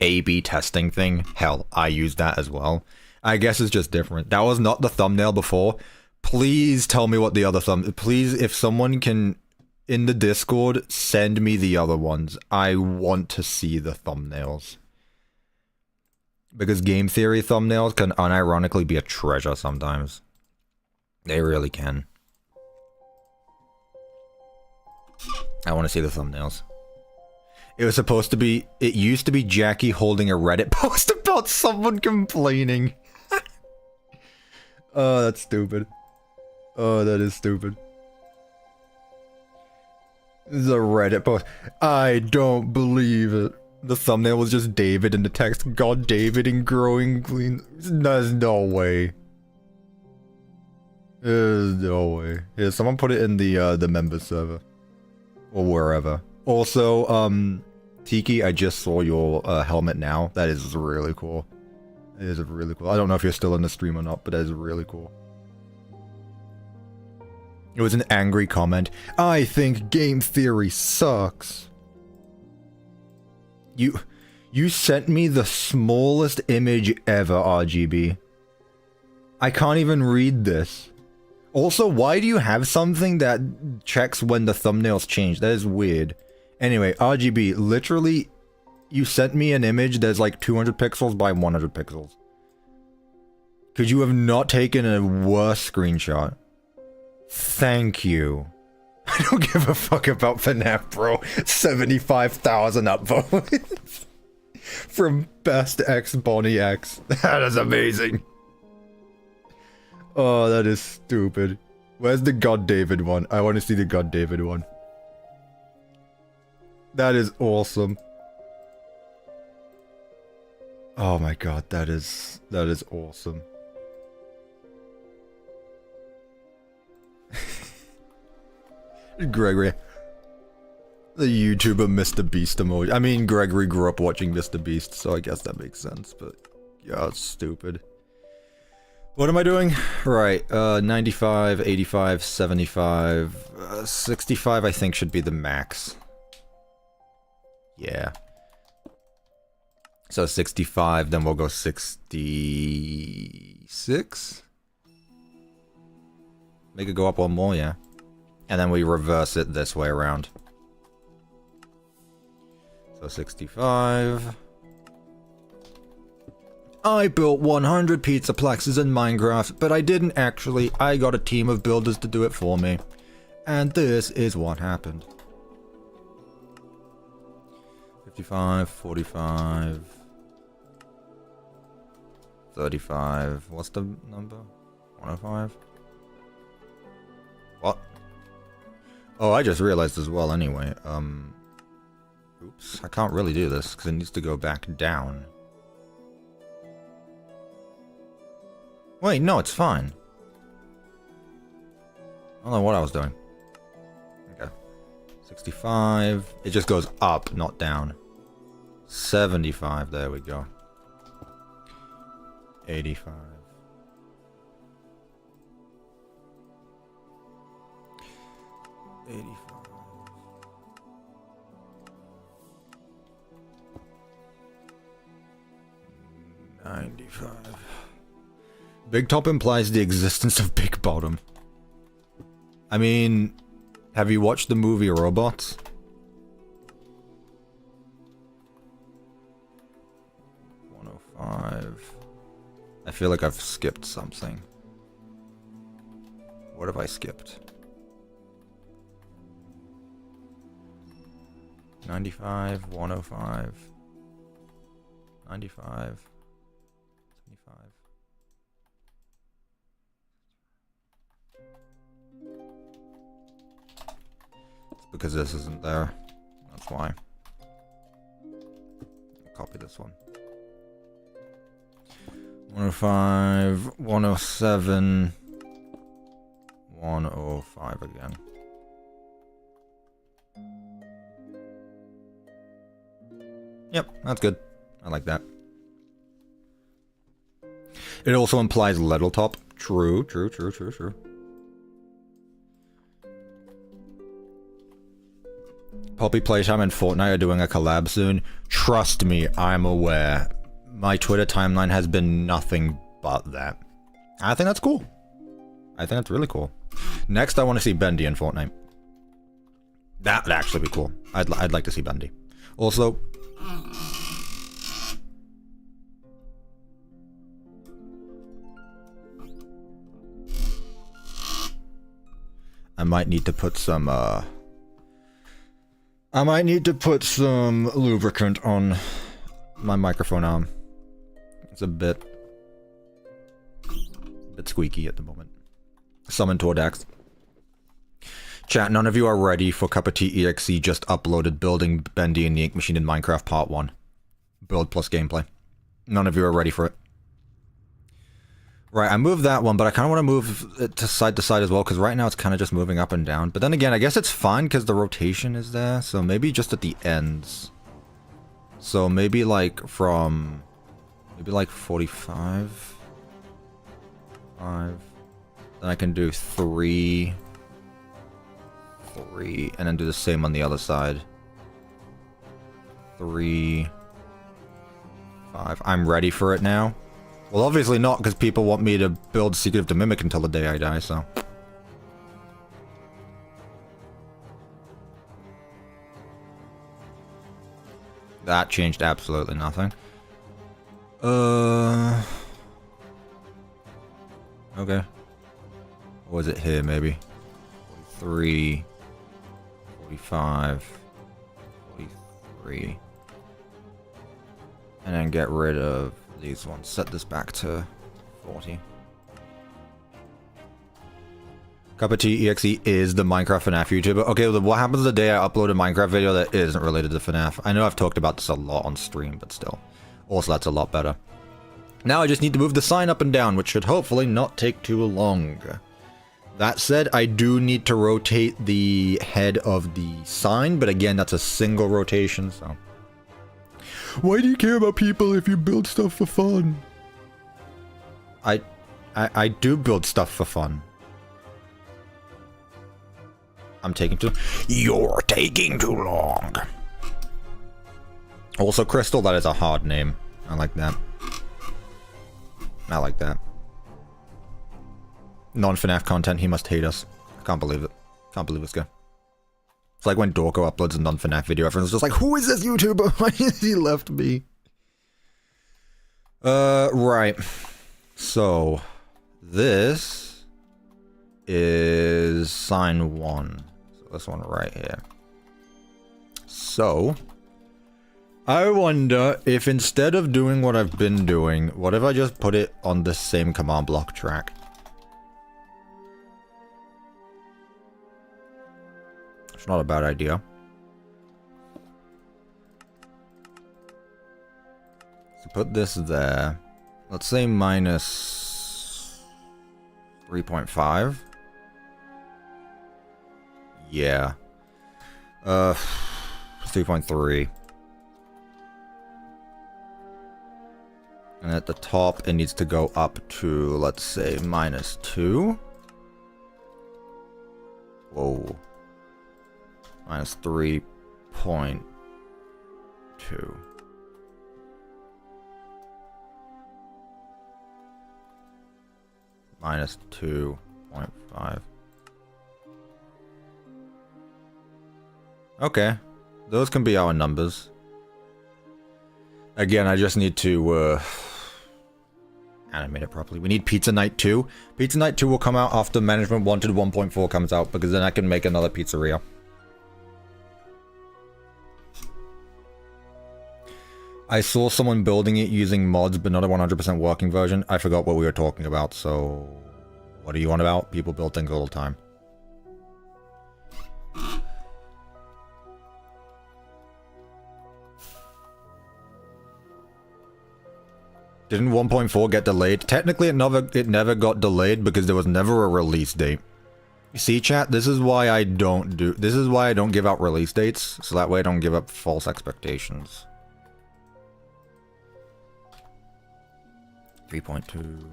A/B testing thing. Hell, I use that as well. I guess it's just different. That was not the thumbnail before. Please tell me what the other please, if someone can in the Discord send me the other ones. I want to see the thumbnails. Because game theory thumbnails can unironically be a treasure sometimes. They really can. I want to see the thumbnails. It was supposed to be... It used to be Jackie holding a Reddit post about someone complaining. Oh, that's stupid. Oh, that is stupid. This is a Reddit post. I don't believe it. The thumbnail was just David and the text, God David and growing clean. There's no way. There's no way. Here, someone put it in the members server. Or wherever. Also, Tiki, I just saw your helmet now. That is really cool. It is really cool. I don't know if you're still in the stream or not, but that is really cool. It was an angry comment. I think game theory sucks. You sent me the smallest image ever, RGB. I can't even read this. Also, why do you have something that checks when the thumbnails change? That is weird. Anyway, RGB, literally, you sent me an image that's like 200 pixels by 100 pixels. Could you have not taken a worse screenshot? Thank you. I don't give a fuck about FNAF, bro. 75,000 upvotes. From Best X Bonnie X. That is amazing. Oh, that is stupid. Where's the God David one? I want to see the God David one. That is awesome. Oh my god, that is awesome. Gregory. The YouTuber Mr. Beast emoji. I mean, Gregory grew up watching Mr. Beast, so I guess that makes sense, but yeah, it's stupid. What am I doing? Right, 95, 85, 75, 65 I think should be the max. Yeah. So 65, then we'll go 66? Make it go up one more, yeah. And then we reverse it this way around. So 65. I built 100 pizza plexes in Minecraft, but I didn't actually. I got a team of builders to do it for me. And this is what happened. 55, 45, 35. What's the number? 105? What? Oh, I just realized as well anyway. Oops. I can't really do this because it needs to go back down. Wait, no, it's fine. I don't know what I was doing. Okay. 65. It just goes up, not down. 75. There we go. 85. 85. 95. BigTop implies the existence of Big Bottom. I mean, have you watched the movie Robots? I feel like I've skipped something. What have I skipped? 95, 105, 95, 75. It's because this isn't there. That's why. Copy this one. 105, 107, 105 again. Yep, that's good. I like that. It also implies little top. True. Poppy Playtime and Fortnite are doing a collab soon. Trust me, I'm aware. My Twitter timeline has been nothing but that. I think that's cool. I think that's really cool. Next, I want to see Bendy in Fortnite. That would actually be cool. I'd like to see Bendy. Also, I might need to put some lubricant on my microphone arm. It's a bit squeaky at the moment. Summon Tordax. Chat, none of you are ready for CuppaTeaExe just uploaded building Bendy in the Ink Machine in Minecraft Part 1. Build plus gameplay. None of you are ready for it. Right, I moved that one, but I kind of want to move it to side as well, because right now it's kind of just moving up and down. But then again, I guess it's fine because the rotation is there, so maybe just at the ends. So maybe like from... maybe like 45? 5... Then I can do 3... 3, and then do the same on the other side. 3... 5. I'm ready for it now. Well, obviously not, because people want me to build Secret of the Mimic until the day I die, so... That changed absolutely nothing. Okay. Or was it here, maybe? 43... 45... 43... And then get rid of these ones. Set this back to 40. CuppaTeaExe is the Minecraft FNAF YouTuber. Okay, well, what happens the day I upload a Minecraft video that isn't related to FNAF? I know I've talked about this a lot on stream, but still. Also, that's a lot better. Now I just need to move the sign up and down, which should hopefully not take too long. That said, I do need to rotate the head of the sign, but again, that's a single rotation, so... Why do you care about people if you build stuff for fun? I do build stuff for fun. I'm taking too... You're taking too long. Also, Crystal, that is a hard name. I like that. I like that. Non-FNAF content, he must hate us. I can't believe it. Can't believe this guy. It's like when Dorko uploads a non-FNAF video, everyone's just like, who is this YouTuber? Why has he left me? Right. So, this is sign 1. So this one right here. So, I wonder if instead of doing what I've been doing, what if I just put it on the same command block track? It's not a bad idea. So put this there. Let's say minus 3.5. Yeah. 3.3. And at the top, it needs to go up to, let's say, minus 2. Whoa. Minus 3.2. Minus 2.5. Okay. Those can be our numbers. Again, I just need to animate it properly. We need Pizza Night 2. Pizza Night 2 will come out after Management Wanted 1.4 comes out, because then I can make another pizzeria. I saw someone building it using mods, but not a 100% working version. I forgot what we were talking about, so... What are you on about? People build things all the time. Didn't 1.4 get delayed? Technically, it never got delayed because there was never a release date. You see, chat? This is why I don't give out release dates, so that way I don't give up false expectations. 3.2.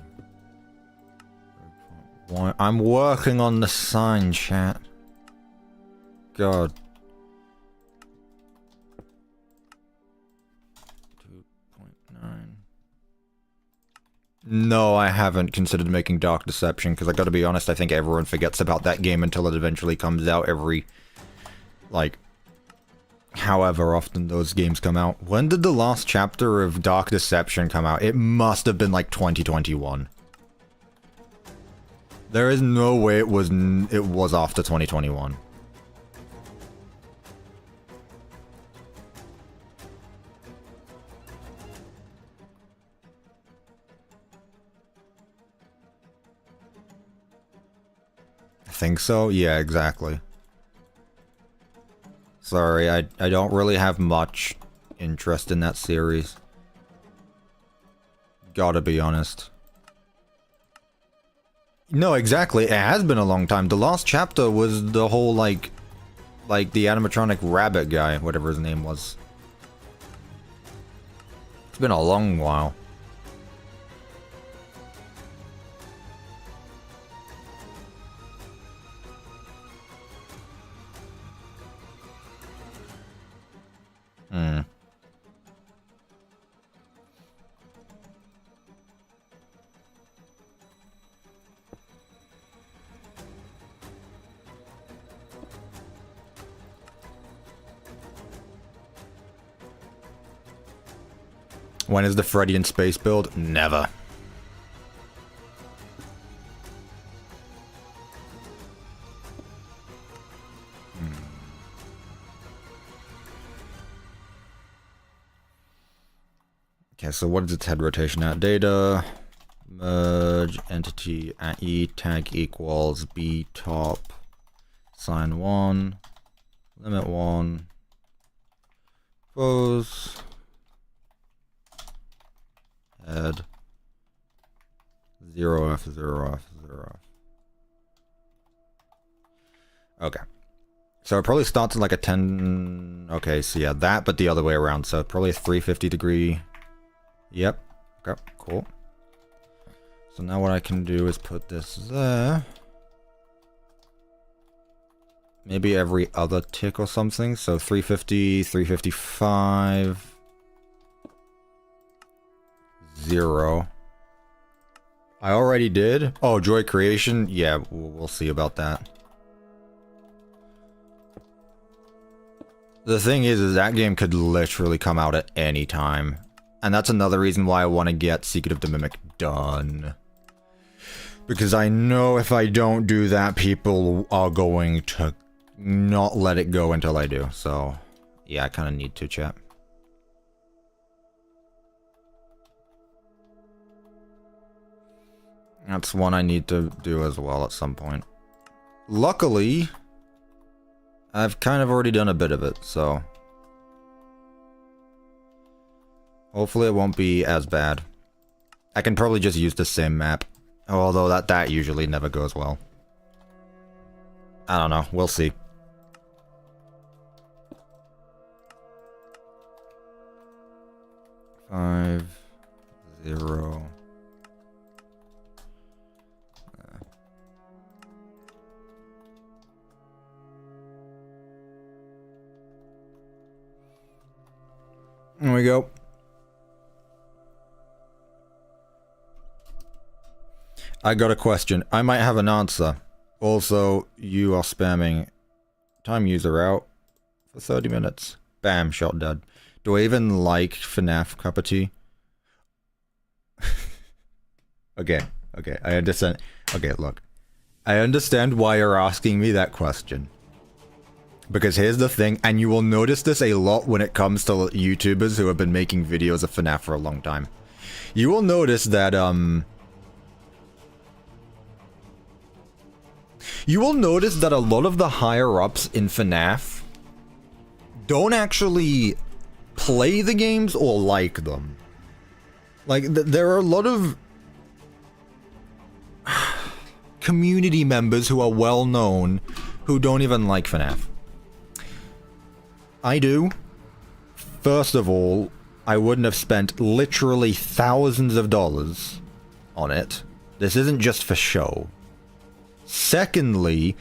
I'm working on the sign, chat. God. 2.9. No, I haven't considered making Dark Deception, because I gotta be honest, I think everyone forgets about that game until it eventually comes out every, like, however often those games come out. When did the last chapter of Dark Deception come out? It must have been, like, 2021. There is no way it was after 2021. Think so? Yeah, exactly. Sorry, I don't really have much interest in that series. Gotta be honest. No, exactly. It has been a long time. The last chapter was the whole, like the animatronic rabbit guy, whatever his name was. It's been a long while. When is the Freddy in space build? Never. Okay, so what is its head rotation at? Data, merge, entity at E, tag equals BTop, sign 1, limit 1, pose, head, 0F, 0F, 0F. Okay. So it probably starts at like a 10... Okay, so yeah, that, but the other way around. So probably a 350 degree... Yep. Okay, cool. So now what I can do is put this there. Maybe every other tick or something. So 350, 355... 0. I already did? Oh, Joy Creation? Yeah, we'll see about that. The thing is that game could literally come out at any time. And that's another reason why I want to get Secret of the Mimic done. Because I know if I don't do that, people are going to not let it go until I do. So, yeah, I kind of need to, chat. That's one I need to do as well at some point. Luckily, I've kind of already done a bit of it, so... Hopefully it won't be as bad. I can probably just use the same map. Although that usually never goes well. I don't know, we'll see. Five, 0... There we go. I got a question. I might have an answer. Also, you are spamming. Time user out for 30 minutes. Bam, shot dead. Do I even like FNAF CuppaTeaExe? Okay, I understand. Okay, look. I understand why you're asking me that question. Because here's the thing, and you will notice this a lot when it comes to YouTubers who have been making videos of FNAF for a long time. You will notice that, you will notice that a lot of the higher-ups in FNAF don't actually play the games or like them. Like, there are a lot of community members who are well known who don't even like FNAF. I do. First of all, I wouldn't have spent literally thousands of dollars on it. This isn't just for show. Secondly,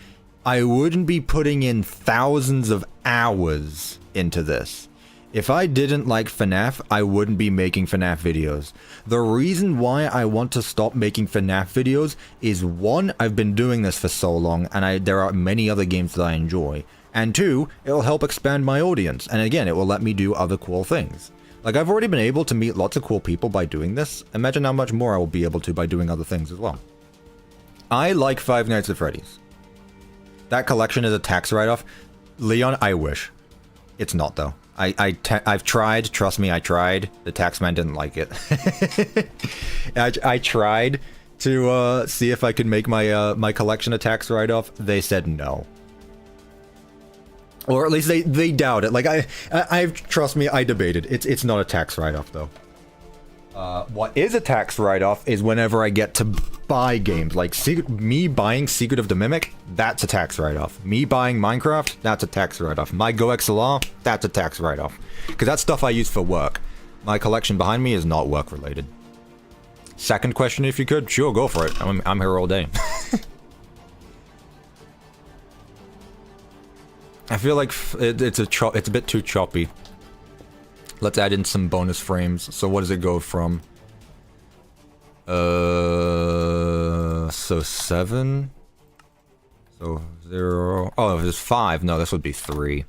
I wouldn't be putting in thousands of hours into this. If I didn't like FNAF, I wouldn't be making FNAF videos. The reason why I want to stop making FNAF videos is, one, I've been doing this for so long, and there are many other games that I enjoy. And two, it'll help expand my audience, and again, it will let me do other cool things. Like, I've already been able to meet lots of cool people by doing this. Imagine how much more I will be able to by doing other things as well. I like Five Nights at Freddy's. That collection is a tax write-off. Leon, I wish. It's not, though. I've tried, trust me, I tried. The taxman didn't like it. I tried to see if I could make my my collection a tax write-off. They said no. Or at least they doubt it. Like, I trust me, I debated. It's not a tax write-off, though. What is a tax write-off is whenever I get to buy games. Like, me buying Secret of the Mimic, that's a tax write-off. Me buying Minecraft, that's a tax write-off. My GoXLR, that's a tax write-off. Because that's stuff I use for work. My collection behind me is not work-related. Second question, if you could? Sure, go for it. I'm here all day. I feel like it's a bit too choppy. Let's add in some bonus frames. So what does it go from? So 7? So 0... Oh, there's 5. No, this would be 3.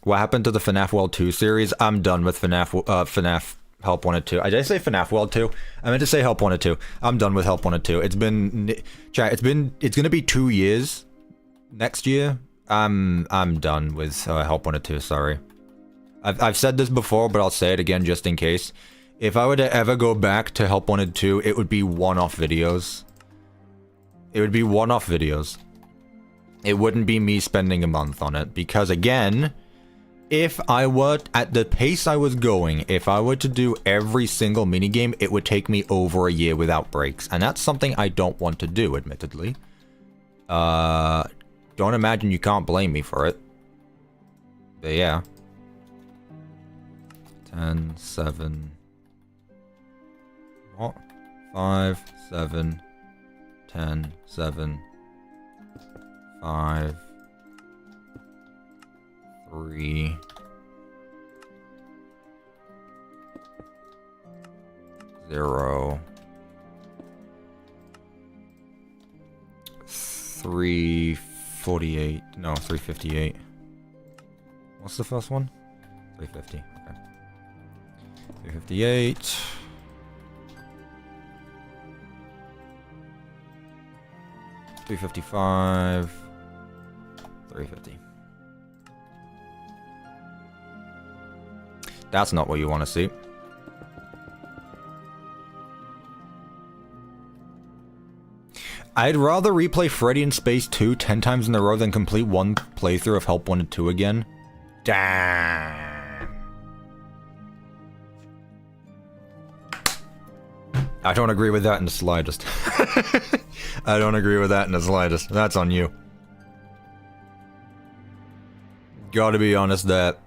What happened to the FNAF World 2 series? I'm done with FNAF Help Wanted 2. Did I say FNAF World 2? I meant to say Help Wanted 2. I'm done with Help Wanted 2. It's gonna be 2 years next year. I'm done with Help Wanted 2, sorry. I've said this before, but I'll say it again just in case. If I were to ever go back to Help Wanted 2, it would be one-off videos. It would be one-off videos. It wouldn't be me spending a month on it, because again, if I were, at the pace I was going, if I were to do every single minigame, it would take me over a year without breaks, and that's something I don't want to do, admittedly. Don't imagine you can't blame me for it. But yeah. 10, 7... What? 5, 7, 10, 7, 5, 3, 0, 348, no, 358. What's the first one? 350, okay. 358. 355, 350. That's not what you want to see. I'd rather replay Freddy in Space 2 10 times in a row than complete one playthrough of Help Wanted 2 again. Damn. I don't agree with that in the slightest. I don't agree with that in the slightest. That's on you. Gotta be honest that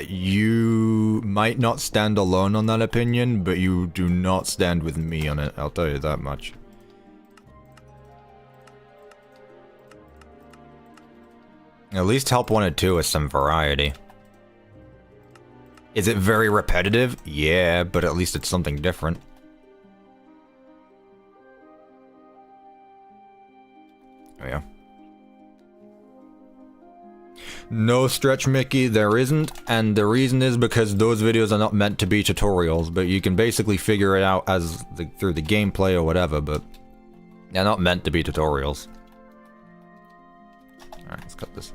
you might not stand alone on that opinion, but you do not stand with me on it, I'll tell you that much. At least Help Wanted 2 is some variety. Is it very repetitive? Yeah, but at least it's something different. Oh yeah. No stretch Mickey, there isn't, and the reason is because those videos are not meant to be tutorials, but you can basically figure it out as through the gameplay or whatever, but they're not meant to be tutorials. Alright, let's cut this.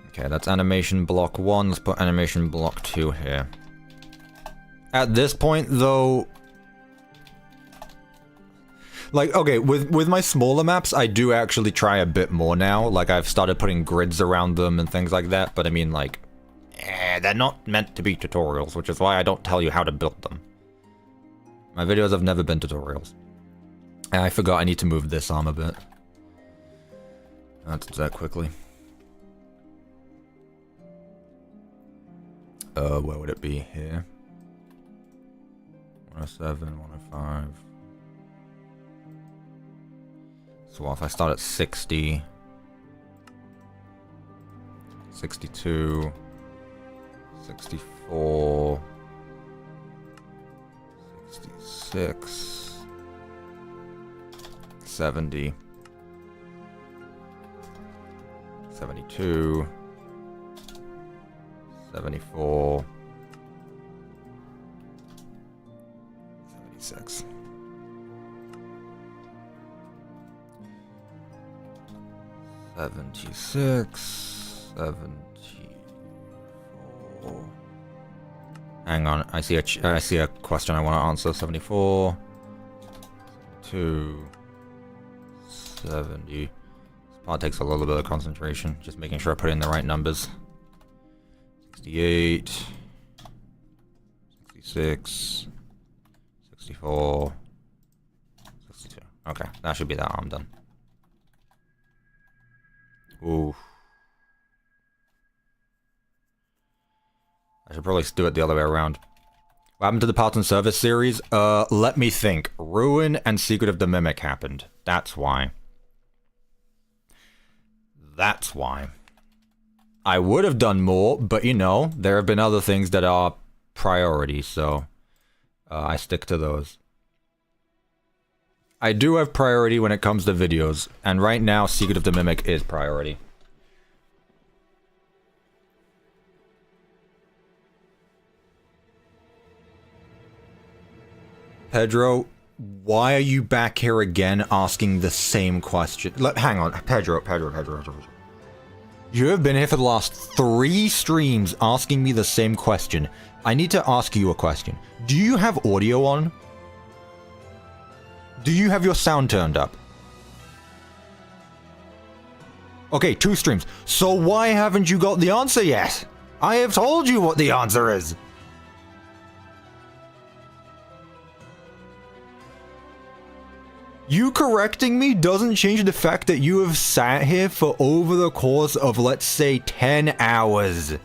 Okay, that's animation block 1, let's put animation block 2 here. At this point, though... Like, okay, with my smaller maps, I do actually try a bit more now. Like, I've started putting grids around them and things like that, but I mean, like... they're not meant to be tutorials, which is why I don't tell you how to build them. My videos have never been tutorials. And I forgot I need to move this arm a bit. Let's do that quickly. Where would it be? Here. 107, 105. So if I start at 60, 62, 64, 66, 70, 72, 74, 76. 76, 74. Hang on, I see a question I want to answer. 74, 72, 70. This part takes a little bit of concentration. Just making sure I put in the right numbers. 68, 66, 64, 62. Okay, that should be that arm done. Ooh. I should probably do it the other way around. What happened to the Parts and Service series? Let me think. Ruin and Secret of the Mimic happened. That's why. That's why. I would have done more, but you know, there have been other things that are priority, so I stick to those. I do have priority when it comes to videos, and right now, Secret of the Mimic is priority. Pedro, why are you back here again asking the same question? Hang on, Pedro. You have been here for the last 3 streams asking me the same question. I need to ask you a question. Do you have audio on? Do you have your sound turned up? Okay, 2 streams. So why haven't you got the answer yet? I have told you what the answer is. You correcting me doesn't change the fact that you have sat here for over the course of, let's say, 10 hours.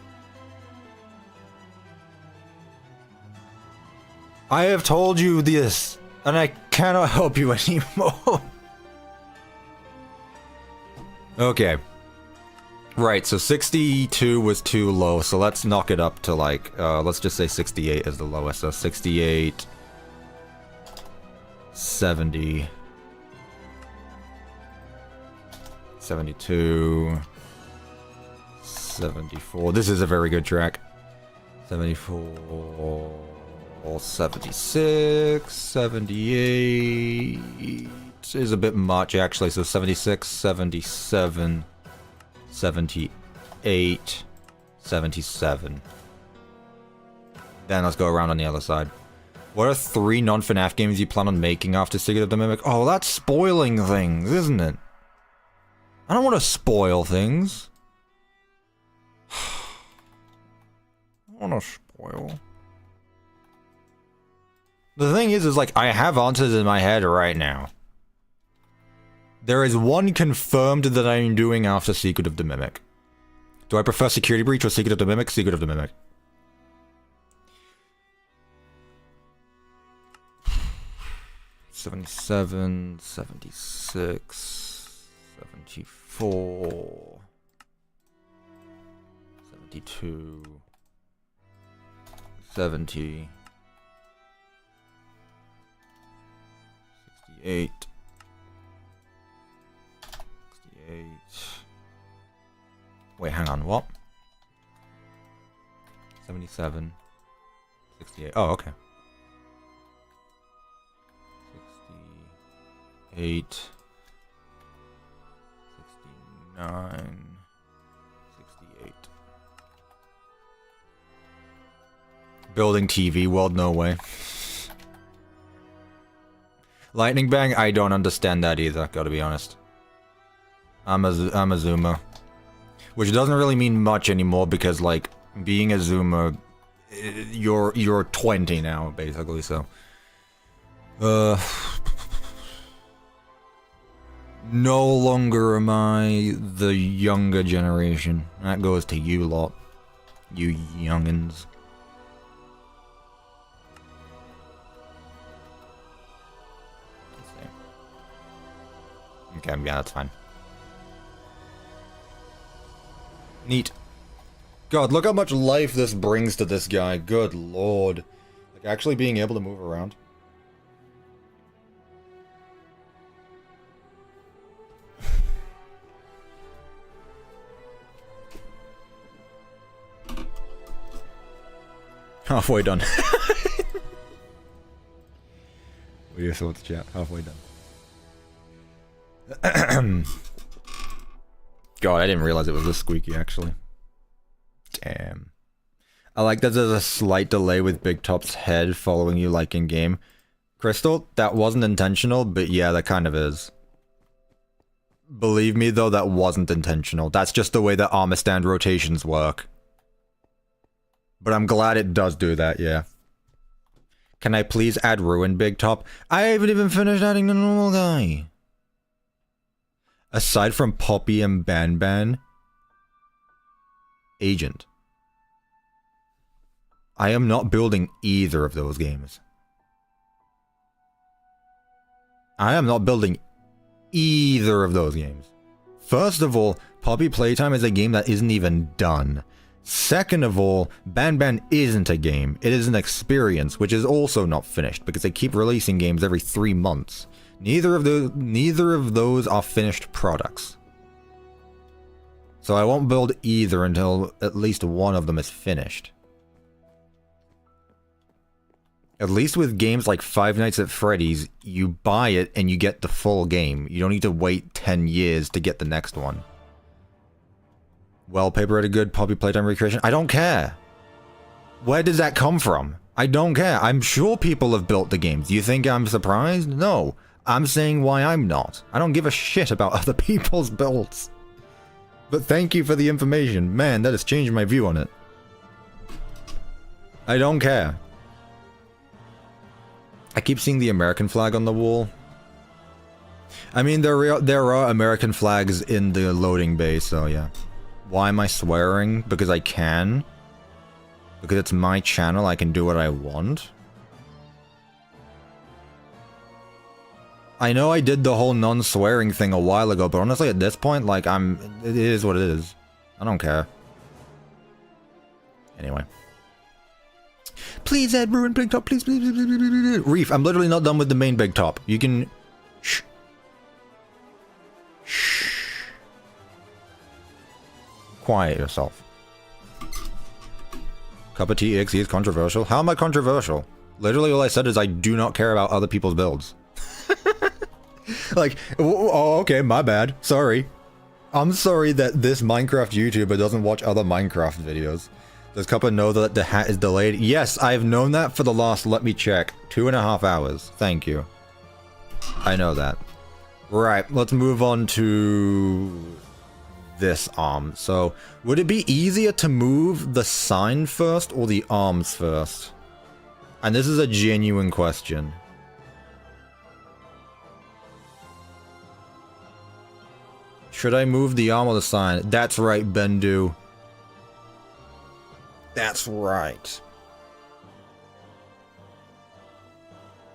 I have told you this, and I cannot help you anymore. Okay. Right, so 62 was too low, so let's knock it up to like, let's just say 68 is the lowest. So 68, 70, 72, 74. This is a very good track. 74, 76, 78 is a bit much actually. So 76, 77, 78, 77. Then let's go around on the other side. What are 3 non-FNAF games you plan on making after Secret of the Mimic? Oh, that's spoiling things, isn't it? I don't want to spoil things. I don't want to spoil. The thing is like, I have answers in my head right now. There is one confirmed that I'm doing after Secret of the Mimic. Do I prefer Security Breach or Secret of the Mimic? Secret of the Mimic. $77, $76, $74, $72, $70, $68, $68. Wait, hang on, what? 77, 68. Oh, okay. 68, 69, 68. Building TV world, no way. Lightning Bang, I don't understand that either, gotta be honest. I'm a zoomer. Which doesn't really mean much anymore because, like, Being a Zoomer, you're 20 now, basically, so. No longer am I the younger generation. That goes to you lot. You youngins. Okay, yeah, that's fine. Neat. God, look how much life this brings to this guy. Good lord. Like, actually being able to move around. Halfway done. What are your thoughts, chat? Halfway done. God, I didn't realize it was this squeaky, actually. Damn. I like that there's a slight delay with BigTop's head following you like in-game. Crystal, that wasn't intentional, but yeah, that kind of is. Believe me, though, that wasn't intentional. That's just the way that armor stand rotations work. But I'm glad it does do that, yeah. Can I please add Ruin, BigTop? I haven't even finished adding the normal guy. Aside from Poppy and Ban, Agent. I am not building either of those games. I am not building either of those games. First of all, Poppy Playtime is a game that isn't even done. Second of all, Ban isn't a game. It is an experience, which is also not finished, because they keep releasing games every 3 months. Neither of those are finished products. So I won't build either until at least one of them is finished. At least with games like Five Nights at Freddy's, you buy it and you get the full game. You don't need to wait 10 years to get the next one. Wallpaper at a good Poppy Playtime recreation. I don't care. Where does that come from? I don't care. I'm sure people have built the games. Do you think I'm surprised? No. I'm saying why I'm not. I don't give a shit about other people's builds. But thank you for the information. Man, that has changed my view on it. I don't care. I keep seeing the American flag on the wall. I mean, there are American flags in the loading bay, so yeah. Why am I swearing? Because I can. Because it's my channel, I can do what I want. I know I did the whole non-swearing thing a while ago, but honestly at this point, like, it is what it is. I don't care. Anyway. Please add Ruin BigTop, please, please, please, please, please. Reef, I'm literally not done with the main BigTop. You can... Shh. Shh. Quiet yourself. CuppaTeaExe is controversial. How am I controversial? Literally all I said is I do not care about other people's builds. Like, oh, okay, my bad. Sorry. I'm sorry that this Minecraft YouTuber doesn't watch other Minecraft videos. Does Cuppa know that the hat is delayed? Yes, I've known that for the last, let me check, 2.5 hours. Thank you. I know that. Right, let's move on to this arm. So, would it be easier to move the sign first or the arms first? And this is a genuine question. Should I move the arm or the sign? That's right, Bendu. That's right.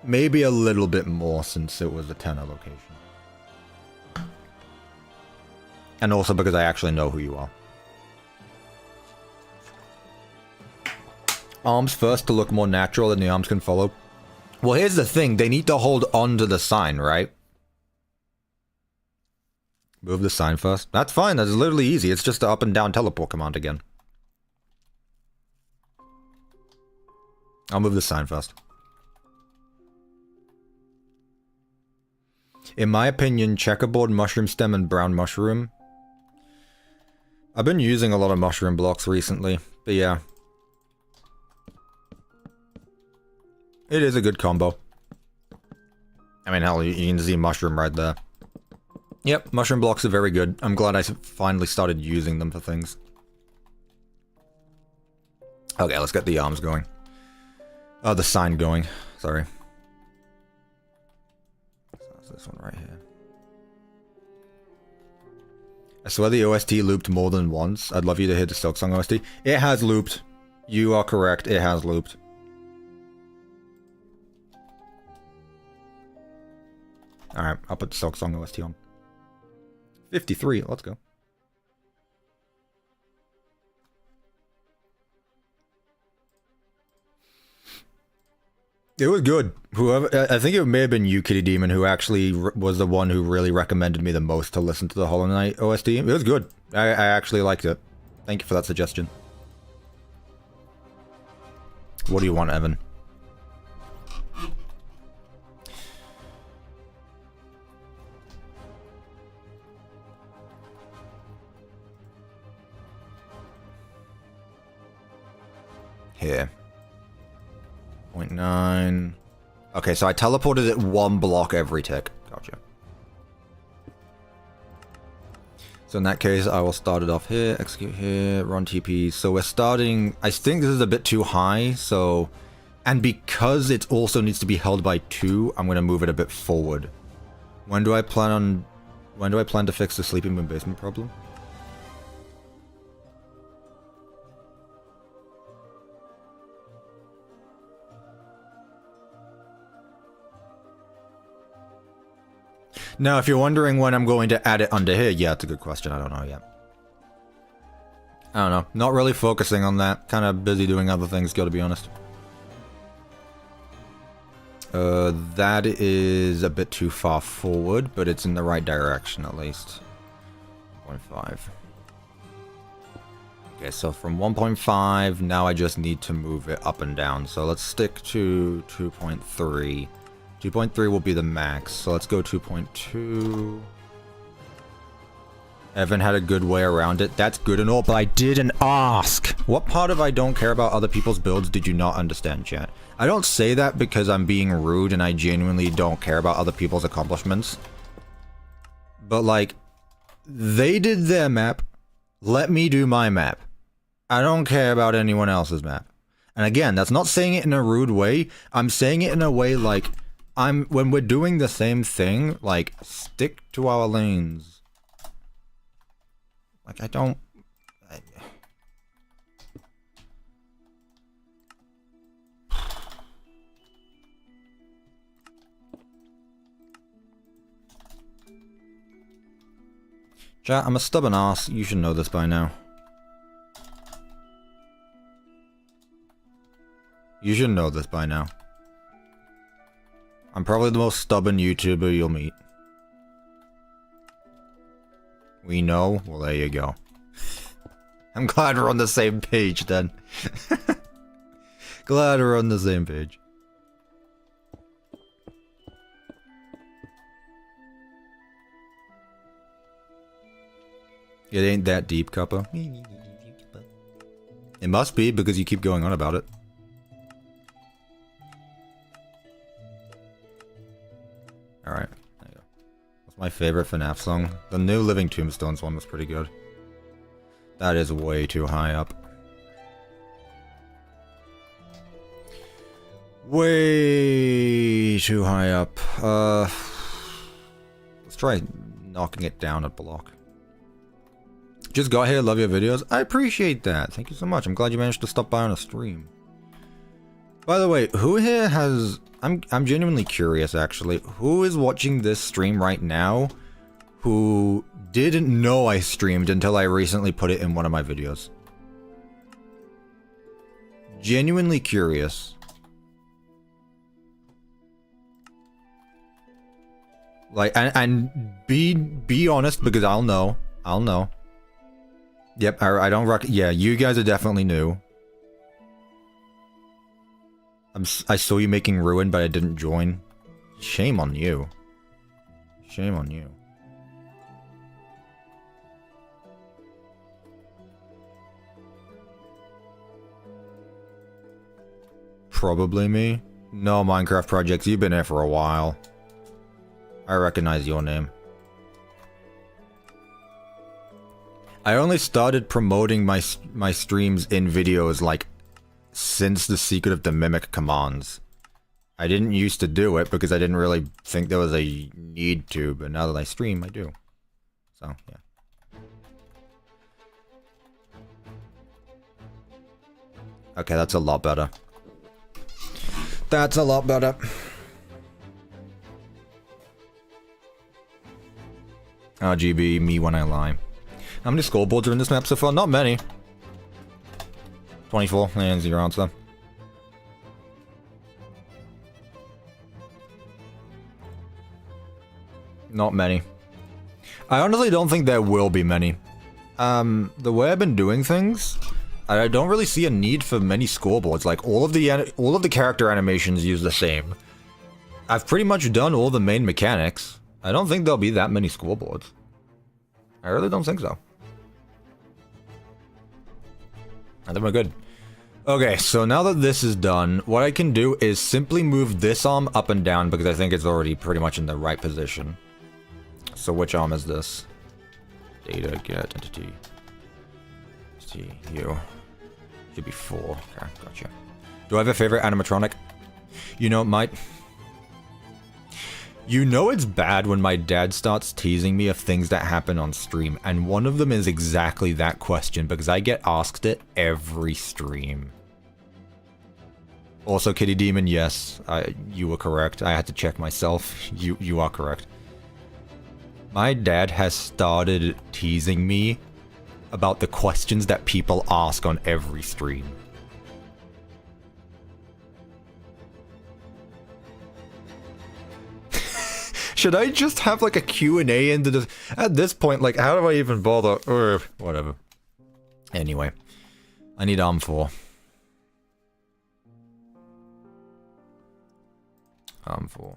Maybe a little bit more since it was a 10 location. And also because I actually know who you are. Arms first to look more natural and the arms can follow. Well, here's the thing. They need to hold on to the sign, right? Move the sign first. That's fine. That's literally easy. It's just the up and down teleport command again. I'll move the sign first. In my opinion, checkerboard, mushroom stem, and brown mushroom. I've been using a lot of mushroom blocks recently, but yeah. It is a good combo. I mean, hell, you can see mushroom right there. Yep, mushroom blocks are very good. I'm glad I finally started using them for things. Okay, let's get the arms going. Oh, the sign going. Sorry. So that's this one right here. I swear the OST looped more than once. I'd love you to hear the Silksong OST. It has looped. You are correct. It has looped. Alright, I'll put the Silksong OST on. 53, let's go. It was good. Whoever, I think it may have been you, Kitty Demon, who actually was the one who really recommended me the most to listen to the Hollow Knight OST. It was good. I actually liked it. Thank you for that suggestion. What do you want, Evan? Here. 0.9. Okay, so I teleported it one block every tick. Gotcha. So in that case, I will start it off here, execute here, run TP. So we're starting... I think this is a bit too high, so... And because it also needs to be held by 2, I'm going to move it a bit forward. When do I plan to fix the sleeping room basement problem? Now, if you're wondering when I'm going to add it under here, yeah, it's a good question. I don't know yet. I don't know. Not really focusing on that. Kind of busy doing other things, gotta be honest. That is a bit too far forward, but it's in the right direction at least. 0.5. Okay, so from 1.5, now I just need to move it up and down. So let's stick to 2.3. 2.3 will be the max, so let's go 2.2. Evan had a good way around it. That's good and all, but I didn't ask. What part of I don't care about other people's builds did you not understand, chat? I don't say that because I'm being rude and I genuinely don't care about other people's accomplishments. But like, they did their map. Let me do my map. I don't care about anyone else's map. And again, that's not saying it in a rude way. I'm saying it in a way like, when we're doing the same thing, like, stick to our lanes. Like, Chat, I'm a stubborn ass. You should know this by now. You should know this by now. I'm probably the most stubborn YouTuber you'll meet. We know? Well, there you go. I'm glad we're on the same page then. Glad we're on the same page. It ain't that deep, Cuppa. It must be because you keep going on about it. Alright, there you go. What's my favorite FNAF song? The new Living Tombstones one was pretty good. That is way too high up. Way too high up. Let's try knocking it down a block. Just got here, love your videos. I appreciate that. Thank you so much. I'm glad you managed to stop by on a stream. By the way, who here has... I'm genuinely curious, actually. Who is watching this stream right now who didn't know I streamed until I recently put it in one of my videos? Genuinely curious. Like, and be honest, because I'll know. I'll know. Yep, I don't yeah, you guys are definitely new. I saw you making Ruin, but I didn't join. Shame on you. Shame on you. Probably me. No, Minecraft Projects, you've been here for a while. I recognize your name. I only started promoting my streams in videos like since the Secret of the Mimic commands. I didn't used to do it because I didn't really think there was a need to, but now that I stream, I do. So, yeah. Okay, that's a lot better. That's a lot better. RGB, me when I lie. How many scoreboards are in this map so far? Not many. 24, and 0 answer. Not many. I honestly don't think there will be many. The way I've been doing things, I don't really see a need for many scoreboards. Like, all of the character animations use the same. I've pretty much done all the main mechanics. I don't think there'll be that many scoreboards. I really don't think so. I think we're good. Okay, so now that this is done, what I can do is simply move this arm up and down because I think it's already pretty much in the right position. So which arm is this? Data, get, entity. U. Should be 4. Okay, gotcha. Do I have a favorite animatronic? You know, You know it's bad when my dad starts teasing me of things that happen on stream, and one of them is exactly that question, because I get asked it every stream. Also, Kitty Demon, yes, you were correct. I had to check myself. You are correct. My dad has started teasing me about the questions that people ask on every stream. Should I just have like a Q&A into this? At this point, like, how do I even bother? Or whatever. Anyway, I need arm 4. Arm 4.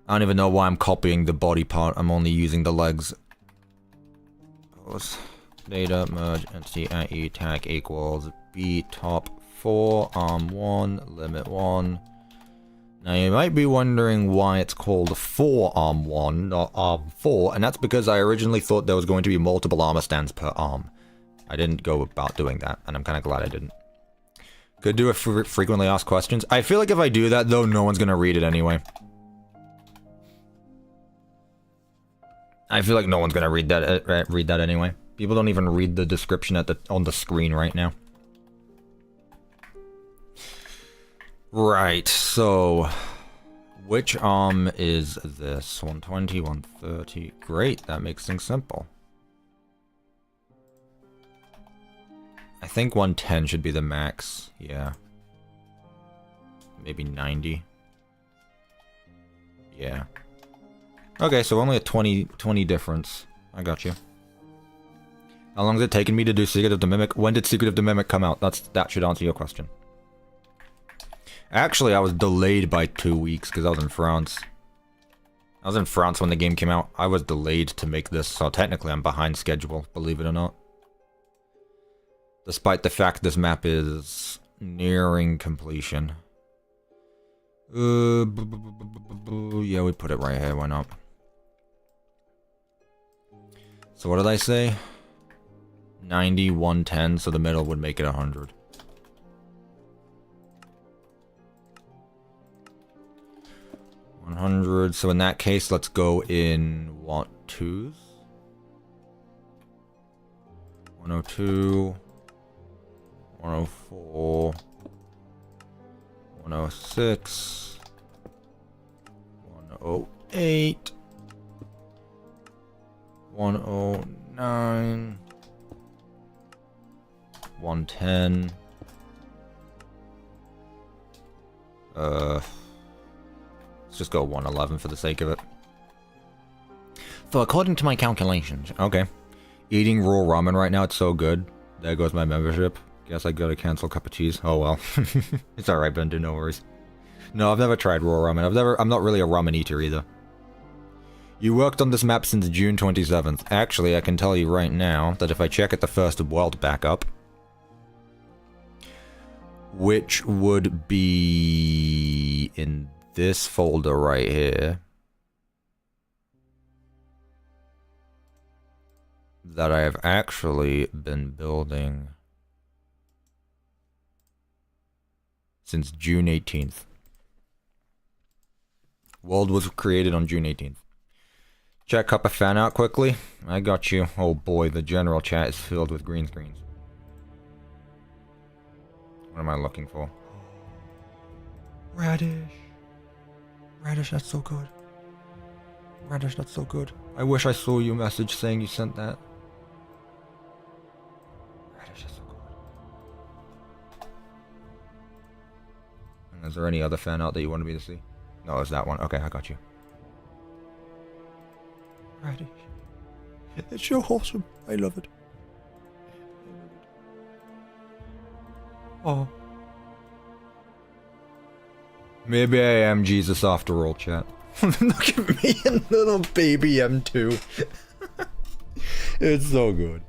I don't even know why I'm copying the body part. I'm only using the legs. Data merge entity at E tag equals BTop 4 arm 1 limit 1. Now you might be wondering why it's called 4 arm 1, not arm 4, and that's because I originally thought there was going to be multiple armor stands per arm. I didn't go about doing that, and I'm kind of glad I didn't. Could do a frequently asked questions. I feel like if I do that, though, no one's gonna read it anyway. I feel like no one's gonna read that anyway. People don't even read the description on the screen right now. Right, so which arm is this? 120, 130. Great, that makes things simple. I think 110 should be the max. Yeah. Maybe 90. Yeah. Okay, so only a 20 difference. I got you. How long has it taken me to do Secret of the Mimic? When did Secret of the Mimic come out? That should answer your question. Actually, I was delayed by 2 weeks because I was in France. I was in France when the game came out. I was delayed to make this, so technically I'm behind schedule, believe it or not. Despite the fact this map is nearing completion. Yeah, we put it right here, why not? So what did I say? 90, 110, so the middle would make it 100. 100, so in that case, let's go in, what, 2s? 102, 104, 106, 108, 109, 110, let's just go 111 for the sake of it. So according to my calculations, okay. Eating raw ramen right now, it's so good. There goes my membership. Guess I gotta cancel CuppaTeaExe. Oh well. It's alright, Bender, no worries. No, I've never tried raw ramen. I'm not really a ramen eater either. You worked on this map since June 27th. Actually, I can tell you right now that if I check at the first world backup, which would be in this folder right here, that I have actually been building since June 18th. World was created on June 18th. Chat Cuppa fan out quickly. I got you. Oh boy, the general chat is filled with green screens. What am I looking for? Radish. Radish, that's so good. Radish, that's so good. I wish I saw your message saying you sent that. Radish, that's so good. And is there any other fan out that you wanted me to see? No, it's that one. Okay, I got you. Radish. It's so awesome. I love it. Oh. Maybe I am Jesus after all, chat. Look at me and little baby M2. It's so good.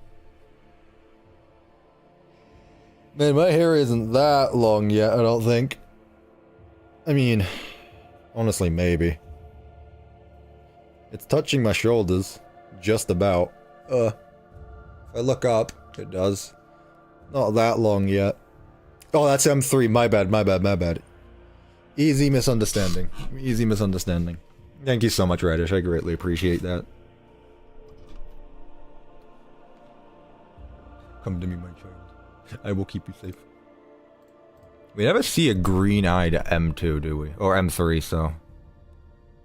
Man, my hair isn't that long yet, I don't think. I mean, honestly, maybe. It's touching my shoulders. Just about. If I look up, it does. Not that long yet. Oh, that's M3. My bad, my bad, my bad. Easy misunderstanding. Easy misunderstanding. Thank you so much, Radish. I greatly appreciate that. Come to me, my child. I will keep you safe. We never see a green-eyed M2, do we? Or M3, so...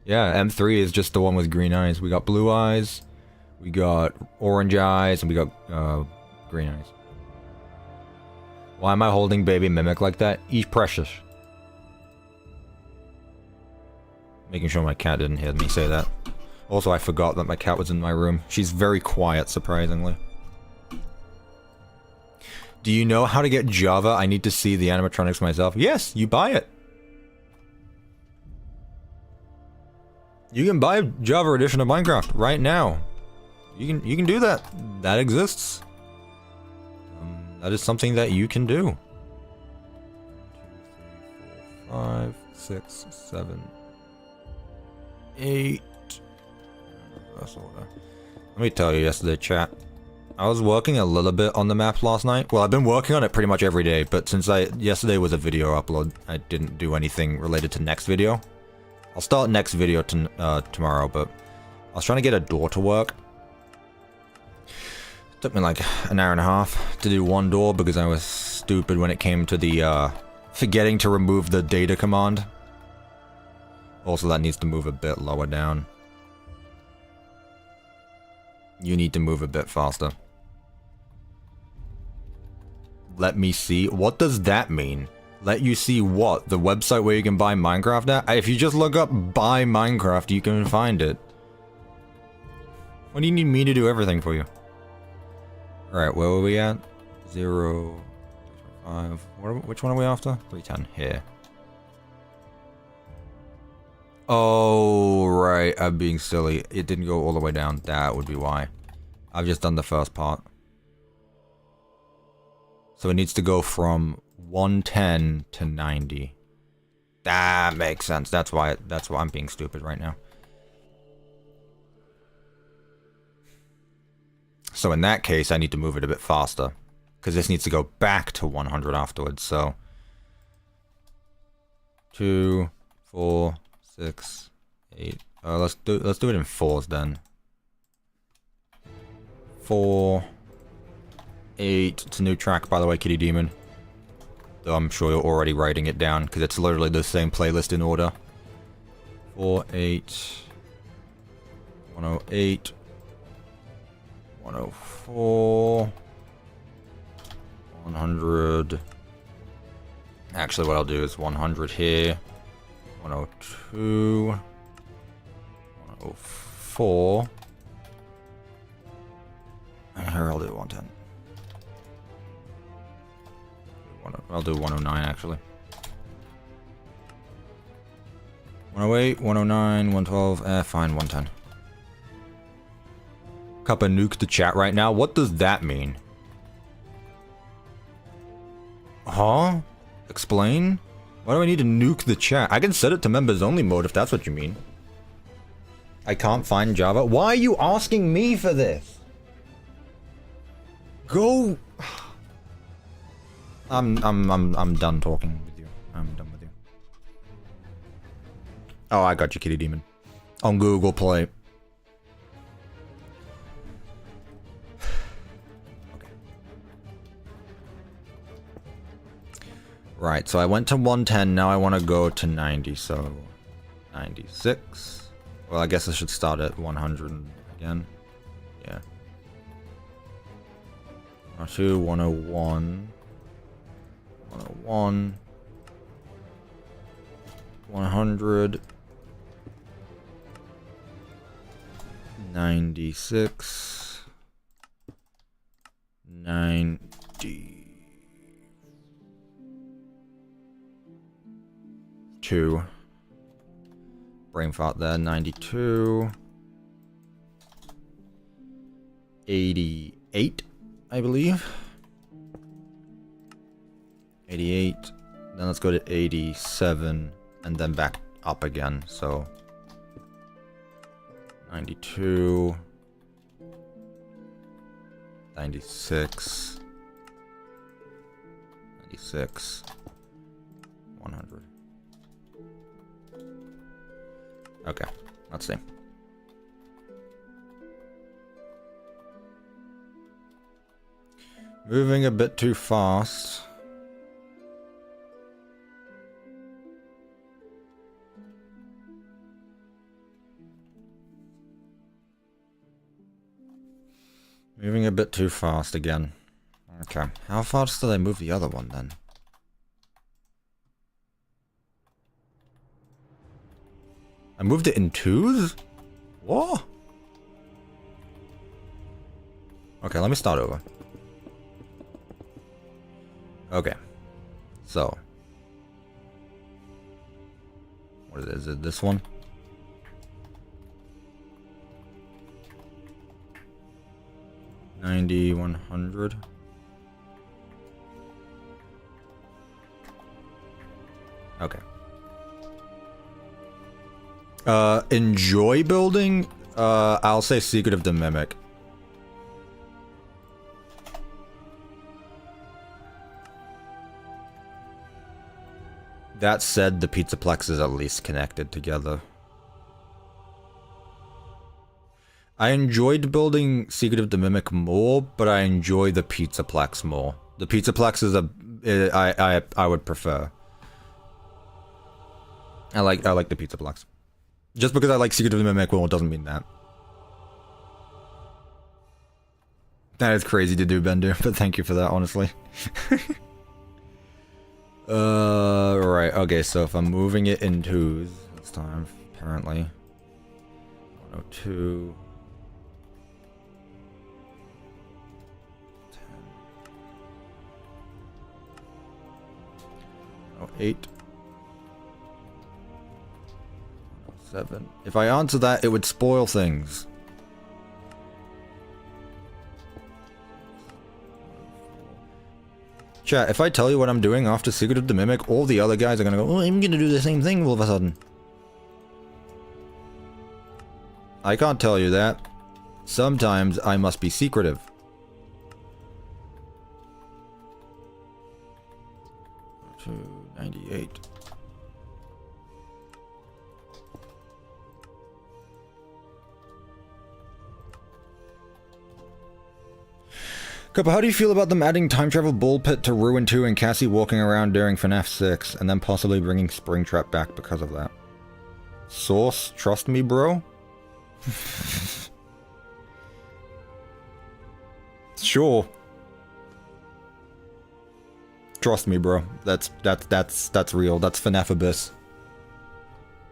Yeah, M3 is just the one with green eyes. We got blue eyes, we got orange eyes, and we got green eyes. Why am I holding baby Mimic like that? He's precious. Making sure my cat didn't hear me say that. Also, I forgot that my cat was in my room. She's very quiet, surprisingly. Do you know how to get Java? I need to see the animatronics myself. Yes, you buy it. You can buy Java edition of Minecraft right now. You can do that. That exists. That is something that you can do. 1, 2, 3, 4, 5, 6, 7, 8. Reverse order. Let me tell you, yesterday, chat. I was working a little bit on the map last night. Well, I've been working on it pretty much every day, but since yesterday was a video upload, I didn't do anything related to next video. I'll start next video tomorrow, but I was trying to get a door to work. It took me like an hour and a half to do one door because I was stupid when it came to the forgetting to remove the data command. Also, that needs to move a bit lower down. You need to move a bit faster. Let me see. What does that mean? Let you see what? The website where you can buy Minecraft at? If you just look up buy Minecraft, you can find it. What do you need me to do everything for you? Alright, where were we at? 0, 5. Which one are we after? 310. Here. Oh, right. I'm being silly. It didn't go all the way down. That would be why. I've just done the first part. So it needs to go from 110 to 90. That makes sense. That's why I'm being stupid right now. So in that case, I need to move it a bit faster. Because this needs to go back to 100 afterwards, so... 2, 4, 6, 8... let's do it in 4s then. 4... 8... It's a new track, by the way, Kitty Demon. Though I'm sure you're already writing it down, because it's literally the same playlist in order. 4, 8... 108... 104... 100... Actually, what I'll do is 100 here... 102... 104... And here I'll do 110. I'll do 109 actually. 108, 109, 112, fine, 110. Cuppa nuked the chat right now. What does that mean? Huh? Explain? Why do I need to nuke the chat? I can set it to members only mode if that's what you mean. I can't find Java. Why are you asking me for this? Go. I'm done talking with you. I'm done with you. Oh, I got you, Kitty Demon. On Google Play. Okay. Right, so I went to 110, now I want to go to 90, so 96. Well, I guess I should start at 100 again. Yeah. 102, 101. 101. 100. 96. 92. Brain fart there. 92. 88, I believe. 88. Then let's go to 87. And then back up again. So 92. 96. 96. 100. Okay, let's see. Moving a bit too fast. Moving a bit too fast again. Okay, how fast did I move the other one then? I moved it in twos? What? Okay, let me start over. Okay. So. What is it? Is it this one? $90, 100. Okay. Enjoy building? I'll say Secret of the Mimic. That said, the Pizzaplex is at least connected together. I enjoyed building Secret of the Mimic more, but I enjoy the Pizzaplex more. The Pizzaplex is I would prefer. I like the Pizzaplex. Just because I like Secret of the Mimic more doesn't mean that. That is crazy to do, Bender, but thank you for that, honestly. Right, okay, so if I'm moving it in twos this time, apparently. 102. 8. 7. If I answer that, it would spoil things. Chat, if I tell you what I'm doing after Secret of the Mimic, all the other guys are gonna go, oh, I'm gonna do the same thing all of a sudden. I can't tell you that. Sometimes I must be secretive. To 98. Cuppa, how do you feel about them adding time travel bull pit to Ruin 2 and Cassie walking around during FNAF 6 and then possibly bringing Springtrap back because of that? Source, trust me, bro? Sure. Trust me, bro. That's real. That's FNAF Abyss.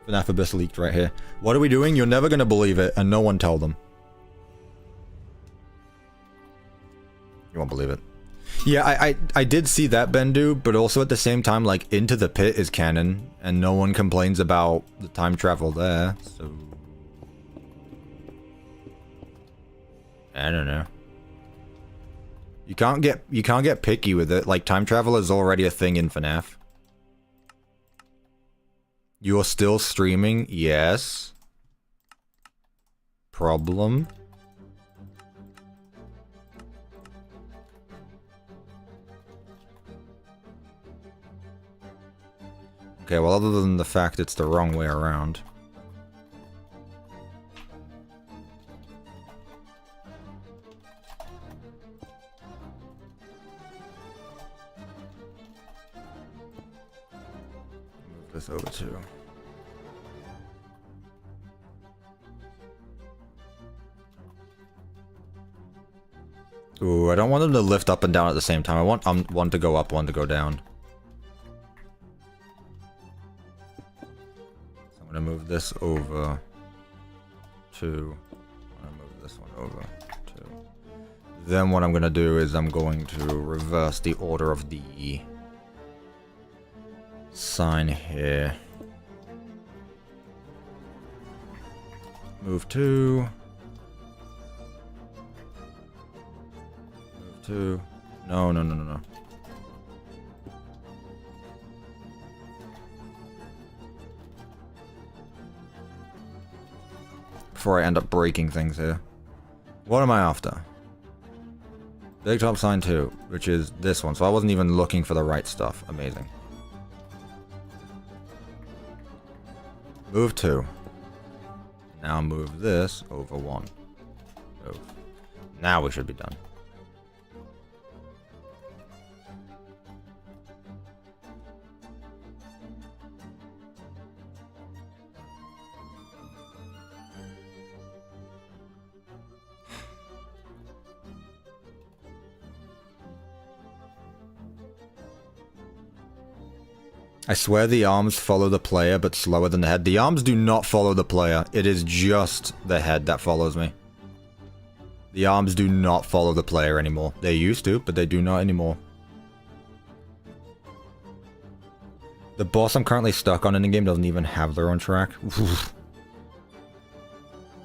FNAF Abyss leaked right here. What are we doing? You're never gonna believe it, and no one tell them. You won't believe it. Yeah, I did see that, Bendu, but also at the same time, like, Into the Pit is canon, and no one complains about the time travel there, so... I don't know. You can't get picky with it, like, time travel is already a thing in FNAF. You're still streaming? Yes. Problem? Okay, well, other than the fact it's the wrong way around. Move this over too. Ooh, I don't want them to lift up and down at the same time. I want one to go up, one to go down. So I'm gonna move this over to... I'm gonna move this one over to... Then what I'm gonna do is I'm going to reverse the order of the sign here. Move 2. Move 2. No. Before I end up breaking things here. What am I after? BigTop sign 2, which is this one. So I wasn't even looking for the right stuff. Amazing. Move 2. Now move this over 1. Move. Now we should be done. I swear the arms follow the player, but slower than the head. The arms do not follow the player. It is just the head that follows me. The arms do not follow the player anymore. They used to, but they do not anymore. The boss I'm currently stuck on in the game doesn't even have their own track.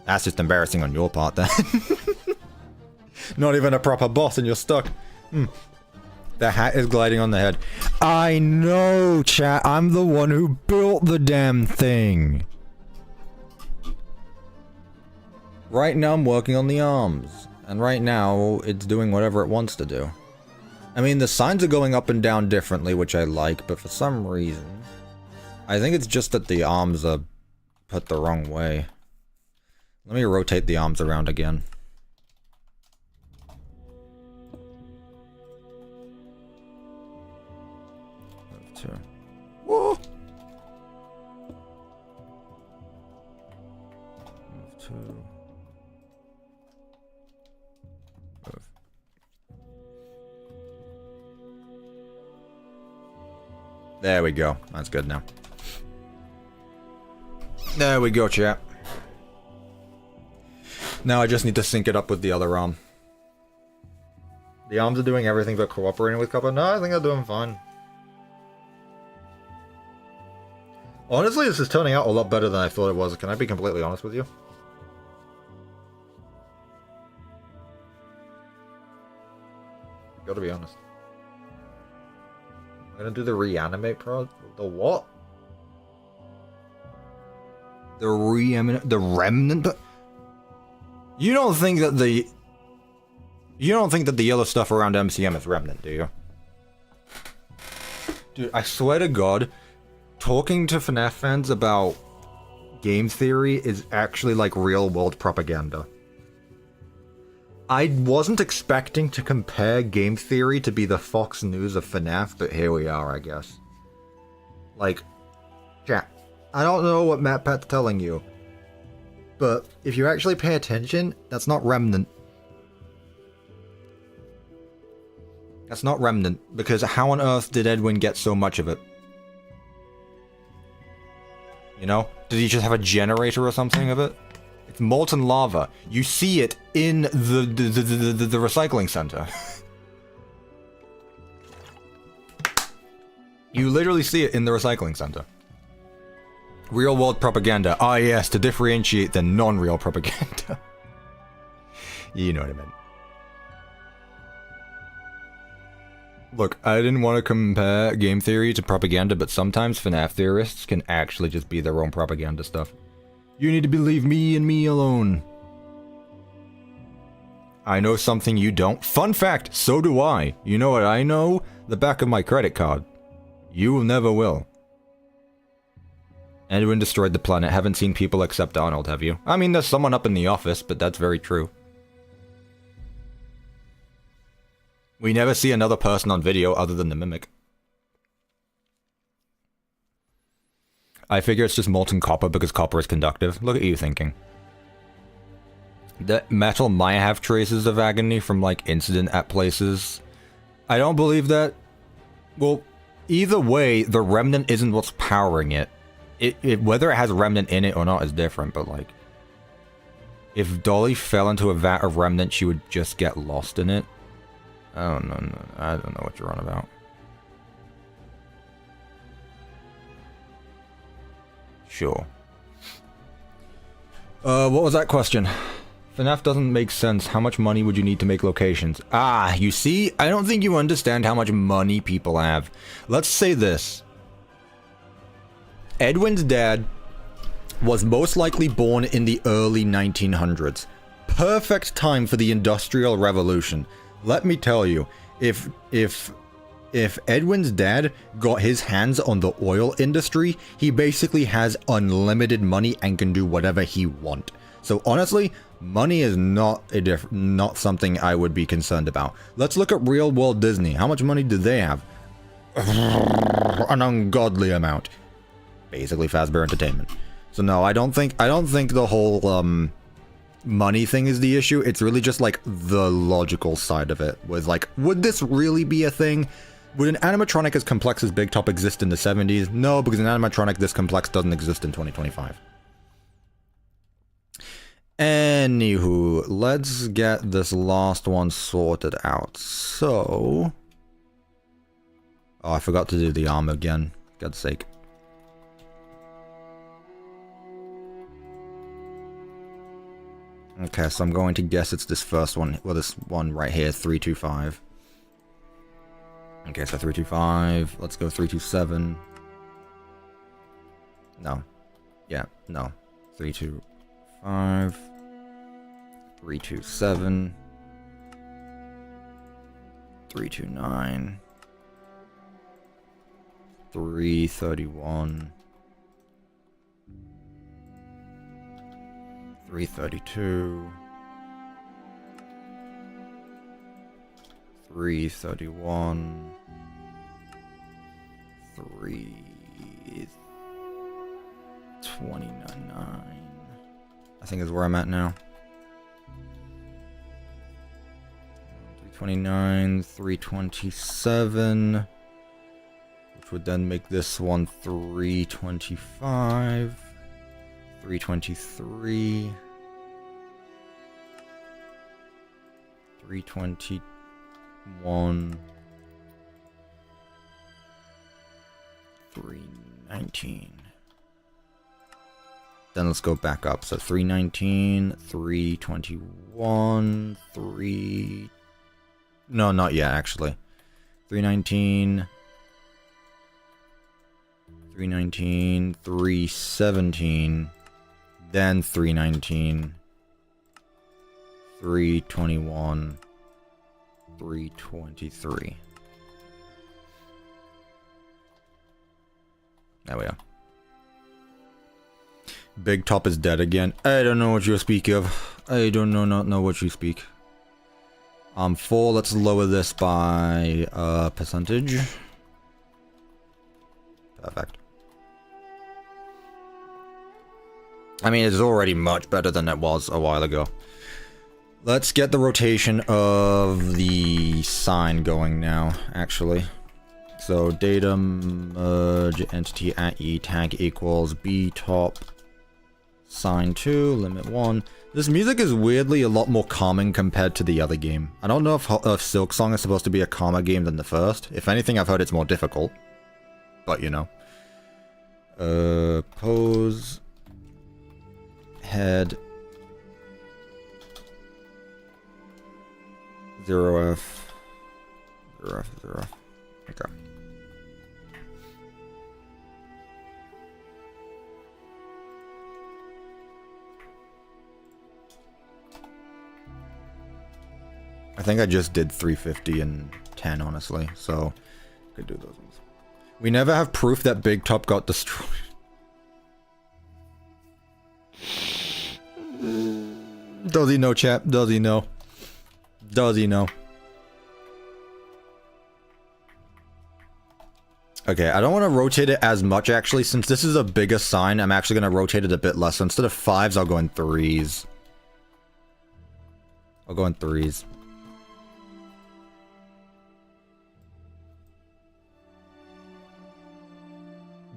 That's just embarrassing on your part, then. Not even a proper boss and you're stuck. The hat is gliding on the head. I know, chat. I'm the one who built the damn thing. Right now I'm working on the arms. And right now it's doing whatever it wants to do. I mean, the signs are going up and down differently, which I like, but for some reason... I think it's just that the arms are put the wrong way. Let me rotate the arms around again. Whoa! Move 2. Move. There we go. That's good now. There we go, chat. Now I just need to sync it up with the other arm. The arms are doing everything but cooperating with Cuppa. No, I think they're doing fine. Honestly, this is turning out a lot better than I thought it was. Can I be completely honest with you? Gotta be honest. I'm gonna do the reanimate pro. The what? The remnant. You don't think that the yellow stuff around MCM is remnant, do you? Dude, I swear to God. Talking to FNAF fans about game theory is actually like real-world propaganda. I wasn't expecting to compare game theory to be the Fox News of FNAF, but here we are, I guess. Like, chat, I don't know what MatPat's telling you, but if you actually pay attention, that's not remnant. That's not remnant, because how on earth did Edwin get so much of it? You know? Did he just have a generator or something of it? It's molten lava. You see it in the recycling center. You literally see it in the recycling center. Real world propaganda. Ah yes, to differentiate the non-real propaganda. You know what I meant. Look, I didn't want to compare game theory to propaganda, but sometimes FNAF theorists can actually just be their own propaganda stuff. You need to believe me and me alone. I know something you don't. Fun fact, so do I. You know what I know? The back of my credit card. You never will. Edwin destroyed the planet. Haven't seen people except Arnold, have you? I mean, there's someone up in the office, but that's very true. We never see another person on video other than the mimic. I figure it's just molten copper because copper is conductive. Look at you thinking. The metal might have traces of agony from, like, incident at places. I don't believe that. Well, either way, the remnant isn't what's powering it. Whether it has remnant in it or not is different, but, like, if Dolly fell into a vat of remnant, she would just get lost in it. I don't know what you're on about. Sure. What was that question? FNAF doesn't make sense. How much money would you need to make locations? Ah, you see? I don't think you understand how much money people have. Let's say this. Edwin's dad was most likely born in the early 1900s. Perfect time for the Industrial Revolution. Let me tell you, if Edwin's dad got his hands on the oil industry, he basically has unlimited money and can do whatever he wants. So honestly, money is not something I would be concerned about. Let's look at real world Disney. How much money do they have? An ungodly amount. Basically Fazbear Entertainment. So no, I don't think the whole money thing is the issue. It's really just like the logical side of it. Was like, would this really be a thing? Would an animatronic as complex as BigTop exist in the 70s? No, because an animatronic this complex doesn't exist in 2025. Anywho, let's get this last one sorted out. So... oh, I forgot to do the arm again. God's sake. Okay, so I'm going to guess it's this first one. Well, this one right here, 325. Okay, so 325. Let's go 327. No. Yeah, no. 325. 327. 329. 331. 332. 331. 329. I think is where I'm at now. 329, 327. Which would then make this one 325. 323. 321. 319. Then let's go back up. So 319, 321, 3... no, not yet, actually. 319... 319, 317, then 319, 321, 323. There we go. BigTop is dead again. I don't know what you speak of. I do not know what you speak. 4, let's lower this by percentage. Perfect. I mean, it's already much better than it was a while ago. Let's get the rotation of the sign going now, actually. So, data merge entity at e tag equals BTop sign 2, limit 1. This music is weirdly a lot more calming compared to the other game. I don't know if Silksong is supposed to be a calmer game than the first. If anything, I've heard it's more difficult. But, you know. Pose... head 0F 0F 0F. Okay. I think I just did 350 and 10, honestly, so I could do those ones. We never have proof that BigTop got destroyed. Does he know, chat? Does he know? Does he know? Okay, I don't want to rotate it as much, actually. Since this is a bigger sign, I'm actually going to rotate it a bit less. So instead of 5s, I'll go in 3s. I'll go in 3s.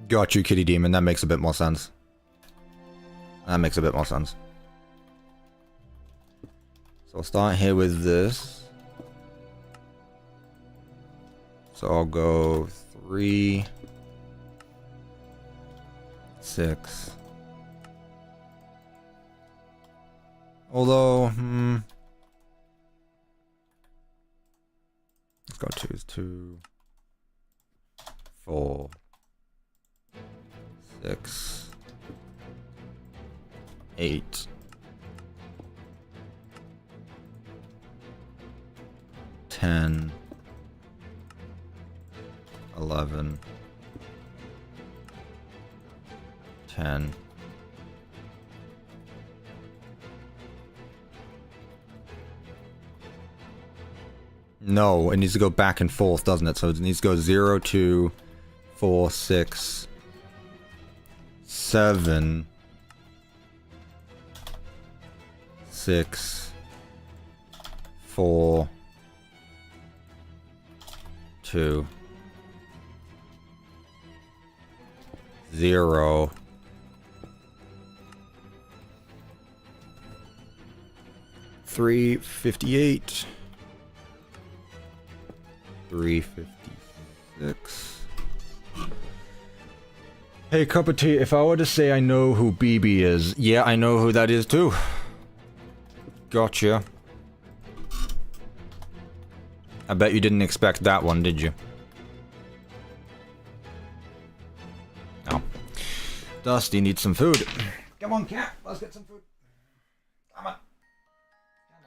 Got you, Kitty Demon. That makes a bit more sense. That makes a bit more sense. So I'll start here with this. So I'll go 3, 6. Although, let's go 2s. 2, 4, 6, 8, 10, 11, 10. No, it needs to go back and forth, doesn't it? So it needs to go 0, 2, 4, 6, 7, 6, 4, 2, 0. 358. 356. Hey, Cup of Tea, if I were to say I know who BB is, yeah, I know who that is too. Gotcha. I bet you didn't expect that one, did you? No. Dusty needs some food. Come on, cat, let's get some food. Come on. Come on.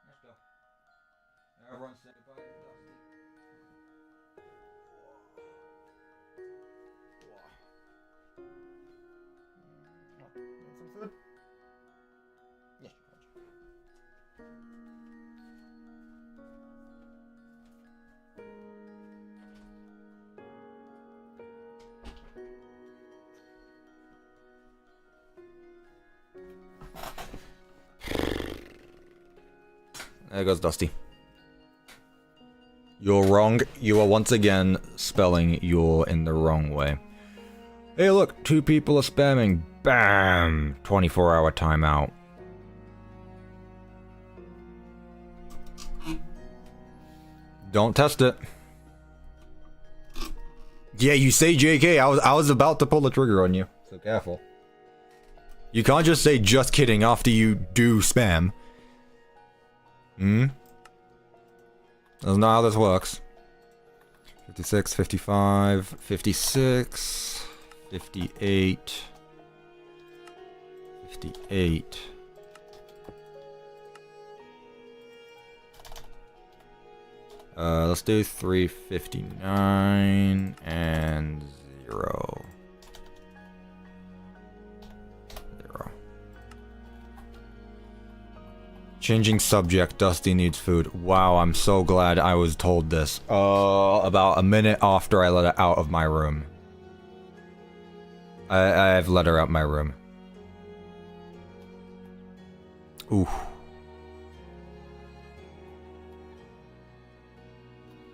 Let's go. Everyone say goodbye to Dusty. Want some food? Yeah. There goes Dusty. You're wrong. You are once again spelling "you're" in the wrong way. Hey, look, 2 people are spamming. Bam! 24-hour timeout. Don't test it. Yeah, you say JK. I was about to pull the trigger on you. So careful. You can't just say just kidding after you do spam. That's not how this works. 56, 55, 56, 58, 58. Let's do 359 and 0. 0. Changing subject, Dusty needs food. Wow, I'm so glad I was told this. About a minute after I let her out of my room. I've let her out my room. Ooh.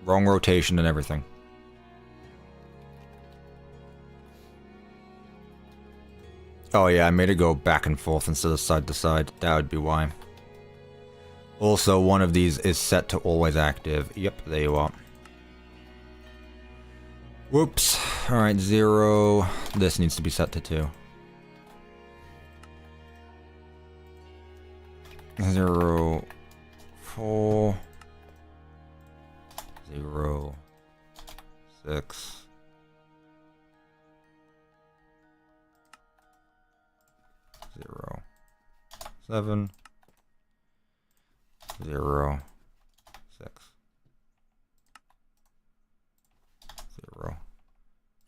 Wrong rotation and everything. Oh yeah, I made it go back and forth instead of side to side. That would be why. Also, one of these is set to always active. Yep, there you are. Whoops. Alright, 0. This needs to be set to 2. 0, 4, 0, 6, 0, 7, 0, 6, 0,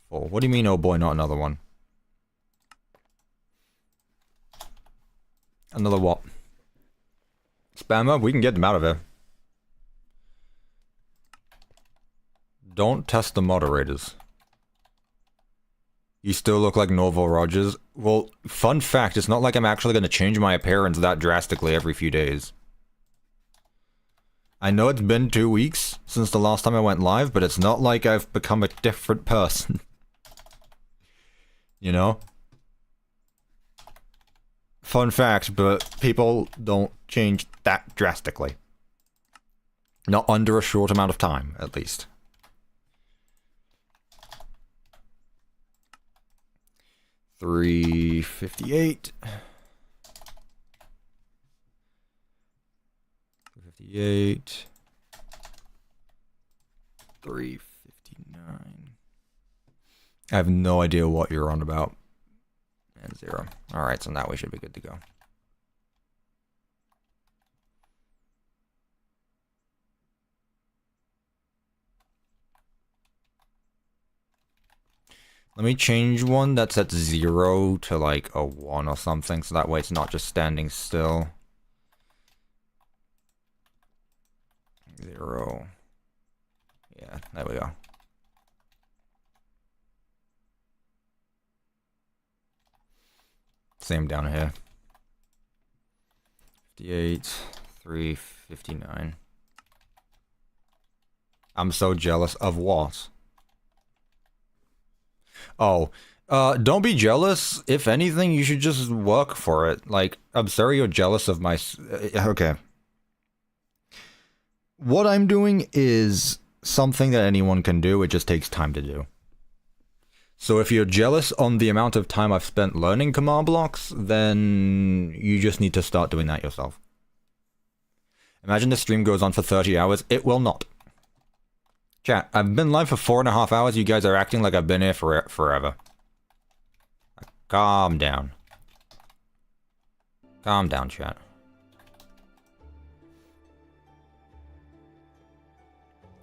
4. What do you mean, oh boy, not another one? Another what? Spammer? We can get them out of here. Don't test the moderators. You still look like Norval Rogers. Well, fun fact, it's not like I'm actually going to change my appearance that drastically every few days. I know it's been 2 weeks since the last time I went live, but it's not like I've become a different person. You know? Fun fact, but people don't change that drastically. Not under a short amount of time, at least. $3.58. $3.58. $3.59. I have no idea what you're on about. And 0. Alright, so now we should be good to go. Let me change one that's at 0 to like a 1 or something, so that way it's not just standing still. 0. Yeah, there we go. Same down here. 58, 359. I'm so jealous of what? Oh, don't be jealous. If anything, you should just work for it. Like, I'm sorry you're jealous of my... Okay. What I'm doing is something that anyone can do. It just takes time to do. So if you're jealous on the amount of time I've spent learning command blocks, then you just need to start doing that yourself. Imagine the stream goes on for 30 hours. It will not. Chat, I've been live for 4.5 hours. You guys are acting like I've been here for forever. Calm down. Calm down, chat.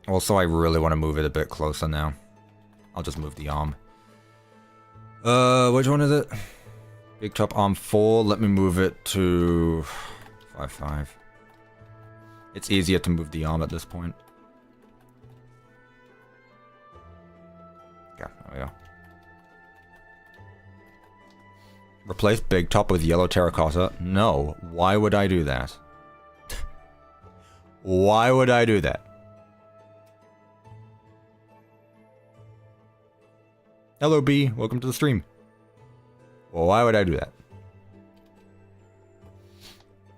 Also, I really want to move it a bit closer now. I'll just move the arm. Which one is it? BigTop arm 4. Let me move it to 5.5. It's easier to move the arm at this point. Okay, there we go. Replace BigTop with yellow terracotta? No. Why would I do that? Why would I do that? Hello, B. Welcome to the stream. Well, why would I do that?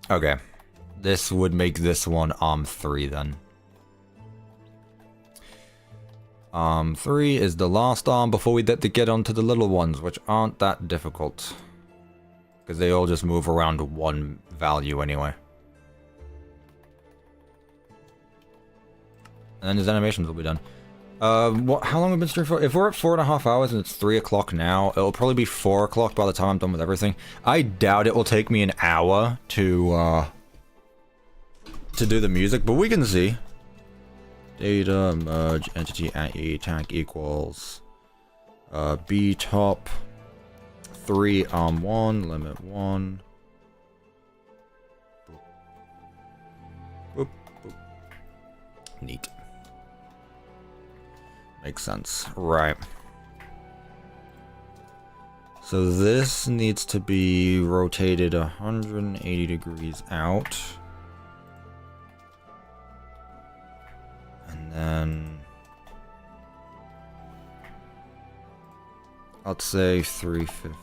Okay. This would make this one arm 3 then. Arm 3 is the last arm before we get onto the little ones, which aren't that difficult. Because they all just move around one value anyway. And then his animations will be done. How long have we been streaming for? If we're at 4.5 hours and it's 3 o'clock now, it'll probably be 4 o'clock by the time I'm done with everything. I doubt it will take me an hour to do the music, but we can see. Data merge entity at e tag equals BTop 3 arm 1 limit 1. Boop, boop. Neat. Makes sense. Right. So this needs to be rotated 180 degrees out. And then I'll say 350.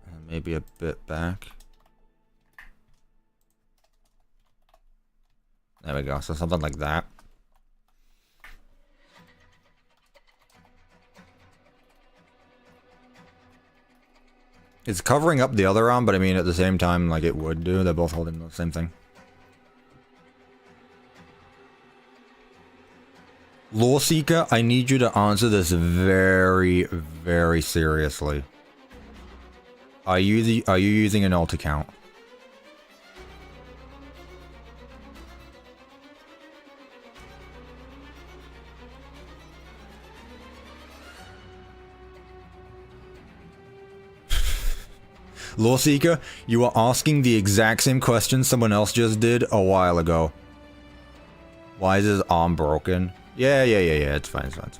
And maybe a bit back. There we go, so something like that. It's covering up the other arm, but I mean at the same time, like it would do. They're both holding the same thing. Lore Seeker, I need you to answer this very, very seriously. Are you using an alt account? Law Seeker, you are asking the exact same question someone else just did a while ago. Why is his arm broken? Yeah, it's fine, it's fine.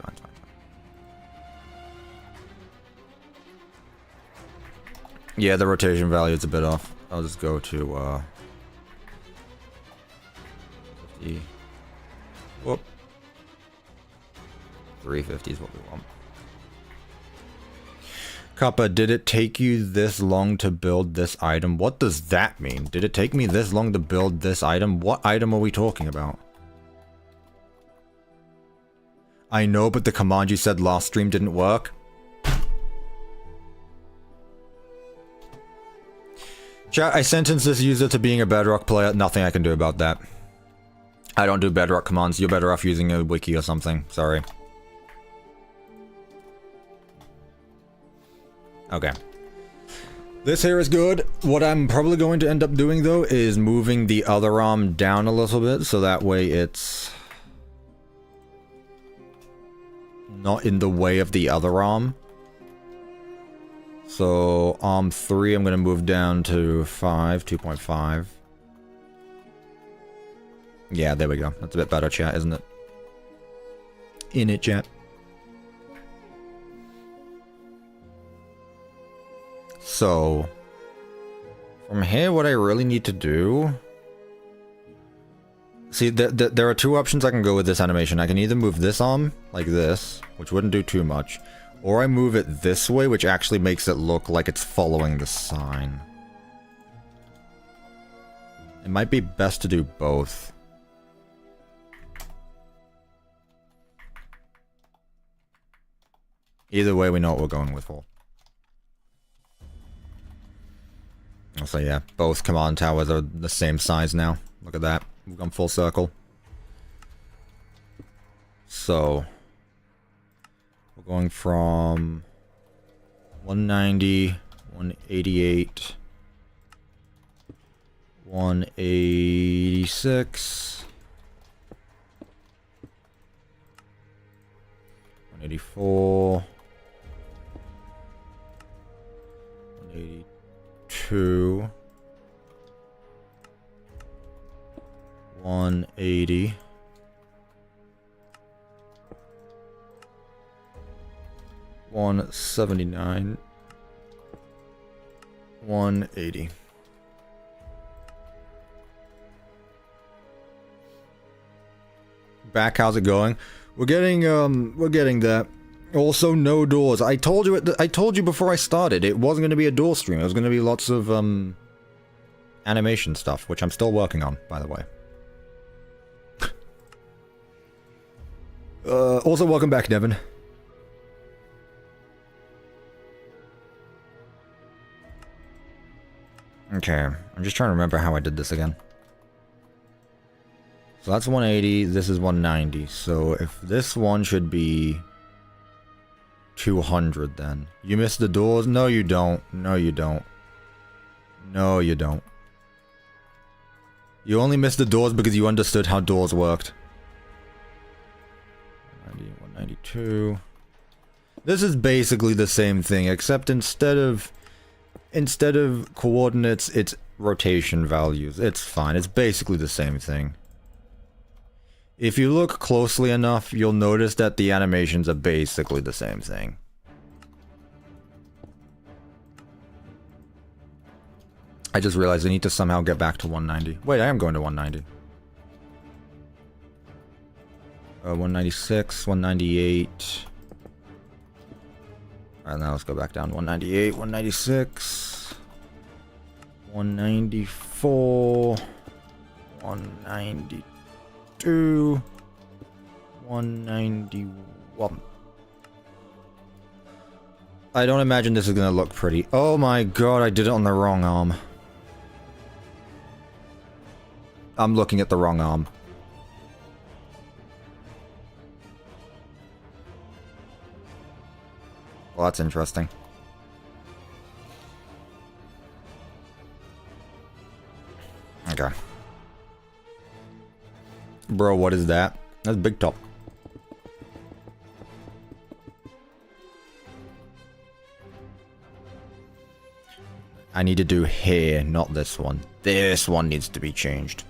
Yeah, the rotation value is a bit off. I'll just go to, 50. Whoop. 350 is what we want. Cuppa, did it take you this long to build this item? What does that mean? Did it take me this long to build this item? What item are we talking about? I know, but the command you said last stream didn't work. Chat, I sentenced this user to being a Bedrock player. Nothing I can do about that. I don't do Bedrock commands. You're better off using a wiki or something. Sorry. Okay. This here is good. What I'm probably going to end up doing, though, is moving the other arm down a little bit, so that way it's not in the way of the other arm. So, arm 3, I'm going to move down to 2.5. Yeah, there we go. That's a bit better, chat, isn't it? In it, chat. So, from here, what I really need to do... See, there are two options I can go with this animation. I can either move this arm, like this, which wouldn't do too much, or I move it this way, which actually makes it look like it's following the sign. It might be best to do both. Either way, we know what we're going with for. So yeah, both command towers are the same size now. Look at that. We've gone full circle. So, we're going from 190, 188, 186, 184, 182, 180, 179, 180. Back, how's it going? We're getting that. Also, no doors. I told you before I started, it wasn't going to be a door stream. It was going to be lots of animation stuff, which I'm still working on, by the way. Also, welcome back, Devin. Okay, I'm just trying to remember how I did this again. So that's 180, this is 190. So if this one should be 200 then. You missed the doors? No, you don't. No, you don't. No, you don't. You only missed the doors because you understood how doors worked. 190, 192. This is basically the same thing, except instead of coordinates, it's rotation values. It's fine. It's basically the same thing. If you look closely enough, you'll notice that the animations are basically the same thing. I just realized I need to somehow get back to 190. Wait, I am going to 190. 196, 198. Alright, now let's go back down. 198, 196. 194. 192. 191. I don't imagine this is gonna look pretty. Oh my god, I did it on the wrong arm. I'm looking at the wrong arm. Well, that's interesting. Okay. Bro, what is that? That's BigTop. I need to do here, not this one. This one needs to be changed.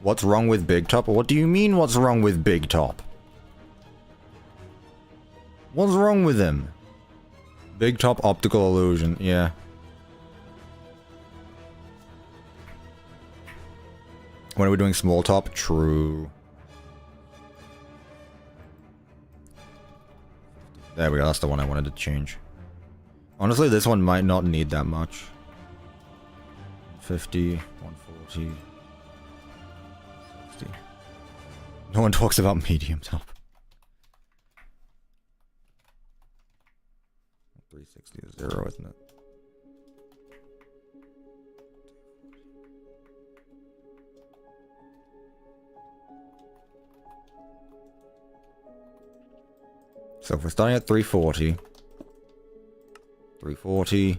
What's wrong with BigTop? What do you mean what's wrong with BigTop? What's wrong with him? BigTop optical illusion, yeah. When are we doing small top? True. There we go, that's the one I wanted to change. Honestly, this one might not need that much. 50, 140, 60. No one talks about medium top. 360 is 0, isn't it? So if we're starting at 340, 340,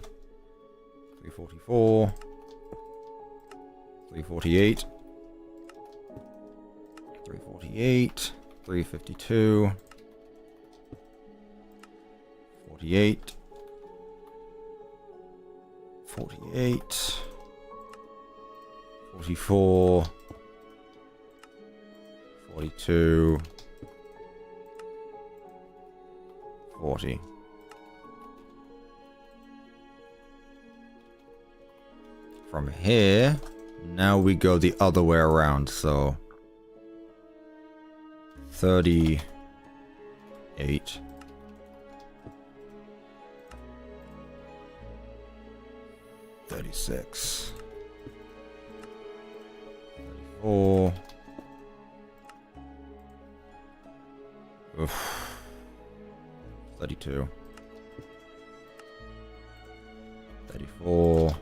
344, 348, 348, 352, 48, 48, 44, 42, 40. From here, now we go the other way around, so 38, 36, 34, oof. 32, 34,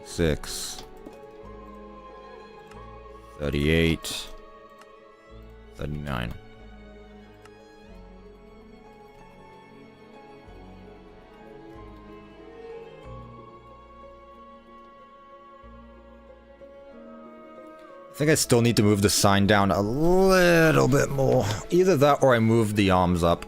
36, 38, 39. I think I still need to move the sign down a little bit more. Either that or I move the arms up.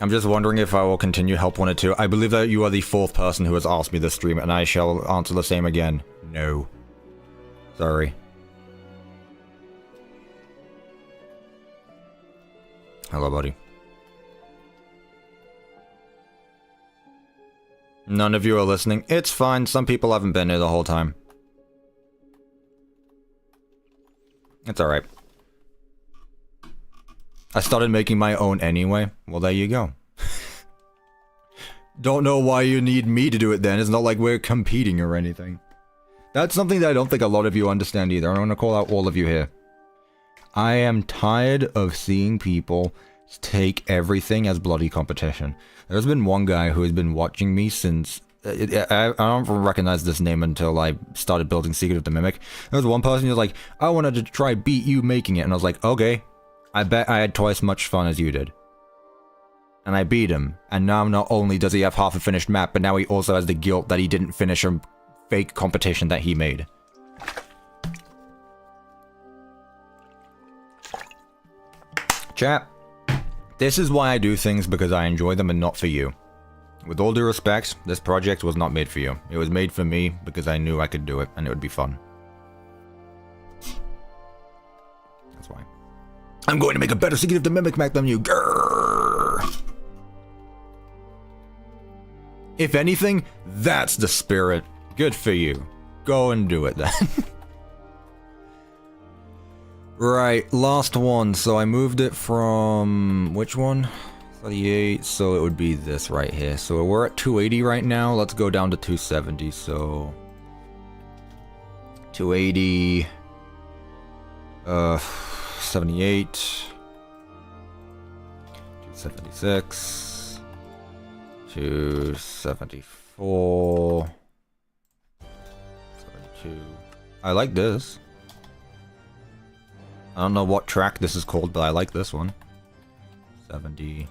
I'm just wondering if I will continue Help Wanted 2. I believe that you are the 4th person who has asked me this stream, and I shall answer the same again. No. Sorry. Hello, buddy. None of you are listening. It's fine. Some people haven't been here the whole time. It's alright. I started making my own anyway. Well, there you go. Don't know why you need me to do it then. It's not like we're competing or anything. That's something that I don't think a lot of you understand either. I'm going to call out all of you here. I am tired of seeing people take everything as bloody competition. There's been one guy who has been watching me since... I don't recognize this name until I started building Secret of the Mimic. There was one person who was like, I wanted to try beat you making it. And I was like, okay. I bet I had twice much fun as you did. And I beat him. And now not only does he have half a finished map, but now he also has the guilt that he didn't finish a fake competition that he made. Chat. This is why I do things, because I enjoy them and not for you. With all due respect, this project was not made for you. It was made for me because I knew I could do it and it would be fun. That's why. I'm going to make a better Secret of the Mimic map than you. Grrr. If anything, that's the spirit. Good for you. Go and do it then. Right, last one. So I moved it from... which one? 38, so it would be this right here. So we're at 280 right now. Let's go down to 270. So 280, 78, 276, 274, 72. I like this. I don't know what track this is called, but I like this one. 70,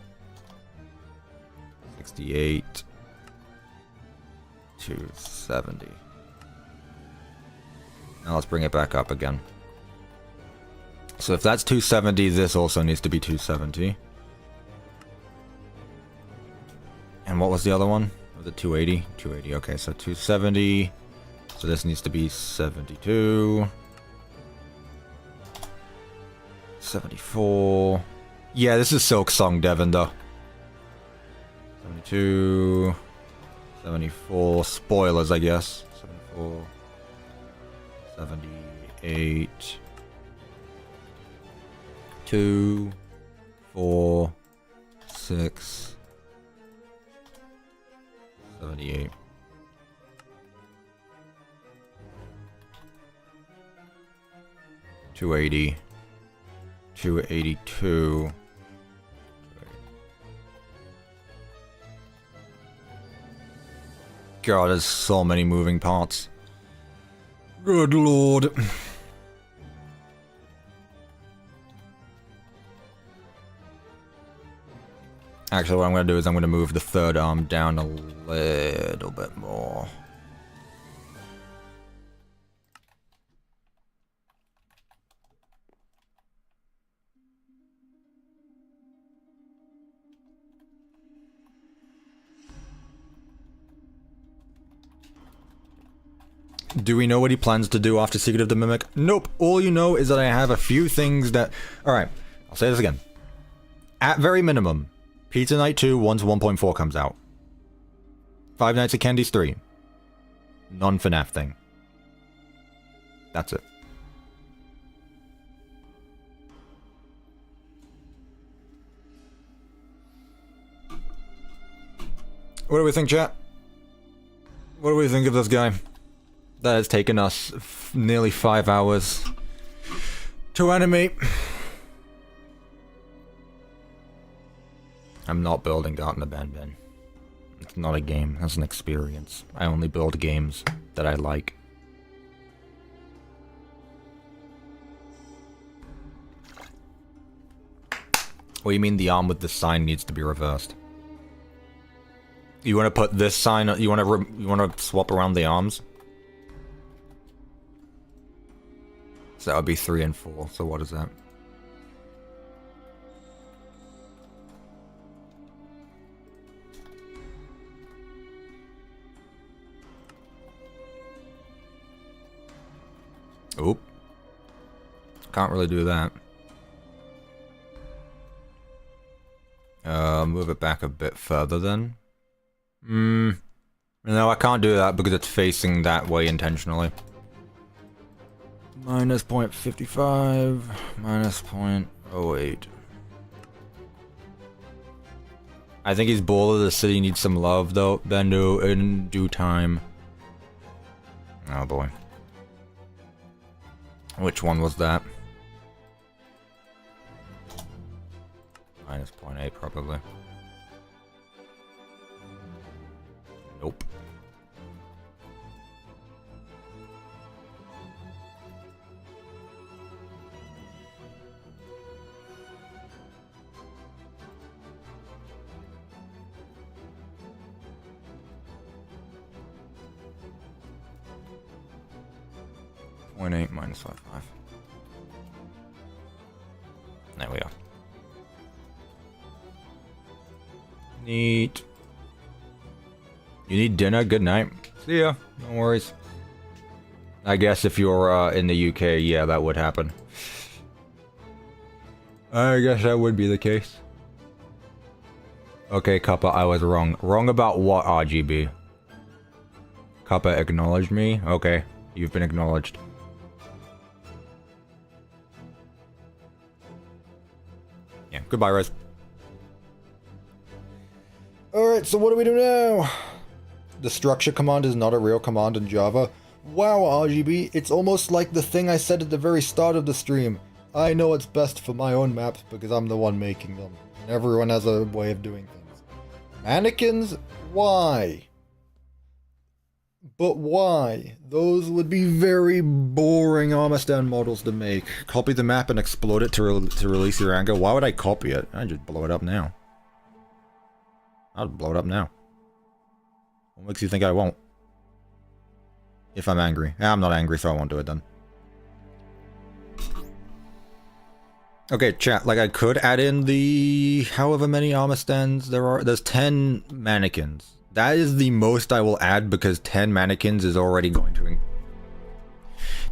68, 270. Now let's bring it back up again. So if that's 270, this also needs to be 270. was the other one? Was it 280? 280, okay, so 270. So this needs to be 72. 74. Yeah, this is Silk Song Devender. 72. 74. Spoilers, I guess. 74. 78. 2. 4. 6. 78. 280. 282. God, there's so many moving parts. Good lord. Actually, what I'm going to do is I'm going to move the third arm down a little bit more. Do we know what he plans to do after Secret of the Mimic? Nope. All you know is that I have a few things that... Alright, I'll say this again. At very minimum, Pizza Night 2 once 1.4 comes out. Five Nights at Candy's 3. Non-FNAF thing. That's it. What do we think, chat? What do we think of this guy? That has taken us nearly 5 hours to animate. I'm not building Garten Abandon. It's not a game, that's an experience. I only build games that I like. What do you mean the arm with the sign needs to be reversed? You want to put this sign, you want to swap around the arms? So that would be 3 and 4, so what is that? Oop. Can't really do that. Move it back a bit further then. No, I can't do that because it's facing that way intentionally. Minus 0.55, minus 0.08. I think he's bold. The city needs some love, though. Bendo in due time. Oh boy. Which one was that? Minus 0.8, probably. Nope. .8 minus 5.5. There we go. Neat. You need dinner? Good night. See ya. No worries. I guess if you're in the UK, yeah, that would happen. I guess that would be the case. Okay, Cuppa, I was wrong. Wrong about what, RGB? Cuppa acknowledged me? Okay, you've been acknowledged. Yeah, goodbye, Rose. Alright, so what do we do now? The structure command is not a real command in Java. Wow, RGB, it's almost like the thing I said at the very start of the stream. I know what's best for my own maps because I'm the one making them. And everyone has a way of doing things. Mannequins? Why? But why? Those would be very boring armor stand models to make. Copy the map and explode it to release your anger. Why would I copy it? I'd just blow it up now. I'll blow it up now. What makes you think I won't? If I'm angry. I'm not angry, so I won't do it then. Okay, chat, like I could add in the however many armor stands there are. There's 10 mannequins. That is the most I will add because 10 mannequins is already going to...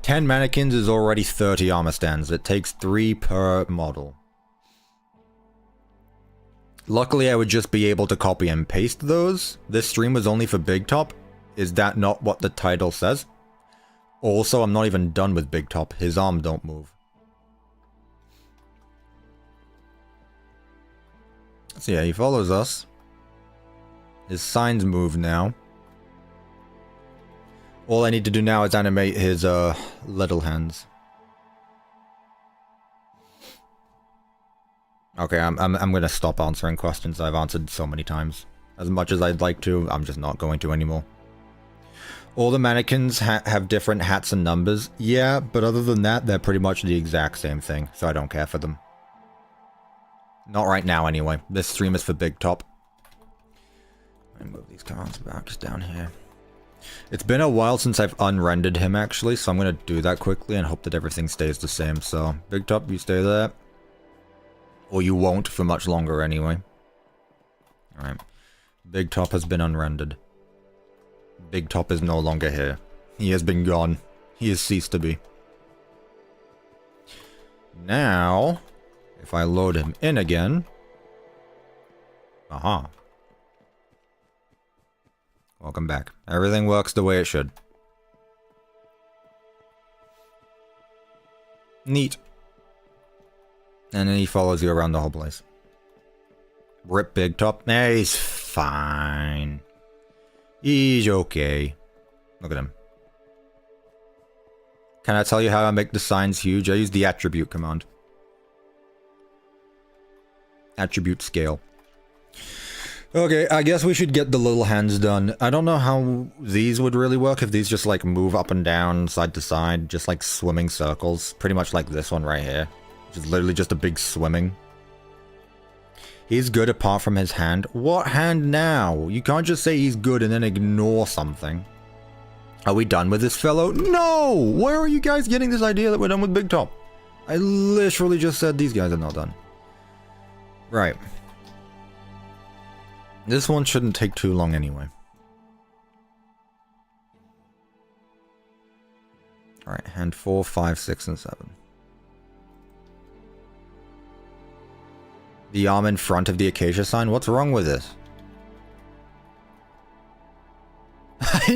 10 mannequins is already 30 armor stands. It takes 3 per model. Luckily, I would just be able to copy and paste those. This stream was only for BigTop. Is that not what the title says? Also, I'm not even done with BigTop. His arm don't move. So yeah, he follows us. His signs move now. All I need to do now is animate his little hands. Okay, I'm gonna stop answering questions I've answered so many times. As much as I'd like to, I'm just not going to anymore. All the mannequins have different hats and numbers. Yeah, but other than that, they're pretty much the exact same thing, so I don't care for them. Not right now, anyway. This stream is for BigTop. Let me move these commands back just down here. It's been a while since I've unrendered him, actually, so I'm going to do that quickly and hope that everything stays the same. So, BigTop, you stay there. Or you won't for much longer, anyway. Alright. BigTop has been unrendered. BigTop is no longer here. He has been gone. He has ceased to be. Now, if I load him in again... Aha. Welcome back. Everything works the way it should. Neat. And then he follows you around the whole place. Rip BigTop. Nah, he's fine. He's okay. Look at him. Can I tell you how I make the signs huge? I use the attribute command. Attribute scale. Okay, I guess we should get the little hands done. I don't know how these would really work, if these just like move up and down, side to side, just like swimming circles. Pretty much like this one right here. Which is literally just a big swimming. He's good apart from his hand. What hand now? You can't just say he's good and then ignore something. Are we done with this fellow? No! Where are you guys getting this idea that we're done with BigTop? I literally just said these guys are not done. Right. This one shouldn't take too long anyway. Alright, hand 4, 5, 6, and 7. The arm in front of the acacia sign? What's wrong with this?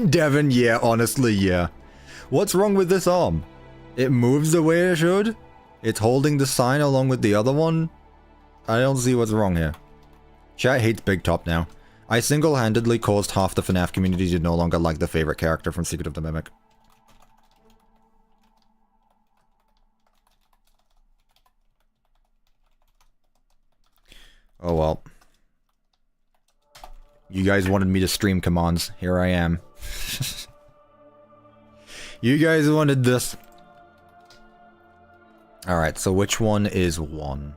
Devin, yeah, honestly, yeah. What's wrong with this arm? It moves the way it should? It's holding the sign along with the other one? I don't see what's wrong here. Chat hates BigTop now. I single-handedly caused half the FNAF community to no longer like the favorite character from Secret of the Mimic. Oh well. You guys wanted me to stream commands. Here I am. You guys wanted this. Alright, so which one is 1?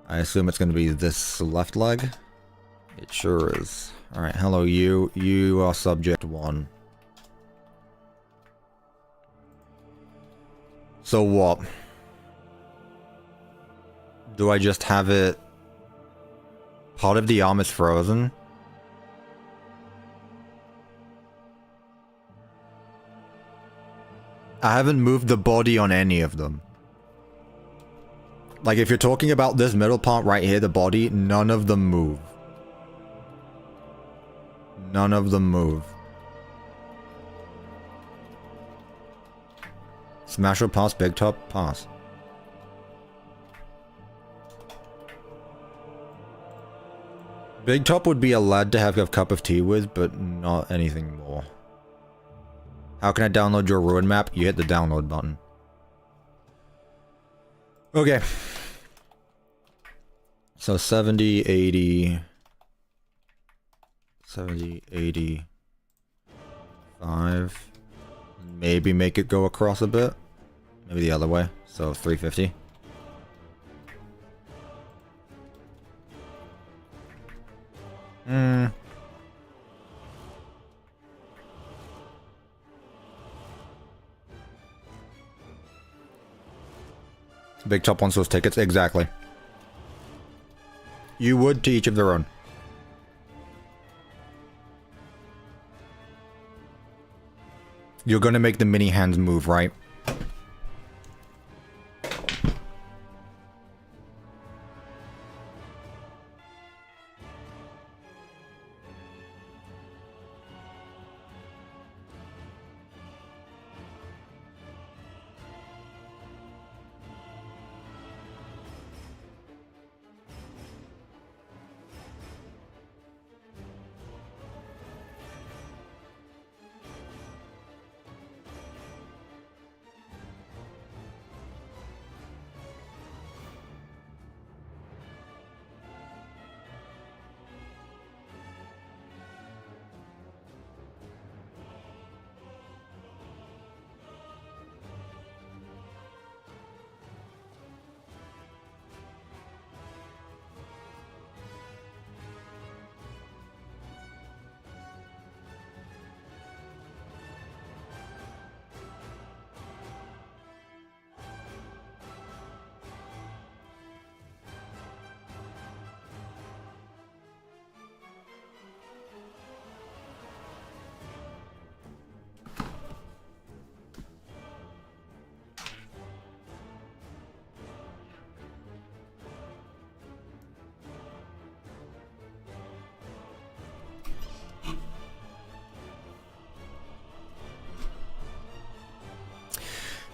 I assume it's going to be this left leg. It sure is. Alright, hello you. You are subject 1. So what? Do I just have it... Part of the arm is frozen? I haven't moved the body on any of them. Like, if you're talking about this middle part right here, the body, none of them move. None of them move. Smash or pass, BigTop, pass. BigTop would be a lad to have a cup of tea with, but not anything more. How can I download your ruin map? You hit the download button. Okay. So 70, 80... 70, 80... 5... Maybe make it go across a bit. Maybe the other way. So 350. BigTop wants those tickets. Exactly. You would, to each of their own. You're gonna make the mini hands move, right?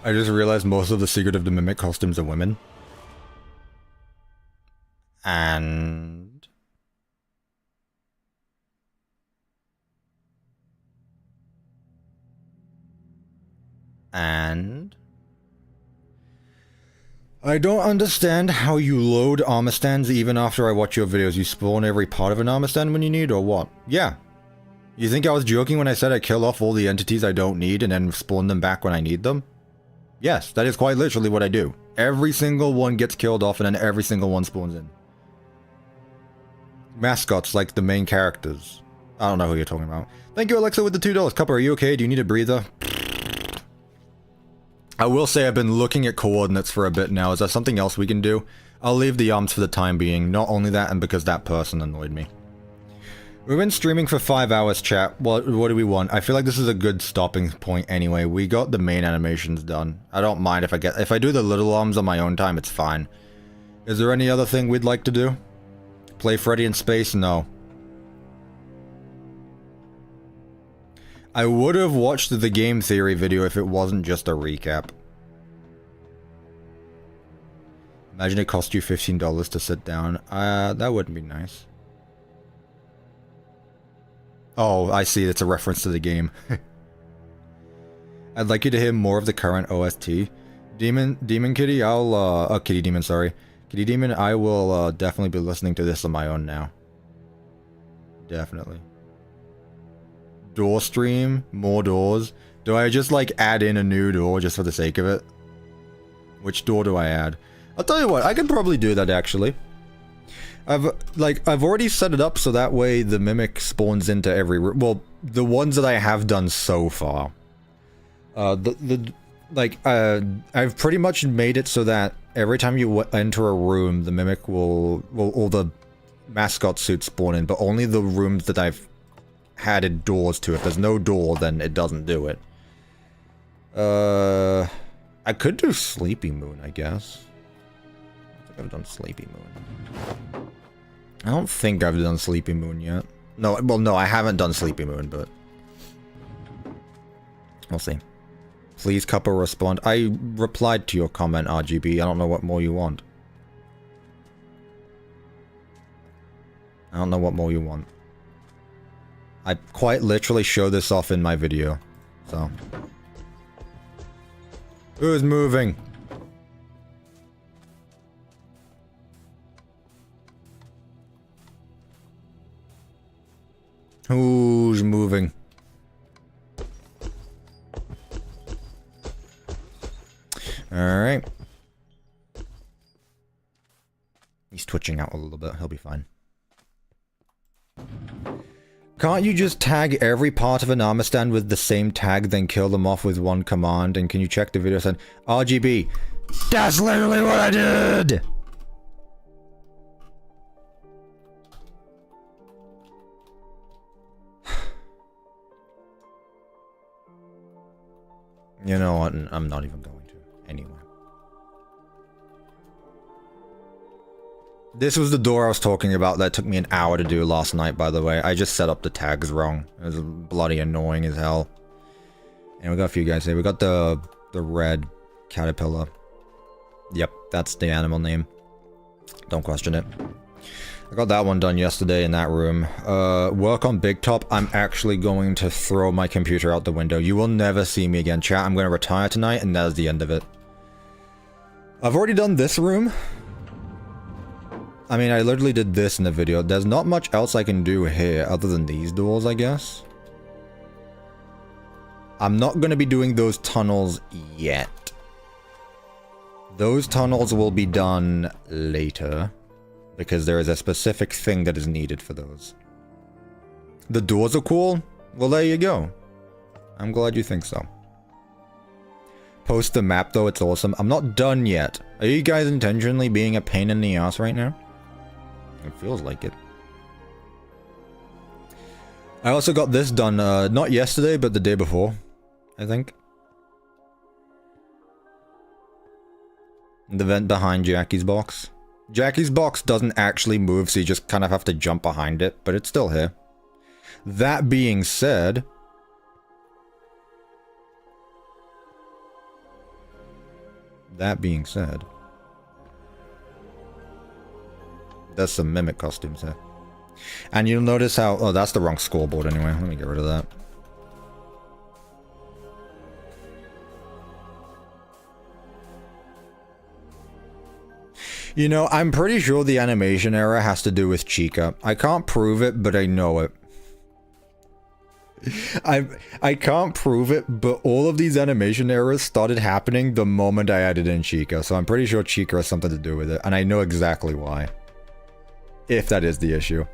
I just realized most of the Secret of the Mimic costumes are women. And... I don't understand how you load armor stands even after I watch your videos. You spawn every part of an armor stand when you need, or what? Yeah. You think I was joking when I said I kill off all the entities I don't need and then spawn them back when I need them? Yes, that is quite literally what I do. Every single one gets killed off and then every single one spawns in. Mascots, like the main characters. I don't know who you're talking about. Thank you, Alexa, with the $2. Cuppa, are you okay? Do you need a breather? I will say I've been looking at coordinates for a bit now. Is there something else we can do? I'll leave the arms for the time being. Not only that, and because that person annoyed me. We've been streaming for 5 hours, chat. What do we want? I feel like this is a good stopping point anyway. We got the main animations done. I don't mind if I do the little arms on my own time, it's fine. Is there any other thing we'd like to do? Play Freddy in space? No. I would have watched the game theory video if it wasn't just a recap. Imagine it cost you $15 to sit down. That wouldn't be nice. Oh, I see. It's a reference to the game. I'd like you to hear more of the current OST. Demon Kitty, I'll... Kitty Demon, sorry. Kitty Demon, I will definitely be listening to this on my own now. Definitely. Door stream? More doors? Do I just, like, add in a new door just for the sake of it? Which door do I add? I'll tell you what, I could probably do that, actually. I've already set it up so that way the Mimic spawns into every room. Well, the ones that I have done so far. I've pretty much made it so that every time you enter a room, the Mimic will all the mascot suits spawn in, but only the rooms that I've added doors to. If there's no door, then it doesn't do it. I could do Sleepy Moon, I guess. I think I've done Sleepy Moon. I don't think I've done Sleepy Moon yet. No, well, no, I haven't done Sleepy Moon, but... we'll see. Please, Cuppa, respond. I replied to your comment, RGB. I don't know what more you want. I don't know what more you want. I quite literally show this off in my video, so... Who's moving? Who's moving? Alright. He's twitching out a little bit. He'll be fine. Can't you just tag every part of an armor stand with the same tag, then kill them off with one command? And can you check the video? Said RGB. That's literally what I did! You know what? I'm not even going to. Anyway. This was the door I was talking about that took me an hour to do last night, by the way. I just set up the tags wrong. It was bloody annoying as hell. And we got a few guys here. We got the red caterpillar. Yep, that's the animal name. Don't question it. I got that one done yesterday in that room. Work on BigTop. I'm actually going to throw my computer out the window. You will never see me again, chat. I'm going to retire tonight, and that is the end of it. I've already done this room. I mean, I literally did this in the video. There's not much else I can do here other than these doors, I guess. I'm not going to be doing those tunnels yet. Those tunnels will be done later, because there is a specific thing that is needed for those. The doors are cool? Well, there you go. I'm glad you think so. Post the map, though. It's awesome. I'm not done yet. Are you guys intentionally being a pain in the ass right now? It feels like it. I also got this done, not yesterday, but the day before, I think. The vent behind Jackie's box. Jackie's box doesn't actually move, so you just kind of have to jump behind it, but it's still here. That being said... There's some mimic costumes here. And you'll notice how... Oh, that's the wrong scoreboard anyway. Let me get rid of that. You know, I'm pretty sure the animation error has to do with Chica. I can't prove it, but I know it. I can't prove it, but all of these animation errors started happening the moment I added in Chica, so I'm pretty sure Chica has something to do with it, and I know exactly why. If that is the issue.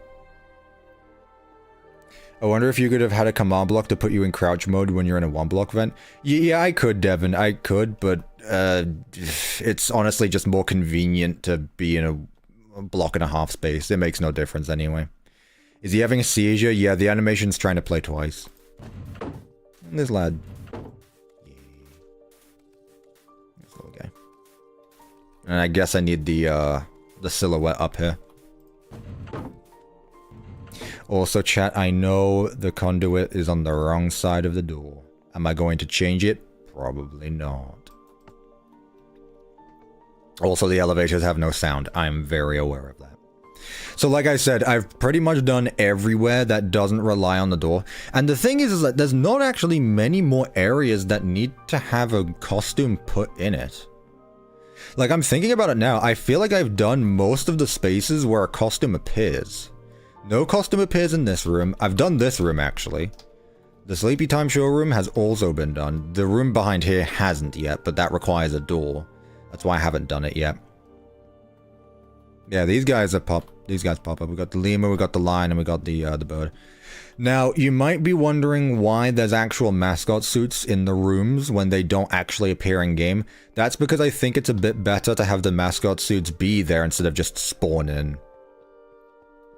I wonder if you could have had a command block to put you in crouch mode when you're in a one block vent. Yeah, I could, Devin. I could, but it's honestly just more convenient to be in a block and a half space. It makes no difference anyway. Is he having a seizure? Yeah, the animation's trying to play twice. This lad. Yeah. This little guy. And I guess I need the silhouette up here. Also, chat, I know the conduit is on the wrong side of the door. Am I going to change it? Probably not. Also, the elevators have no sound. I'm very aware of that. So like I said, I've pretty much done everywhere that doesn't rely on the door. And the thing is that there's not actually many more areas that need to have a costume put in it. Like, I'm thinking about it now. I feel like I've done most of the spaces where a costume appears. No costume appears in this room. I've done this room, actually. The Sleepy Time showroom has also been done. The room behind here hasn't yet, but that requires a door. That's why I haven't done it yet. Yeah, these guys pop up. We got the lemur, we got the lion, and we got the bird. Now, you might be wondering why there's actual mascot suits in the rooms when they don't actually appear in game. That's because I think it's a bit better to have the mascot suits be there instead of just spawn in.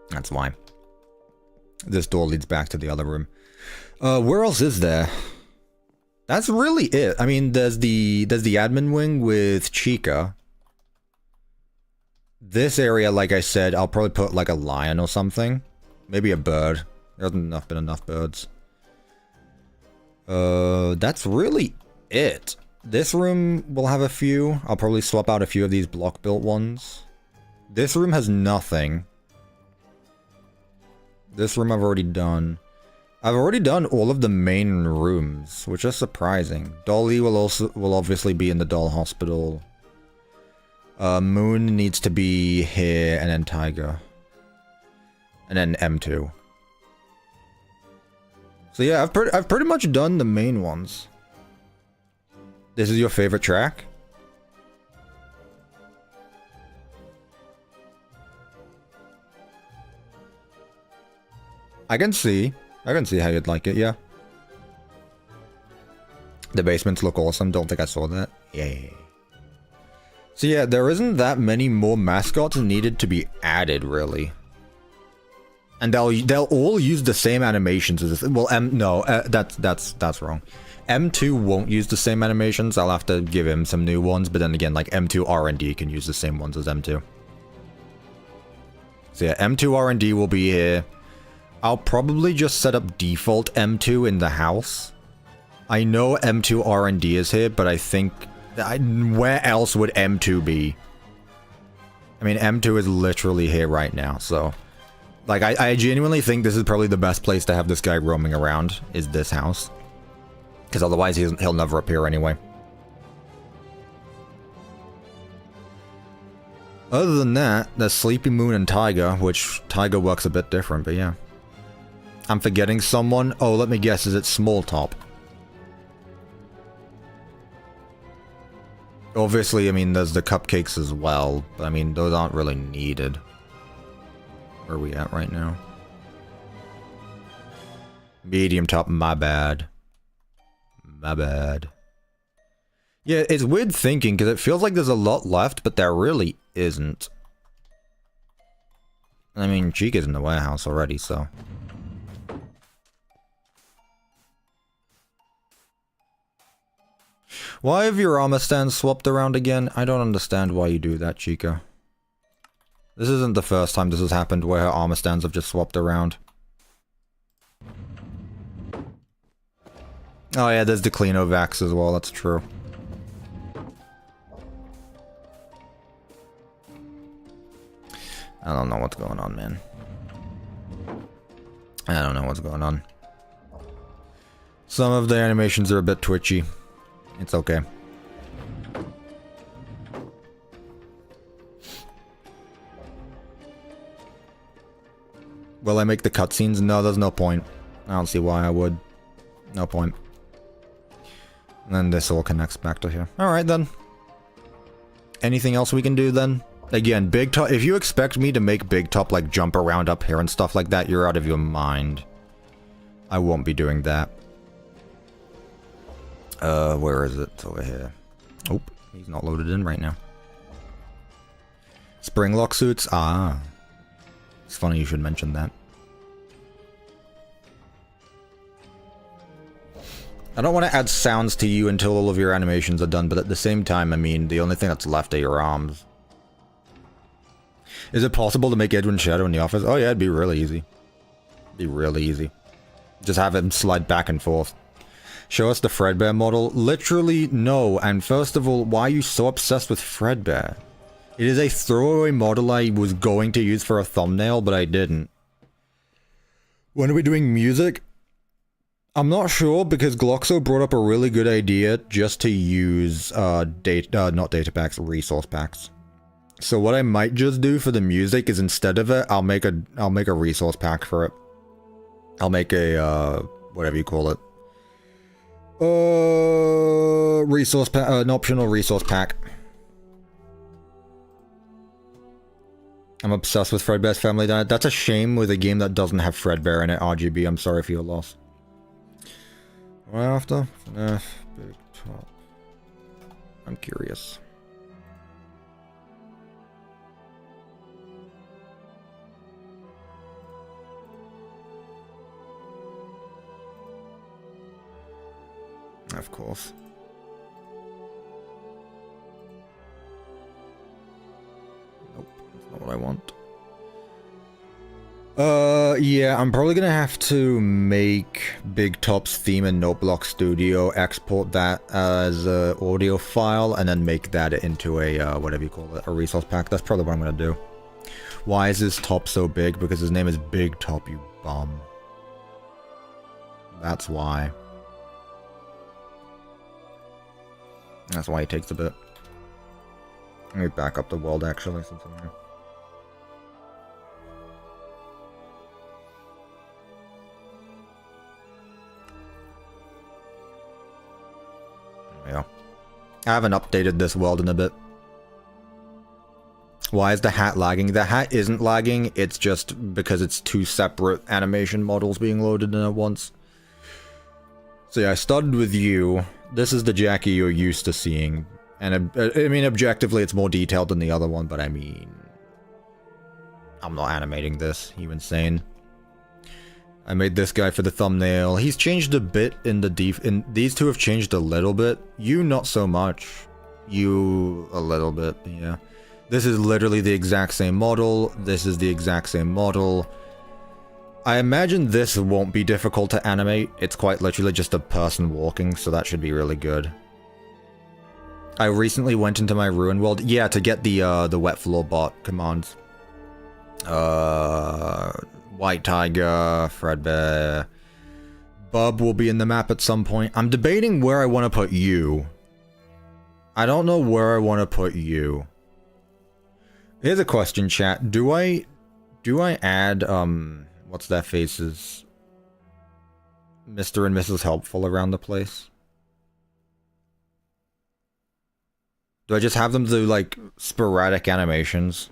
That's why. This door leads back to the other room. Where else is there? That's really it. I mean, there's the admin wing with Chica. This area, like I said, I'll probably put like a lion or something. Maybe a bird. There hasn't been enough birds. That's really it. This room will have a few. I'll probably swap out a few of these block-built ones. This room has nothing. This room I've already done. I've already done all of the main rooms, which is surprising. Dolly will obviously be in the doll hospital. Moon needs to be here, and then Tiger. And then M2. So yeah, I've pretty much done the main ones. This is your favorite track? I can see how you'd like it, yeah. The basements look awesome, don't think I saw that. Yay. So yeah, there isn't that many more mascots needed to be added, really. And they'll all use the same animations as this. Well, that's wrong. M2 won't use the same animations. I'll have to give him some new ones, but then again, like M2 R&D can use the same ones as M2. So yeah, M2 R&D will be here. I'll probably just set up default M2 in the house. I know M2 R&D is here, but I think... where else would M2 be? I mean, M2 is literally here right now, so... Like, I genuinely think this is probably the best place to have this guy roaming around, is this house. Because otherwise he'll never appear anyway. Other than that, there's Sleepy Moon and Tiger, which Tiger works a bit different, but yeah. I'm forgetting someone. Oh, let me guess, is it Small Top? Obviously, I mean, there's the cupcakes as well, but I mean, those aren't really needed. Where are we at right now? Medium Top, my bad. My bad. Yeah, it's weird thinking, because it feels like there's a lot left, but there really isn't. I mean, Chica's in the warehouse already, so... Why have your armor stands swapped around again? I don't understand why you do that, Chica. This isn't the first time this has happened where her armor stands have just swapped around. Oh yeah, there's the Cleanovax as well, that's true. I don't know what's going on, man. I don't know what's going on. Some of the animations are a bit twitchy. It's okay. Will I make the cutscenes? No, there's no point. I don't see why I would. No point. And then this all connects back to here. Alright then. Anything else we can do then? Again, BigTop, if you expect me to make BigTop like jump around up here and stuff like that, you're out of your mind. I won't be doing that. Where is it? It's over here. Oh, he's not loaded in right now. Spring lock suits? Ah. It's funny you should mention that. I don't want to add sounds to you until all of your animations are done, but at the same time, I mean, the only thing that's left are your arms. Is it possible to make Edwin Shadow in the office? Oh yeah, it'd be really easy. It'd be really easy. Just have him slide back and forth. Show us the Fredbear model? Literally, no. And first of all, why are you so obsessed with Fredbear? It is a throwaway model I was going to use for a thumbnail, but I didn't. When are we doing music? I'm not sure, because Gloxo brought up a really good idea just to use, not datapacks, resource packs. So what I might just do for the music is instead of it, I'll make a resource pack for it. I'll make a, whatever you call it. Resource pack, an optional resource pack. I'm obsessed with Fredbear's Family Dynamite. That's a shame with a game that doesn't have Fredbear in it, RGB. I'm sorry for your loss. What after? FNAF, BigTop. I'm curious. Of course. Nope, that's not what I want. Yeah, I'm probably gonna have to make BigTop's theme in NoteBlock Studio, export that as an audio file, and then make that into a, whatever you call it, a resource pack. That's probably what I'm gonna do. Why is his top so big? Because his name is BigTop, you bum. That's why. That's why he takes a bit. Let me back up the world, actually, since I'm here. Yeah. I haven't updated this world in a bit. Why is the hat lagging? The hat isn't lagging, it's just because it's two separate animation models being loaded in at once. So yeah, I started with you. This is the Jackie you're used to seeing. And I mean, objectively, it's more detailed than the other one, but I mean, I'm not animating this. You insane? I made this guy for the thumbnail. He's changed a bit in the these two have changed a little bit. You not so much. You a little bit, yeah. This is literally the exact same model. This is the exact same model. I imagine this won't be difficult to animate. It's quite literally just a person walking, so that should be really good. I recently went into my ruin world, yeah, to get the wet floor bot commands. White Tiger, Fredbear. Bub will be in the map at some point. I'm debating where I want to put you. I don't know where I want to put you. Here's a question, chat. Do I add, what's their faces? Mr. and Mrs. Helpful around the place? Do I just have them do, like, sporadic animations?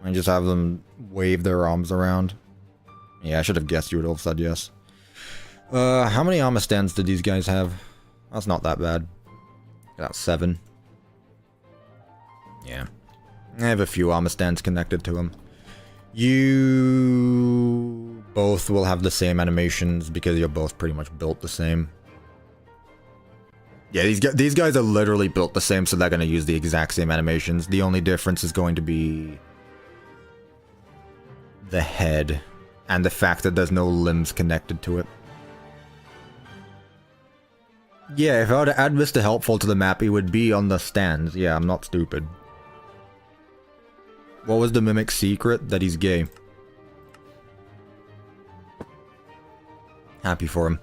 And just have them wave their arms around? Yeah, I should have guessed you would have said yes. How many armor stands did these guys have? That's not that bad. Got 7. Yeah. I have a few armor stands connected to them. You both will have the same animations because you're both pretty much built the same. Yeah, these guys are literally built the same, so they're going to use the exact same animations. The only difference is going to be the head and the fact that there's no limbs connected to it. Yeah, if I were to add Mr. Helpful to the map, he would be on the stands. Yeah, I'm not stupid. What was the mimic's secret? That he's gay. Happy for him.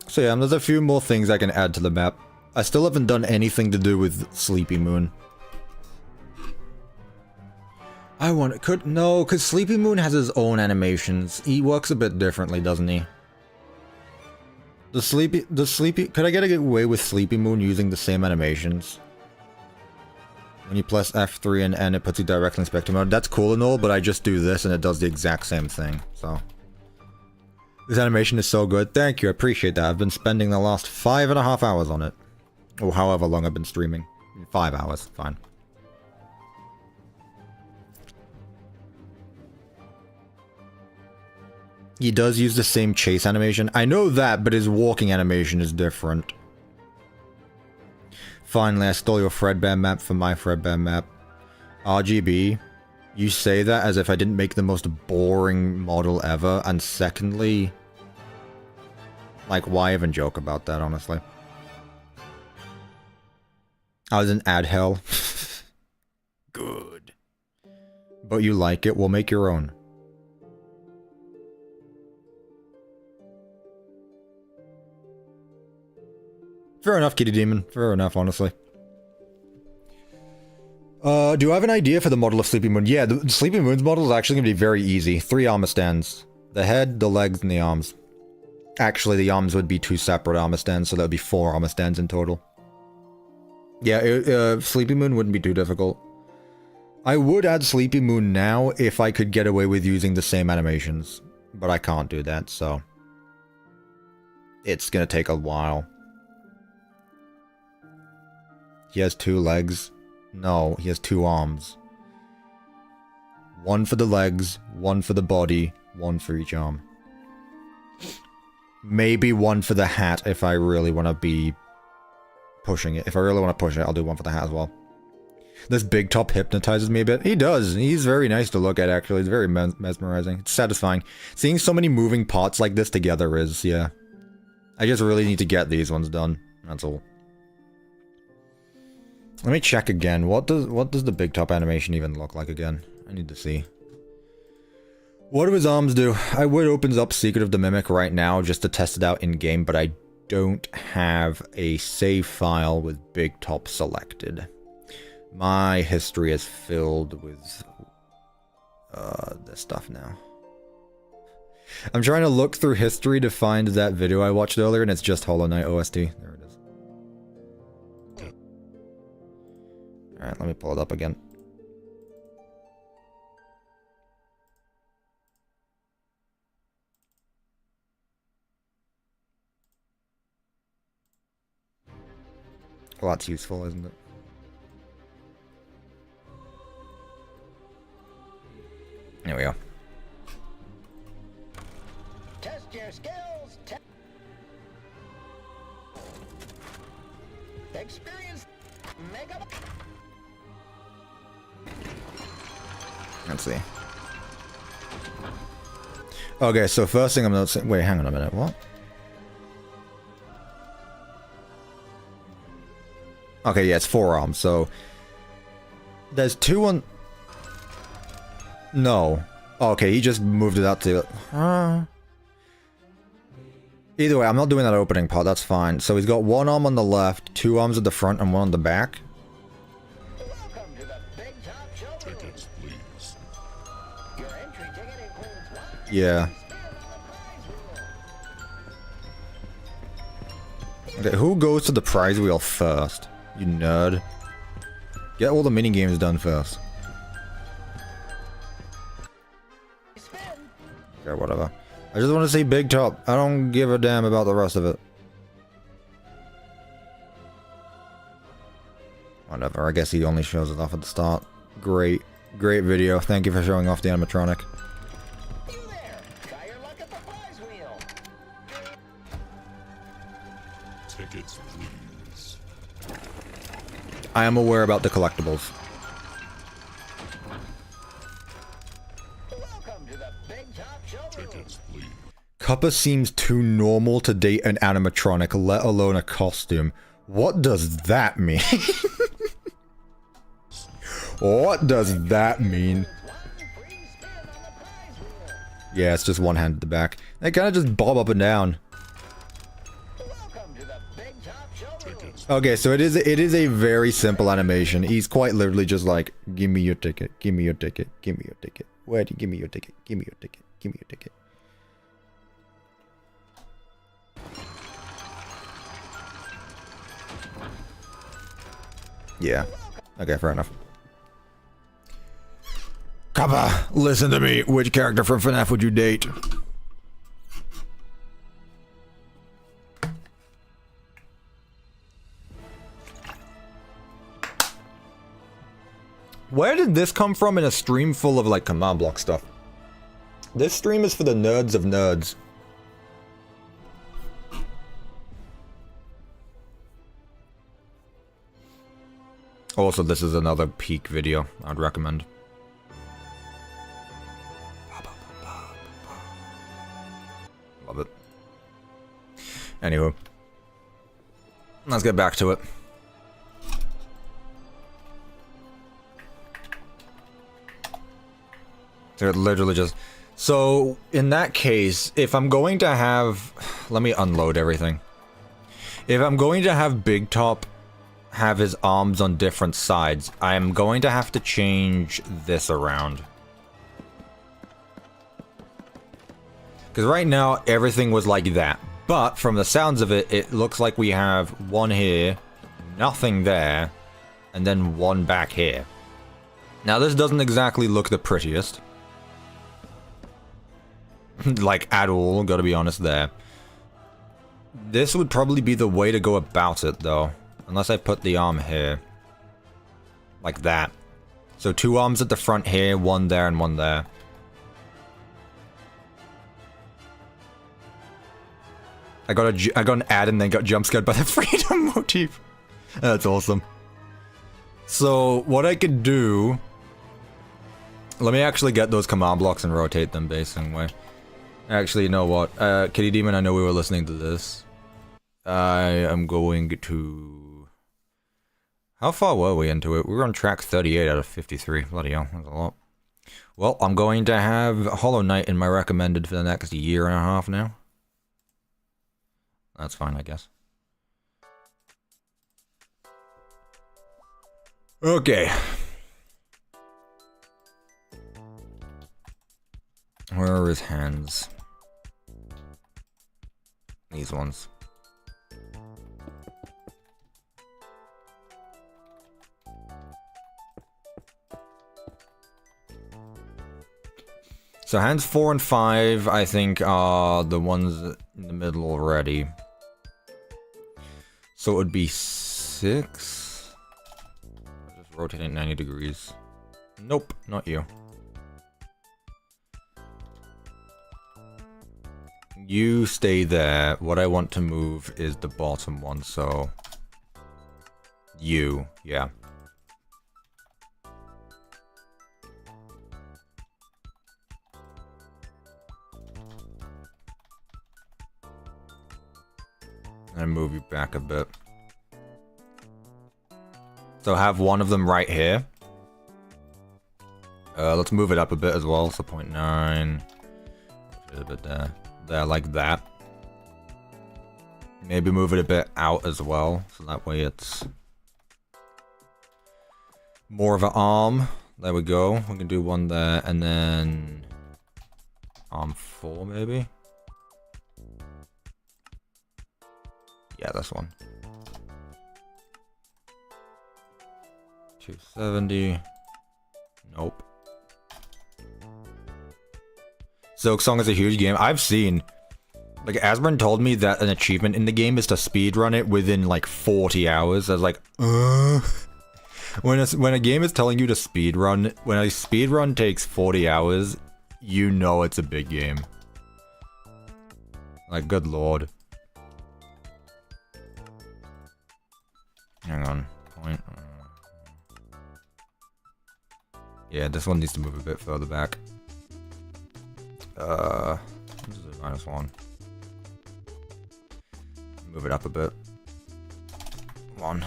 So yeah, there's a few more things I can add to the map. I still haven't done anything to do with Sleepy Moon. No, because Sleepy Moon has his own animations. He works a bit differently, doesn't he? Could I get away with Sleepy Moon using the same animations? When you press F3 and N, it puts you directly in spectrum mode. That's cool and all, but I just do this and it does the exact same thing, so. This animation is so good. Thank you, I appreciate that. I've been spending the last 5.5 hours on it. Or however long I've been streaming. 5 hours, fine. He does use the same chase animation. I know that, but his walking animation is different. Finally, I stole your Fredbear map from my Fredbear map. RGB, you say that as if I didn't make the most boring model ever, and secondly, like, why even joke about that, honestly? I was in ad hell. Good. But you like it, we'll make your own. Fair enough, Kitty Demon. Fair enough, honestly. Do I have an idea for the model of Sleepy Moon? Yeah, the Sleepy Moon's model is actually going to be very easy. 3 armor stands. The head, the legs, and the arms. Actually, the arms would be 2 separate armor stands, so that would be 4 armor stands in total. Yeah, Sleepy Moon wouldn't be too difficult. I would add Sleepy Moon now if I could get away with using the same animations. But I can't do that, so... it's going to take a while. He has 2 legs. No, he has 2 arms. 1 for the legs, 1 for the body, 1 for each arm. Maybe 1 for the hat if I really want to be pushing it. If I really want to push it, I'll do 1 for the hat as well. This BigTop hypnotizes me a bit. He does. He's very nice to look at, actually. It's very mesmerizing. It's satisfying. Seeing so many moving parts like this together is, yeah. I just really need to get these ones done. That's all. Let me check again. What does the BigTop animation even look like again? I need to see. What do his arms do? I would open up Secret of the Mimic right now just to test it out in-game, but I don't have a save file with BigTop selected. My history is filled with this stuff now. I'm trying to look through history to find that video I watched earlier, and it's just Hollow Knight OST. There it is. Alright, let me pull it up again. Well, that's useful, isn't it? There we go. Test your skills. Experience. Make up. Let's see. Okay, so first thing I'm noticing. Wait, hang on a minute. What? Okay, yeah, it's forearm. So there's two on. No. Okay, he just moved it out to. Either way, I'm not doing that opening part. That's fine. So he's got one arm on the left, two arms at the front, and one on the back. Welcome to the BigTop show. Tickets, please. Your entry ticket includes one. Yeah. Okay, who goes to the prize wheel first? You nerd. Get all the mini games done first. Okay, whatever. I just want to see BigTop. I don't give a damn about the rest of it. Whatever, I guess he only shows it off at the start. Great. Great video. Thank you for showing off the animatronic. You there. Try your luck at the prize wheel. Tickets, please. I am aware about the collectibles. Welcome to the BigTop showroom. Tickets, please. Cuppa seems too normal to date an animatronic, let alone a costume. What does that mean? What does that mean? Yeah, it's just one hand at the back. They kind of just bob up and down. Welcome to the BigTop showroom. Okay, so it is a very simple animation. He's quite literally just like, give me your ticket, give me your ticket, give me your ticket. Where do you give me your ticket? Give me your ticket, give me your ticket. Yeah. Okay, fair enough. Cuppa, listen to me. Which character from FNAF would you date? Where did this come from in a stream full of, like, command block stuff? This stream is for the nerds of nerds. Also, this is another peak video I'd recommend. Love it. Anywho. Let's get back to it. They're literally just... So, in that case, if I'm going to have... Let me unload everything. If I'm going to have BigTop have his arms on different sides, I am going to have to change this around. Because right now, everything was like that. But, from the sounds of it, it looks like we have one here, nothing there, and then one back here. Now, this doesn't exactly look the prettiest. Like, at all, gotta be honest there. This would probably be the way to go about it, though. Unless I put the arm here. Like that. So 2 arms at the front here, 1 there and 1 there. I got an ad and then got jump scared by the freedom motif. That's awesome. So, what I could do... Let me actually get those command blocks and rotate them basing way. Actually, you know what? Kitty Demon, I know we were listening to this. I am going to... How far were we into it? We were on track 38 out of 53. Bloody hell, that's a lot. Well, I'm going to have Hollow Knight in my recommended for the next year and a half now. That's fine, I guess. Okay. Where are his hands? These ones. So hands 4 and 5, I think, are the ones in the middle already. So it would be 6. Just rotating 90 degrees. Nope, not you. You stay there. What I want to move is the bottom one, so... You, yeah. And move you back a bit. So have one of them right here. Let's move it up a bit as well, so 0.9. A bit there. There, like that. Maybe move it a bit out as well, so that way it's more of an arm. There we go. We can do one there, and then arm 4 maybe. Yeah, this one. 270. Nope. Silksong is a huge game. I've seen, like, Asburn told me that an achievement in the game is to speedrun it within like 40 hours. I was like, when a game is telling you to speedrun, when a speedrun takes 40 hours, you know it's a big game. Like, good lord. Hang on. Point. Yeah, this one needs to move a bit further back. This is a -1. Move it up a bit. 1.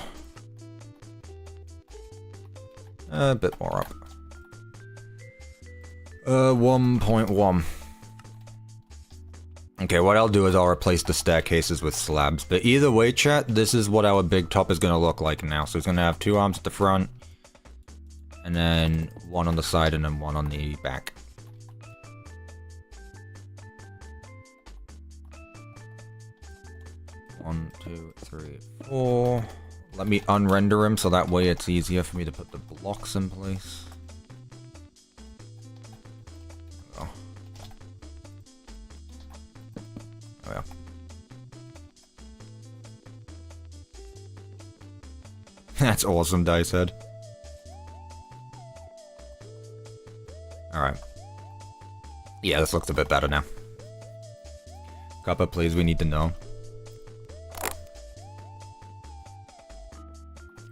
A bit more up. 1.1. Okay, what I'll do is I'll replace the staircases with slabs. But either way, chat, this is what our big top is going to look like now. So it's going to have 2 arms at the front. And then 1 on the side and then 1 on the back. One, 2, 3, 4. Let me unrender him so that way it's easier for me to put the blocks in place. Oh. Oh yeah. That's awesome, Dice Head. Alright. Yeah, this looks a bit better now. Cuppa, please, we need to know.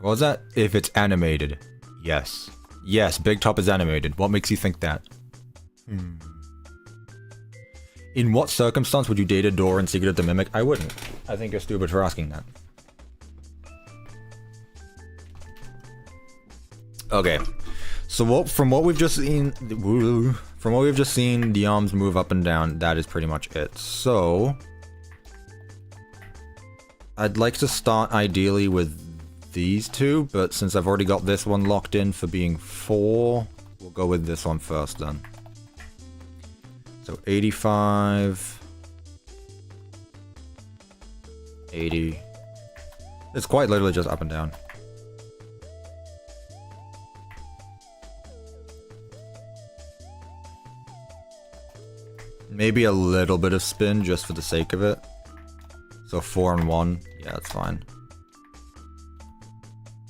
What was that? If it's animated. Yes. Yes, BigTop is animated. What makes you think that? In what circumstance would you date a door in Secret of the Mimic? I wouldn't. I think you're stupid for asking that. Okay. So from what we've just seen, the arms move up and down. That is pretty much it. So I'd like to start ideally with these 2, but since I've already got this one locked in for being 4, we'll go with this one first then. So 85, 80. It's quite literally just up and down. Maybe a little bit of spin just for the sake of it. So 4 and 1. Yeah, that's fine.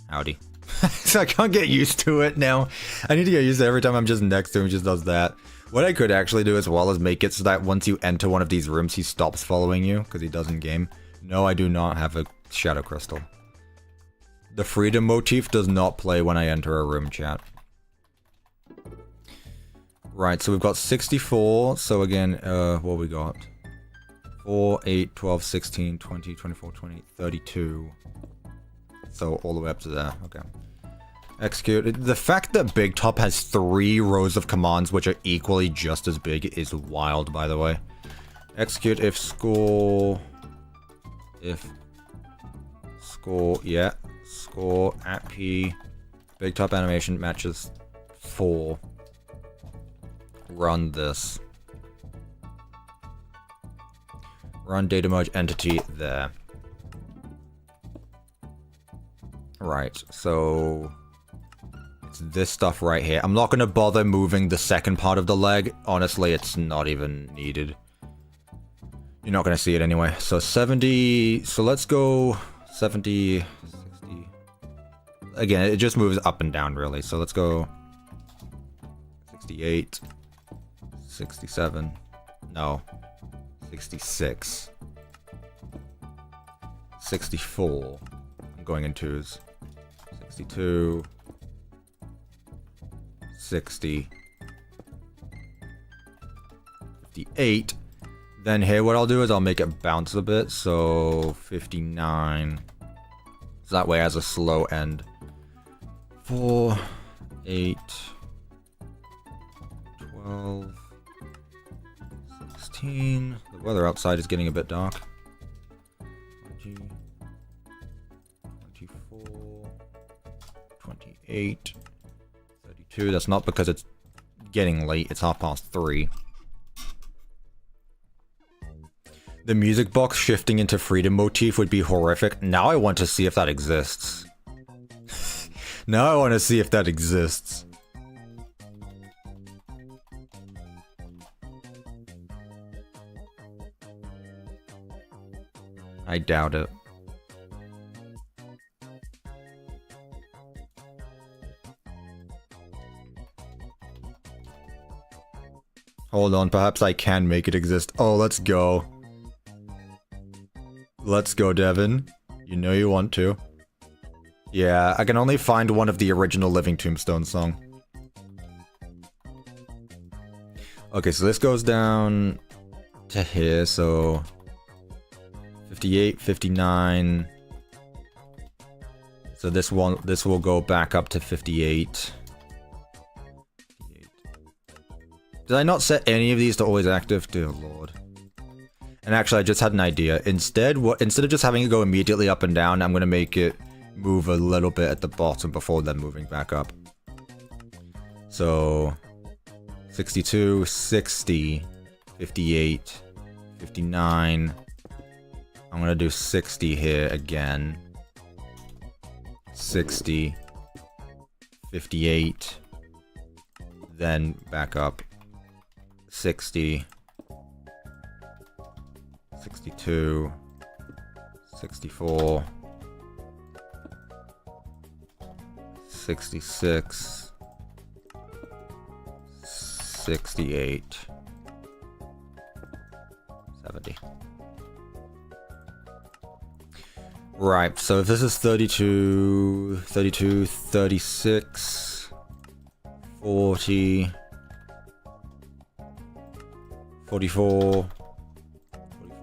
Howdy. So I can't get used to it now. I need to get used to it every time I'm just next to him, he just does that. What I could actually do as well is make it so that once you enter one of these rooms, he stops following you, because he does in game. No, I do not have a shadow crystal. The freedom motif does not play when I enter a room, chat. Right, so we've got 64, so again, what we got? 4, 8, 12, 16, 20, 24, 20, 32. So all the way up to there, okay. Execute. The fact that BigTop has 3 rows of commands which are equally just as big is wild, by the way. Execute if score... yeah. Score at P. BigTop animation matches 4. Run this. Run data merge entity there. Right, so it's this stuff right here. I'm not going to bother moving the second part of the leg. Honestly, it's not even needed. You're not going to see it anyway. So 70, so let's go 70, 60. again, it just moves up and down really. So let's go 68, 67, no, 66, 64. I'm going in twos. 62, 60, 58. Then here, what I'll do is I'll make it bounce a bit. So 59. So that way it has a slow end. 4, 8, 12, 16. The weather outside is getting a bit dark. 20, 24, 28, 32. That's not because it's getting late. It's 3:30. The music box shifting into freedom motif would be horrific. Now I want to see if that exists. Now I want to see if that exists. I doubt it. Hold on, perhaps I can make it exist. Oh, let's go. Let's go, Devin. You know you want to. Yeah, I can only find one of the original Living Tombstone song. Okay, so this goes down to here, so 58, 59. So this will go back up to 58. Did I not set any of these to always active? Dear Lord. And actually, I just had an idea. Instead of just having it go immediately up and down, I'm gonna make it move a little bit at the bottom before then moving back up. So 62, 60, 58, 59. I'm gonna do 60 here again. 60, 58, then back up. 60, 62, 64, 66, 68, 70. Right, so if this is 32, 32, 36, 40, 44,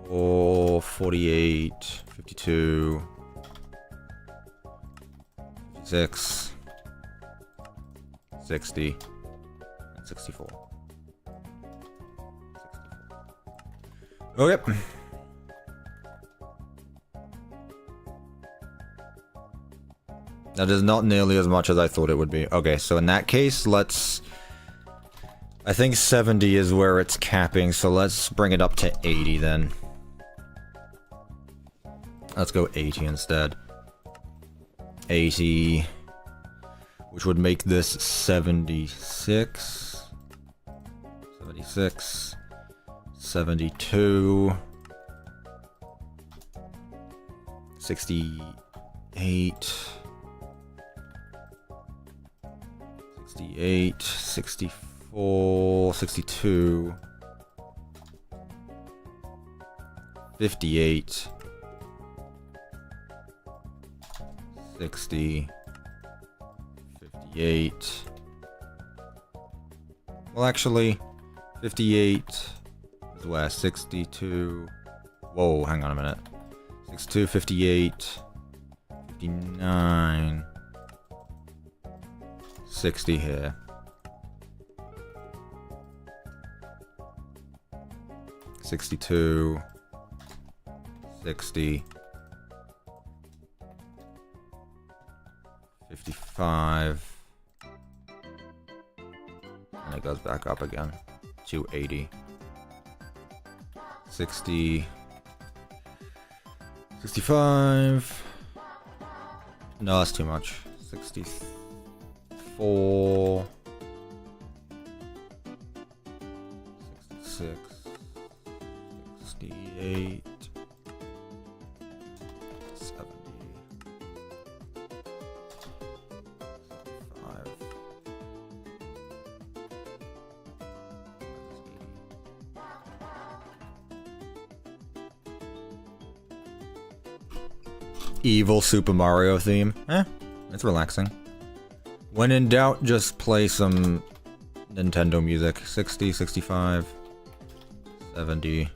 44, 48, 52, 56, 60, and 64. Okay. That is not nearly as much as I thought it would be. Okay, so in that case, let's... I think 70 is where it's capping, so let's bring it up to 80 then. Let's go 80 instead. 80, which would make this 76, 76, 72, 68, 68, 64, 62, 58, 60, 58. Well, actually, 58 is where 62. Whoa, hang on a minute. 62, 58, 59, 60 here. 62, 60, 55, and it goes back up again to 80, 60, 65, no, that's too much, 64, 66, 68, 70, evil Super Mario theme. It's relaxing. When in doubt, just play some Nintendo music. 60, 65, 70,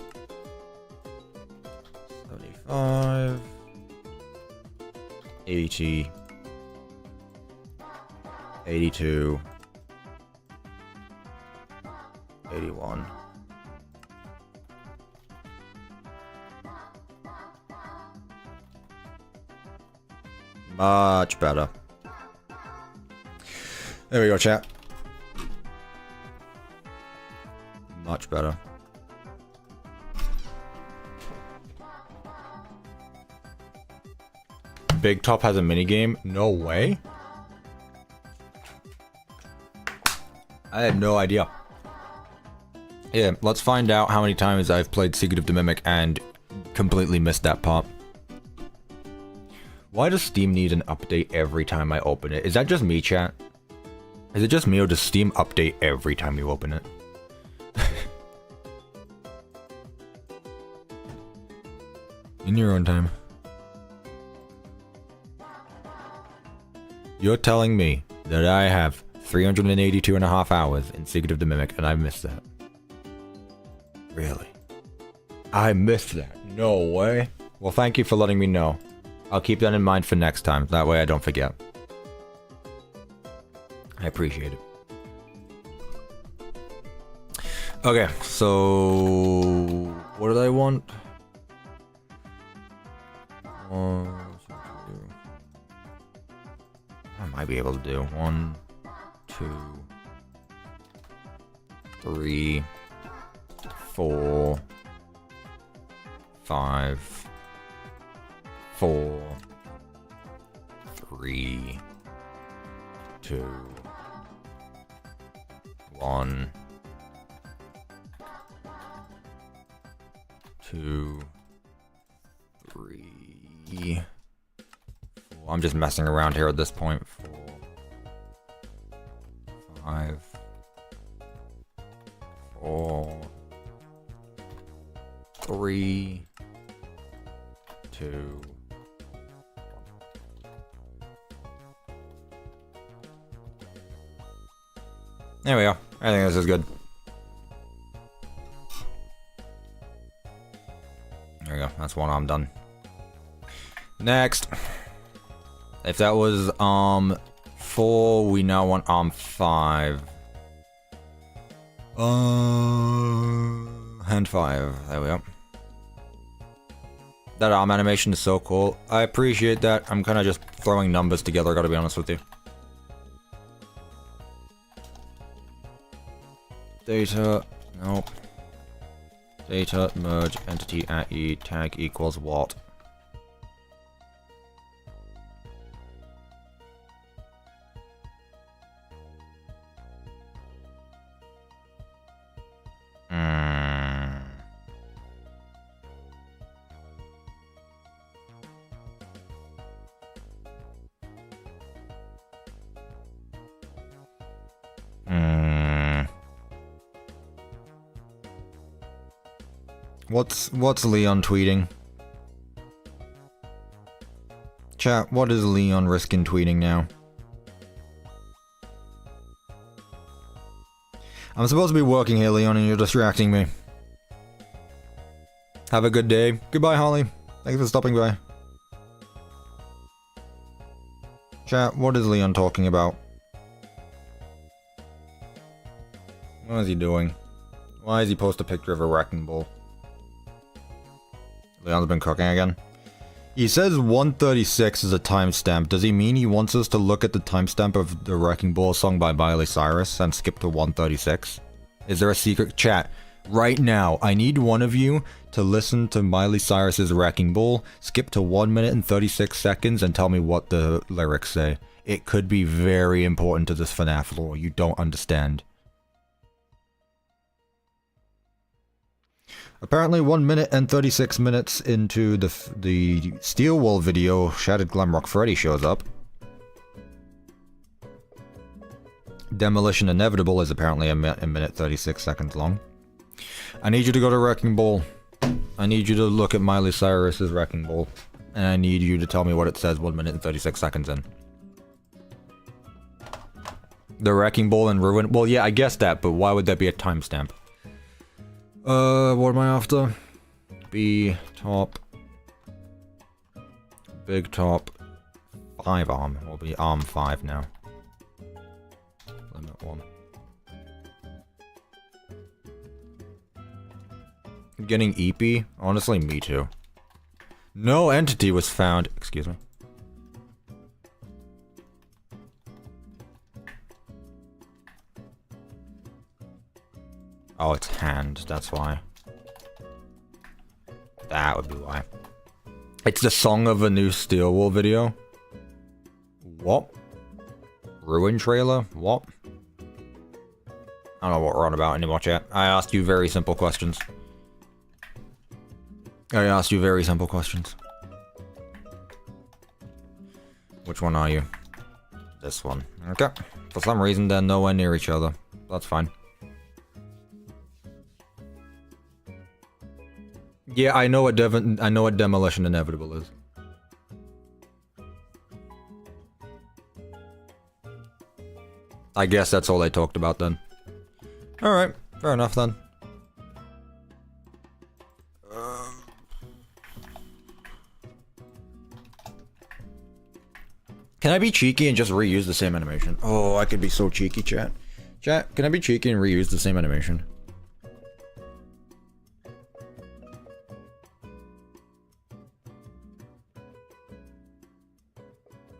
75, 80, 82, 81. Much better. There we go, chat. Much better. BigTop has a minigame? No way. I had no idea. Yeah, let's find out how many times I've played Secret of the Mimic and completely missed that part. Why does Steam need an update every time I open it? Is that just me, chat? Is it just me, or does Steam update every time you open it? In your own time. You're telling me that I have 382.5 hours in Secret of the Mimic and I missed that. Really? I missed that. No way. Well, thank you for letting me know. I'll keep that in mind for next time. That way I don't forget. I appreciate it. Okay, so... what did I want? I might be able to do 1, 2, 3, 4, 5, 4, 3, 2, 1, 2, 3, 4. I'm just messing around here at this point. 4, 5, 4, 3, 2. There we go. I think this is good. There we go. That's one arm done. Next. If that was arm 4, we now want arm 5. Hand 5. There we go. That arm animation is so cool. I appreciate that. I'm kind of just throwing numbers together, I gotta be honest with you. Data, nope. Data, merge, entity at e, tag equals what? What's Leon tweeting? Chat, what is Leon risking tweeting now? I'm supposed to be working here, Leon, and you're distracting me. Have a good day. Goodbye, Holly. Thanks for stopping by. Chat, what is Leon talking about? What is he doing? Why does he post a picture of a wrecking ball? Leon's been cooking again. He says 136 is a timestamp. Does he mean he wants us to look at the timestamp of the Wrecking Ball song by Miley Cyrus and skip to 136? Is there a secret? Chat, right now, I need one of you to listen to Miley Cyrus's Wrecking Ball, skip to 1 minute and 36 seconds, and tell me what the lyrics say. It could be very important to this FNAF lore. You don't understand. Apparently 1 minute and 36 minutes into the Steel Wall video, Shattered Glamrock Freddy shows up. Demolition Inevitable is apparently a minute 36 seconds long. I need you to go to Wrecking Ball. I need you to look at Miley Cyrus's Wrecking Ball. And I need you to tell me what it says 1 minute and 36 seconds in. The Wrecking Ball and Ruin. Well, yeah, I guess that, but why would that be a timestamp? What am I after? BTop. BigTop. 5 arm. Will be arm 5 now. Limit 1. Getting EP? Honestly, me too. No entity was found. Excuse me. Oh, it's hand. That's why. That would be why. It's the song of a new Steel Wool video. What? Ruin trailer? What? I don't know what we're on about anymore, chat. I asked you very simple questions. I asked you very simple questions. Which one are you? This one. Okay. For some reason, they're nowhere near each other. That's fine. Yeah, I know what Demolition Inevitable is. I guess that's all they talked about then. Alright, fair enough then. Can I be cheeky and just reuse the same animation? Oh, I could be so cheeky, chat. Chat, can I be cheeky and reuse the same animation?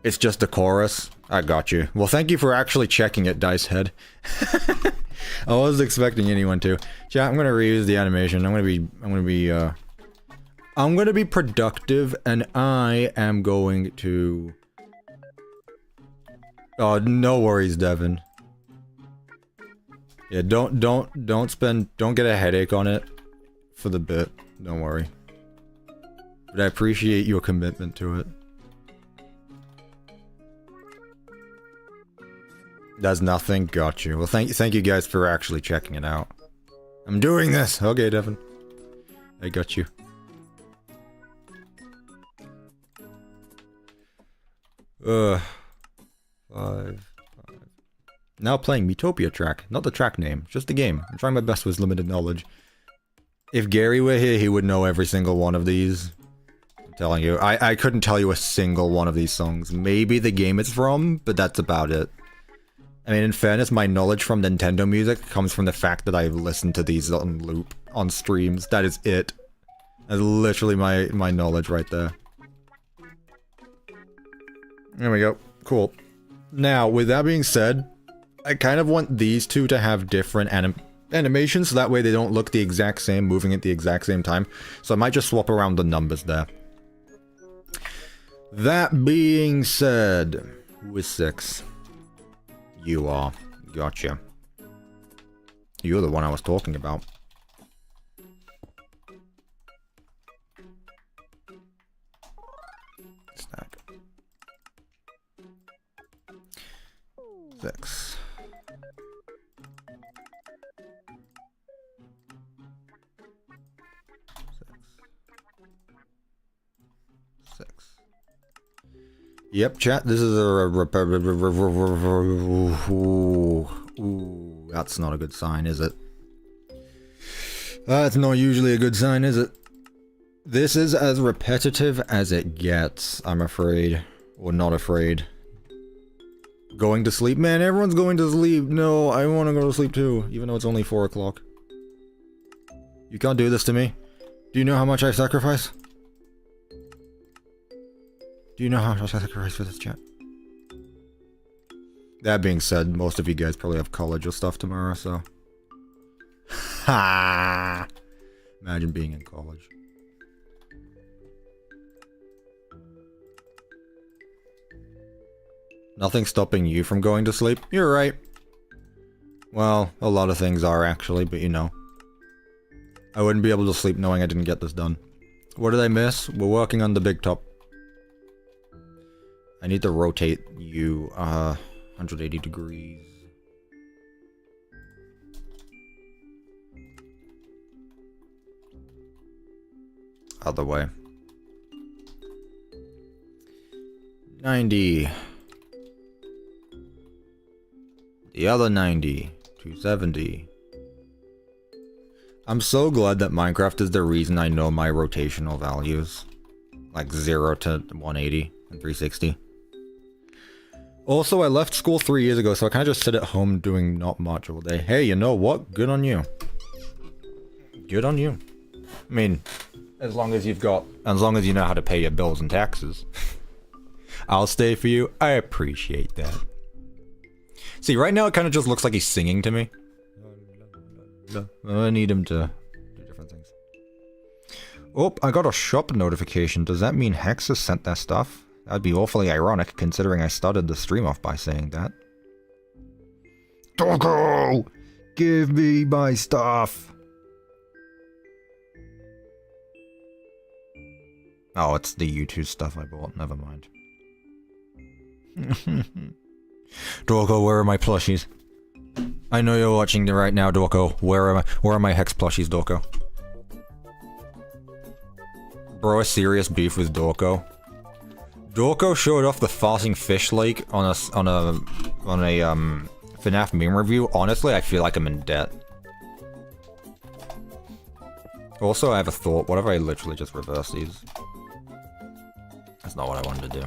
It's just the chorus. I got you. Well, thank you for actually checking it, Dice Head. I wasn't expecting anyone to. Chat, I'm gonna reuse the animation. I'm gonna be productive, and I am going to. Oh, no worries, Devin. Yeah, don't get a headache on it for the bit. Don't worry. But I appreciate your commitment to it. That's nothing. Got you. Well, thank you guys for actually checking it out. I'm doing this. Okay, Devin. I got you. Five. Now playing Metopia track, not the track name, just the game. I'm trying my best with limited knowledge. If Gary were here, he would know every single one of these. I'm telling you, I couldn't tell you a single one of these songs. Maybe the game it's from, but that's about it. I mean, in fairness, my knowledge from Nintendo music comes from the fact that I've listened to these on loop on streams. That is it. That's literally my knowledge right there. There we go. Cool. Now, with that being said, I kind of want these two to have different animations, so that way they don't look the exact same, moving at the exact same time. So I might just swap around the numbers there. That being said, who is 6? You are. Gotcha. You're the one I was talking about. Stack. 6. 6. Yep, chat, this is a ooh, that's not a good sign, is it? That's not usually a good sign, is it? This is as repetitive as it gets, I'm afraid. Or not afraid. Going to sleep? Man, everyone's going to sleep. No, I want to go to sleep too, even though it's only 4 o'clock. You can't do this to me. Do you know how much I sacrifice? Do you know how much I sacrifice for this, chat? That being said, most of you guys probably have college or stuff tomorrow, so... Ha! Imagine being in college. Nothing stopping you from going to sleep? You're right. Well, a lot of things are actually, but you know. I wouldn't be able to sleep knowing I didn't get this done. What did I miss? We're working on the BigTop. I need to rotate you 180 degrees. Other way. 90. The other 90. 270. I'm so glad that Minecraft is the reason I know my rotational values. Like 0 to 180 and 360. Also, I left school 3 years ago, so I kind of just sit at home doing not much all day. Hey, you know what? Good on you. Good on you. I mean, as long as you know how to pay your bills and taxes. I'll stay for you. I appreciate that. See, right now it kind of just looks like he's singing to me. I need him to do different things. Oh, I got a shop notification. Does that mean Hex has sent their stuff? That'd be awfully ironic, considering I started the stream off by saying that. Doggo! Give me my stuff! Oh, it's the YouTube stuff I bought. Never mind. Doggo, where are my plushies? I know you're watching right now, Dorko. Where are my Hex plushies, Dorko? Bro, a serious beef with Dorko. Dorko showed off the farting fish lake on a FNAF meme review. Honestly, I feel like I'm in debt. Also, I have a thought. What if I literally just reverse these? That's not what I wanted to do.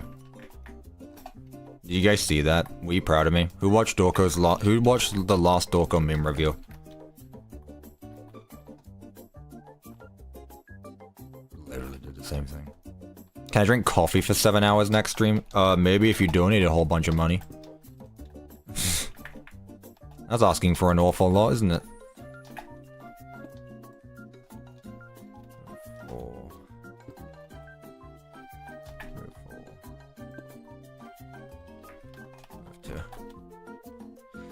Did you guys see that? Were you proud of me? Who watched the last Dorko meme review? Literally did the same thing. Can I drink coffee for 7 hours next stream? Maybe if you donate a whole bunch of money. That's asking for an awful lot, isn't it?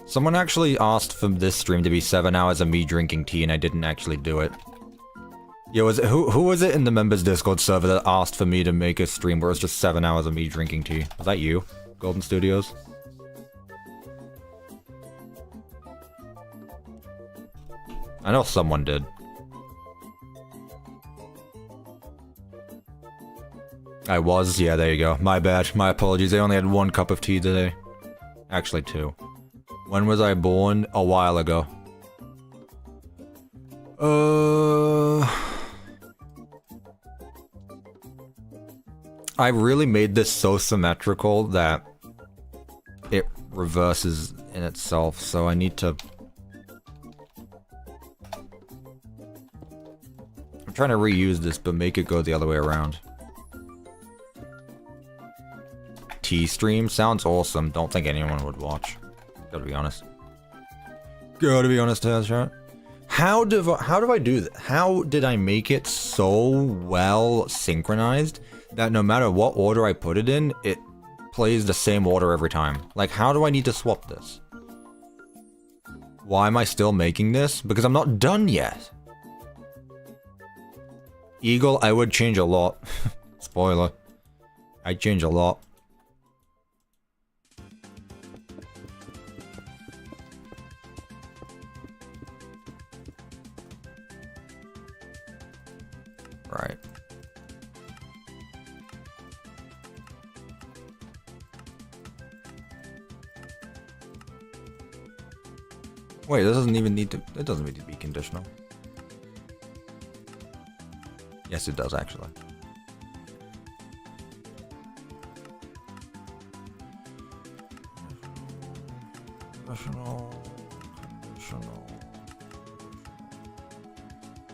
Someone actually asked for this stream to be 7 hours of me drinking tea, and I didn't actually do it. Yeah, who was it in the members Discord server that asked for me to make a stream where it's just 7 hours of me drinking tea? Was that you, Golden Studios? I know someone did. I was, yeah, there you go. My bad, my apologies. I only had 1 cup of tea today. Actually 2. When was I born? A while ago. I really made this so symmetrical that it reverses in itself, so I need to... I'm trying to reuse this, but make it go the other way around. T-stream sounds awesome. Don't think anyone would watch. Gotta be honest. Gotta be honest, Tazshot. How do I do that? How did I make it so well synchronized that no matter what order I put it in, it plays the same order every time? Like, how do I need to swap this? Why am I still making this? Because I'm not done yet. Eagle, I would change a lot. Spoiler. I'd change a lot. Right. Wait, this doesn't even need to... It doesn't need to be conditional. Yes, it does, actually. Conditional...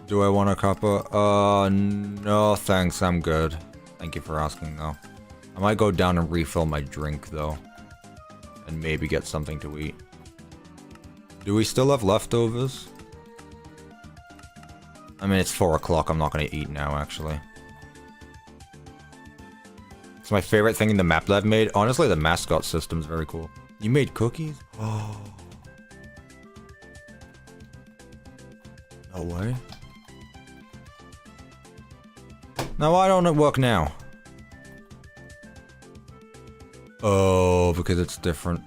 Do I want a cuppa? No thanks, I'm good. Thank you for asking, though. I might go down and refill my drink, though. And maybe get something to eat. Do we still have leftovers? I mean, it's 4 o'clock, I'm not gonna eat now, actually. It's my favorite thing in the map that I've made. Honestly, the mascot system's very cool. You made cookies? Oh. No way. Now, why don't it work now? Oh, because it's different.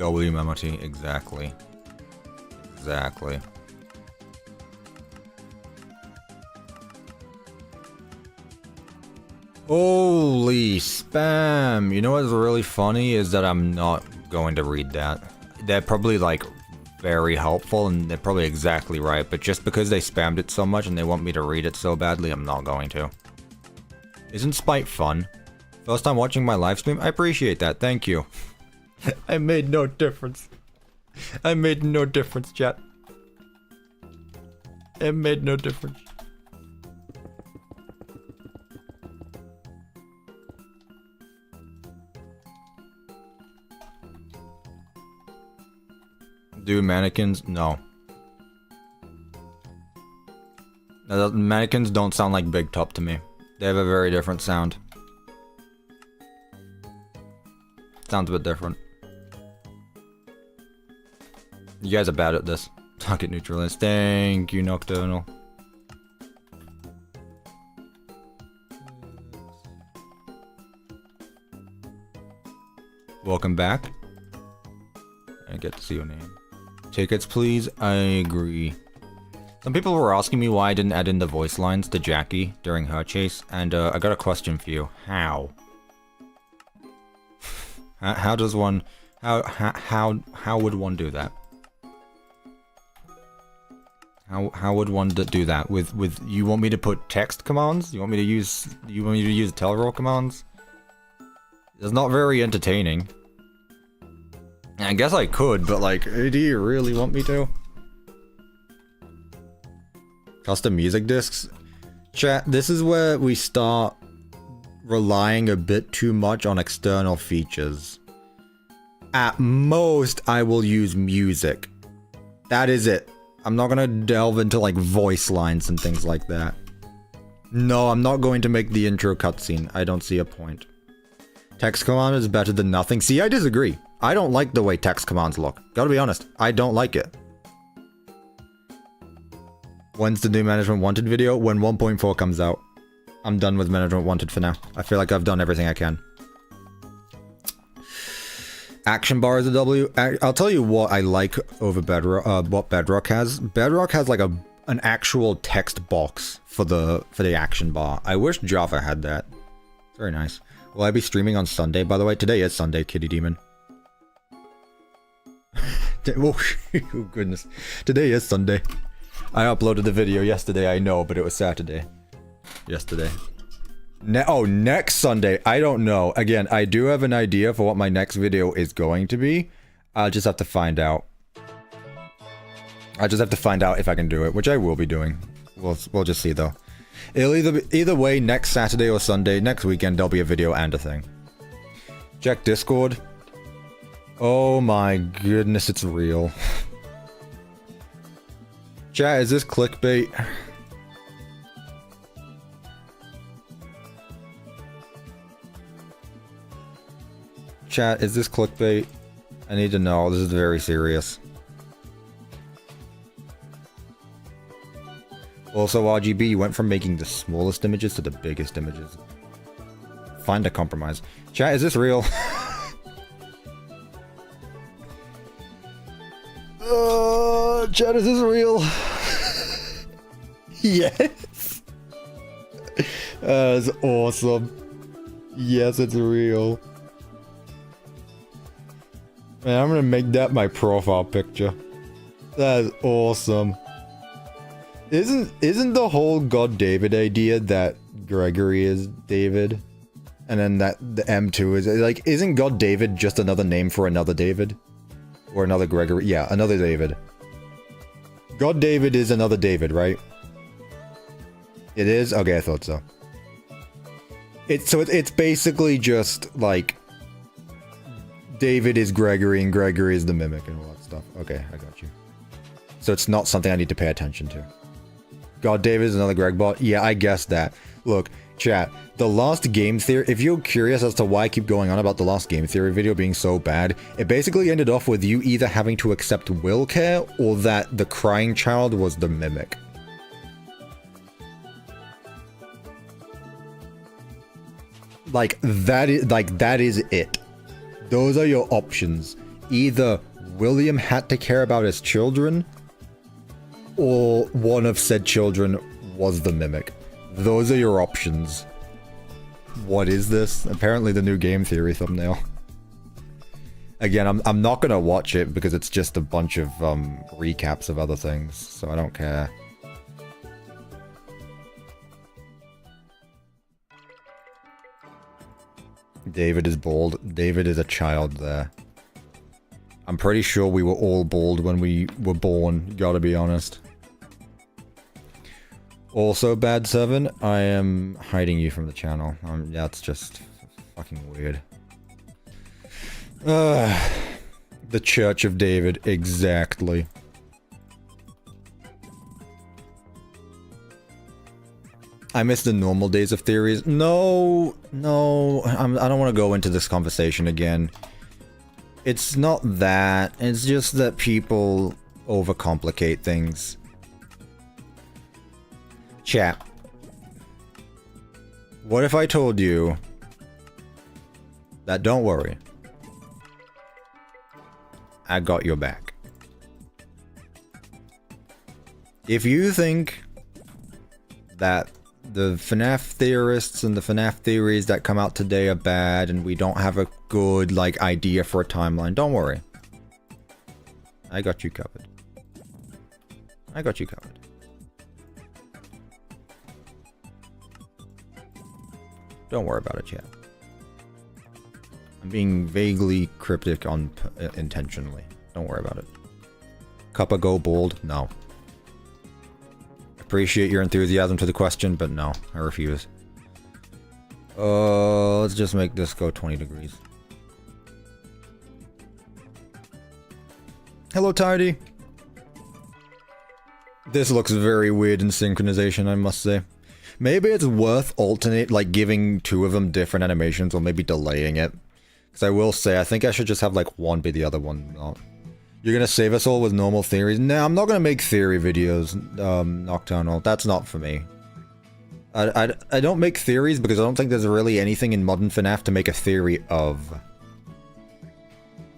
W memory, exactly. Exactly. Holy spam! You know what's really funny is that I'm not going to read that. They're probably like very helpful and they're probably exactly right, but just because they spammed it so much and they want me to read it so badly, I'm not going to. Isn't spite fun? First time watching my live stream? I appreciate that, thank you. I made no difference. I made no difference, chat. It made no difference. Do mannequins? No. Mannequins don't sound like BigTop to me. They have a very different sound. Sounds a bit different. You guys are bad at this. Target neutralized. Thank you, Nocturnal. Welcome back. I get to see your name. Tickets, please. I agree. Some people were asking me why I didn't add in the voice lines to Jackie during her chase, and I got a question for you. How? How does one? How would one do that? How would one do that? With you want me to put text commands? You want me to use teleroll commands? It's not very entertaining. I guess I could, but like, do you really want me to? Custom music discs? Chat, this is where we start relying a bit too much on external features. At most, I will use music. That is it. I'm not gonna delve into like voice lines and things like that. No, I'm not going to make the intro cutscene. I don't see a point. Text command is better than nothing. See, I disagree. I don't like the way text commands look. Gotta be honest, I don't like it. When's the new Management Wanted video? When 1.4 comes out. I'm done with Management Wanted for now. I feel like I've done everything I can. Action bar is a W. I'll tell you what I like over Bedrock. What Bedrock has. Bedrock has like an actual text box for the action bar. I wish Java had that. Very nice. Will I be streaming on Sunday? By the way, today is Sunday, Kitty Demon. Oh goodness. Today is Sunday. I uploaded the video yesterday, I know, but it was Saturday. Yesterday. Next Sunday. I don't know. Again, I do have an idea for what my next video is going to be. I'll just have to find out. I just have to find out if I can do it, which I will be doing. We'll just see though. It'll either way, next Saturday or Sunday, next weekend, there'll be a video and a thing. Check Discord. Oh my goodness, it's real. Chat, is this clickbait? Chat, is this clickbait? I need to know. This is very serious. Also, RGB, you went from making the smallest images to the biggest images. Find a compromise. Chat, is this real? Chat, is this real? Yes. That's awesome. Yes, it's real. Man, I'm gonna make that my profile picture. That is awesome. Isn't the whole God David idea that Gregory is David? And then that the M2 is like, isn't God David just another name for another David? Or another Gregory? Yeah, another David. God David is another David, right? It is? Okay, I thought so. It's basically just like David is Gregory and Gregory is the mimic and all that stuff. Okay, I got you. So it's not something I need to pay attention to. God David is another Gregbot? Yeah, I guessed that. Look, chat, the Lost Game Theory, if you're curious as to why I keep going on about the Lost Game Theory video being so bad, it basically ended off with you either having to accept Willcare or that the crying child was the mimic. That is it. Those are your options. Either William had to care about his children, or one of said children was the mimic. Those are your options. What is this? Apparently the new game theory thumbnail. Again, I'm not gonna watch it because it's just a bunch of recaps of other things, so I don't care. David is bald. David is a child there. I'm pretty sure we were all bald when we were born, gotta be honest. Also, Bad 7, I am hiding you from the channel. That's just fucking weird. The Church of David, exactly. I miss the normal days of theories. No, I don't want to go into this conversation again. It's not that. It's just that people overcomplicate things. Chat. What if I told you that don't worry, I got your back? If you think that the FNAF theorists and the FNAF theories that come out today are bad and we don't have a good, like, idea for a timeline, don't worry. I got you covered. I got you covered. Don't worry about it, chat. I'm being vaguely cryptic on intentionally. Don't worry about it. Cuppa go bold? No. Appreciate your enthusiasm to the question, but no, I refuse. Let's just make this go 20 degrees. Hello, Tidy. This looks very weird in synchronization, I must say. Maybe it's worth like giving two of them different animations, or maybe delaying it. Because I will say, I think I should just have like one be the other one not. You're gonna save us all with normal theories? Nah, I'm not gonna make theory videos, Nocturnal. That's not for me. I don't make theories because I don't think there's really anything in modern FNAF to make a theory of.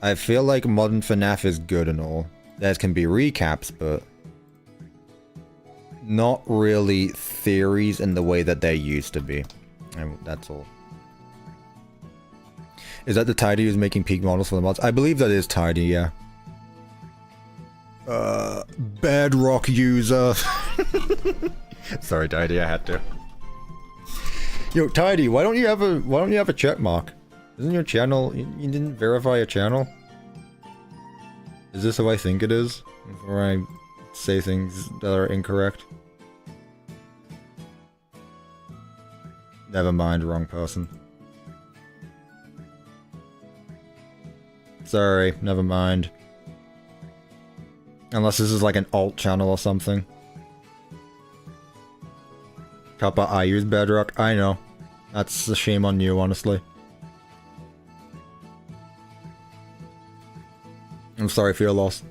I feel like modern FNAF is good and all. There can be recaps, but not really theories in the way that they used to be. And that's all. Is that the Tidy who's making peak models for the mods? I believe that is Tidy, yeah. Bedrock user. Sorry, Tidy, I had to. Yo, Tidy, why don't you have a check mark? Isn't your channel, you didn't verify a channel? Is this how I think it is? Before I say things that are incorrect? Never mind, wrong person. Sorry, never mind. Unless this is like an alt channel or something. Cuppa, I use Bedrock. I know. That's a shame on you, honestly. I'm sorry for your loss.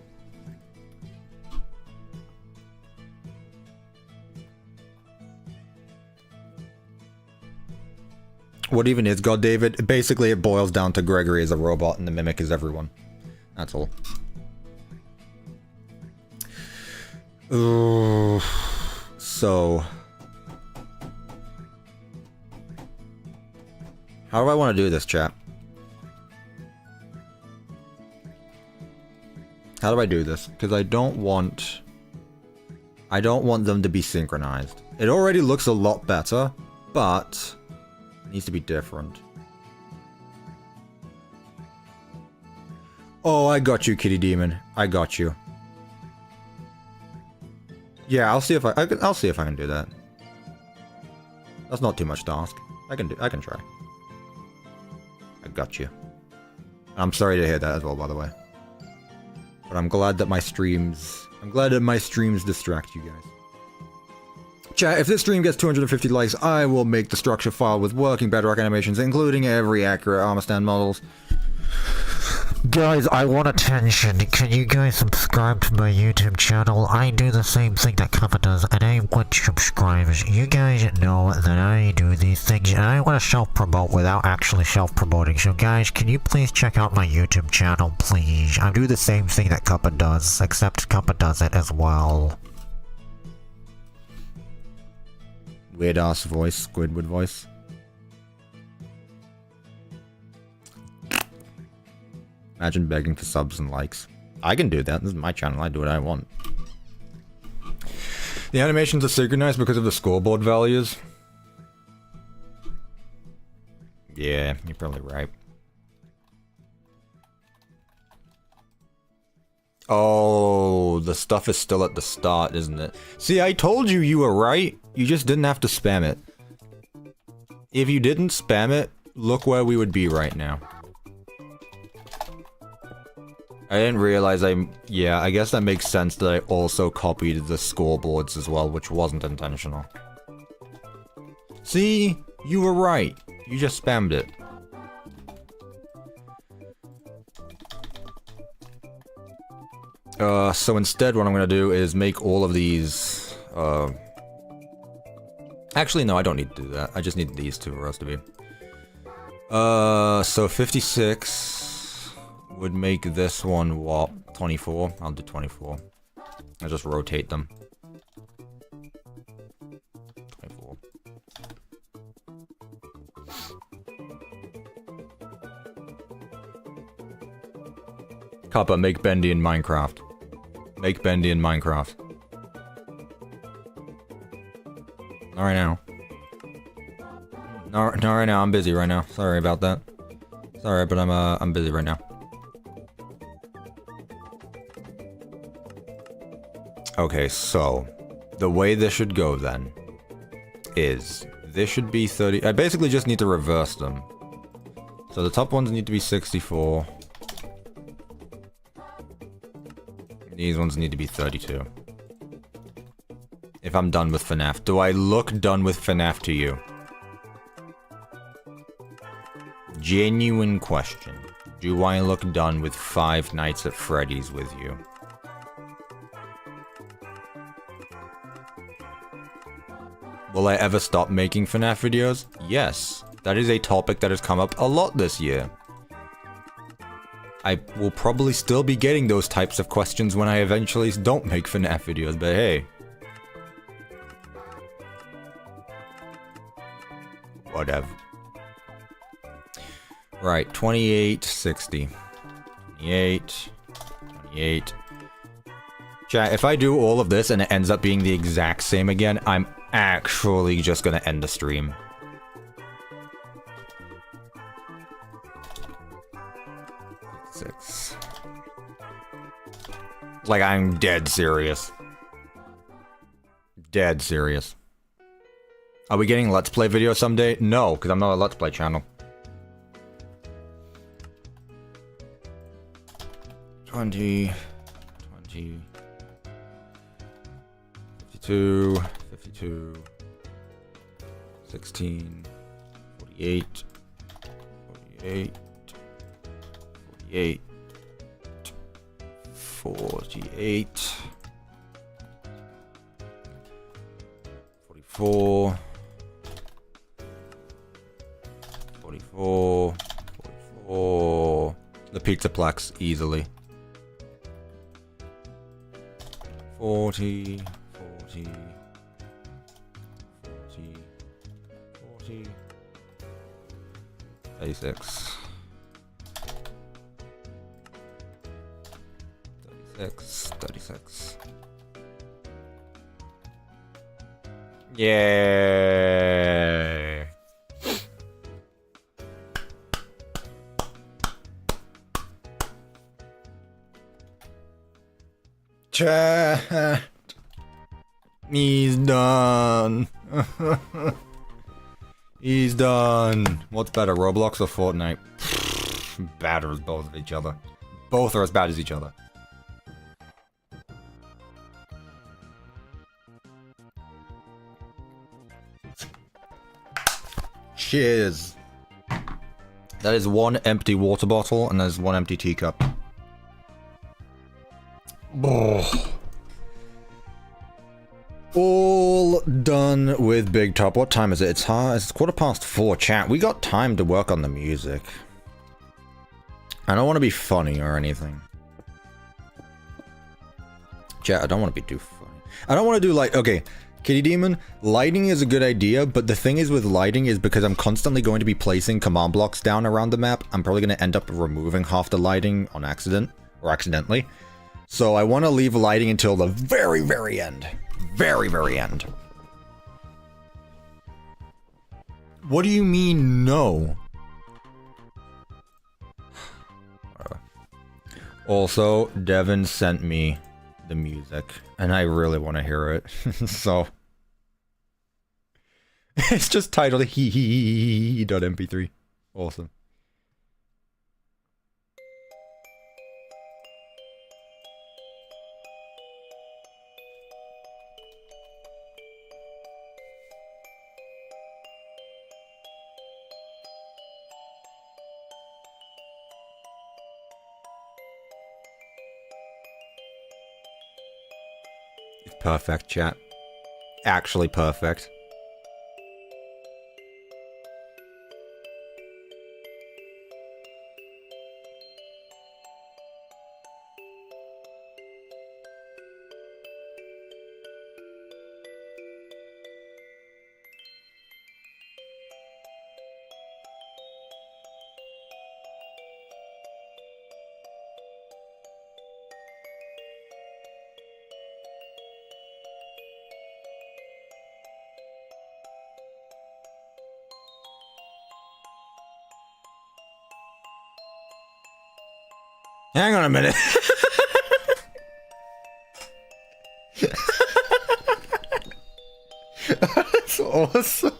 What even is God David? Basically, it boils down to Gregory is a robot and the Mimic is everyone. That's all. So... how do I want to do this, chat? How do I do this? Because I don't want them to be synchronized. It already looks a lot better, but it needs to be different. Oh, I got you, Kitty Demon. I got you. Yeah, I'll see if I'll see if I can do that. That's not too much to ask. I can try. I got you. I'm sorry to hear that as well, by the way. But I'm glad that my streams distract you guys. Chat, if this stream gets 250 likes, I will make the structure file with working Bedrock animations, including every accurate armor stand models. Guys, I want attention. Can you guys subscribe to my YouTube channel? I do the same thing that Cuppa does, and I want subscribers. You guys know that I do these things, and I want to self-promote without actually self-promoting. So guys, can you please check out my YouTube channel, please? I do the same thing that Cuppa does, except Cuppa does it as well. Weird ass voice, Squidward voice. Imagine begging for subs and likes. I can do that. This is my channel. I do what I want. The animations are synchronized because of the scoreboard values. Yeah, you're probably right. Oh, the stuff is still at the start, isn't it? See, I told you you were right. You just didn't have to spam it. If you didn't spam it, look where we would be right now. I didn't realize yeah, I guess that makes sense that I also copied the scoreboards as well, which wasn't intentional. See? You were right. You just spammed it. So instead what I'm gonna do is make all of these, actually, no, I don't need to do that. I just need these two for us to be. So 56 would make this one, what, 24? I'll do 24. I'll just rotate them. 24. Cuppa, make Bendy in Minecraft. Make Bendy in Minecraft. Not right now. Not right now, I'm busy right now. Sorry about that. Sorry, but I'm busy right now. Okay, so the way this should go then is this should be 30. I basically just need to reverse them. So the top ones need to be 64. These ones need to be 32. If I'm done with FNAF. Do I look done with FNAF to you? Genuine question. Do I look done with Five Nights at Freddy's with you? Will I ever stop making FNAF videos? Yes. That is a topic that has come up a lot this year. I will probably still be getting those types of questions when I eventually don't make FNAF videos, but hey. Whatever. Right, 28, 60. 28, 28. Chat, if I do all of this and it ends up being the exact same again, I'm actually just gonna end the stream. Six. Like, I'm dead serious. Dead serious. Are we getting Let's Play video someday? No, because I'm not a Let's Play channel. 20, 20, 52, 52, 16, 48, 48, 48, 48, 44, 44, 44, the PizzaPlex easily. 40, 40, 40, 40, 36, 36, 36. Yay! Chat. He's done. He's done. What's better, Roblox or Fortnite? Bad as both of each other. Both are as bad as each other. Cheers. That is 1 empty water bottle, and there's 1 empty teacup. Oh. All done with BigTop. What time is it? It's 4:15, chat. We got time to work on the music. I don't want to be funny or anything. Chat, I don't want to be too funny. I don't want to do like, okay, Kitty Demon, lighting is a good idea, but the thing is with lighting is because I'm constantly going to be placing command blocks down around the map, I'm probably going to end up removing half the lighting on accident, or accidentally. So I want to leave lighting until the very, very end. Very, very end. What do you mean, no? Also, Devin sent me the music, and I really want to hear it. So it's just titled hee.mp3. Awesome. Perfect, chat. Actually perfect. Hang on a minute. That's awesome.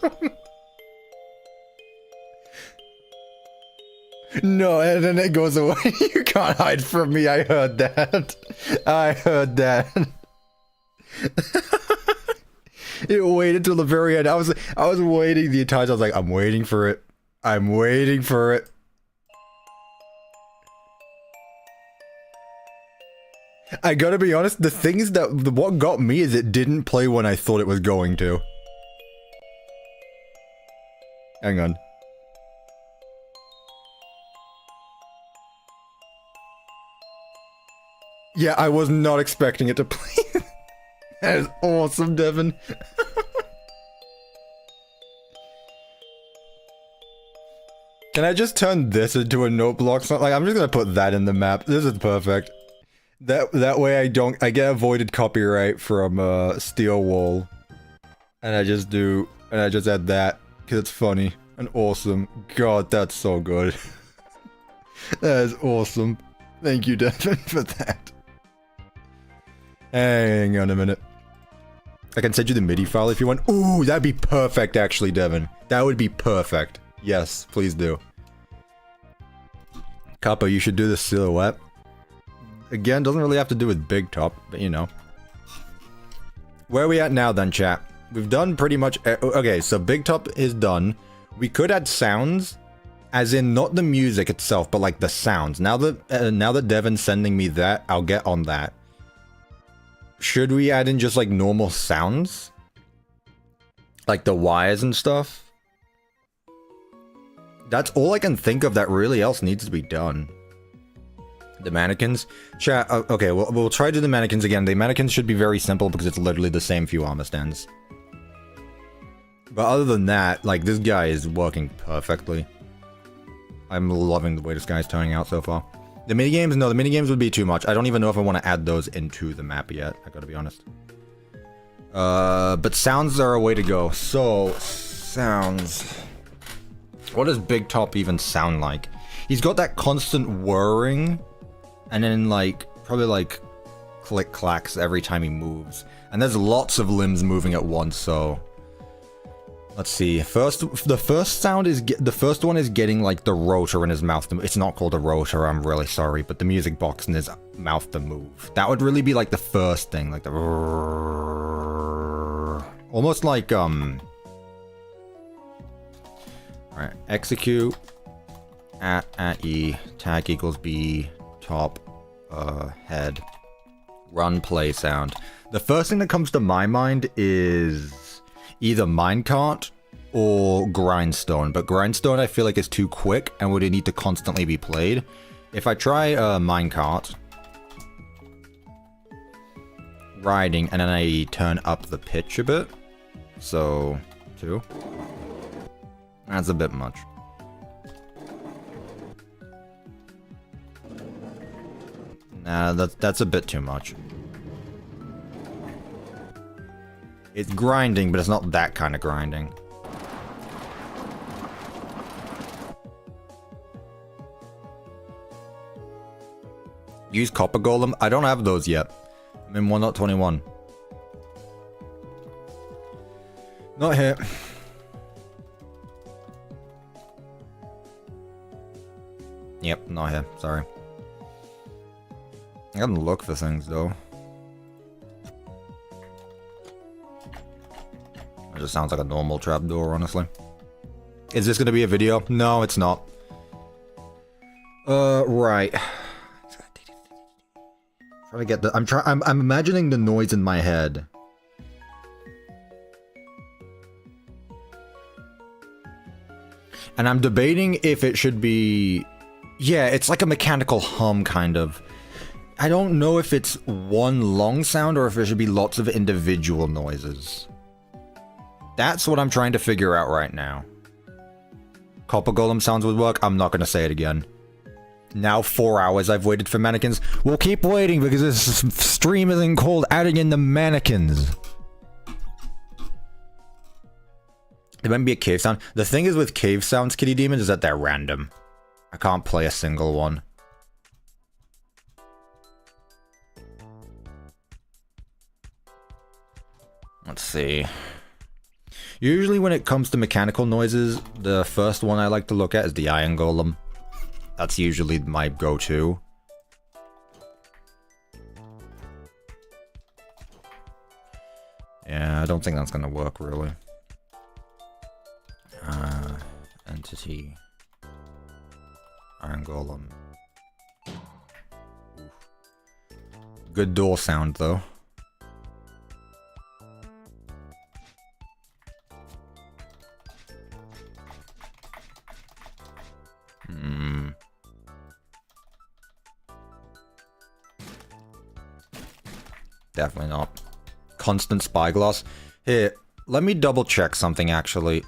No, and then it goes away. You can't hide from me. I heard that. I heard that. It waited till the very end. I was waiting the entire time. I was like, I'm waiting for it. I'm waiting for it. I gotta be honest, the thing is that what got me is it didn't play when I thought it was going to. Hang on. Yeah, I was not expecting it to play. That is awesome, Devin. Can I just turn this into a note block? Like, I'm just gonna put that in the map. This is perfect. That way I get avoided copyright from Steel Wall. And I just add that because it's funny and awesome. God, that's so good. That is awesome. Thank you, Devin, for that. Hang on a minute. I can send you the MIDI file if you want. Ooh, that'd be perfect actually, Devin. That would be perfect. Yes, please do. Cuppa, you should do the silhouette. Again, doesn't really have to do with BigTop, but you know. Where are we at now then, chat? We've done pretty much... Okay, so BigTop is done. We could add sounds, as in not the music itself, but like the sounds. Now that Devin's sending me that, I'll get on that. Should we add in just like normal sounds? Like the wires and stuff? That's all I can think of that really else needs to be done. The mannequins? Chat, okay, we'll try to do the mannequins again. The mannequins should be very simple because it's literally the same few armor stands. But other than that, like, this guy is working perfectly. I'm loving the way this guy's turning out so far. The minigames? No, the minigames would be too much. I don't even know if I want to add those into the map yet, I gotta be honest. But sounds are a way to go. So, sounds... What does BigTop even sound like? He's got that constant whirring, and then like, probably like, click-clacks every time he moves. And there's lots of limbs moving at once, so... Let's see. The first one is getting like the rotor in his mouth to move. It's not called a rotor, I'm really sorry, but the music box in his mouth to move. That would really be like the first thing, like the... Almost like, Alright, execute. at E, tag equals B, top, head, run play sound. The first thing that comes to my mind is either minecart or grindstone, but grindstone I feel like is too quick and would need to constantly be played. If I try minecart, riding, and then I turn up the pitch a bit, so 2. That's a bit much. Nah, that's a bit too much. It's grinding, but it's not that kind of grinding. Use copper golem? I don't have those yet. I'm in 1.21. Not here. Yep, not here. Sorry. I gotta look for things though. It just sounds like a normal trapdoor, honestly. Is this gonna be a video? No, it's not. Right. Trying to get the. I'm imagining the noise in my head. And I'm debating if it should be. Yeah, it's like a mechanical hum, kind of. I don't know if it's one long sound or if it should be lots of individual noises. That's what I'm trying to figure out right now. Copper golem sounds would work. I'm not going to say it again. Now 4 hours I've waited for mannequins. We'll keep waiting because this stream isn't called adding in the mannequins. It might be a cave sound. The thing is with cave sounds, Kitty Demons, is that they're random. I can't play a single one. Let's see. Usually when it comes to mechanical noises, the first one I like to look at is the iron golem. That's usually my go-to. Yeah, I don't think that's gonna work, really. Entity. Iron golem. Oof. Good door sound, though. Definitely not. Constant spyglass. Here, let me double check something actually.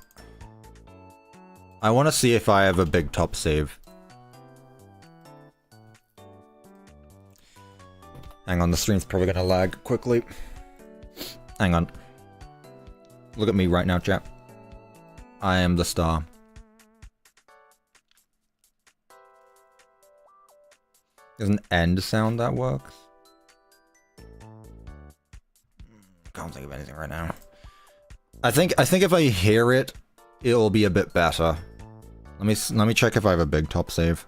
I want to see if I have a BigTop save. Hang on, the stream's probably gonna lag quickly. Hang on. Look at me right now, chat. I am the star. There's an end sound that works. Can't think of anything right now. I think if I hear it, it'll be a bit better. Let me check if I have a BigTop save.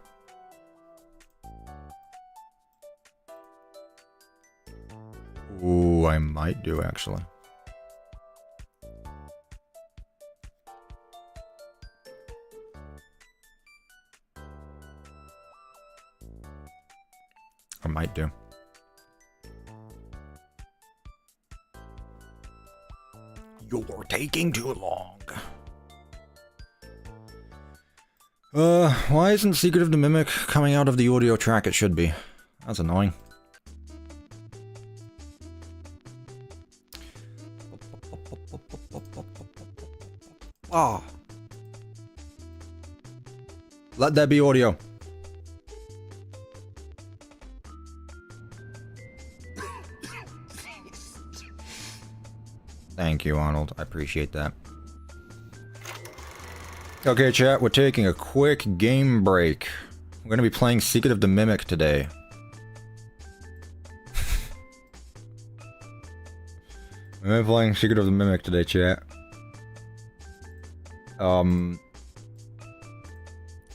Ooh, I might do actually. I might do. You're taking too long. Why isn't Secret of the Mimic coming out of the audio track? It should be. That's annoying. Ah. Let there be audio. Thank you, Arnold. I appreciate that. Okay, chat, we're taking a quick game break. We're going to be playing Secret of the Mimic today. We're playing Secret of the Mimic today, chat.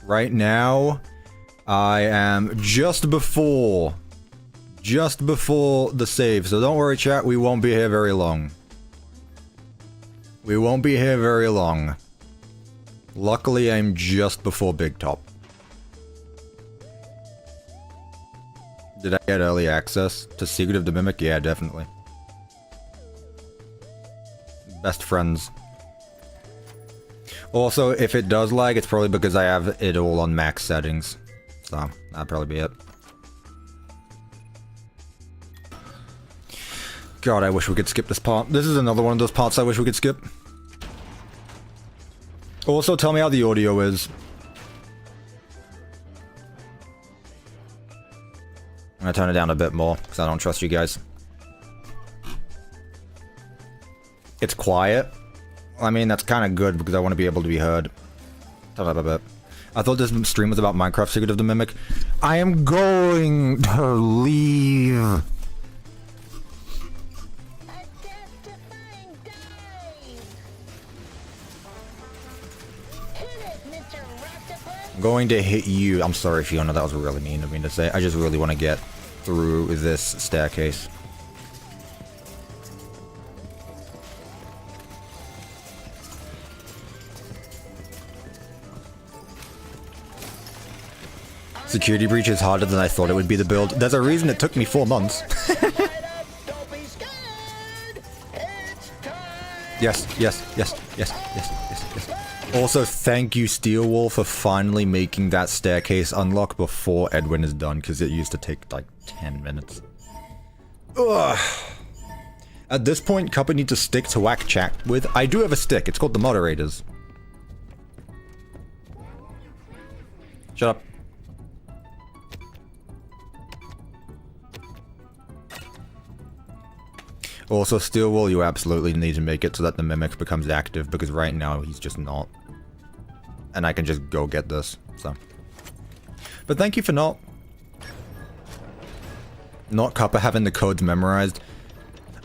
Right now, I am just before the save, so don't worry, chat, we won't be here very long. We won't be here very long. Luckily, I'm just before BigTop. Did I get early access to Secret of the Mimic? Yeah, definitely. Best friends. Also, if it does lag, it's probably because I have it all on max settings. So, that'd probably be it. God, I wish we could skip this part. This is another one of those parts I wish we could skip. Also, tell me how the audio is. I'm gonna turn it down a bit more, because I don't trust you guys. It's quiet. I mean, that's kind of good, because I want to be able to be heard. Turn it up a bit. I thought this stream was about Minecraft Secret of the Mimic. I am going to leave. I'm going to hit you. I'm sorry, Fiona, that was really mean of me to say. I just really want to get through this staircase. Security breach is harder than I thought it would be to build. There's a reason it took me 4 months. Yes, yes, yes, yes, yes, yes, yes. Also, thank you, Steelwall, for finally making that staircase unlock before Edwin is done, because it used to take, like, 10 minutes. Ugh. At this point, Cuppa needs a stick to whack chat with. I do have a stick. It's called the Moderators. Shut up. Also, Steelwall, you absolutely need to make it so that the Mimic becomes active, because right now he's just not. And I can just go get this, so. But thank you for not Cuppa having the codes memorized.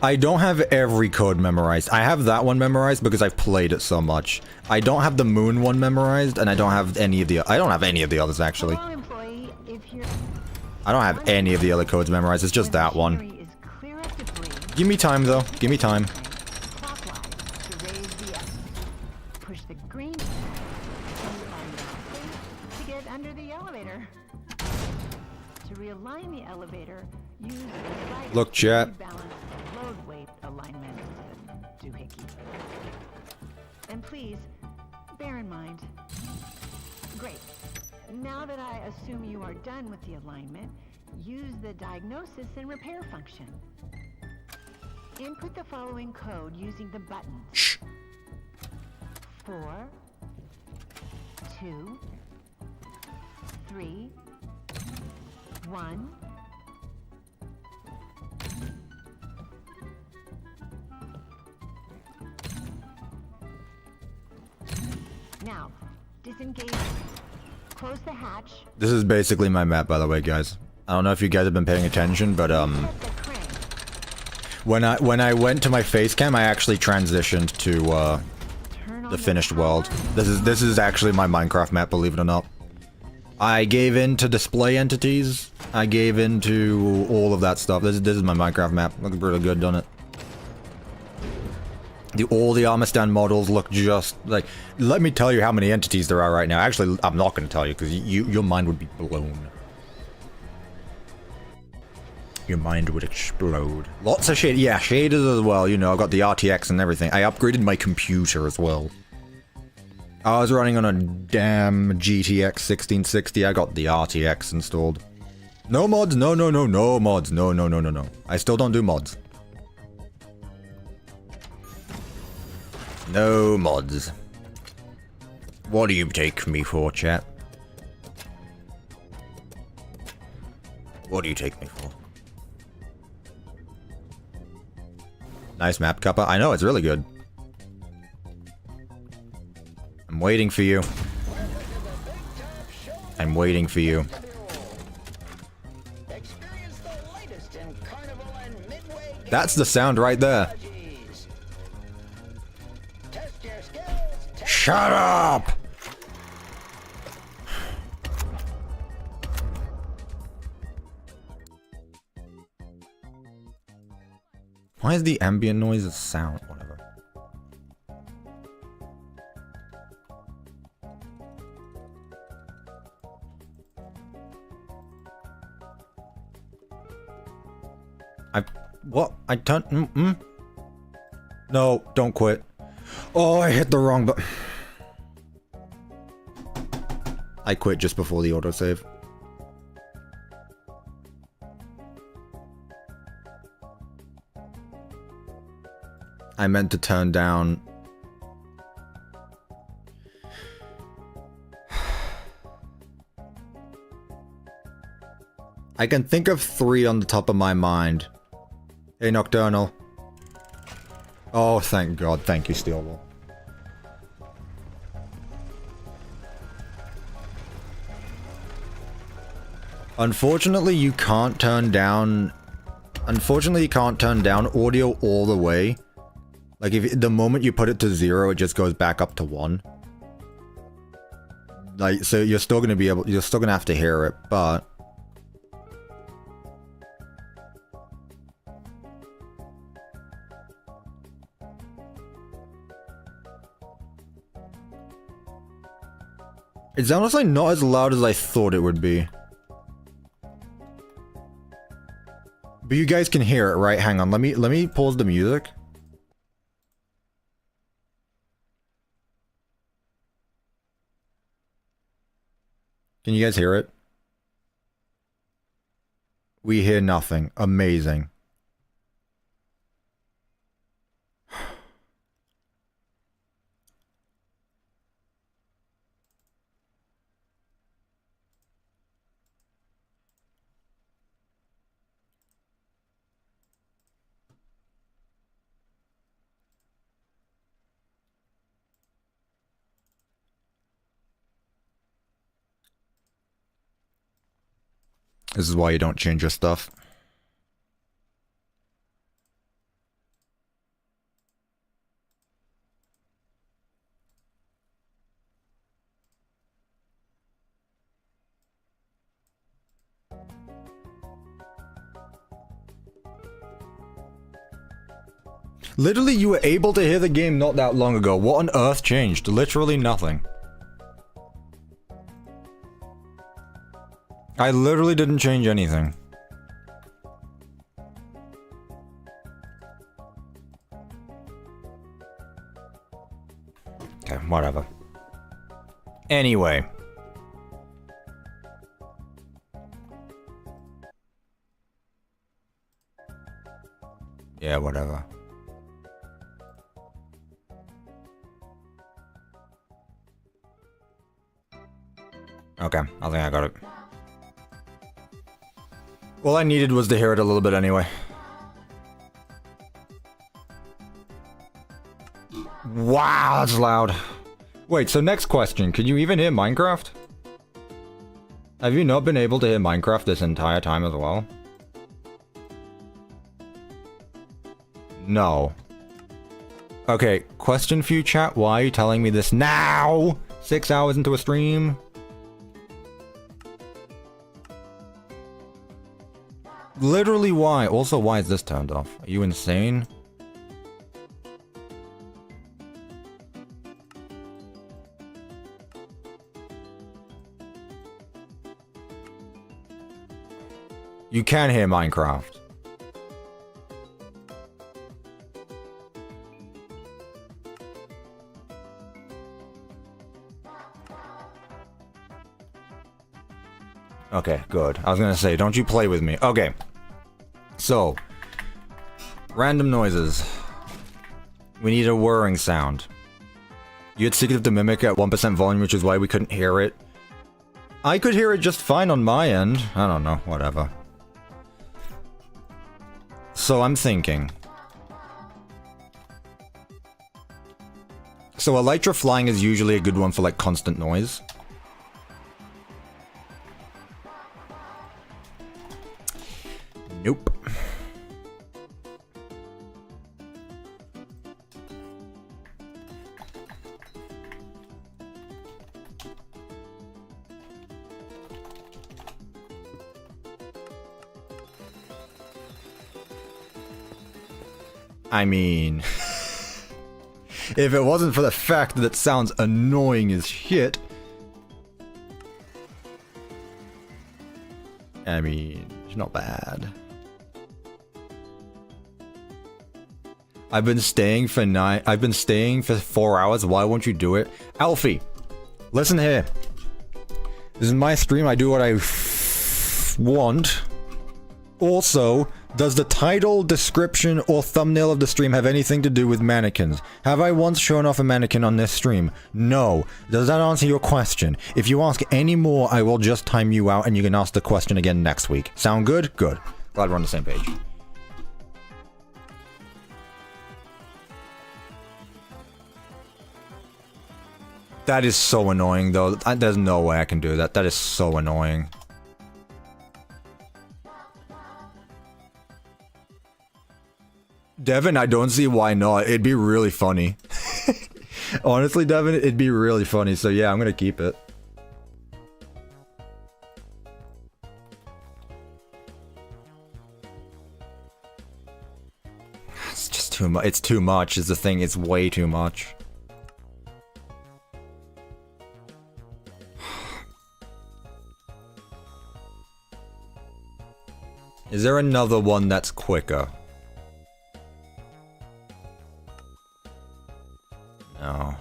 I don't have every code memorized. I have that one memorized because I've played it so much. I don't have the moon one memorized, and I don't have any of the others, actually. I don't have any of the other codes memorized, it's just that one. Give me time, though. Give me time. Push the green to get under the elevator. To realign the elevator, use the right Look, chat. load weight alignment. Doohickey. And please, bear in mind. Great. Now that I assume you are done with the alignment, use the diagnosis and repair function. Input the following code using the buttons. Shh. 4, 2, 3, 1. Now, disengage. Close the hatch. This is basically my map, by the way, guys. I don't know if you guys have been paying attention, but when I went to my face cam, I actually transitioned to the finished world. This is actually my Minecraft map, believe it or not. I gave in to display entities. I gave in to all of that stuff. This is my Minecraft map. Looking pretty good, doesn't it? All the armor stand models look just like... Let me tell you how many entities there are right now. Actually, I'm not going to tell you, because your mind would be blown. Your mind would explode. Lots of shade. Yeah, shaders as well. You know, I've got the RTX and everything. I upgraded my computer as well. I was running on a damn GTX 1660. I got the RTX installed. No mods. No mods. No. I still don't do mods. No mods. What do you take me for, chat? What do you take me for? Nice map, Cuppa. I know, it's really good. I'm waiting for you. I'm waiting for you. That's the sound right there. Shut up! Why is the ambient noise a sound? Whatever. I turned... No, don't quit. Oh, I hit the wrong button. I quit just before the autosave. I meant to turn down... I can think of 3 on the top of my mind. Hey, Nocturnal. Oh, thank God. Thank you, Steelball. Unfortunately, you can't turn down... Unfortunately, you can't turn down audio all the way. Like, if the moment you put it to 0, it just goes back up to 1. Like, so you're still gonna be able... You're still gonna have to hear it, but... It's honestly not as loud as I thought it would be. But you guys can hear it, right? Hang on, let me pause the music. Can you guys hear it? We hear nothing. Amazing. This is why you don't change your stuff. Literally, you were able to hear the game not that long ago. What on earth changed? Literally nothing. I literally didn't change anything. Okay, whatever. Anyway. Yeah, whatever. Okay, I think I got it. All I needed was to hear it a little bit anyway. Wow, that's loud. Wait, so next question. Can you even hear Minecraft? Have you not been able to hear Minecraft this entire time as well? No. Okay, question for you, chat. Why are you telling me this now? 6 hours into a stream? Literally why? Also, why is this turned off? Are you insane? You can hear Minecraft. Okay, good. I was gonna say, don't you play with me. Okay. So, random noises. We need a whirring sound. You had secretive to mimic at 1% volume, which is why we couldn't hear it. I could hear it just fine on my end. I don't know, whatever. So I'm thinking. So elytra flying is usually a good one for like constant noise. Nope. I mean, if it wasn't for the fact that it sounds annoying as shit. I mean, it's not bad. I've been staying for 4 hours. Why won't you do it? Alfie, listen here. This is my stream. I do what I want. Also, does the title, description, or thumbnail of the stream have anything to do with mannequins? Have I once shown off a mannequin on this stream? No. Does that answer your question? If you ask any more, I will just time you out and you can ask the question again next week. Sound good? Good. Glad we're on the same page. That is so annoying, though. There's no way I can do that. That is so annoying. Devin, I don't see why not. It'd be really funny. Honestly, Devin, it'd be really funny. So yeah, I'm gonna keep it. It's just too much. It's too much is the thing. It's way too much. Is there another one that's quicker? No.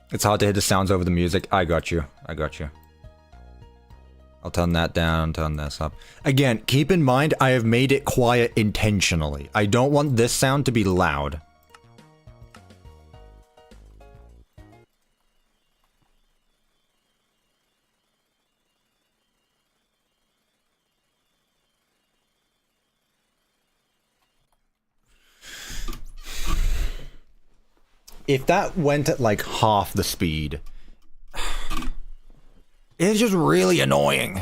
It's hard to hit the sounds over the music. I got you. I got you. I'll turn that down, turn this up. Again, keep in mind, I have made it quiet intentionally. I don't want this sound to be loud. If that went at like half the speed, it's just really annoying.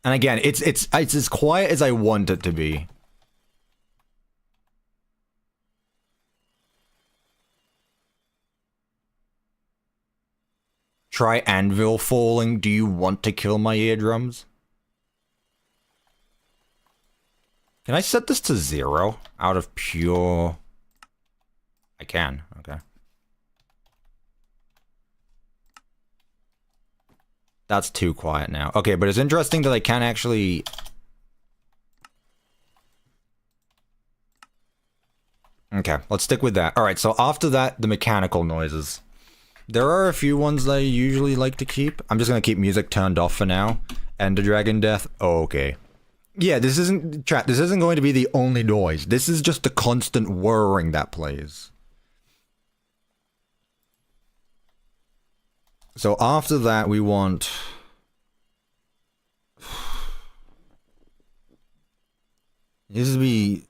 And again, it's as quiet as I want it to be. Try anvil falling. Do you want to kill my eardrums? Can I set this to 0 out of pure... I can, okay. That's too quiet now. Okay, but it's interesting that I can actually... Okay, let's stick with that. Alright, so after that, the mechanical noises. There are a few ones that I usually like to keep. I'm just gonna keep music turned off for now. Ender Dragon Death, oh, okay. Yeah, this isn't... Chat, this isn't going to be the only noise. This is just the constant whirring that plays. So after that, we want... This would be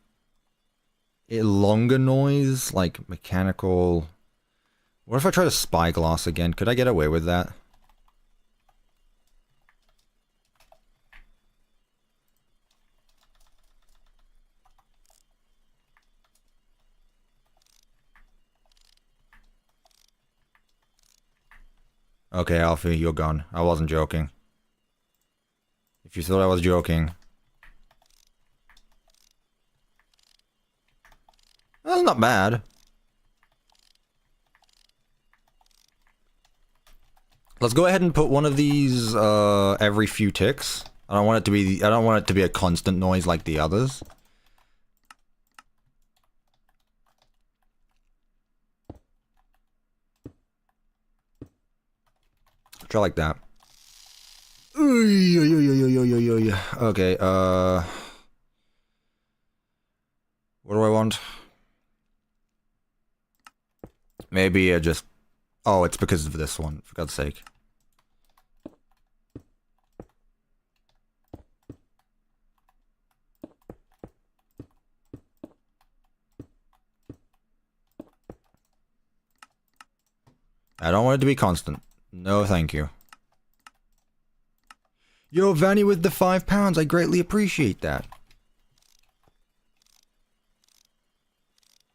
a longer noise, like mechanical... What if I try to spyglass again? Could I get away with that? Okay, Alfie, you're gone. I wasn't joking. If you thought I was joking... That's not bad. Let's go ahead and put one of these every few ticks. I don't want it to be a constant noise like the others. Try like that. Okay, what do I want? Maybe just... Oh, it's because of this one, for God's sake. I don't want it to be constant. No, thank you. Yo, Vanny with the £5, I greatly appreciate that.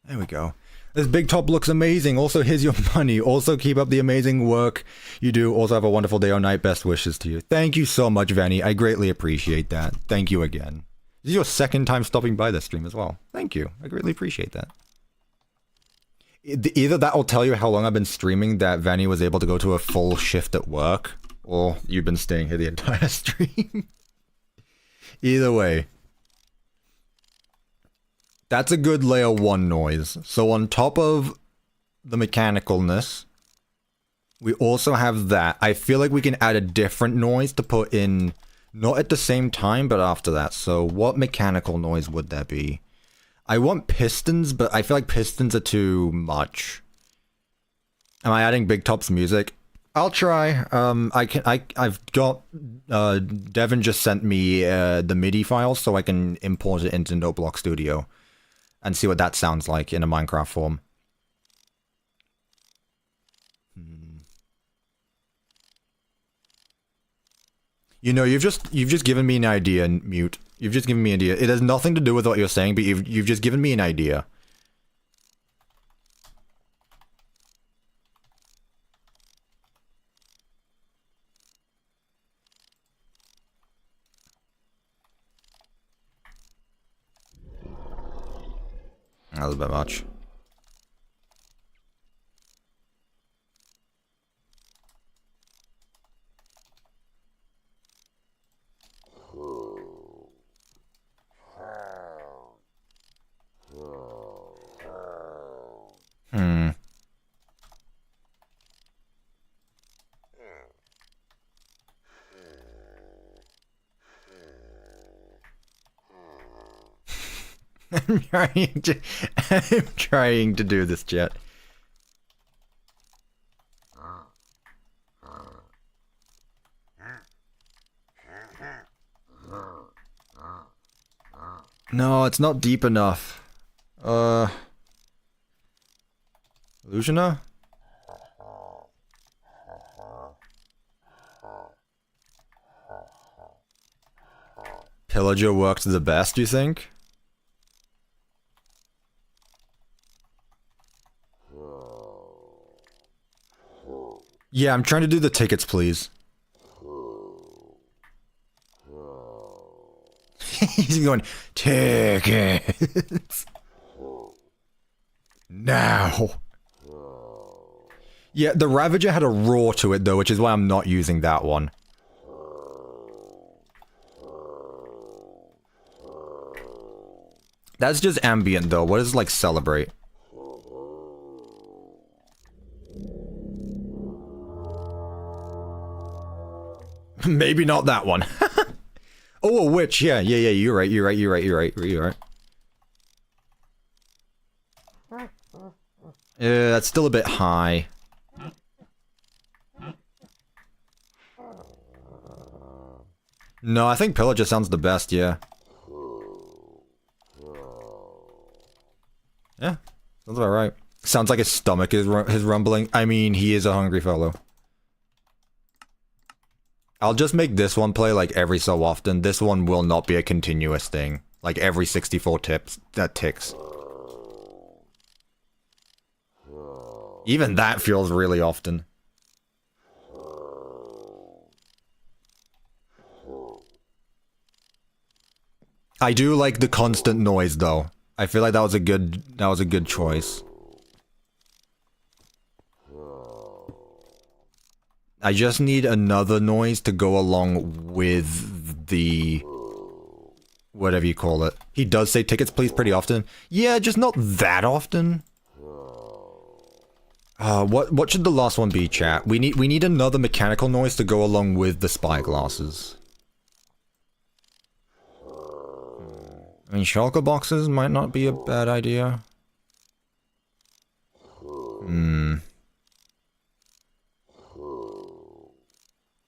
There we go. This BigTop looks amazing. Also, here's your money. Also, keep up the amazing work you do. Also, have a wonderful day or night. Best wishes to you. Thank you so much, Vanny. I greatly appreciate that. Thank you again. This is your second time stopping by this stream as well. Thank you. I greatly appreciate that. Either that will tell you how long I've been streaming, that Vanny was able to go to a full shift at work, or you've been staying here the entire stream. Either way. That's a good layer 1 noise. So on top of the mechanicalness, we also have that. I feel like we can add a different noise to put in, not at the same time, but after that. So what mechanical noise would there be? I want pistons, but I feel like pistons are too much. Am I adding BigTop's music? I'll try. I've got, Devin just sent me the MIDI file so I can import it into NoteBlock Studio. And see what that sounds like in a Minecraft form. You know, you've just given me an idea, Mute. You've just given me an idea. It has nothing to do with what you're saying, but you've just given me an idea. That was a bit much. I'm trying to do this, chat. No, it's not deep enough. Illusioner? Pillager worked the best, you think? Yeah, I'm trying to do the tickets, please. He's going, tickets. Now. Yeah, the Ravager had a roar to it, though, which is why I'm not using that one. That's just ambient, though. What is, like, celebrate? Maybe not that one. Oh, a witch. Yeah, you're right. Yeah, that's still a bit high. No, I think Pillager sounds the best, yeah. Yeah, sounds about right. Sounds like his stomach is rumbling. I mean, he is a hungry fellow. I'll just make this one play like every so often. This one will not be a continuous thing. Like every 64 ticks. Even that feels really often. I do like the constant noise though. I feel like that was a good choice. I just need another noise to go along with the... whatever you call it. He does say tickets please pretty often. Yeah, just not that often. What should the last one be, chat? We need another mechanical noise to go along with the spyglasses. I mean, shulker boxes might not be a bad idea.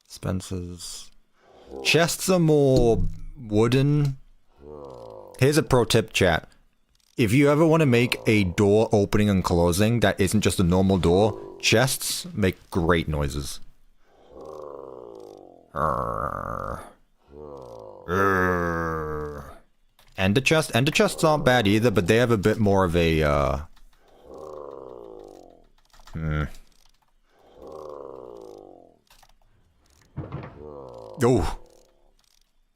Spencer's. Chests are more wooden. Here's a pro tip, chat. If you ever want to make a door opening and closing that isn't just a normal door, chests make great noises. Ender chest? Ender chests aren't bad either, but they have a bit more of a, Oh.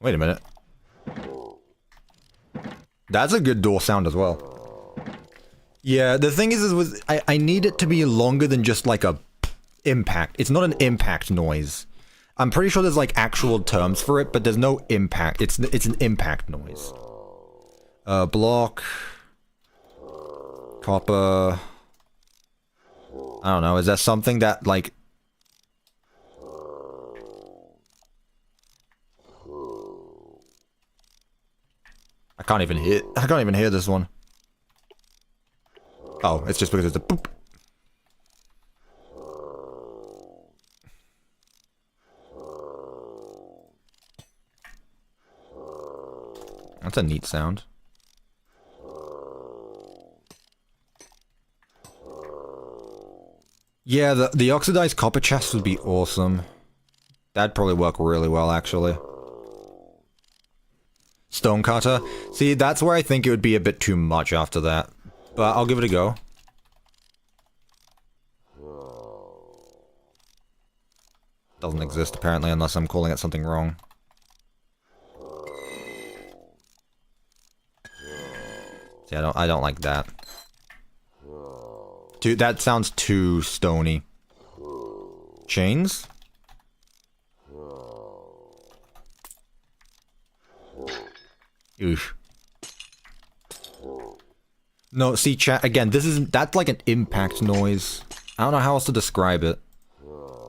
Wait a minute. That's a good door sound as well. Yeah, the thing is I need it to be longer than just like a impact. It's not an impact noise. I'm pretty sure there's like actual terms for it, but there's no impact. It's an impact noise. Block. Copper. I don't know, is that something that like... I can't even hear this one. Oh, it's just because it's a boop. That's a neat sound. Yeah, the oxidized copper chest would be awesome. That'd probably work really well, actually. Stonecutter. See, that's where I think it would be a bit too much after that. But I'll give it a go. Doesn't exist, apparently, unless I'm calling it something wrong. See, I don't like that. Dude, that sounds too stony. Chains? Oof. No, see, chat, again, that's like an impact noise. I don't know how else to describe it.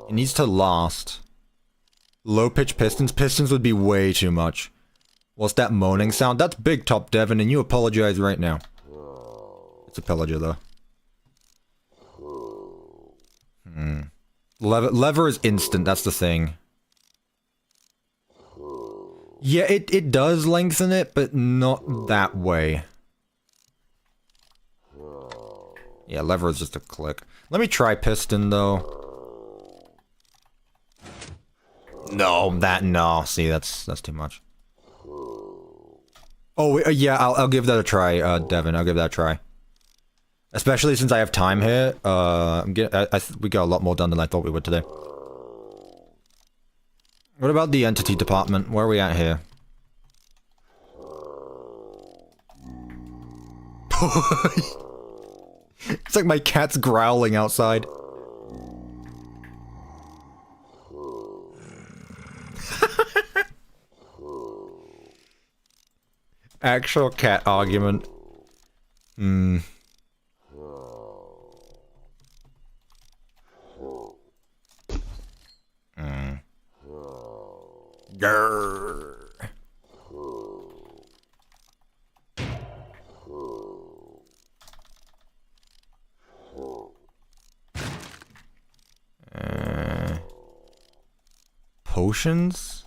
It needs to last. Low-pitch pistons? Pistons would be way too much. What's that moaning sound? That's BigTop, Devin, and you apologize right now. It's a pillager, though. Lever is instant, that's the thing. Yeah, it does lengthen it, but not that way. Yeah, lever is just a click. Let me try piston, though. No. See, that's too much. Oh, yeah, I'll give that a try, Devin. I'll give that a try. Especially since I have time here. We got a lot more done than I thought we would today. What about the entity department? Where are we at here? It's like my cat's growling outside. Actual cat argument. Grrr. Potions?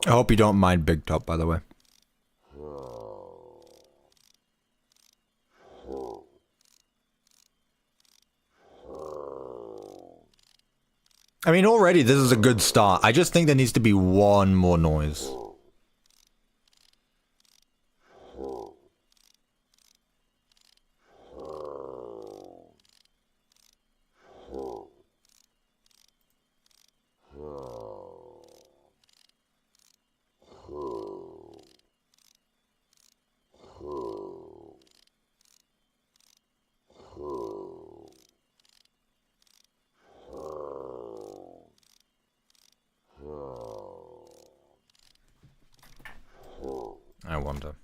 I hope you don't mind BigTop, by the way. I mean, already this is a good start. I just think there needs to be one more noise. I wonder.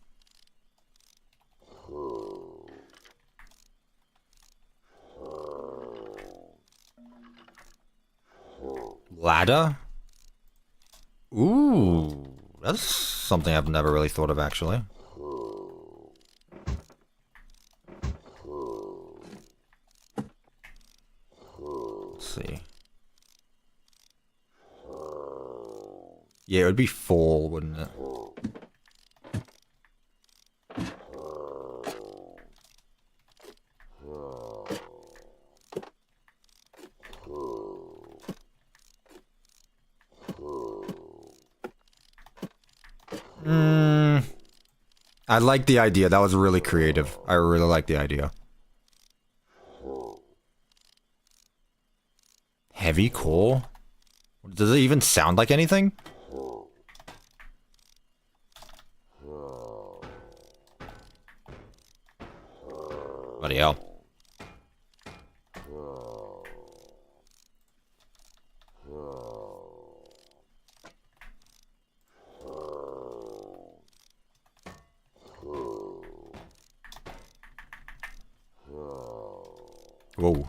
Ladder? Ooh, that's something I've never really thought of, actually. Let's see. Yeah, it would be 4, wouldn't it? I like the idea. That was really creative. I really like the idea. Heavy core? Does it even sound like anything? Bloody hell. Whoa.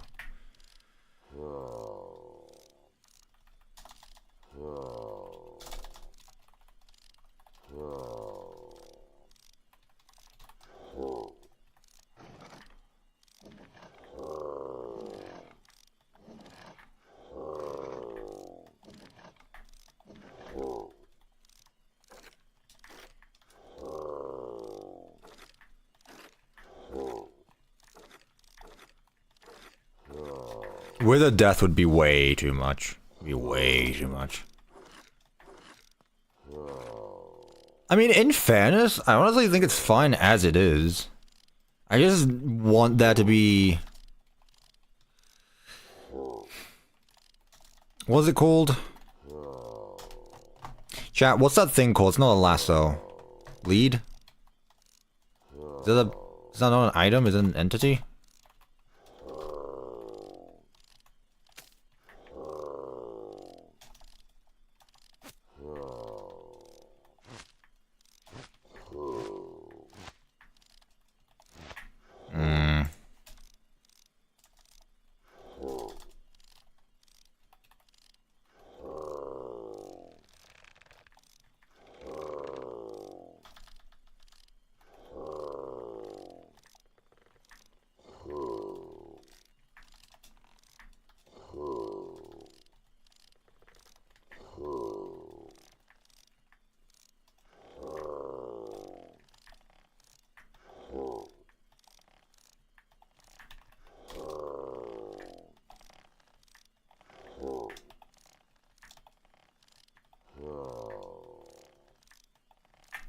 With a death would be way too much. Be way too much. I mean, in fairness, I honestly think it's fine as it is. I just want that to be... What's it called? Chat, what's that thing called? It's not a lasso. Lead? Is that not an item? Is it an entity?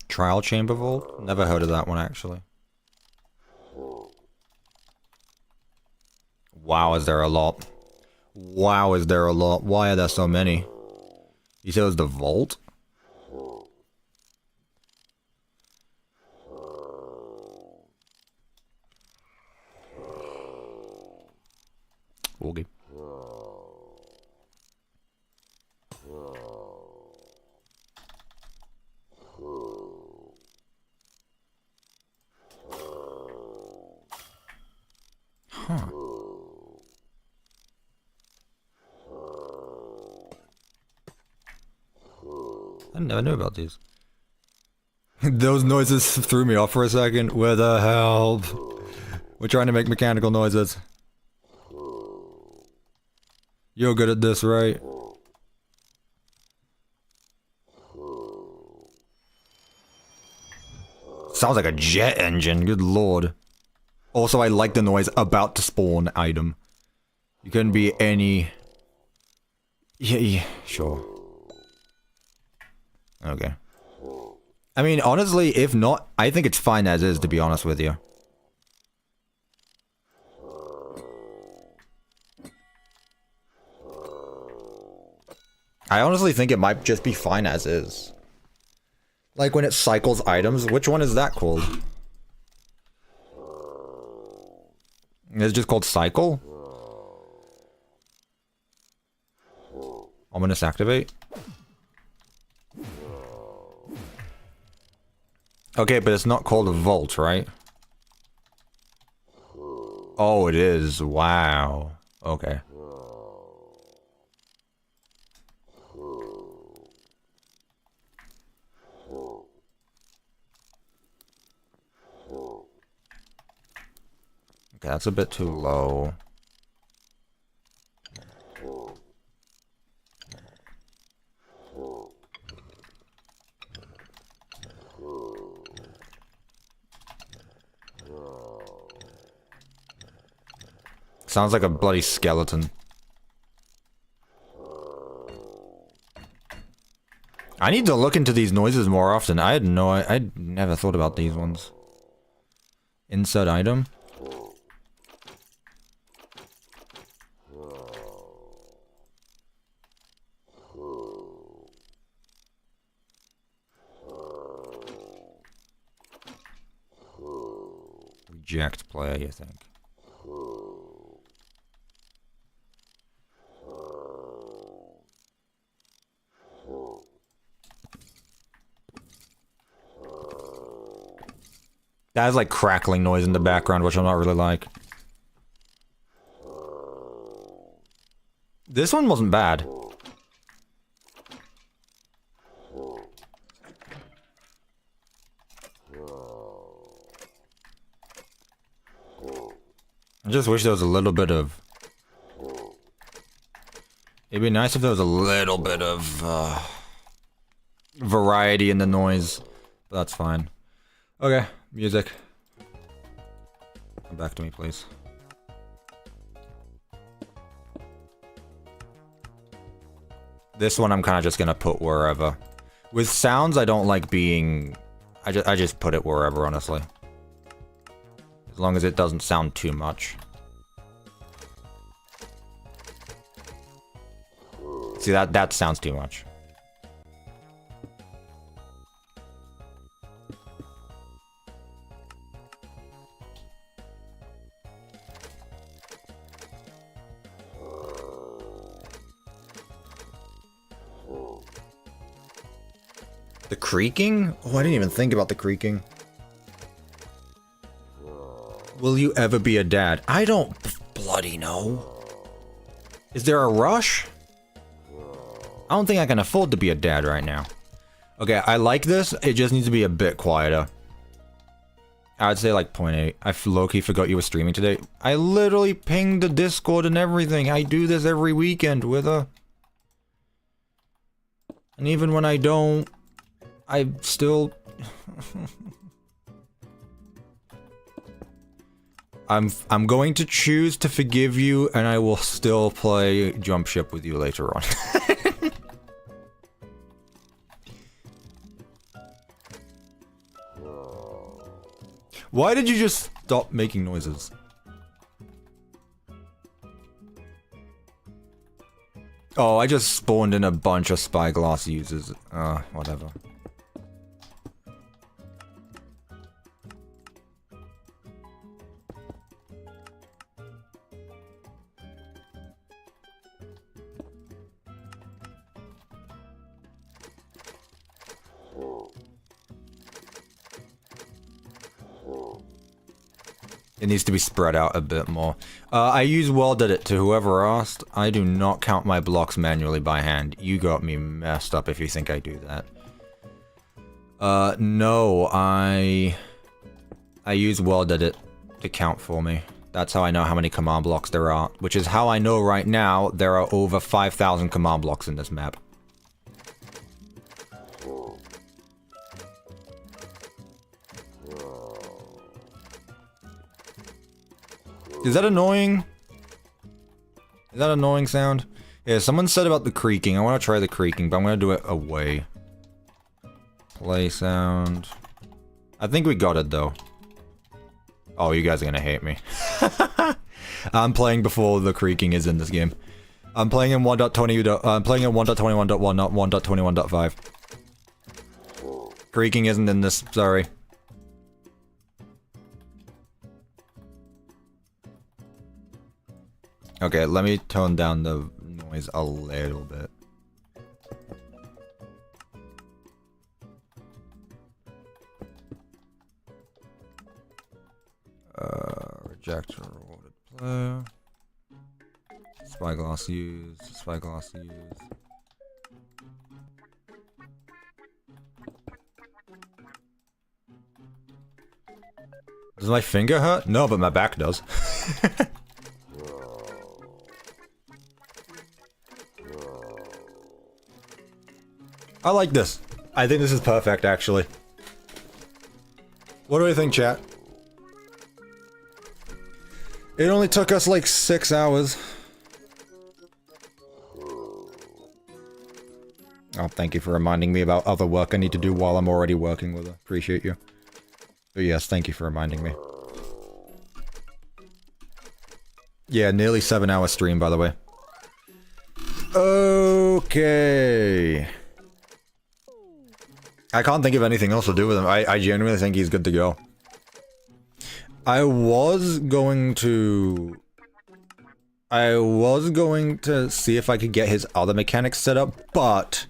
Trial chamber vault? Never heard of that one actually. Wow, is there a lot? Wow, is there a lot? Why are there so many? You said it was the vault? Okay. Huh. I never knew about these. Those noises threw me off for a second. Where the hell? We're trying to make mechanical noises. You're good at this, right? Sounds like a jet engine, good lord. Also, I like the noise about to spawn item. You couldn't be any... Yeah, sure. Okay. I mean, honestly, if not, I think it's fine as is, to be honest with you. I honestly think it might just be fine as is. Like when it cycles items, which one is that called? It's just called cycle? Ominous activate? Okay, but it's not called a vault, right? Oh, it is. Wow. Okay. Okay, that's a bit too low. Sounds like a bloody skeleton. I need to look into these noises more often. I'd never thought about these ones. Insert item. Reject play, I think. That has like crackling noise in the background, which I'm not really like. This one wasn't bad. I just wish there was a little bit of... It'd be nice if there was a little bit of variety in the noise. But that's fine. Okay, music. Come back to me, please. This one I'm kind of just gonna put wherever. With sounds, I don't like being... I just put it wherever, honestly. As long as it doesn't sound too much. See, that sounds too much. The creaking? Oh, I didn't even think about the creaking. Will you ever be a dad? I don't bloody know. Is there a rush? I don't think I can afford to be a dad right now. Okay, I like this. It just needs to be a bit quieter. I'd say like 0.8. I low-key forgot you were streaming today. I literally pinged the Discord and everything. I do this every weekend with her. And even when I don't, I still... I'm going to choose to forgive you, and I will still play Jump Ship with you later on. Why did you just stop making noises? Oh, I just spawned in a bunch of spyglass users. Whatever. It needs to be spread out a bit more. I use World Edit to whoever asked. I do not count my blocks manually by hand. You got me messed up if you think I do that. No, I use World Edit to count for me. That's how I know how many command blocks there are. Which is how I know right now there are over 5,000 command blocks in this map. Is that annoying? Is that annoying sound? Yeah, someone said about the creaking. I want to try the creaking, but I'm going to do it away. Play sound. I think we got it, though. Oh, you guys are going to hate me. I'm playing before the creaking is in this game. I'm playing in 1.20. I'm playing in 1.21.1, not 1.21.5. Creaking isn't in this, sorry. Okay, let me tone down the noise a little bit. Reject rewarded player. Spyglass used. Spyglass used. Does my finger hurt? No, but my back does. I like this. I think this is perfect, actually. What do you think, chat? It only took us like 6 hours. Oh, Oh, thank you for reminding me about other work I need to do while I'm already working with her. Appreciate you. But yes, thank you for reminding me. Yeah, nearly 7-hour stream, by the way. Okay. I can't think of anything else to do with him. I genuinely think he's good to go. I was going to see if I could get his other mechanics set up, but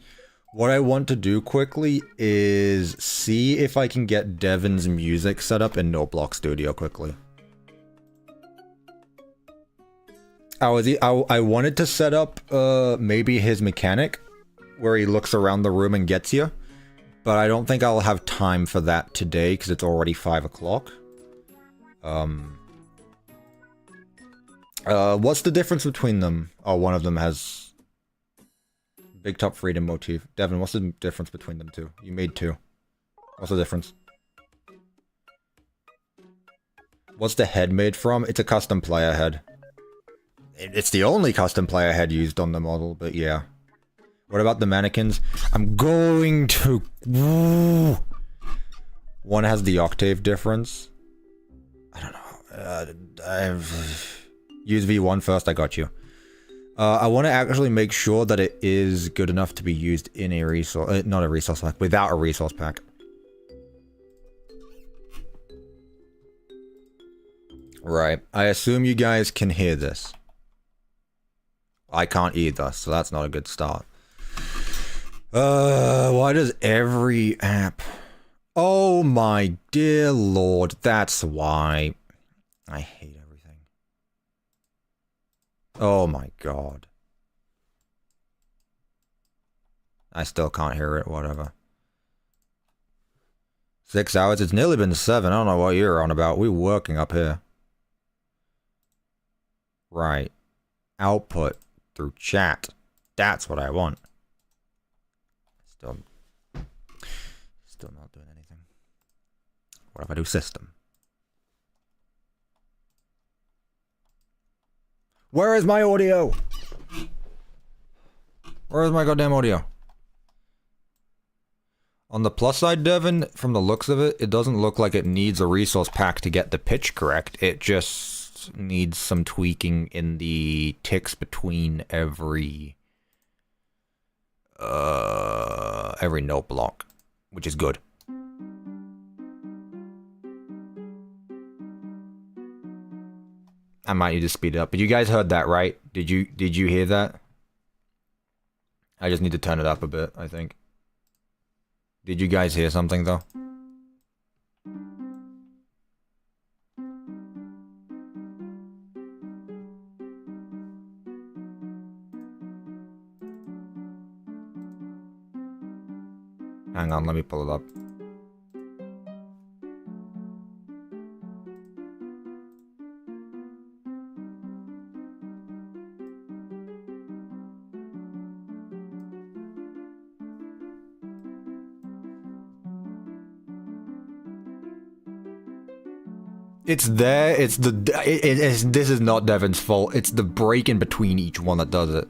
what I want to do quickly is see if I can get Devin's music set up in NoteBlock Studio quickly. I wanted to set up maybe his mechanic where he looks around the room and gets you, but I don't think I'll have time for that today because it's already 5 o'clock. What's the difference between them? Oh, one of them has BigTop freedom motif. Devin, what's the difference between them two? You made 2. What's the difference? What's the head made from? It's a custom player head. It's the only custom player head used on the model, but yeah. What about the mannequins? I'm going to... Woo. One has the octave difference. I don't know. Use V1 first, I got you. I want to actually make sure that it is good enough to be used in a resource... not a resource pack, without a resource pack. Right. I assume you guys can hear this. I can't either, so that's not a good start. Why does every app... Oh my dear lord, that's why. I hate everything. Oh my god. I still can't hear it, whatever. 6 hours? It's nearly been 7, I don't know what you're on about. We're working up here. Right. Output through chat. That's what I want. Still not doing anything. What if I do system? Where is my audio? Where is my goddamn audio? On the plus side, Devin, from the looks of it, it doesn't look like it needs a resource pack to get the pitch correct. It just needs some tweaking in the ticks between every note block, which is good. I might need to speed it up, but you guys heard that, right? Did you hear that? I just need to turn it up a bit, I think. Did you guys hear something though? Hang on, let me pull it up. It's there, it's this is not Devin's fault, it's the break in between each one that does it.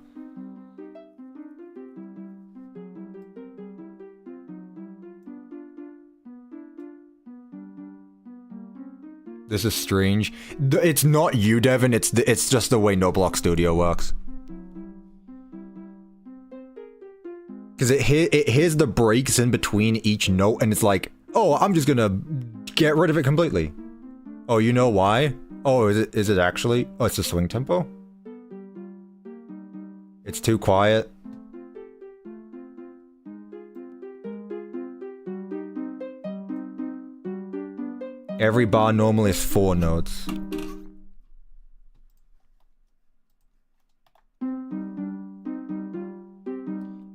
This is strange. It's not you, Devin, it's just the way NoteBlock Studio works. Because it hears the breaks in between each note and it's like, oh, I'm just gonna get rid of it completely. Oh, you know why? Oh, is it actually? Oh, it's the swing tempo? It's too quiet. Every bar normally is 4 notes.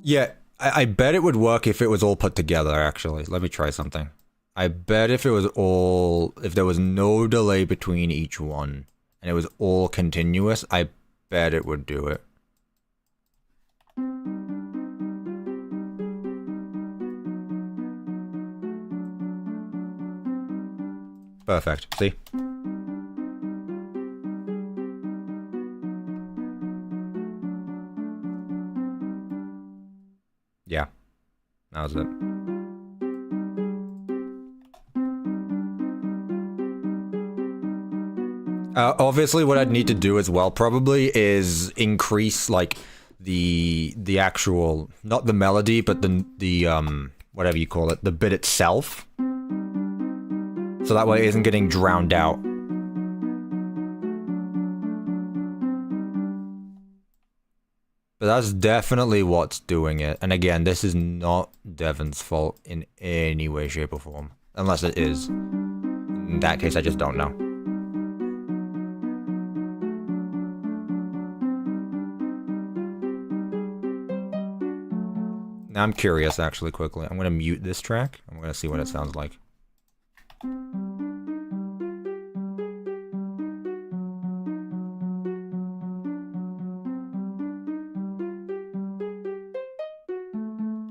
Yeah, I bet it would work if it was all put together, actually. Let me try something. I bet if it was all... if there was no delay between each one, and it was all continuous, I bet it would do it. Perfect. See? Yeah. That was it. Obviously, what I'd need to do as well probably is increase like the actual, not the melody, but the whatever you call it, the bit itself, so that way it isn't getting drowned out. But that's definitely what's doing it. And again, this is not Devon's fault in any way, shape, or form. Unless it is. In that case, I just don't know. Now I'm curious, actually, quickly. I'm going to mute this track. I'm going to see what it sounds like.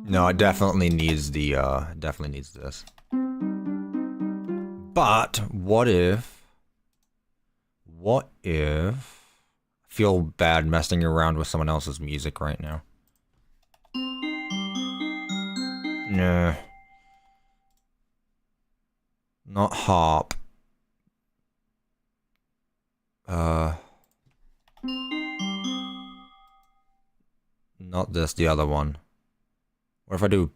No, it definitely needs the, definitely needs this. But, what if... I feel bad messing around with someone else's music right now. Nah. Not harp. Not this, the other one. What if I do...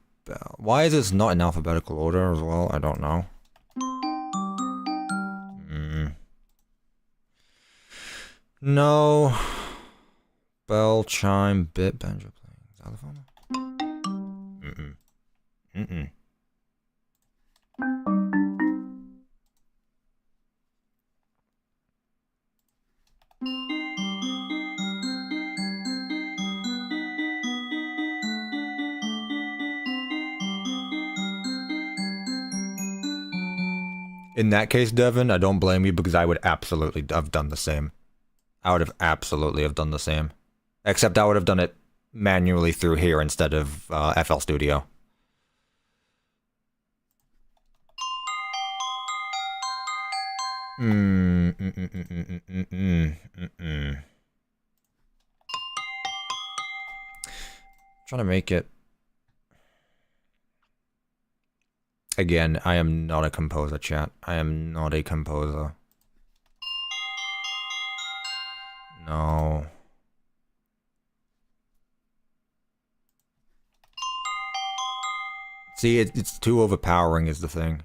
Why is this not in alphabetical order as well? I don't know. No. Bell, chime, bit, banjo playing. Xylophone? In that case, Devin, I don't blame you because I would absolutely have done the same. I would have absolutely have done the same. Except I would have done it manually through here instead of FL Studio. Trying to make it... Again, I am not a composer, chat. I am not a composer. No. See, it's too overpowering is the thing.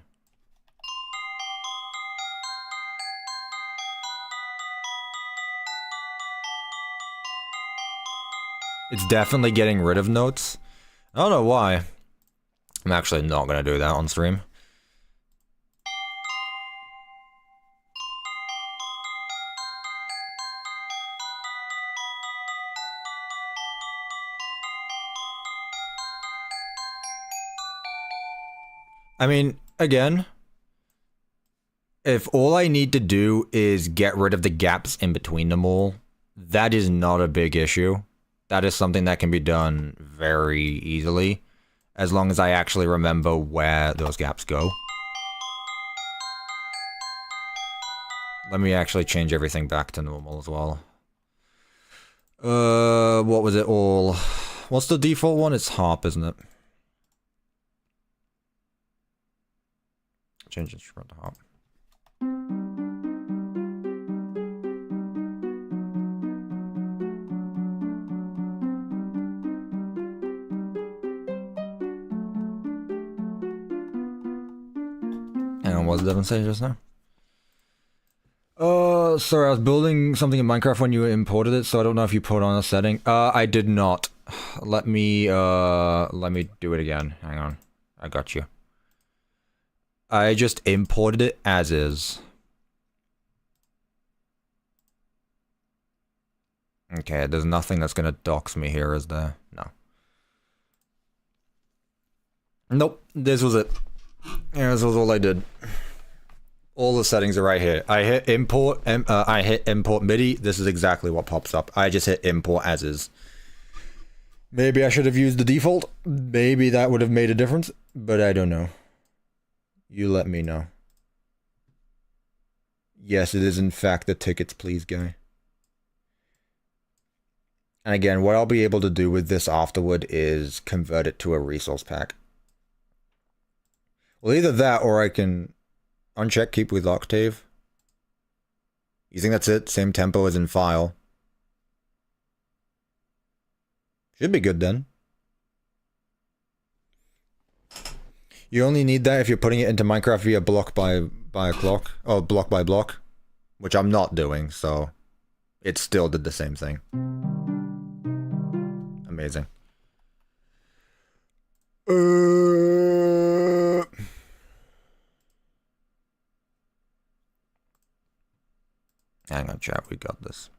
It's definitely getting rid of notes. I don't know why. I'm actually not gonna do that on stream. I mean, again, if all I need to do is get rid of the gaps in between them all, that is not a big issue. That is something that can be done very easily, as long as I actually remember where those gaps go. Let me actually change everything back to normal as well. What was it all? What's the default one? It's harp, isn't it? Change instrument to harp. And what did Devin say just now? Sorry, I was building something in Minecraft when you imported it, so I don't know if you put on a setting. I did not. Let me do it again. Hang on. I got you. I just imported it as is. Okay, there's nothing that's gonna dox me here, is there? No. Nope, this was it. Yeah, this was all I did. All the settings are right here. I hit import, I hit import MIDI. This is exactly what pops up. I just hit import as is. Maybe I should have used the default. Maybe that would have made a difference, but I don't know. You let me know. Yes, it is in fact the tickets please guy. And again, what I'll be able to do with this afterward is convert it to a resource pack. Well, either that or I can uncheck keep with octave. You think that's it? Same tempo as in file. Should be good then. You only need that if you're putting it into Minecraft via block by a clock. Oh, block by block. Which I'm not doing, so it still did the same thing. Amazing. Hang on, chat, we got this.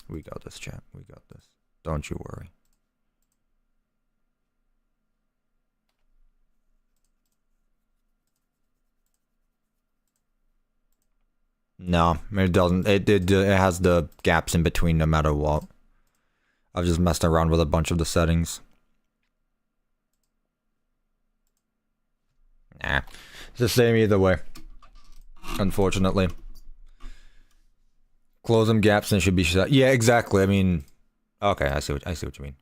We got this, chat. We got this. Don't you worry. No, it doesn't. It has the gaps in between no matter what. I've just messed around with a bunch of the settings. Nah, it's the same either way. Unfortunately. Close them gaps and it should be shut. Yeah, exactly. I mean, okay, I see what you mean.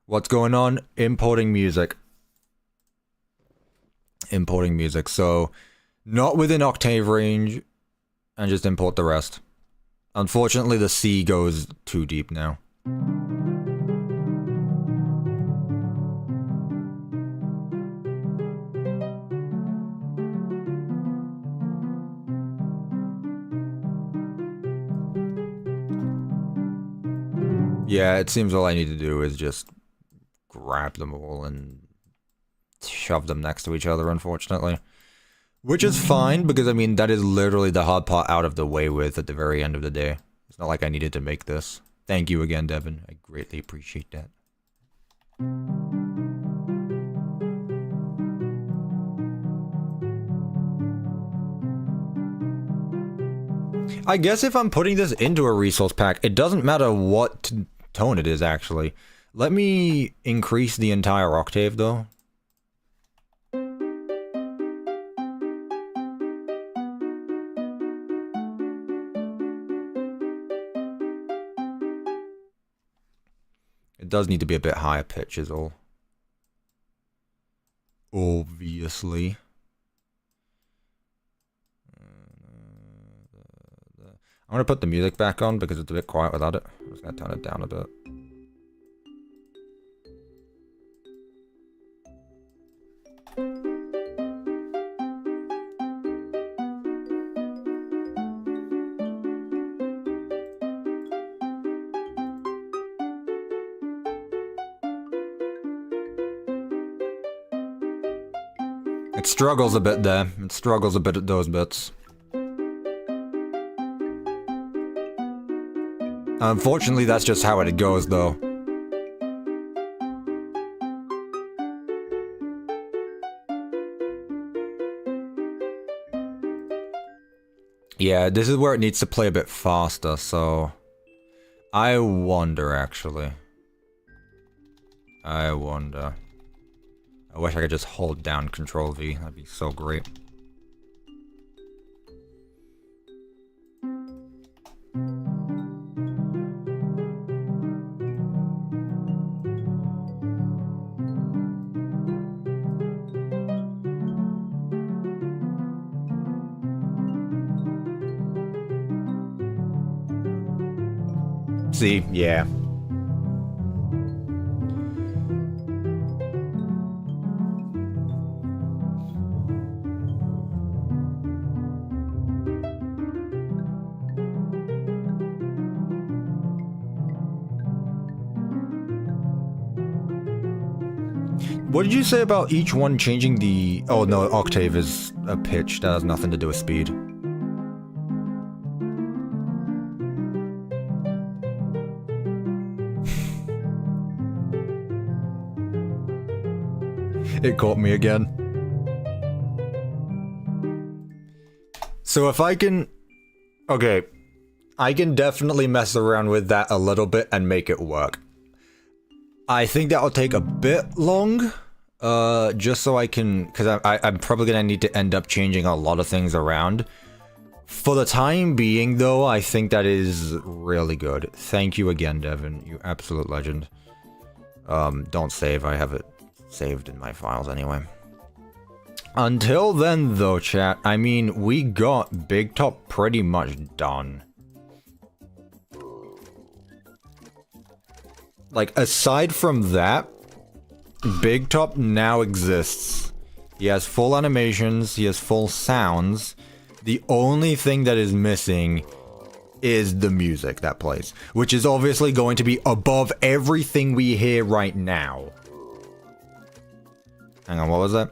What's going on? Importing music. Importing music. So, not within octave range, and just import the rest. Unfortunately, the C goes too deep now. Yeah, it seems all I need to do is just grab them all and shove them next to each other, unfortunately. Which is fine, because I mean, that is literally the hard part out of the way with at the very end of the day. It's not like I needed to make this. Thank you again, Devin. I greatly appreciate that. I guess if I'm putting this into a resource pack, it doesn't matter what tone it is, actually. Let me increase the entire octave, though. It does need to be a bit higher pitch is all. Obviously. I'm gonna put the music back on because it's a bit quiet without it. I'm just gonna turn it down a bit. It struggles a bit there. It struggles a bit at those bits. Unfortunately, that's just how it goes, though. Yeah, this is where it needs to play a bit faster, so... I wonder, actually. I wonder. I wish I could just hold down Control V. That'd be so great. See, yeah. What did you say about each one changing the... Oh no, octave is a pitch. That has nothing to do with speed. It caught me again. So if I can... Okay. I can definitely mess around with that a little bit and make it work. I think that'll take a bit long. Just so I can... Because I'm probably going to need to end up changing a lot of things around. For the time being, though, I think that is really good. Thank you again, Devin. You absolute legend. Don't save. I have it saved in my files anyway. Until then, though, chat, I mean, we got BigTop pretty much done. Like, aside from that, BigTop now exists. He has full animations, he has full sounds. The only thing that is missing is the music that plays, which is obviously going to be above everything we hear right now. Hang on, what was that?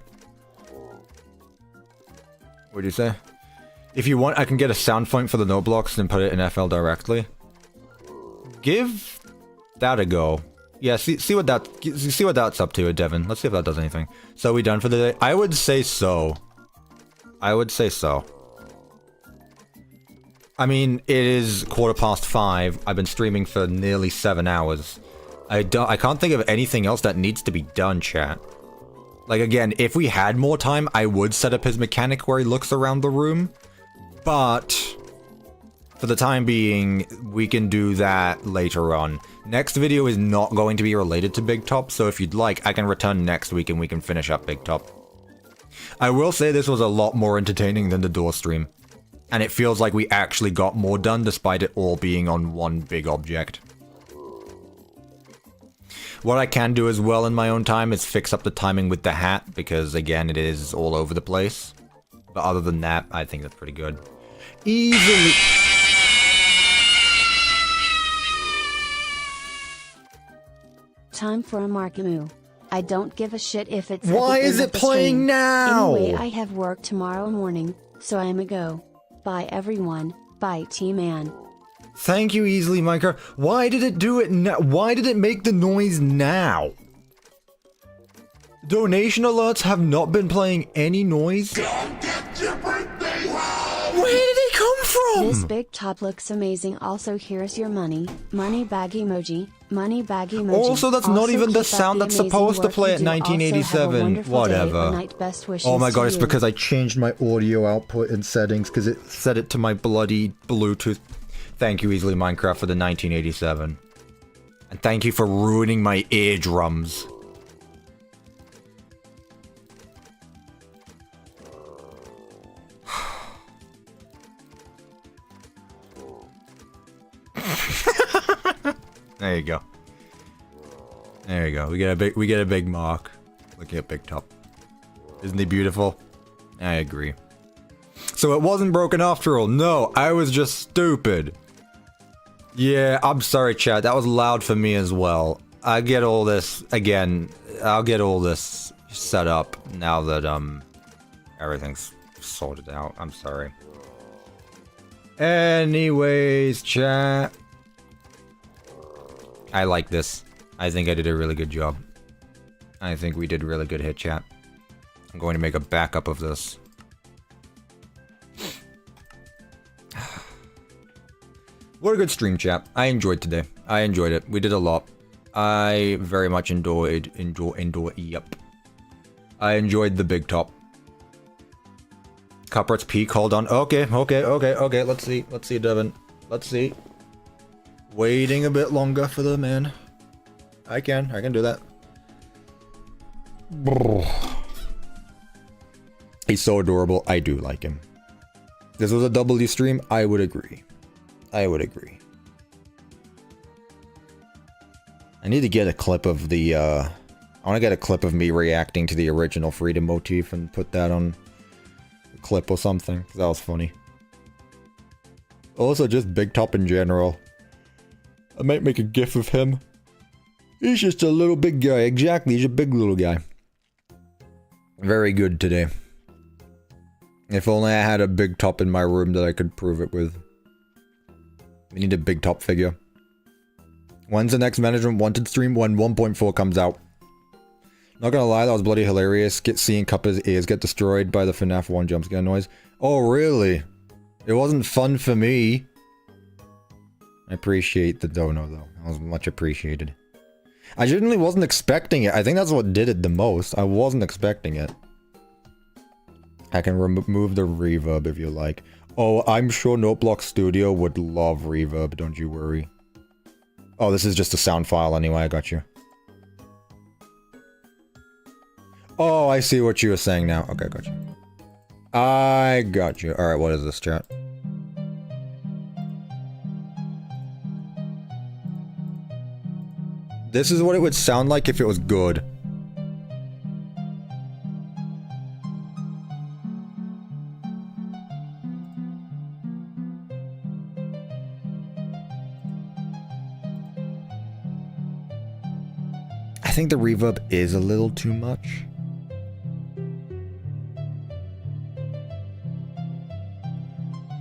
What did you say? If you want, I can get a sound font for the note blocks and put it in FL directly. Give that a go. Yeah, see what that's up to, Devin. Let's see if that does anything. So we done for the day? I would say so. I would say so. I mean, it is 5:15. I've been streaming for nearly 7 hours. I can't think of anything else that needs to be done, chat. Like, again, if we had more time, I would set up his mechanic where he looks around the room. But for the time being, we can do that later on. Next video is not going to be related to BigTop, so if you'd like, I can return next week and we can finish up BigTop. I will say this was a lot more entertaining than the door stream. And it feels like we actually got more done despite it all being on one big object. What I can do as well in my own time is fix up the timing with the hat, because again, it is all over the place. But other than that, I think that's pretty good. Easily... Time for a Markamu. I don't give a shit if it's Why is it playing now? Anyway, I have work tomorrow morning, so I'm a go. Bye everyone, bye T-Man. Thank you, Easily Minecraft. Why did it do it now? Why did it make the noise now? Donation alerts have not been playing any noise. Where did it come from? This BigTop looks amazing. Also, here's your money. Money bag emoji. Money bag emoji. Also, that's not even the keep up sound that's amazing supposed to work play you at do. 1987. Also, have a wonderful Whatever. day. Night. Best wishes Oh my god, to it's you. because I changed my audio output in settings because it set it to my bloody Bluetooth. Thank you, Easily Minecraft, for the 1987. And thank you for ruining my eardrums. There you go. There you go. We get a big mark. Looking at BigTop. Isn't he beautiful? I agree. So it wasn't broken after all. No, I was just stupid. Yeah, I'm sorry, chat. That was loud for me as well. I get all this again. I'll get all this set up now that everything's sorted out. I'm sorry. Anyways, chat. I like this. I think I did a really good job. I think we did really good hit, chat. I'm going to make a backup of this. What a good stream, chat. I enjoyed today. I enjoyed it. We did a lot. I very much enjoyed, yep. I enjoyed the BigTop. Cupper's peak, hold on. Okay. Let's see, Devin. Let's see. Waiting a bit longer for the man. I can do that. He's so adorable. I do like him. If this was a W stream, I would agree. I need to get a clip of the, I want to get a clip of me reacting to the original Freedom motif and put that on a clip or something, because that was funny. Also, just BigTop in general. I might make a gif of him. He's just a little big guy. Exactly, he's a big little guy. Very good today. If only I had a BigTop in my room that I could prove it with. We need a BigTop figure. When's the next Management Wanted stream? When 1.4 comes out. Not gonna lie, that was bloody hilarious. Seeing Cuppa's ears get destroyed by the FNAF 1 jumpscare noise. Oh, really? It wasn't fun for me. I appreciate the dono, though. That was much appreciated. I genuinely wasn't expecting it. I think that's what did it the most. I wasn't expecting it. I can remove the reverb if you like. Oh, I'm sure Noteblock Studio would love reverb, don't you worry. Oh, this is just a sound file anyway, I got you. Oh, I see what you were saying now. Okay, got you. I got you. Alright, what is this, chat? This is what it would sound like if it was good. I think the reverb is a little too much.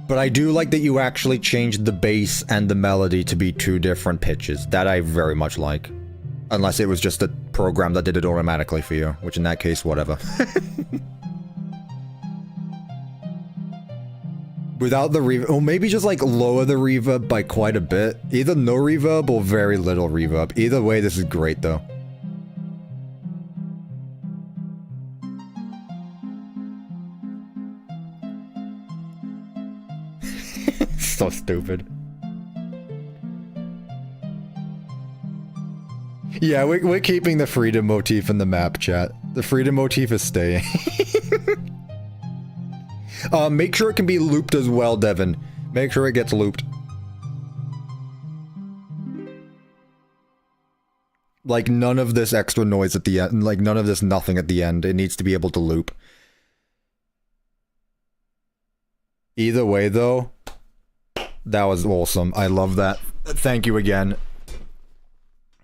But I do like that you actually changed the bass and the melody to be two different pitches. That I very much like. Unless it was just a program that did it automatically for you, which in that case, whatever. Without the reverb, or maybe just like lower the reverb by quite a bit. Either no reverb or very little reverb. Either way, this is great though. So stupid. Yeah, we're keeping the freedom motif in the map, chat. The freedom motif is staying. Make sure it can be looped as well, Devin. Make sure it gets looped. Like, none of this extra noise at the end. Like, none of this nothing at the end. It needs to be able to loop. Either way, though, that was awesome. I love that. Thank you again.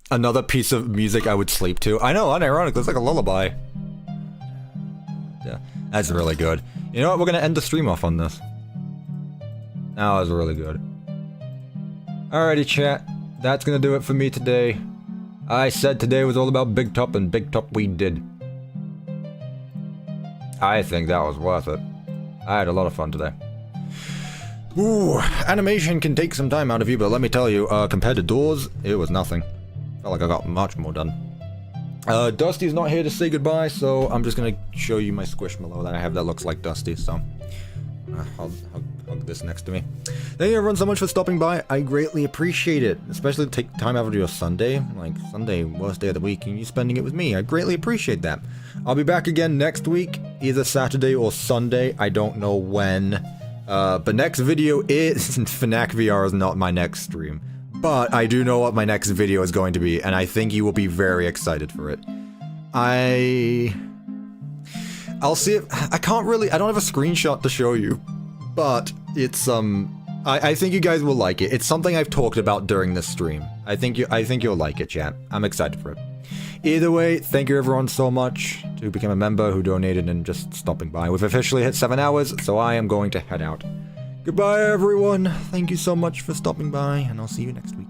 Another piece of music I would sleep to. I know, unironic, it's like a lullaby. Yeah, that's really good. You know what, we're gonna end the stream off on this. That was really good. Alrighty, chat. That's gonna do it for me today. I said today was all about BigTop, and BigTop we did. I think that was worth it. I had a lot of fun today. Ooh, animation can take some time out of you, but let me tell you, compared to Doors, it was nothing. Felt like I got much more done. Dusty's not here to say goodbye, so I'm just gonna show you my Squishmallow that I have that looks like Dusty, so... I'll hug this next to me. Thank you everyone so much for stopping by. I greatly appreciate it, especially to take time out of your Sunday. Like, Sunday, worst day of the week, and you spending it with me. I greatly appreciate that. I'll be back again next week, either Saturday or Sunday. I don't know when. But next video is... FNAF VR is not my next stream. But I do know what my next video is going to be, and I think you will be very excited for it. I'll see if... I can't really... I don't have a screenshot to show you. But it's, I think you guys will like it. It's something I've talked about during this stream. I think you'll like it, chat. I'm excited for it. Either way, thank you everyone so much who became a member, who donated, and just stopping by. We've officially hit 7 hours, so I am going to head out. Goodbye, everyone. Thank you so much for stopping by, and I'll see you next week.